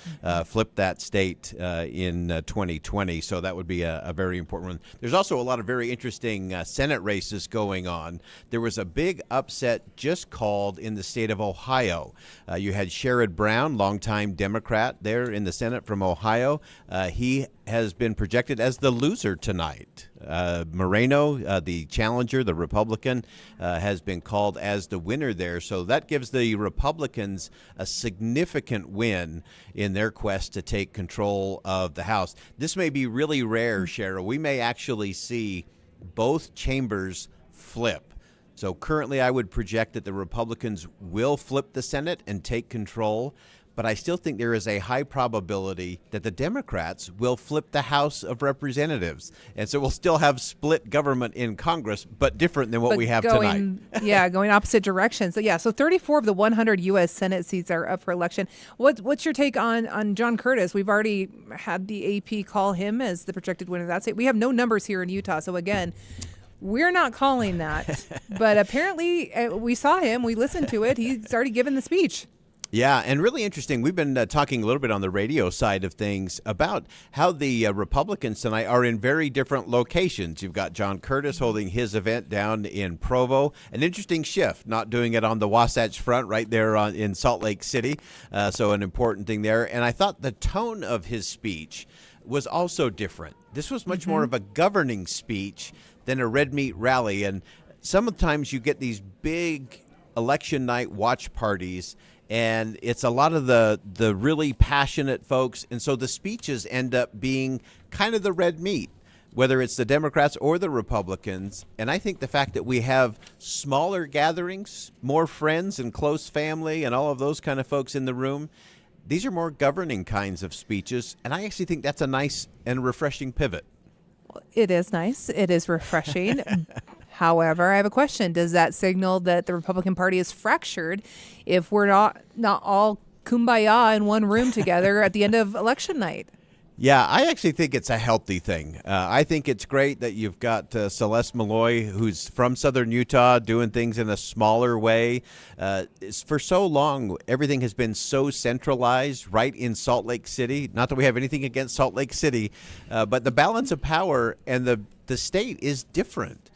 flipped that state in 2020. So that would be a very important one. There's also a lot of very interesting Senate races going on. There was a big upset just called in the state of Ohio. You had Sherrod Brown, longtime Democrat there in the Senate from Ohio. He has been projected as the loser tonight. Moreno, the challenger, the Republican, has been called as the winner there. So that gives the Republicans a significant win in their quest to take control of the House. This may be really rare, Cheryl. We may actually see both chambers flip. So currently I would project that the Republicans will flip the Senate and take control. but I still think there is a high probability that the Democrats will flip the House of Representatives. And so we'll still have split government in Congress, but different than what we have tonight. Going opposite directions. So 34 of the 100 U.S. Senate seats are up for election. What's your take on John Curtis? We've already had the AP call him as the projected winner of that state. We have no numbers here in Utah. So again, we're not calling that. But apparently we saw him. We listened to it. He's already given the speech. Yeah, and really interesting. We've been talking a little bit on the radio side of things about how the Republicans tonight are in very different locations. You've got John Curtis holding his event down in Provo. An interesting shift, not doing it on the Wasatch Front right there in Salt Lake City. So an important thing there. And I thought the tone of his speech was also different. This was much more of a governing speech than a red meat rally. And sometimes you get these big election night watch parties, and it's a lot of the really passionate folks. And so the speeches end up being kind of the red meat, whether it's the Democrats or the Republicans. And I think the fact that we have smaller gatherings, more friends and close family and all of those kind of folks in the room, these are more governing kinds of speeches. And I actually think that's a nice and refreshing pivot. It is nice. It is refreshing. However, I have a question. Does that signal that the Republican Party is fractured if we're not all kumbaya in one room together at the end of election night? Yeah, I actually think it's a healthy thing. I think it's great that you've got Celeste Malloy, who's from Southern Utah, doing things in a smaller way. For so long, everything has been so centralized right in Salt Lake City. Not that we have anything against Salt Lake City, but the balance of power and the state is different.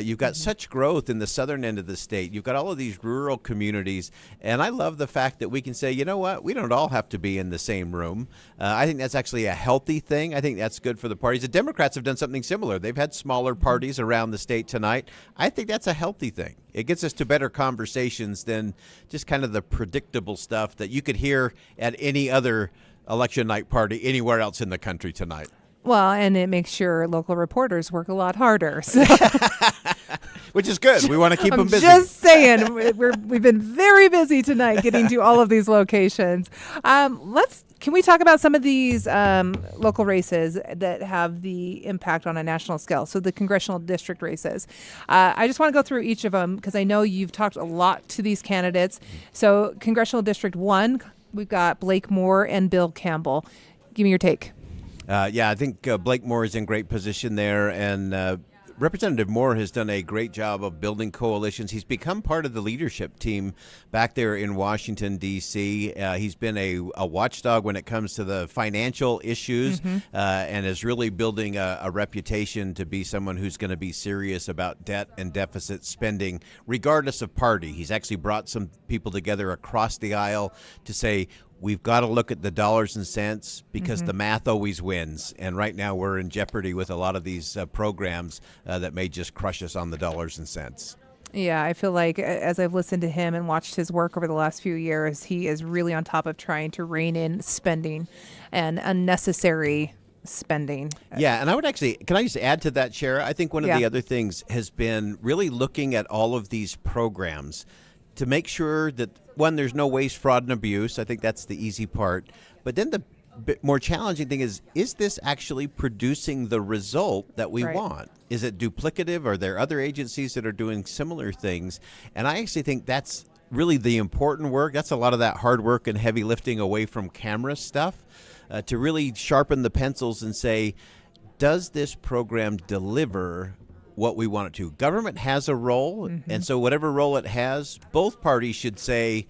You've got such growth in the southern end of the state. You've got all of these rural communities. And I love the fact that we can say, you know what, we don't all have to be in the same room. I think that's actually a healthy thing. I think that's good for the parties. The Democrats have done something similar. They've had smaller parties around the state tonight. I think that's a healthy thing. It gets us to better conversations than just kind of the predictable stuff that you could hear at any other election night party anywhere else in the country tonight. Well, and it makes your local reporters work a lot harder. So. Which is good. We want to keep them busy. Just saying, we've been very busy tonight getting to all of these locations. Can we talk about some of these local races that have the impact on a national scale? So the Congressional District races. I just want to go through each of them because I know you've talked a lot to these candidates. So Congressional District 1, we've got Blake Moore and Bill Campbell. Give me your take. I think Blake Moore is in great position there, and Representative Moore has done a great job of building coalitions. He's become part of the leadership team back there in Washington, D.C. He's been a watchdog when it comes to the financial issues and is really building a reputation to be someone who's going to be serious about debt and deficit spending, regardless of party. He's actually brought some people together across the aisle to say, we've got to look at the dollars and cents because the math always wins. And right now we're in jeopardy with a lot of these programs that may just crush us on the dollars and cents. Yeah, I feel like as I've listened to him and watched his work over the last few years, he is really on top of trying to rein in spending and unnecessary spending. Yeah, and I would actually, can I just add to that, Shara? I think one of the other things has been really looking at all of these programs to make sure that, one, there's no waste, fraud, and abuse. I think that's the easy part. But then the more challenging thing is this actually producing the result that we want? Is it duplicative? Are there other agencies that are doing similar things? And I actually think that's really the important work. That's a lot of that hard work and heavy lifting away from camera stuff to really sharpen the pencils and say, does this program deliver what we want it to? Government has a role, and so whatever role it has, both parties should say,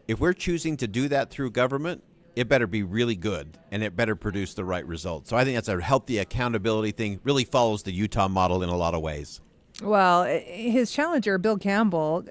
if we're choosing to do that through government, it better be really good, and it better produce the right result. So I think that's a healthy accountability thing, really follows the Utah model in a lot of ways. Well, his challenger, Bill Campbell,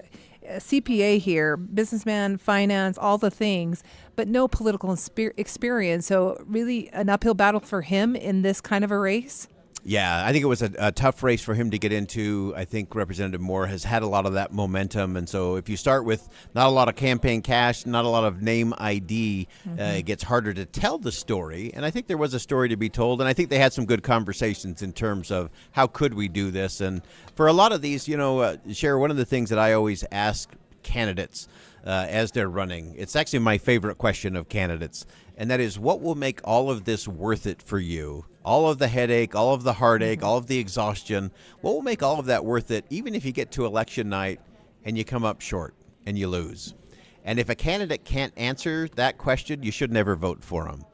CPA here, businessman, finance, all the things, but no political experience. So really an uphill battle for him in this kind of a race? Yeah, I think it was a tough race for him to get into. I think Representative Moore has had a lot of that momentum. And so if you start with not a lot of campaign cash, not a lot of name ID, it gets harder to tell the story. And I think there was a story to be told. And I think they had some good conversations in terms of how could we do this. And for a lot of these, Shara, one of the things that I always ask candidates as they're running. It's actually my favorite question of candidates, and that is, what will make all of this worth it for you? All of the headache, all of the heartache, all of the exhaustion, what will make all of that worth it, even if you get to election night and you come up short and you lose? And if a candidate can't answer that question, you should never vote for them.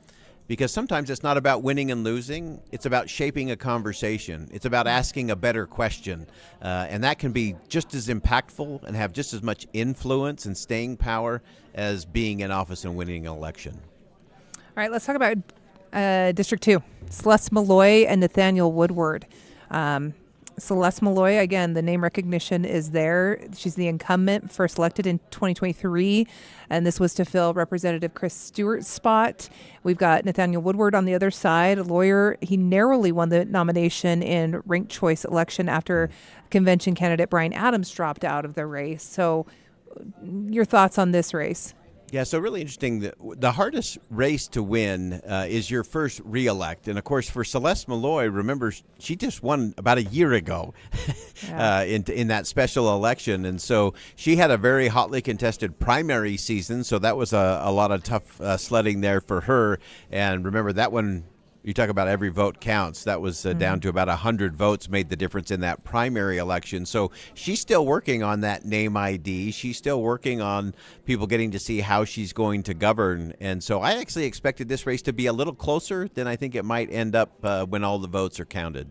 Because sometimes it's not about winning and losing. It's about shaping a conversation. It's about asking a better question. And that can be just as impactful and have just as much influence and staying power as being in office and winning an election. All right, let's talk about District 2. Celeste Malloy and Nathaniel Woodward. Celeste Malloy, again, the name recognition is there. She's the incumbent, first elected in 2023, and this was to fill Representative Chris Stewart's spot. We've got Nathaniel Woodward on the other side, a lawyer. He narrowly won the nomination in ranked choice election after convention candidate Brian Adams dropped out of the race. So your thoughts on this race? Yeah, so really interesting. The hardest race to win is your first reelect. And, of course, for Celeste Malloy, remember, she just won about a year ago in that special election. And so she had a very hotly contested primary season, so that was a lot of tough sledding there for her. And remember, that one, you talk about every vote counts. That was down to about 100 votes made the difference in that primary election. So she's still working on that name ID. She's still working on people getting to see how she's going to govern. And so I actually expected this race to be a little closer than I think it might end up when all the votes are counted.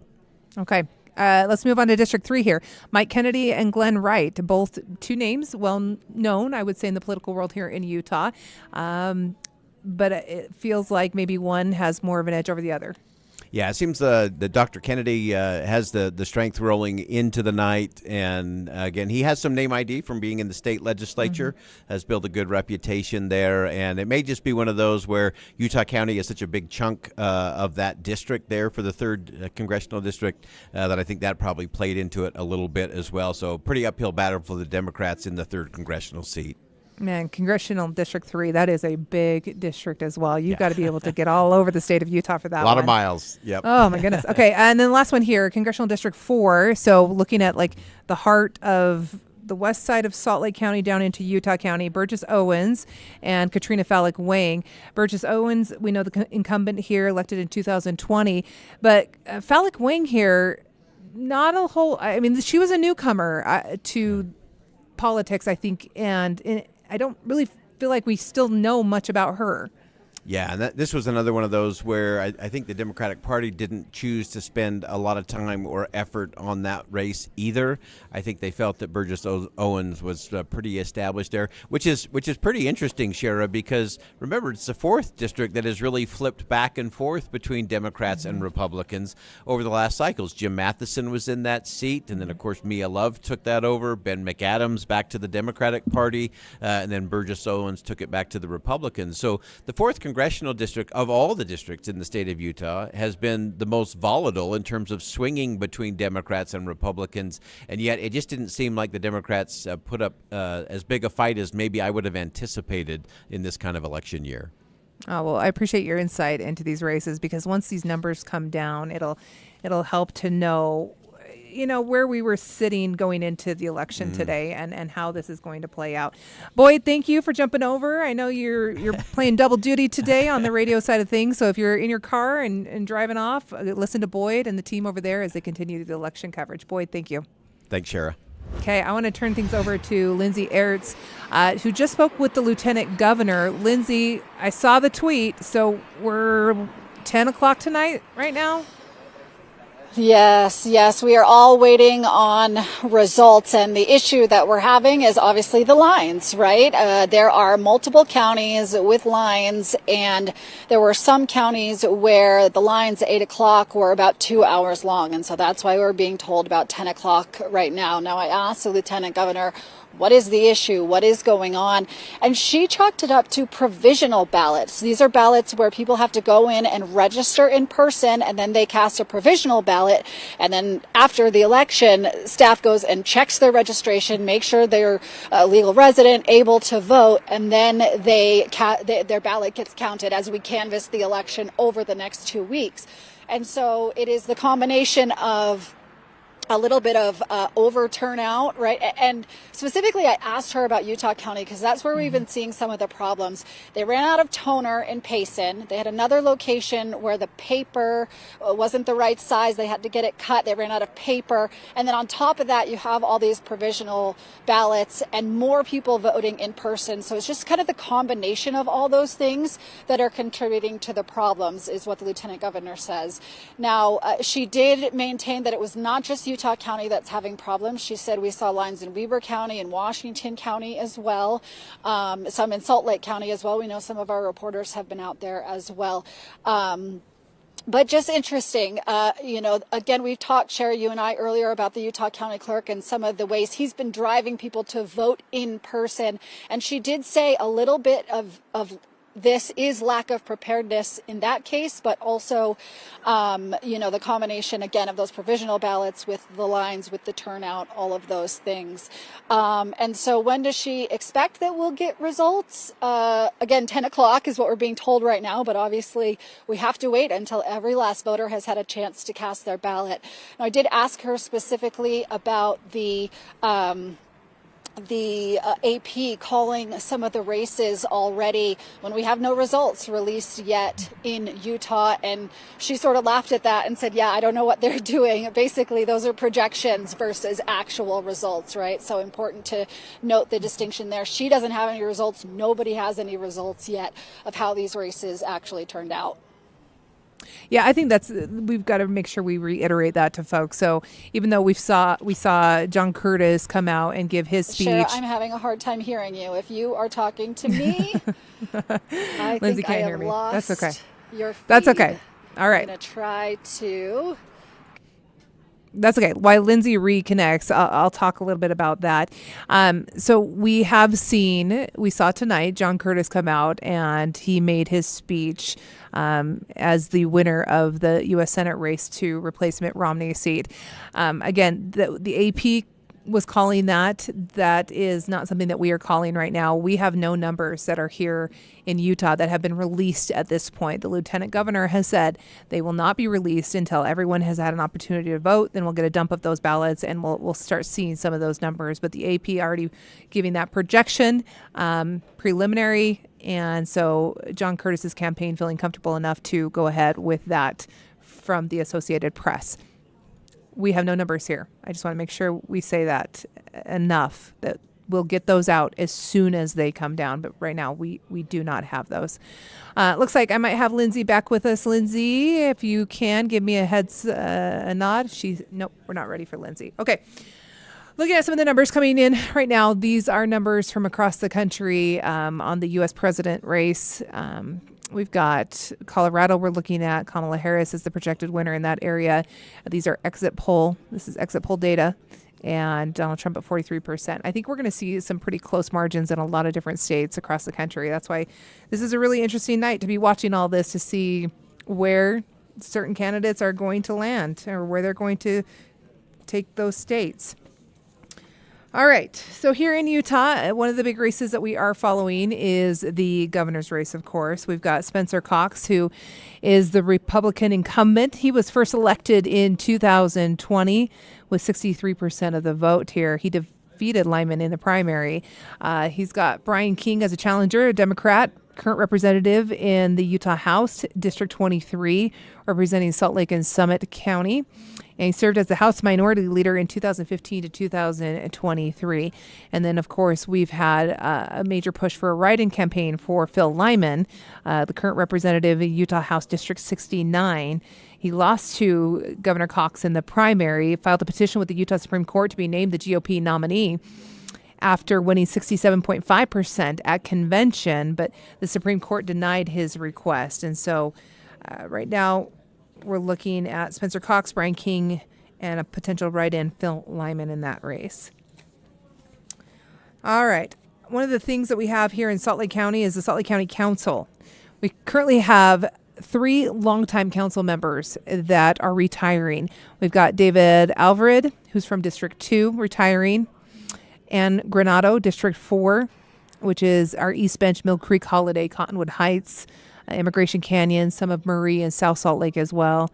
Okay. Let's move on to District 3 here. Mike Kennedy and Glenn Wright, both two names well known, I would say, in the political world here in Utah. But it feels like maybe one has more of an edge over the other. Yeah, it seems the Dr. Kennedy has the strength rolling into the night. And again, he has some name ID from being in the state legislature, has built a good reputation there. And it may just be one of those where Utah County is such a big chunk of that district there for the 3rd Congressional District that I think that probably played into it a little bit as well. So pretty uphill battle for the Democrats in the 3rd Congressional seat. Man, Congressional District 3, that is a big district as well. You've got to be able to get all over the state of Utah for that one. A lot of miles, yep. Oh, my goodness. Okay, and then the last one here, Congressional District 4. So looking at like the heart of the west side of Salt Lake County down into Utah County, Burgess Owens and Katrina Fallick Wang. Burgess Owens, we know the incumbent here, elected in 2020. But Fallick Wang here, not a whole, I mean, she was a newcomer to politics, I think, and I don't really feel like we still know much about her. Yeah, and this was another one of those where I think the Democratic Party didn't choose to spend a lot of time or effort on that race either. I think they felt that Burgess Owens was pretty established there, which is pretty interesting, Shara, because remember, it's the 4th district that has really flipped back and forth between Democrats and Republicans over the last cycles. Jim Matheson was in that seat, and then, of course, Mia Love took that over. Ben McAdams back to the Democratic Party, and then Burgess Owens took it back to the Republicans. So the 4th Congressional District, of all the districts in the state of Utah, has been the most volatile in terms of swinging between Democrats and Republicans, and yet it just didn't seem like the Democrats put up as big a fight as maybe I would have anticipated in this kind of election year. Oh, well, I appreciate your insight into these races, because once these numbers come down, it'll help to know, where we were sitting going into the election today and how this is going to play out. Boyd, thank you for jumping over. I know you're playing double duty today on the radio side of things. So if you're in your car and driving off, listen to Boyd and the team over there as they continue the election coverage. Boyd, thank you. Thanks, Shara. Okay, I want to turn things over to Lindsay Ertz, who just spoke with the Lieutenant Governor. Lindsay, I saw the tweet. So we're 10 o'clock tonight right now? Yes, we are all waiting on results, and the issue that we're having is obviously the lines, right? There are multiple counties with lines, and there were some counties where the lines at 8 o'clock were about 2 hours long, and so that's why we're being told about 10 o'clock right now. Now, I asked the Lieutenant Governor, what is the issue? What is going on? And she chalked it up to provisional ballots. These are ballots where people have to go in and register in person, and then they cast a provisional ballot. And then after the election, staff goes and checks their registration, make sure they're a legal resident, able to vote, and then their ballot gets counted as we canvass the election over the next 2 weeks. And so it is the combination of a little bit of over turnout, right? And specifically, I asked her about Utah County because that's where we've been seeing some of the problems. They ran out of toner in Payson. They had another location where the paper wasn't the right size. They had to get it cut. They ran out of paper. And then on top of that, you have all these provisional ballots and more people voting in person. So it's just kind of the combination of all those things that are contributing to the problems, is what the Lieutenant Governor says. Now, she did maintain that it was not just Utah County that's having problems. She said we saw lines in Weber County and Washington County as well, some in Salt Lake County as well. We know some of our reporters have been out there as well. But just interesting, again, we've talked, Sherry, you and I earlier about the Utah County Clerk and some of the ways he's been driving people to vote in person. And she did say a little bit of this is lack of preparedness in that case, but also, the combination, again, of those provisional ballots with the lines, with the turnout, all of those things. And so when does she expect that we'll get results? Again, 10 o'clock is what we're being told right now, but obviously we have to wait until every last voter has had a chance to cast their ballot. Now, I did ask her specifically about the AP calling some of the races already when we have no results released yet in Utah. And she sort of laughed at that and said, yeah, I don't know what they're doing. Basically, those are projections versus actual results, right? So important to note the distinction there. She doesn't have any results. Nobody has any results yet of how these races actually turned out. Yeah, I think we've got to make sure we reiterate that to folks. So even though we saw John Curtis come out and give his speech. Sure, I'm having a hard time hearing you. If you are talking to me, I Lindsay think can't I hear have me. lost That's okay. your feed. That's okay. All right. I'm going to try to. That's okay. While Lindsay reconnects, I'll talk a little bit about that. So we saw tonight John Curtis come out and he made his speech as the winner of the U.S. Senate race to replace Mitt Romney's seat. Again, the AP was calling that. That is not something that we are calling right now. We have no numbers that are here in Utah that have been released at this point. The Lieutenant Governor has said they will not be released until everyone has had an opportunity to vote. Then we'll get a dump of those ballots and we'll start seeing some of those numbers. But the AP already giving that projection preliminary. And so John Curtis's campaign feeling comfortable enough to go ahead with that from the Associated Press. We have no numbers here. I just want to make sure we say that enough, that we'll get those out as soon as they come down. But right now, we do not have those. Looks like I might have Lindsay back with us. Lindsay, if you can, give me a nod. Nope, we're not ready for Lindsay. Okay. Looking at some of the numbers coming in right now, these are numbers from across the country on the U.S. president race. We've got Colorado we're looking at. Kamala Harris is the projected winner in that area. These are exit poll. This is exit poll data. And Donald Trump at 43%. I think we're going to see some pretty close margins in a lot of different states across the country. That's why this is a really interesting night to be watching all this, to see where certain candidates are going to land or where they're going to take those states. All right. So here in Utah, one of the big races that we are following is the governor's race, of course. We've got Spencer Cox, who is the Republican incumbent. He was first elected in 2020 with 63% of the vote here. He defeated Lyman in the primary. He's got Brian King as a challenger, a Democrat, current representative in the Utah House, District 23, representing Salt Lake and Summit County. And he served as the House Minority Leader in 2015 to 2023. And then, of course, we've had a major push for a write-in campaign for Phil Lyman, the current representative in Utah House District 69. He lost to Governor Cox in the primary, filed a petition with the Utah Supreme Court to be named the GOP nominee after winning 67.5% at convention, but the Supreme Court denied his request. And so right now we're looking at Spencer Cox, Brian King, and a potential write-in Phil Lyman in that race. All right. One of the things that we have here in Salt Lake County is the Salt Lake County Council. We currently have 3 longtime council members that are retiring. We've got David Alvarez, who's from District 2, retiring, and Granado, District 4, which is our East Bench, Mill Creek, Holiday, Cottonwood Heights, Immigration Canyon, some of Murray and South Salt Lake as well.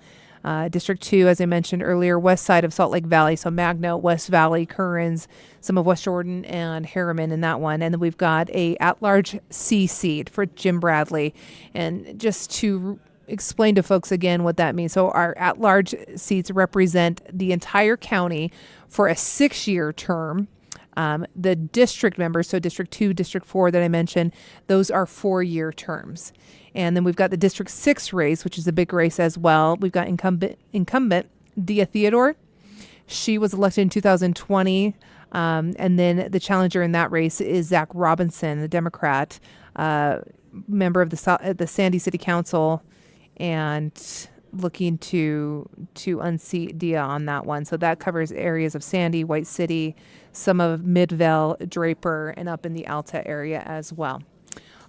District 2, as I mentioned earlier, west side of Salt Lake Valley, so Magna, West Valley, Currens, some of West Jordan, and Herriman in that one. And then we've got a at-large C seat for Jim Bradley. And just to explain to folks again what that means. So our at-large seats represent the entire county for a 6-year term. The district members, so District 2, District 4 that I mentioned, those are 4-year terms. And then we've got the District 6 race, which is a big race as well. We've got incumbent Dia Theodore. She was elected in 2020. And then the challenger in that race is Zach Robinson, a Democrat, member of the Sandy City Council, and looking to unseat Dia on that one. So that covers areas of Sandy, White City, some of Midvale, Draper, and up in the Alta area as well.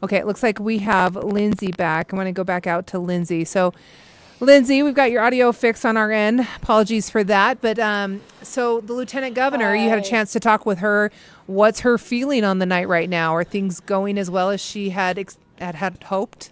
Okay, it looks like we have Lindsay back. I want to go back out to Lindsay. So, Lindsay, we've got your audio fixed on our end. Apologies for that. But so the Lieutenant Governor, you had a chance to talk with her. What's her feeling on the night right now? Are things going as well as she had hoped?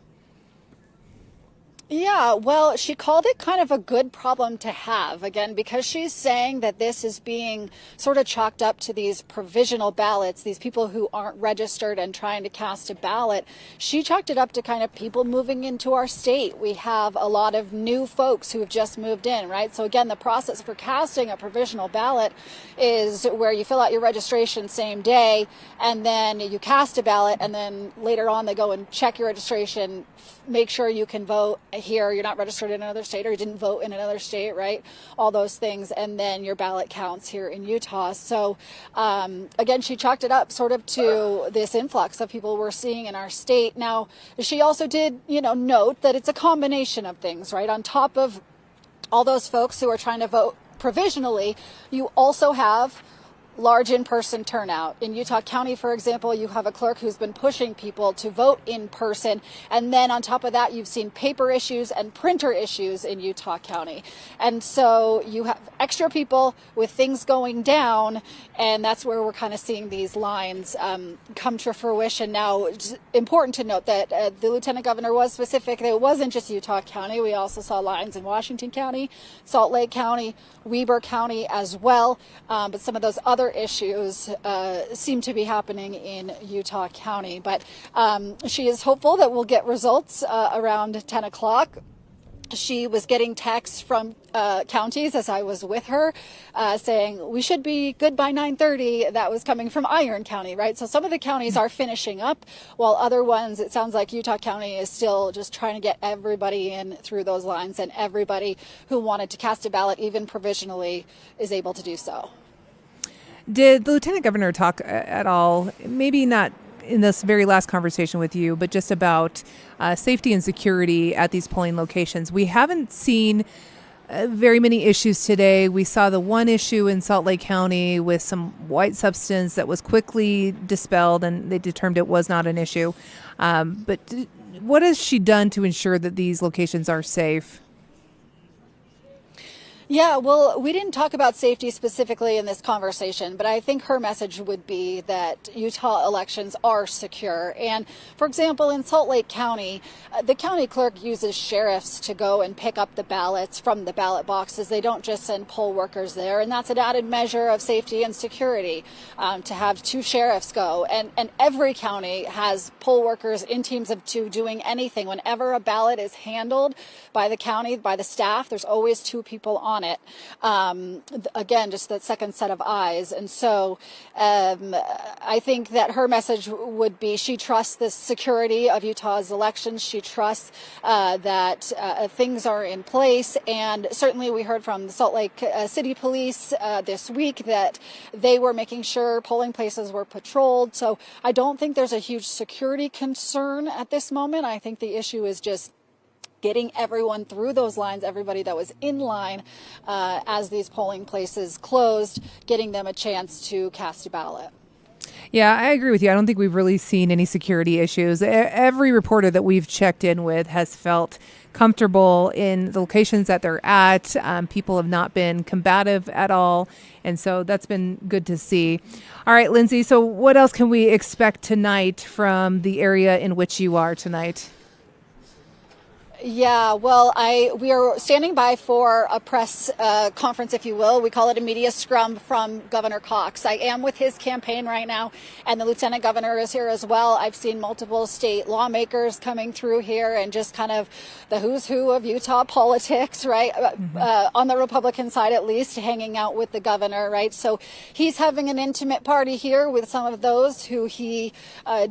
Yeah, well, she called it kind of a good problem to have, again, because she's saying that this is being sort of chalked up to these provisional ballots, these people who aren't registered and trying to cast a ballot. She chalked it up to kind of people moving into our state. We have a lot of new folks who have just moved in, right? So again, the process for casting a provisional ballot is where you fill out your registration same day, and then you cast a ballot, and then later on they go and check your registration, make sure you can vote here, you're not registered in another state, or you didn't vote in another state, right? All those things, and then your ballot counts here in Utah. So again, she chalked it up sort of to this influx of people we're seeing in our state. Now, she also did, note that it's a combination of things, right? On top of all those folks who are trying to vote provisionally, you also have large in-person turnout. In Utah County, for example, you have a clerk who's been pushing people to vote in person. And then on top of that, you've seen paper issues and printer issues in Utah County. And so you have extra people with things going down, and that's where we're kind of seeing these lines come to fruition. Now, it's important to note that the Lieutenant Governor was specific. It wasn't just Utah County. We also saw lines in Washington County, Salt Lake County, Weber County as well. But some of those other issues seem to be happening in Utah County. But she is hopeful that we'll get results around 10 o'clock. She was getting texts from counties as I was with her saying we should be good by 9:30. That was coming from Iron County, right? So some of the counties are finishing up, while other ones, it sounds like Utah County is still just trying to get everybody in through those lines, and everybody who wanted to cast a ballot, even provisionally, is able to do so. Did the Lieutenant Governor talk at all, maybe not in this very last conversation with you, but just about safety and security at these polling locations? We haven't seen very many issues today. We saw the one issue in Salt Lake County with some white substance that was quickly dispelled, and they determined it was not an issue. But what has she done to ensure that these locations are safe? Yeah, well, we didn't talk about safety specifically in this conversation, but I think her message would be that Utah elections are secure. And for example, in Salt Lake County, the county clerk uses sheriffs to go and pick up the ballots from the ballot boxes. They don't just send poll workers there. And that's an added measure of safety and security to have 2 sheriffs go. And every county has poll workers in teams of 2 doing anything. Whenever a ballot is handled by the county, by the staff, there's always 2 people on it. Again, just that second set of eyes. And so I think that her message would be she trusts the security of Utah's elections. She trusts that things are in place. And certainly we heard from the Salt Lake City Police this week that they were making sure polling places were patrolled. So I don't think there's a huge security concern at this moment. I think the issue is just getting everyone through those lines, everybody that was in line as these polling places closed, getting them a chance to cast a ballot. Yeah, I agree with you. I don't think we've really seen any security issues. Every reporter that we've checked in with has felt comfortable in the locations that they're at. People have not been combative at all. And so that's been good to see. All right, Lindsay, so what else can we expect tonight from the area in which you are tonight? Yeah, well, we are standing by for a press conference, if you will. We call it a media scrum from Governor Cox. I am with his campaign right now, and the Lieutenant Governor is here as well. I've seen multiple state lawmakers coming through here, and just kind of the who's who of Utah politics, right? On the Republican side, at least, hanging out with the governor, right? So he's having an intimate party here with some of those who he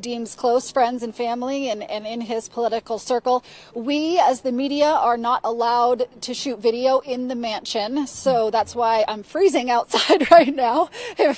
deems close friends and family, and in his political circle. We, as the media, are not allowed to shoot video in the mansion, so that's why I'm freezing outside right now.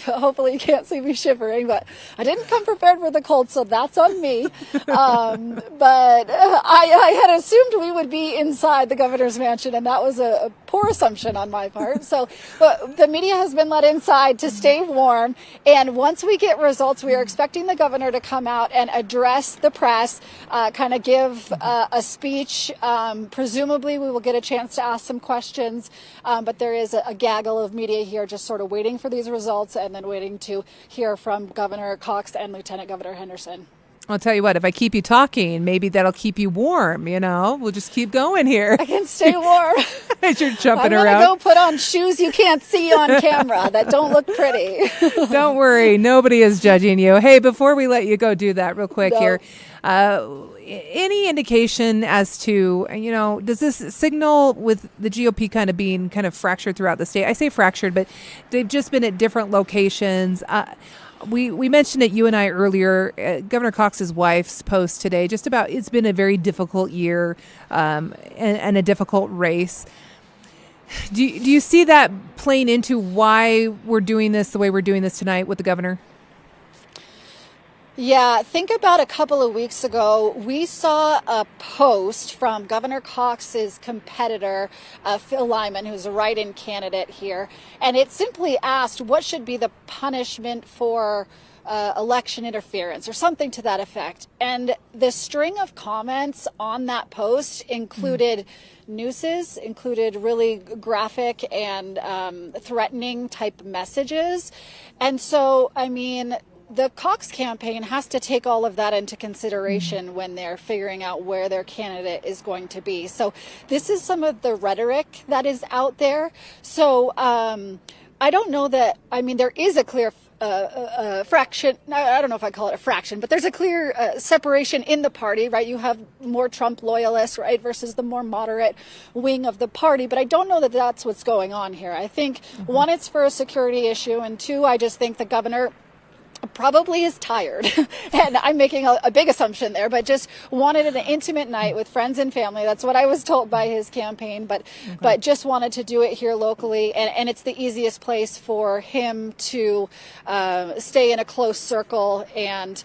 Hopefully you can't see me shivering, but I didn't come prepared for the cold, so that's on me. But I had assumed we would be inside the governor's mansion, and that was a poor assumption on my part. So but the media has been let inside to stay warm, and once we get results, we are expecting the governor to come out and address the press, kind of give a speech. Presumably we will get a chance to ask some questions, but there is a gaggle of media here just sort of waiting for these results and then waiting to hear from Governor Cox and Lieutenant Governor Henderson. I'll tell you what, if I keep you talking, maybe that'll keep you warm, you know? We'll just keep going here. I can stay warm. As you're jumping I'm around. I'm going to go put on shoes you can't see on camera that don't look pretty. Don't worry. Nobody is judging you. Hey, before we let you go do that real quick here, any indication as to, you know, does this signal with the GOP kind of being kind of fractured throughout the state? I say fractured, but they've just been at different locations. We mentioned it, you and I, earlier, Governor Cox's wife's post today, just about it's been a very difficult year and a difficult race. Do you see that playing into why we're doing this the way we're doing this tonight with the governor? Yeah, think about a couple of weeks ago, we saw a post from Governor Cox's competitor, Phil Lyman, who's a write-in candidate here, and it simply asked what should be the punishment for election interference or something to that effect. And the string of comments on that post included nooses, included really graphic and threatening type messages. And so, I mean, the Cox campaign has to take all of that into consideration when they're figuring out where their candidate is going to be. So this is some of the rhetoric that is out there. So I don't know that, I mean, there is a clear fraction, I don't know if I call it a fraction, but there's a clear separation in the party, right? You have more Trump loyalists, right, versus the more moderate wing of the party. But I don't know that that's what's going on here. I think, one, it's for a security issue, and two, I just think the governor probably is tired. And I'm making a big assumption there, but just wanted an intimate night with friends and family. That's what I was told by his campaign, but just wanted to do it here locally. And it's the easiest place for him to stay in a close circle. And,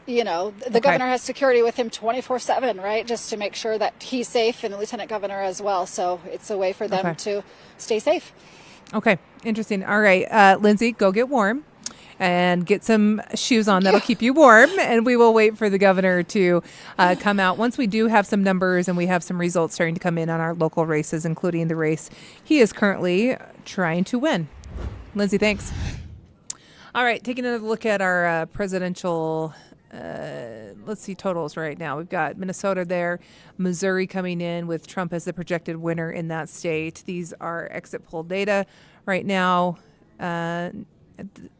you know, the governor has security with him 24/7, right? Just to make sure that he's safe, and the lieutenant governor as well. So it's a way for them to stay safe. Okay. Interesting. All right. Lindsay, go get warm and get some shoes on that'll keep you warm, and we will wait for the governor to come out once we do have some numbers and we have some results starting to come in on our local races, including the race he is currently trying to win. Lindsay, thanks. All right, taking another look at our presidential let's see totals right now. We've got Minnesota there, Missouri coming in with Trump as the projected winner in that state. These are exit poll data right now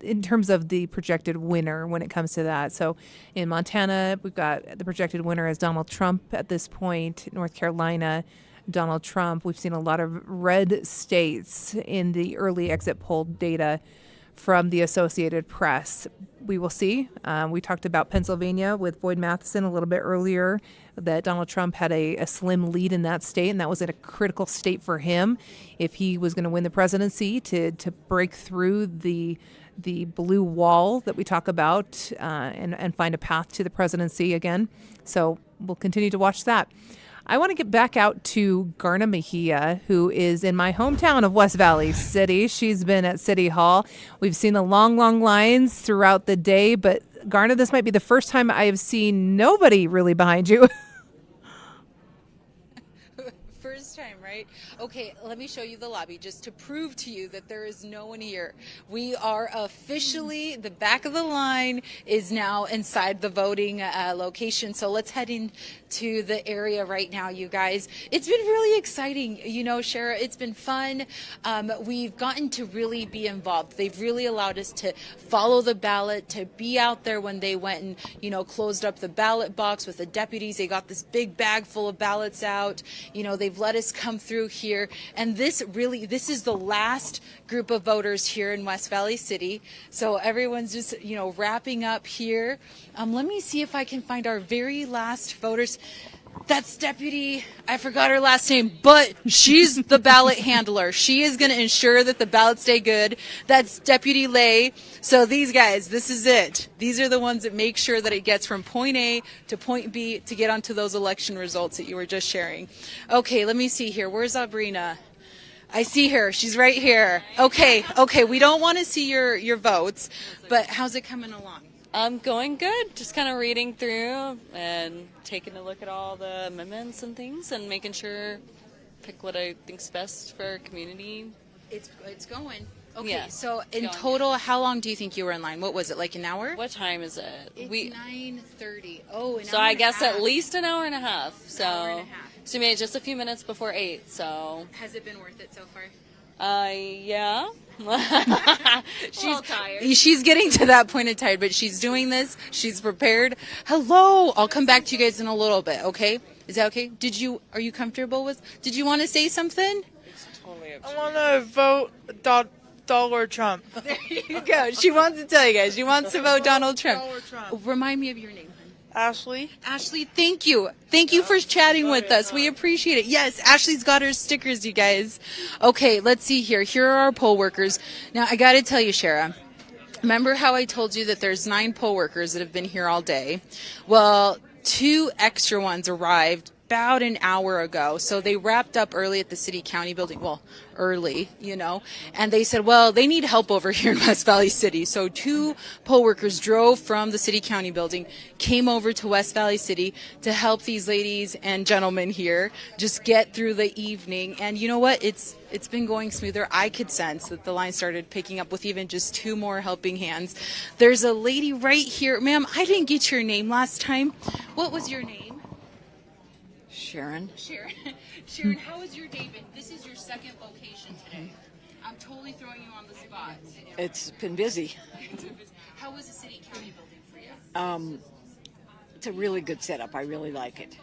in terms of the projected winner when it comes to that. So in Montana, we've got the projected winner as Donald Trump at this point. North Carolina, Donald Trump. We've seen a lot of red states in the early exit poll data from the Associated Press. We will see. We talked about Pennsylvania with Boyd Matheson a little bit earlier, that Donald Trump had a slim lead in that state, and that was a critical state for him if he was going to win the presidency, to break through the blue wall that we talk about and find a path to the presidency again. So we'll continue to watch that. I want to get back out to Garna Mejia, who is in my hometown of West Valley City. She's been at City Hall. We've seen the long, long lines throughout the day, but Garna, this might be the first time I have seen nobody really behind you. first time, right? Okay, let me show you the lobby just to prove to you that there is no one here. We are officially, the back of the line is now inside the voting location. So let's head into the area right now, you guys. It's been really exciting. You know, Shara, it's been fun. We've gotten to really be involved. They've really allowed us to follow the ballot, to be out there when they went and, you know, closed up the ballot box with the deputies. They got this big bag full of ballots out. You know, they've let us come through here. And this is the last group of voters here in West Valley City. So everyone's just, you know, wrapping up here. Let me see if I can find our very last voters. That's Deputy, I forgot her last name, but she's the ballot handler. She is going to ensure that the ballots stay good. That's Deputy Lay. So these guys, this is it. These are the ones that make sure that it gets from point A to point B to get onto those election results that you were just sharing. Okay, let me see here. Where's Abrina? I see her. She's right here. Okay. We don't want to see your votes, but how's it coming along? Going good. Just kind of reading through and taking a look at all the amendments and things and making sure pick what I think's best for our community. It's going. Okay, Yeah, so in going. total, how long do you think you were in line? What was it, like an hour? What time is it? It's 9:30. Oh, an So hour I and a guess half. at least an hour and a half. So, hour and a half. So we made it just a few minutes before 8. So. Has it been worth it so far? Yeah. She's getting to that point of tired, but she's doing this. She's prepared. Hello. I'll come back to you guys in a little bit, okay? Is that okay? Are you comfortable with, did you want to say something? I want to vote Donald Trump. There you go. She wants to tell you guys. She wants to vote Donald Trump. Trump. Remind me of your name. Ashley. Ashley, thank you. Thank you for chatting with us. We appreciate it. Yes, Ashley's got her stickers, you guys. Okay, let's see here. Here are our poll workers. Now, I got to tell you, Shara, remember how I told you that there's 9 poll workers that have been here all day? Well, 2 extra ones arrived about an hour ago. So they wrapped up early at the city county building. Well, early, you know, and they said, well, they need help over here in West Valley City. So 2 poll workers drove from the city county building, came over to West Valley City to help these ladies and gentlemen here just get through the evening. And you know what? It's been going smoother. I could sense that the line started picking up with even just 2 more helping hands. There's a lady right here. Ma'am, I didn't get your name last time. What was your name? Sharon. Sharon, how was your day been? This is your second location today. I'm totally throwing you on the spot. It's been busy. How was the city county building for you? It's a really good setup. I really like it.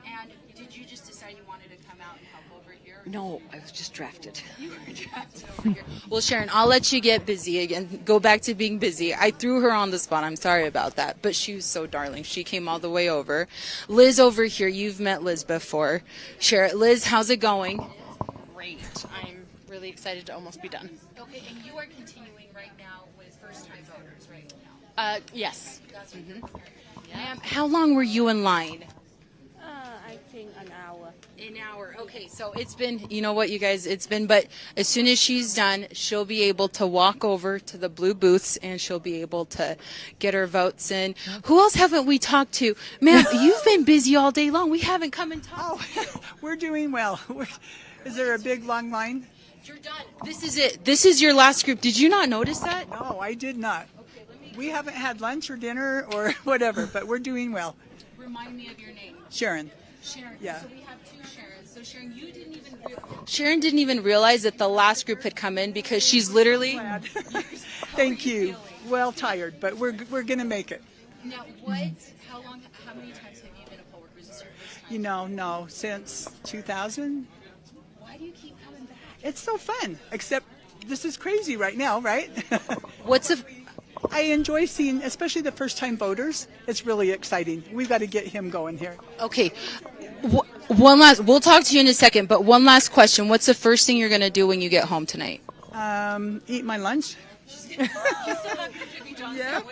And did you just decide you wanted to come out and help over here? No, I was just drafted. You were drafted over here. Well, Sharon, I'll let you get busy again. Go back to being busy. I threw her on the spot. I'm sorry about that. But she was so darling. She came all the way over. Liz over here. You've met Liz before. Sharon, Liz, how's it going? Great. I'm really excited to almost be done. Okay, and you are continuing right now with first-time voters right now? Yes. Ma'am, how long were you in line? I think an hour. An hour. Okay, so it's been, you know what, you guys, it's been, but as soon as she's done, she'll be able to walk over to the blue booths and she'll be able to get her votes in. Who else haven't we talked to? Ma'am, you've been busy all day long. We haven't come and talked to you. We're doing well. Is there a big long line? You're done. This is it. This is your last group. Did you not notice that? No, I did not. We haven't had lunch or dinner or whatever, but we're doing well. Remind me of your name. Sharon. Sharon. Yeah. So we have 2 Sharons. So Sharon, you didn't even Sharon didn't even realize that the last group had come in because she's literally. Thank you. Well tired, but we're going to make it. Now, how many times have you been a poll worker? Is this your first time? You know, no, since 2000. Why do you keep coming back? It's so fun, except this is crazy right now, right? I enjoy seeing, especially the first-time voters. It's really exciting. We've got to get him going here. Okay. We'll talk to you in a second, but one last question. What's the first thing you're going to do when you get home tonight? Eat my lunch.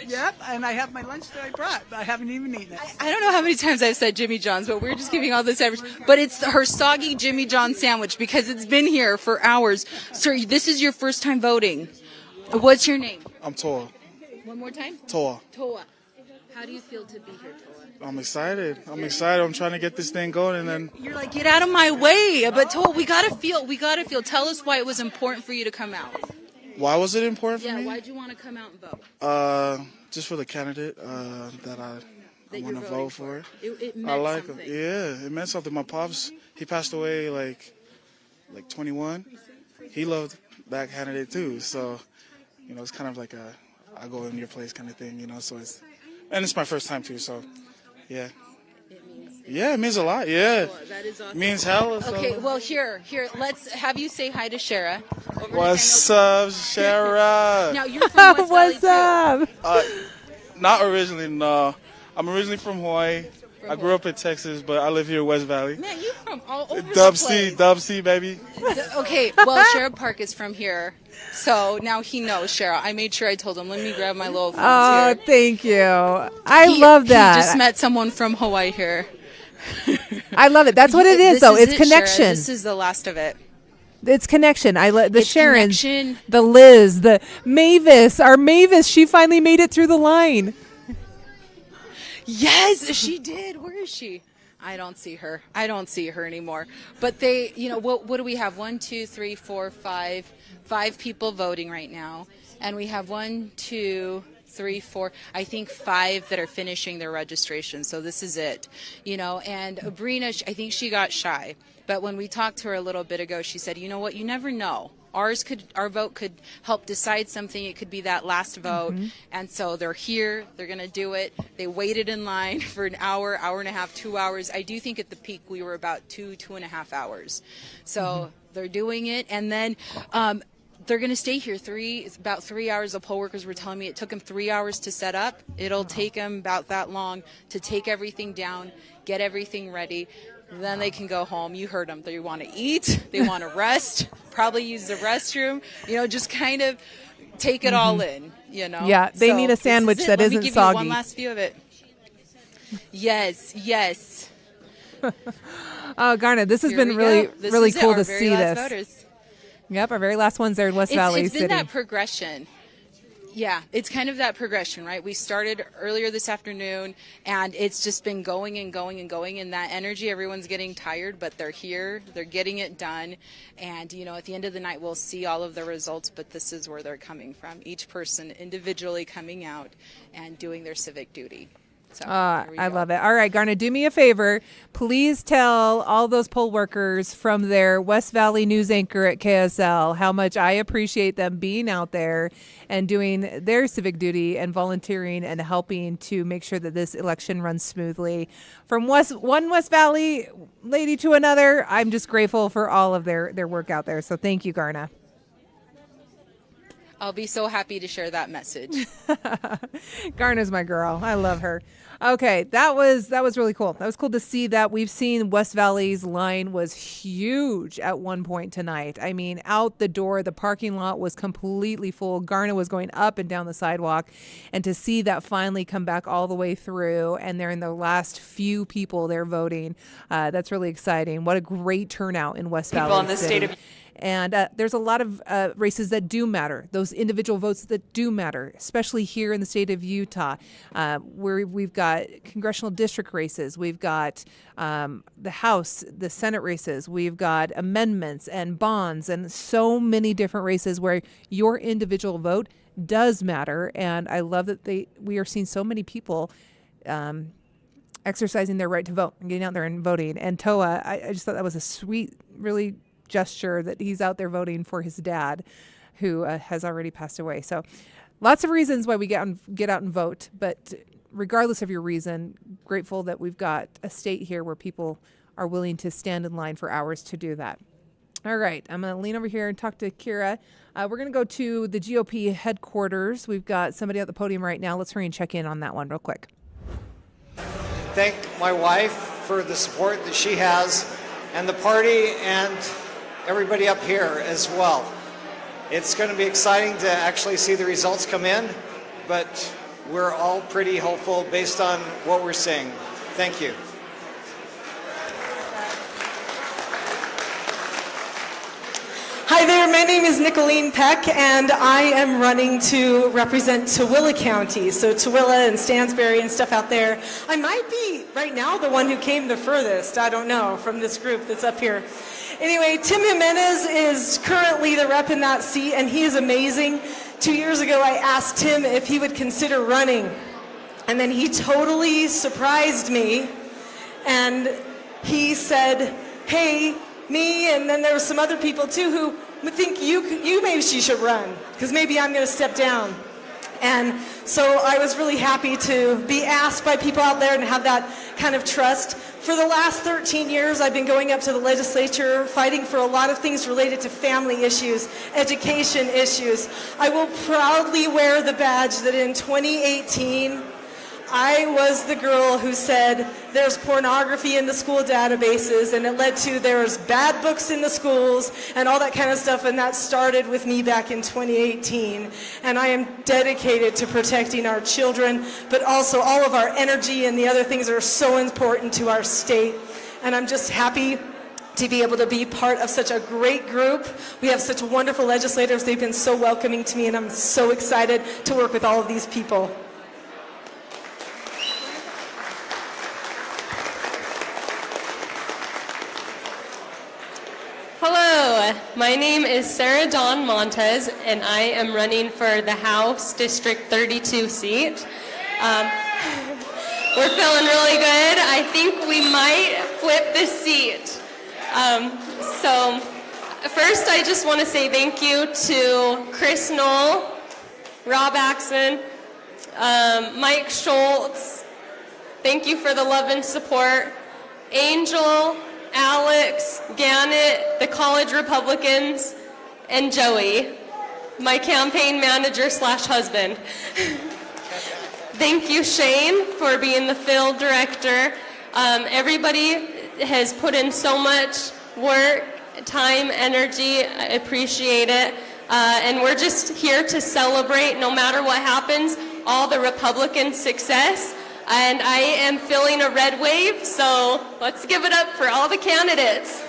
Yep, and I have my lunch that I brought, but I haven't even eaten it. I don't know how many times I've said Jimmy John's, but we're just giving all this average. But it's her soggy Jimmy John sandwich because it's been here for hours. Sir, this is your first time voting. What's your name? I'm Toa. One more time? Toa. Toa. How do you feel to be here, Toa? I'm excited. I'm trying to get this thing going, and then You're like, get out of my way. But Toa, we gotta feel. Tell us why it was important for you to come out. why was it important for Yeah, me? why'd you want to come out and vote? Just for the candidate that I want to vote for. It I meant like something. him. Yeah, it meant something. My pops, he passed away like 21. He loved that candidate too. So, it's kind of like I go in your place kind of thing. So and it's my first time too. So, yeah. Yeah, it means a lot. Yeah, That is awesome. means hell. Okay, well here, let's have you say hi to Shara. What's up, Shara? Now you're from West What's Valley, up? Not originally, no. I'm originally from Hawaii. I grew up in Texas, but I live here in West Valley. Man, you from all over Dub the place. Dub C, baby. Okay, well, Shara Park is from here, so now he knows, Shara. I made sure I told him. Let me grab my little phones Oh, here. thank you. I love that. He just met someone from Hawaii here. I love it. That's what it is, This though. is It's it, Shara. connection. This is the last of it. It's connection. The It's Sharons, connection. the Liz, the Mavis. Our Mavis, she finally made it through the line. Yes, she did. Where is she? I don't see her. I don't see her anymore. But they, what do we have? 1, 2, 3, 4, 5. 5 people voting right now. And we have 1, 2, 3, 4, I think 5 that are finishing their registration. So this is it. And Abrina, I think she got shy. But when we talked to her a little bit ago, she said, you know what? You never know. Our vote could help decide something. It could be that last vote. And so they're here. They're going to do it. They waited in line for an hour, hour and a half, 2 hours. I do think at the peak we were about 2.5 hours. So they're doing it. And then they're going to stay here about 3 hours. The poll workers were telling me it took them 3 hours to set up. It'll take them about that long to take everything down, get everything ready. Then they can go home. You heard them. They want to eat. They want to rest. Probably use the restroom. Just kind of take it all in. Yeah, they need a sandwich that isn't Let me give soggy. you one last view of it. Yes. Oh, Garnet, this has Here been we really, go. This really is it, cool our to very see last this. Voters. Yep, our very last ones there in West Valley It's City. been that progression. Yeah, it's kind of that progression, right? We started earlier this afternoon, and it's just been going and going and going. And that energy, everyone's getting tired, but they're here. They're getting it done. And, at the end of the night, we'll see all of the results, but this is where they're coming from. Each person individually coming out and doing their civic duty. So I love it. All right, Garnet, do me a favor. Please tell all those poll workers from their West Valley news anchor at KSL how much I appreciate them being out there and doing their civic duty and volunteering and helping to make sure that this election runs smoothly. From one West Valley lady to another, I'm just grateful for all of their work out there. So thank you, Garna. I'll be so happy to share that message. Garna's my girl. I love her. Okay, that was really cool. That was cool to see that. We've seen West Valley's line was huge at one point tonight. I mean, out the door, the parking lot was completely full. Garna was going up and down the sidewalk. And to see that finally come back all the way through, and they're in the last few people there voting, that's really exciting. What a great turnout in West Valley in the City. state of And there's a lot of races that do matter, those individual votes that do matter, especially here in the state of Utah, where we've got congressional district races, we've got the House, the Senate races, we've got amendments and bonds and so many different races where your individual vote does matter. And I love that we are seeing so many people exercising their right to vote and getting out there and voting. And Toa, I just thought that was a sweet, really gesture that he's out there voting for his dad, who has already passed away. So lots of reasons why we get out and vote, but regardless of your reason, grateful that we've got a state here where people are willing to stand in line for hours to do that. All right, I'm going to lean over here and talk to Kira. We're going to go to the GOP headquarters. We've got somebody at the podium right now. Let's hurry and check in on that one real quick. Thank my wife for the support that she has, and the party, and everybody up here as well. It's going to be exciting to actually see the results come in, but we're all pretty hopeful based on what we're seeing. Thank you. Hi there, my name is Nicolene Peck, and I am running to represent Tooele County. So Tooele and Stansbury and stuff out there. I might be, right now, the one who came the furthest, I don't know, from this group that's up here. Anyway, Tim Jimenez is currently the rep in that seat, and he is amazing. 2 years ago, I asked Tim if he would consider running, and then he totally surprised me, and he said, hey, me, and then there were some other people too who would think you maybe she should run, because maybe I'm going to step down. And so I was really happy to be asked by people out there and have that kind of trust. For the last 13 years, I've been going up to the legislature, fighting for a lot of things related to family issues, education issues. I will proudly wear the badge that in 2018, I was the girl who said there's pornography in the school databases, and it led to there's bad books in the schools and all that kind of stuff, and that started with me back in 2018. And I am dedicated to protecting our children, but also all of our energy and the other things that are so important to our state. And I'm just happy to be able to be part of such a great group. We have such wonderful legislators. They've been so welcoming to me, and I'm so excited to work with all of these people. Hello, my name is Sarah Dawn Montez, and I am running for the House District 32 seat. We're feeling really good. I think we might flip this seat. So first, I just want to say thank you to Chris Knoll, Rob Axon, Mike Schultz. Thank you for the love and support. Angel, Alex, Gannett, the college Republicans, and Joey, my campaign manager / husband. Thank you, Shane, for being the field director. Everybody has put in so much work, time, energy. I appreciate it. And we're just here to celebrate, no matter what happens, all the Republican success. And I am feeling a red wave, so let's give it up for all the candidates.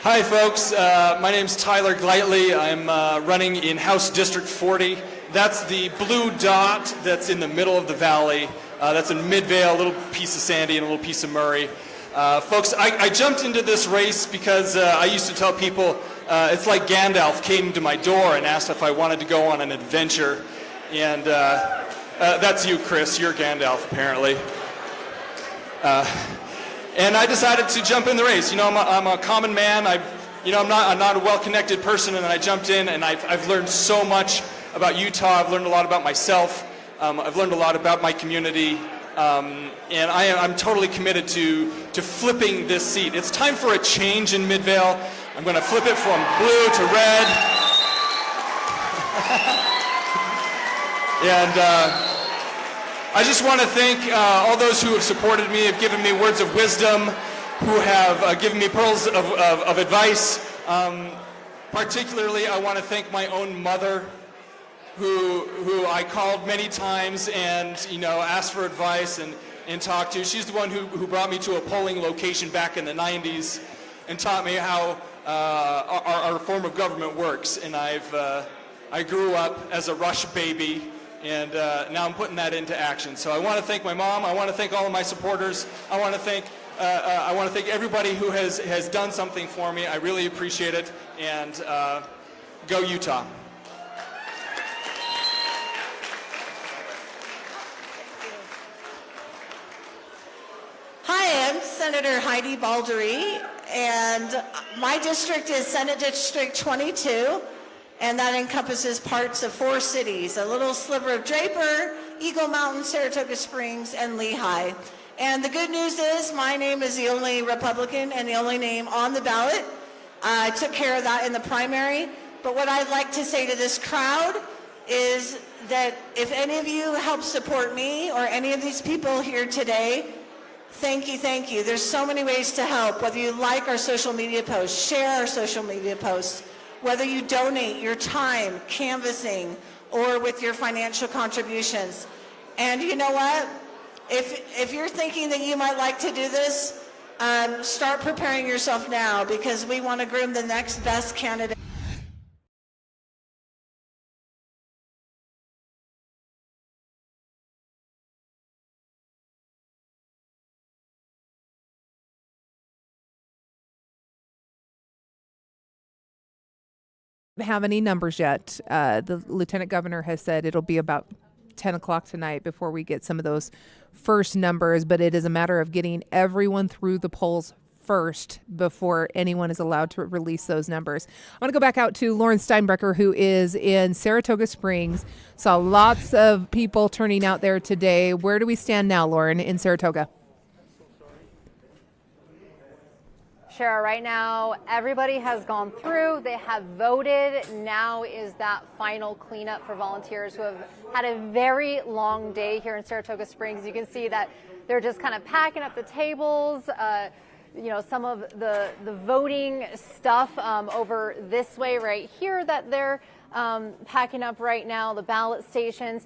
Hi, folks. My name's Tyler Glightly. I'm running in House District 40. That's the blue dot that's in the middle of the valley. That's in Midvale, a little piece of Sandy and a little piece of Murray. Folks, I jumped into this race because I used to tell people it's like Gandalf came to my door and asked if I wanted to go on an adventure. And that's you, Chris. You're Gandalf, apparently. And I decided to jump in the race. You know, I'm a common man. I'm not a well-connected person, and I jumped in, and I've learned so much about Utah. I've learned a lot about myself. I've learned a lot about my community. And I'm totally committed to flipping this seat. It's time for a change in Midvale. I'm going to flip it from blue to red. And I just want to thank all those who have supported me, have given me words of wisdom, who have given me pearls of advice. Particularly, I want to thank my own mother, who I called many times and asked for advice and talked to. She's the one who brought me to a polling location back in the 90s and taught me how our form of government works. And I grew up as a Rush baby, and now I'm putting that into action. So I want to thank my mom. I want to thank all of my supporters. I want to thank everybody who has done something for me. I really appreciate it. And go Utah. Hi, I'm Senator Heidi Baldery, and my district is Senate District 22, and that encompasses parts of 4 cities, a little sliver of Draper, Eagle Mountain, Saratoga Springs, and Lehigh. And the good news is my name is the only Republican and the only name on the ballot. I took care of that in the primary, but what I'd like to say to this crowd is that if any of you help support me or any of these people here today, thank you, thank you. There's so many ways to help, whether you like our social media posts, share our social media posts, whether you donate your time, canvassing, or with your financial contributions. And you know what? If you're thinking that you might like to do this, start preparing yourself now, because we want to groom the next best candidate. Have any numbers yet. The lieutenant governor has said it'll be about 10 o'clock tonight before we get some of those first numbers, but it is a matter of getting everyone through the polls first before anyone is allowed to release those numbers. I want to go back out to Lauren Steinbrecher, who is in Saratoga Springs. Saw lots of people turning out there today. Where do we stand now, Lauren, in Saratoga? Shara, right now, everybody has gone through. They have voted. Now is that final cleanup for volunteers who have had a very long day here in Saratoga Springs. You can see that they're just kind of packing up the tables. Some of the voting stuff over this way right here that they're packing up right now, the ballot stations.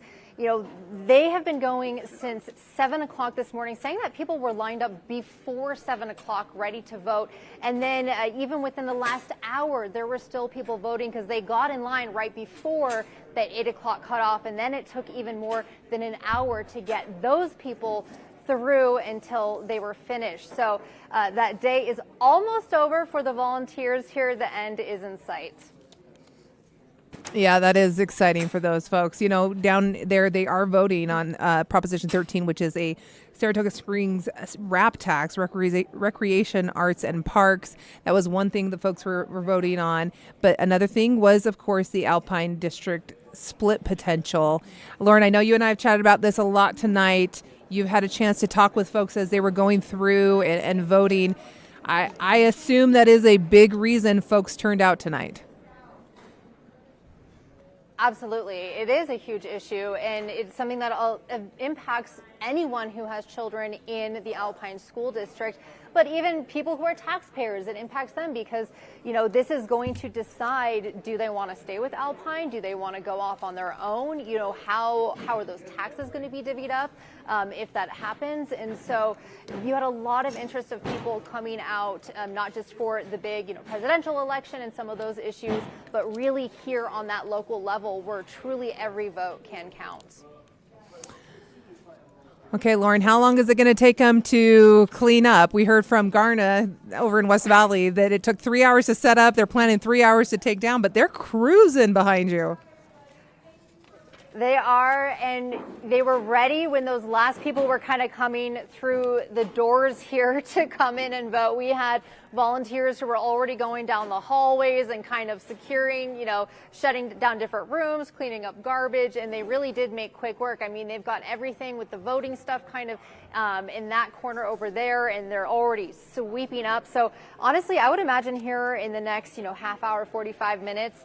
They have been going since 7 o'clock this morning, saying that people were lined up before 7 o'clock ready to vote. And then even within the last hour, there were still people voting because they got in line right before that 8 o'clock cutoff. And then it took even more than an hour to get those people through until they were finished. So that day is almost over for the volunteers here. The end is in sight. Yeah, that is exciting for those folks. Down there, they are voting on Proposition 13, which is a Saratoga Springs RAP tax, recreation, arts, and parks. That was one thing that folks were voting on. But another thing was, of course, the Alpine District split potential. Lauren, I know you and I have chatted about this a lot tonight. You've had a chance to talk with folks as they were going through and voting. I assume that is a big reason folks turned out tonight. Absolutely. It is a huge issue, and it's something that impacts anyone who has children in the Alpine School District, but even people who are taxpayers, it impacts them because, this is going to decide, do they want to stay with Alpine? Do they want to go off on their own? How are those taxes going to be divvied up if that happens? And so you had a lot of interest of people coming out, not just for the big, presidential election and some of those issues, but really here on that local level where truly every vote can count. Okay, Lauren, how long is it going to take them to clean up? We heard from Garna over in West Valley that it took 3 hours to set up. They're planning 3 hours to take down, but they're cruising behind you. They are, and they were ready when those last people were kind of coming through the doors here to come in and vote. We had volunteers who were already going down the hallways and kind of securing, shutting down different rooms, cleaning up garbage, and they really did make quick work. I mean, they've got everything with the voting stuff kind of in that corner over there, and they're already sweeping up. So honestly, I would imagine here in the next, half hour, 45 minutes,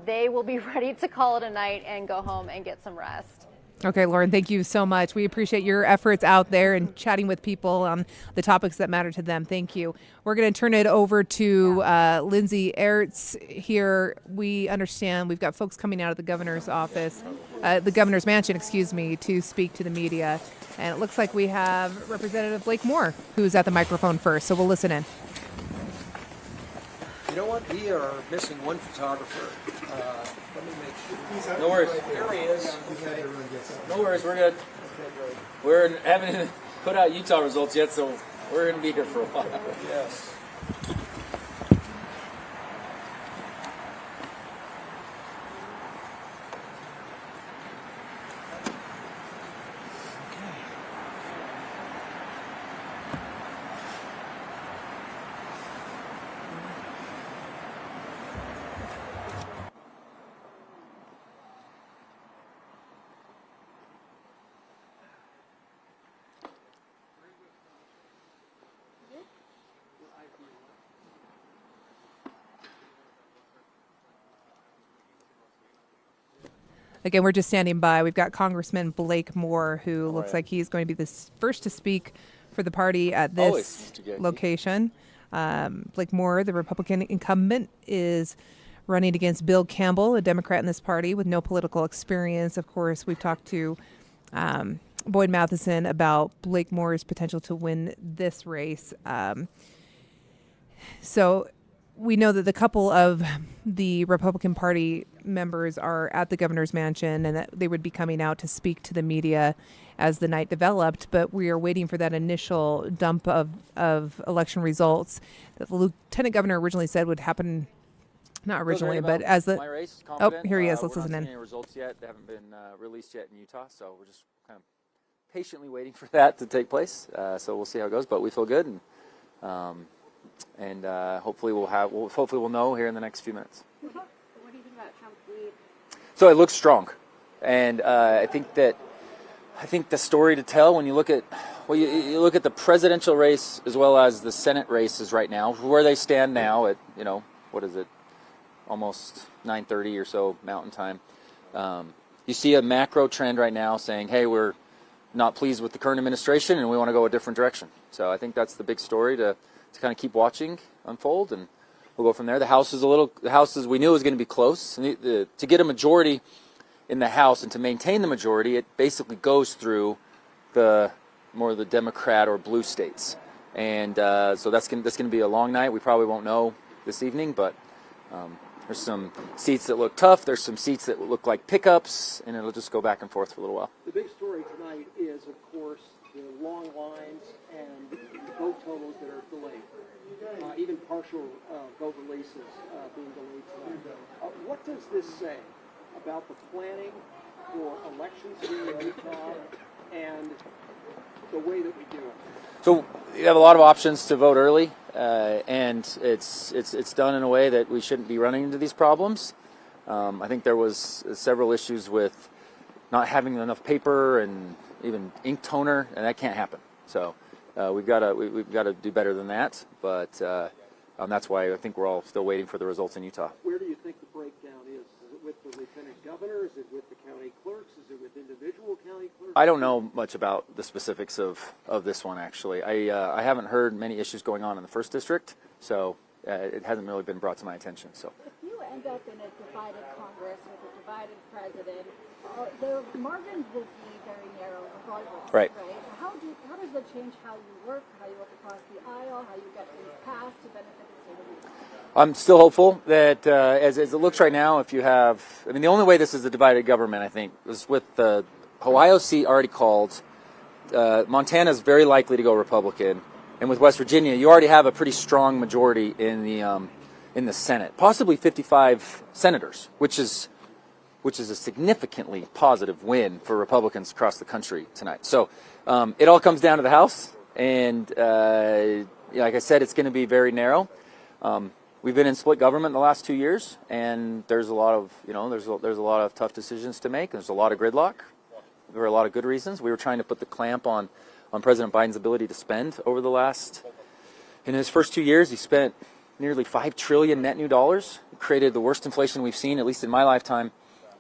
they will be ready to call it a night and go home and get some rest. Okay, Lauren, thank you so much. We appreciate your efforts out there and chatting with people on the topics that matter to them. Thank you. We're going to turn it over to Lindsay Ertz here. We understand we've got folks coming out of the governor's office, the governor's mansion, to speak to the media. And it looks like we have Representative Blake Moore, who's at the microphone first. So we'll listen in. You know what? We are missing one photographer. Let me make sure. No worries. There he is. No worries. We're good. We haven't put out Utah results yet, so we're going to be here for a while. Yes. Again, we're just standing by. We've got Congressman Blake Moore, who looks like he's going to be the first to speak for the party at this location. Blake Moore, the Republican incumbent, is running against Bill Campbell, a Democrat in this party with no political experience. Of course, we've talked to Boyd Matheson about Blake Moore's potential to win this race. So we know that the couple of the Republican Party members are at the governor's mansion and that they would be coming out to speak to the media as the night developed. But we are waiting for that initial dump of election results that the lieutenant governor originally said would happen. Not originally, but as the... My race, oh, here he is. Let's we're listen not in. seeing any results yet. They haven't been released yet in Utah, so we're just kind of patiently waiting for that to take place. So we'll see how it goes, but we feel good, and hopefully we'll know here in the next few minutes. What do you think about Trump's lead? So it looks strong, and I think the story to tell when you look at you look at the presidential race as well as the Senate races right now, where they stand now at what is it, almost 9:30 or so Mountain Time. You see a macro trend right now saying, hey, we're not pleased with the current administration and we want to go a different direction. So I think that's the big story to kind of keep watching unfold, and we'll go from there. The House is we knew it was going to be close. To get a majority in the House and to maintain the majority, it basically goes through more of the Democrat or blue states. And so that's going to be a long night. We probably won't know this evening, but there's some seats that look tough. There's some seats that look like pickups, and it'll just go back and forth for a little while. The big story tonight is, of course, the long lines and vote totals that are delayed. Even partial vote releases being delayed tonight. What does this say about the planning for elections here in Utah and the way that we do it? So you have a lot of options to vote early, and it's done in a way that we shouldn't be running into these problems. I think there was several issues with not having enough paper and even ink toner, and that can't happen. So we've got to do better than that. But that's why I think we're all still waiting for the results in Utah. Where do you think the breakdown is? Is it with the lieutenant governor? Is it with the county clerks? Is it with individual county clerks? I don't know much about the specifics of this one, actually. I haven't heard many issues going on in the 1st District, so it hasn't really been brought to my attention. So If you end up in a divided Congress with a divided president, the margins will be very narrow regardless. Right. How does that change how you work across the aisle, how you get things passed to benefit the state of Utah? I'm still hopeful that as it looks right now, if you have, the only way this is a divided government, I think, is with the Ohio seat already called. Montana is very likely to go Republican, and with West Virginia, you already have a pretty strong majority in the Senate, possibly 55 senators, which is a significantly positive win for Republicans across the country tonight. So it all comes down to the House, and like I said, it's going to be very narrow. We've been in split government in the last 2 years, and there's a lot of there's a lot of tough decisions to make. There's a lot of gridlock for a lot of good reasons. We were trying to put the clamp on President Biden's ability to spend over the last. In his first 2 years, he spent nearly $5 trillion net new dollars. He created the worst inflation we've seen, at least in my lifetime.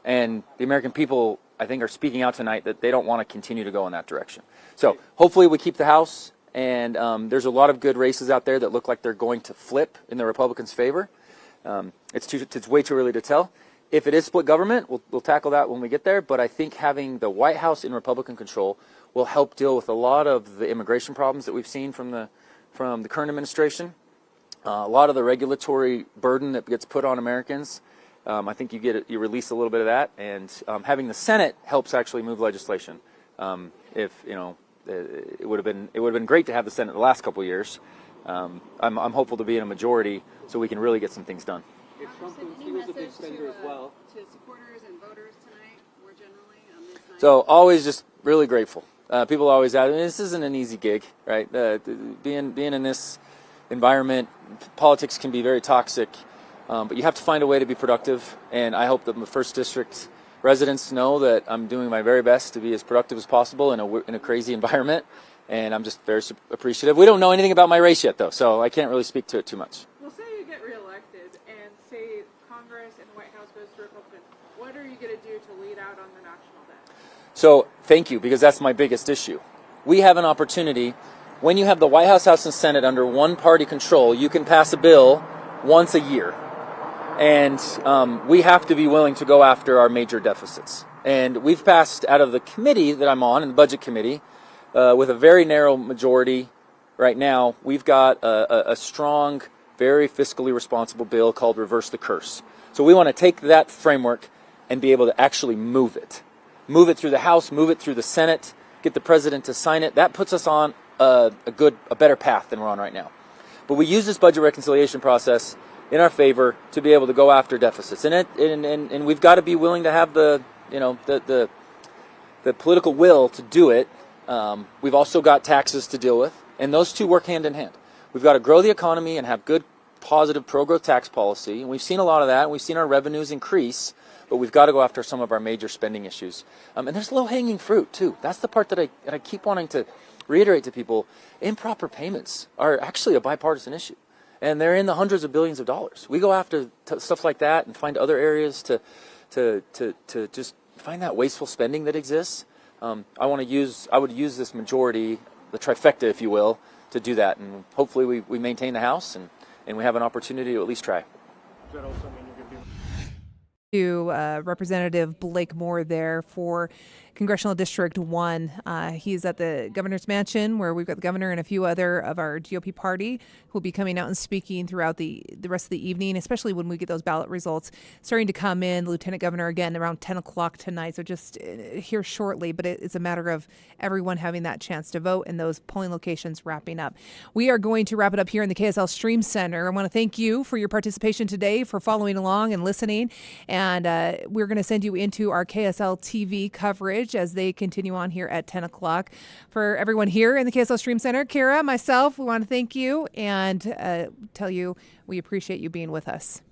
And the American people, I think, are speaking out tonight that they don't want to continue to go in that direction. So hopefully we keep the House. And there's a lot of good races out there that look like they're going to flip in the Republicans' favor. It's way too early to tell. If it is split government, we'll tackle that when we get there. But I think having the White House in Republican control will help deal with a lot of the immigration problems that we've seen from the current administration. A lot of the regulatory burden that gets put on Americans. I think you release a little bit of that, and having the Senate helps actually move legislation. It would have been great to have the Senate the last couple of years. I'm hopeful to be in a majority so we can really get some things done. He was a big spender as well. To supporters and voters tonight, more generally on this night? So always just really grateful. People always ask, this isn't an easy gig, right? Being in this environment, politics can be very toxic, but you have to find a way to be productive. And I hope that the 1st District residents know that I'm doing my very best to be as productive as possible in a crazy environment, and I'm just very appreciative. We don't know anything about my race yet, though, so I can't really speak to it too much. Well, say you get reelected and say Congress and the White House goes to Republican. What are you going to do to lead out on the national debt? So thank you, because that's my biggest issue. We have an opportunity. When you have the White House, House, and Senate under one-party control, you can pass a bill once a year. And we have to be willing to go after our major deficits. And we've passed out of the committee that I'm on, in the budget committee, with a very narrow majority right now, we've got a strong, very fiscally responsible bill called Reverse the Curse. So we want to take that framework and be able to actually move it. Move it through the House, move it through the Senate, get the president to sign it. That puts us on a better path than we're on right now. But we use this budget reconciliation process in our favor to be able to go after deficits. And we've got to be willing to have the political will to do it. We've also got taxes to deal with, and those two work hand in hand. We've got to grow the economy and have good, positive pro-growth tax policy, and we've seen a lot of that, and we've seen our revenues increase, but we've got to go after some of our major spending issues. And there's low-hanging fruit, too. That's the part that I keep wanting to reiterate to people. Improper payments are actually a bipartisan issue, and they're in the hundreds of billions of dollars. We go after stuff like that and find other areas to just find that wasteful spending that exists. I would use this majority, the trifecta, if you will, to do that, and hopefully we maintain the House and we have an opportunity to at least try. Does that also mean you're going to be to Representative Blake Moore there for Congressional District 1. He's at the governor's mansion, where we've got the governor and a few other of our GOP party who will be coming out and speaking throughout the rest of the evening, especially when we get those ballot results starting to come in. The Lieutenant Governor, again, around 10 o'clock tonight, so just here shortly, but it's a matter of everyone having that chance to vote and those polling locations wrapping up. We are going to wrap it up here in the KSL Stream Center. I want to thank you for your participation today, for following along and listening, and we're going to send you into our KSL TV coverage as they continue on here at 10 o'clock. For everyone here in the KSL Stream Center, Kara, myself, we want to thank you and tell you we appreciate you being with us.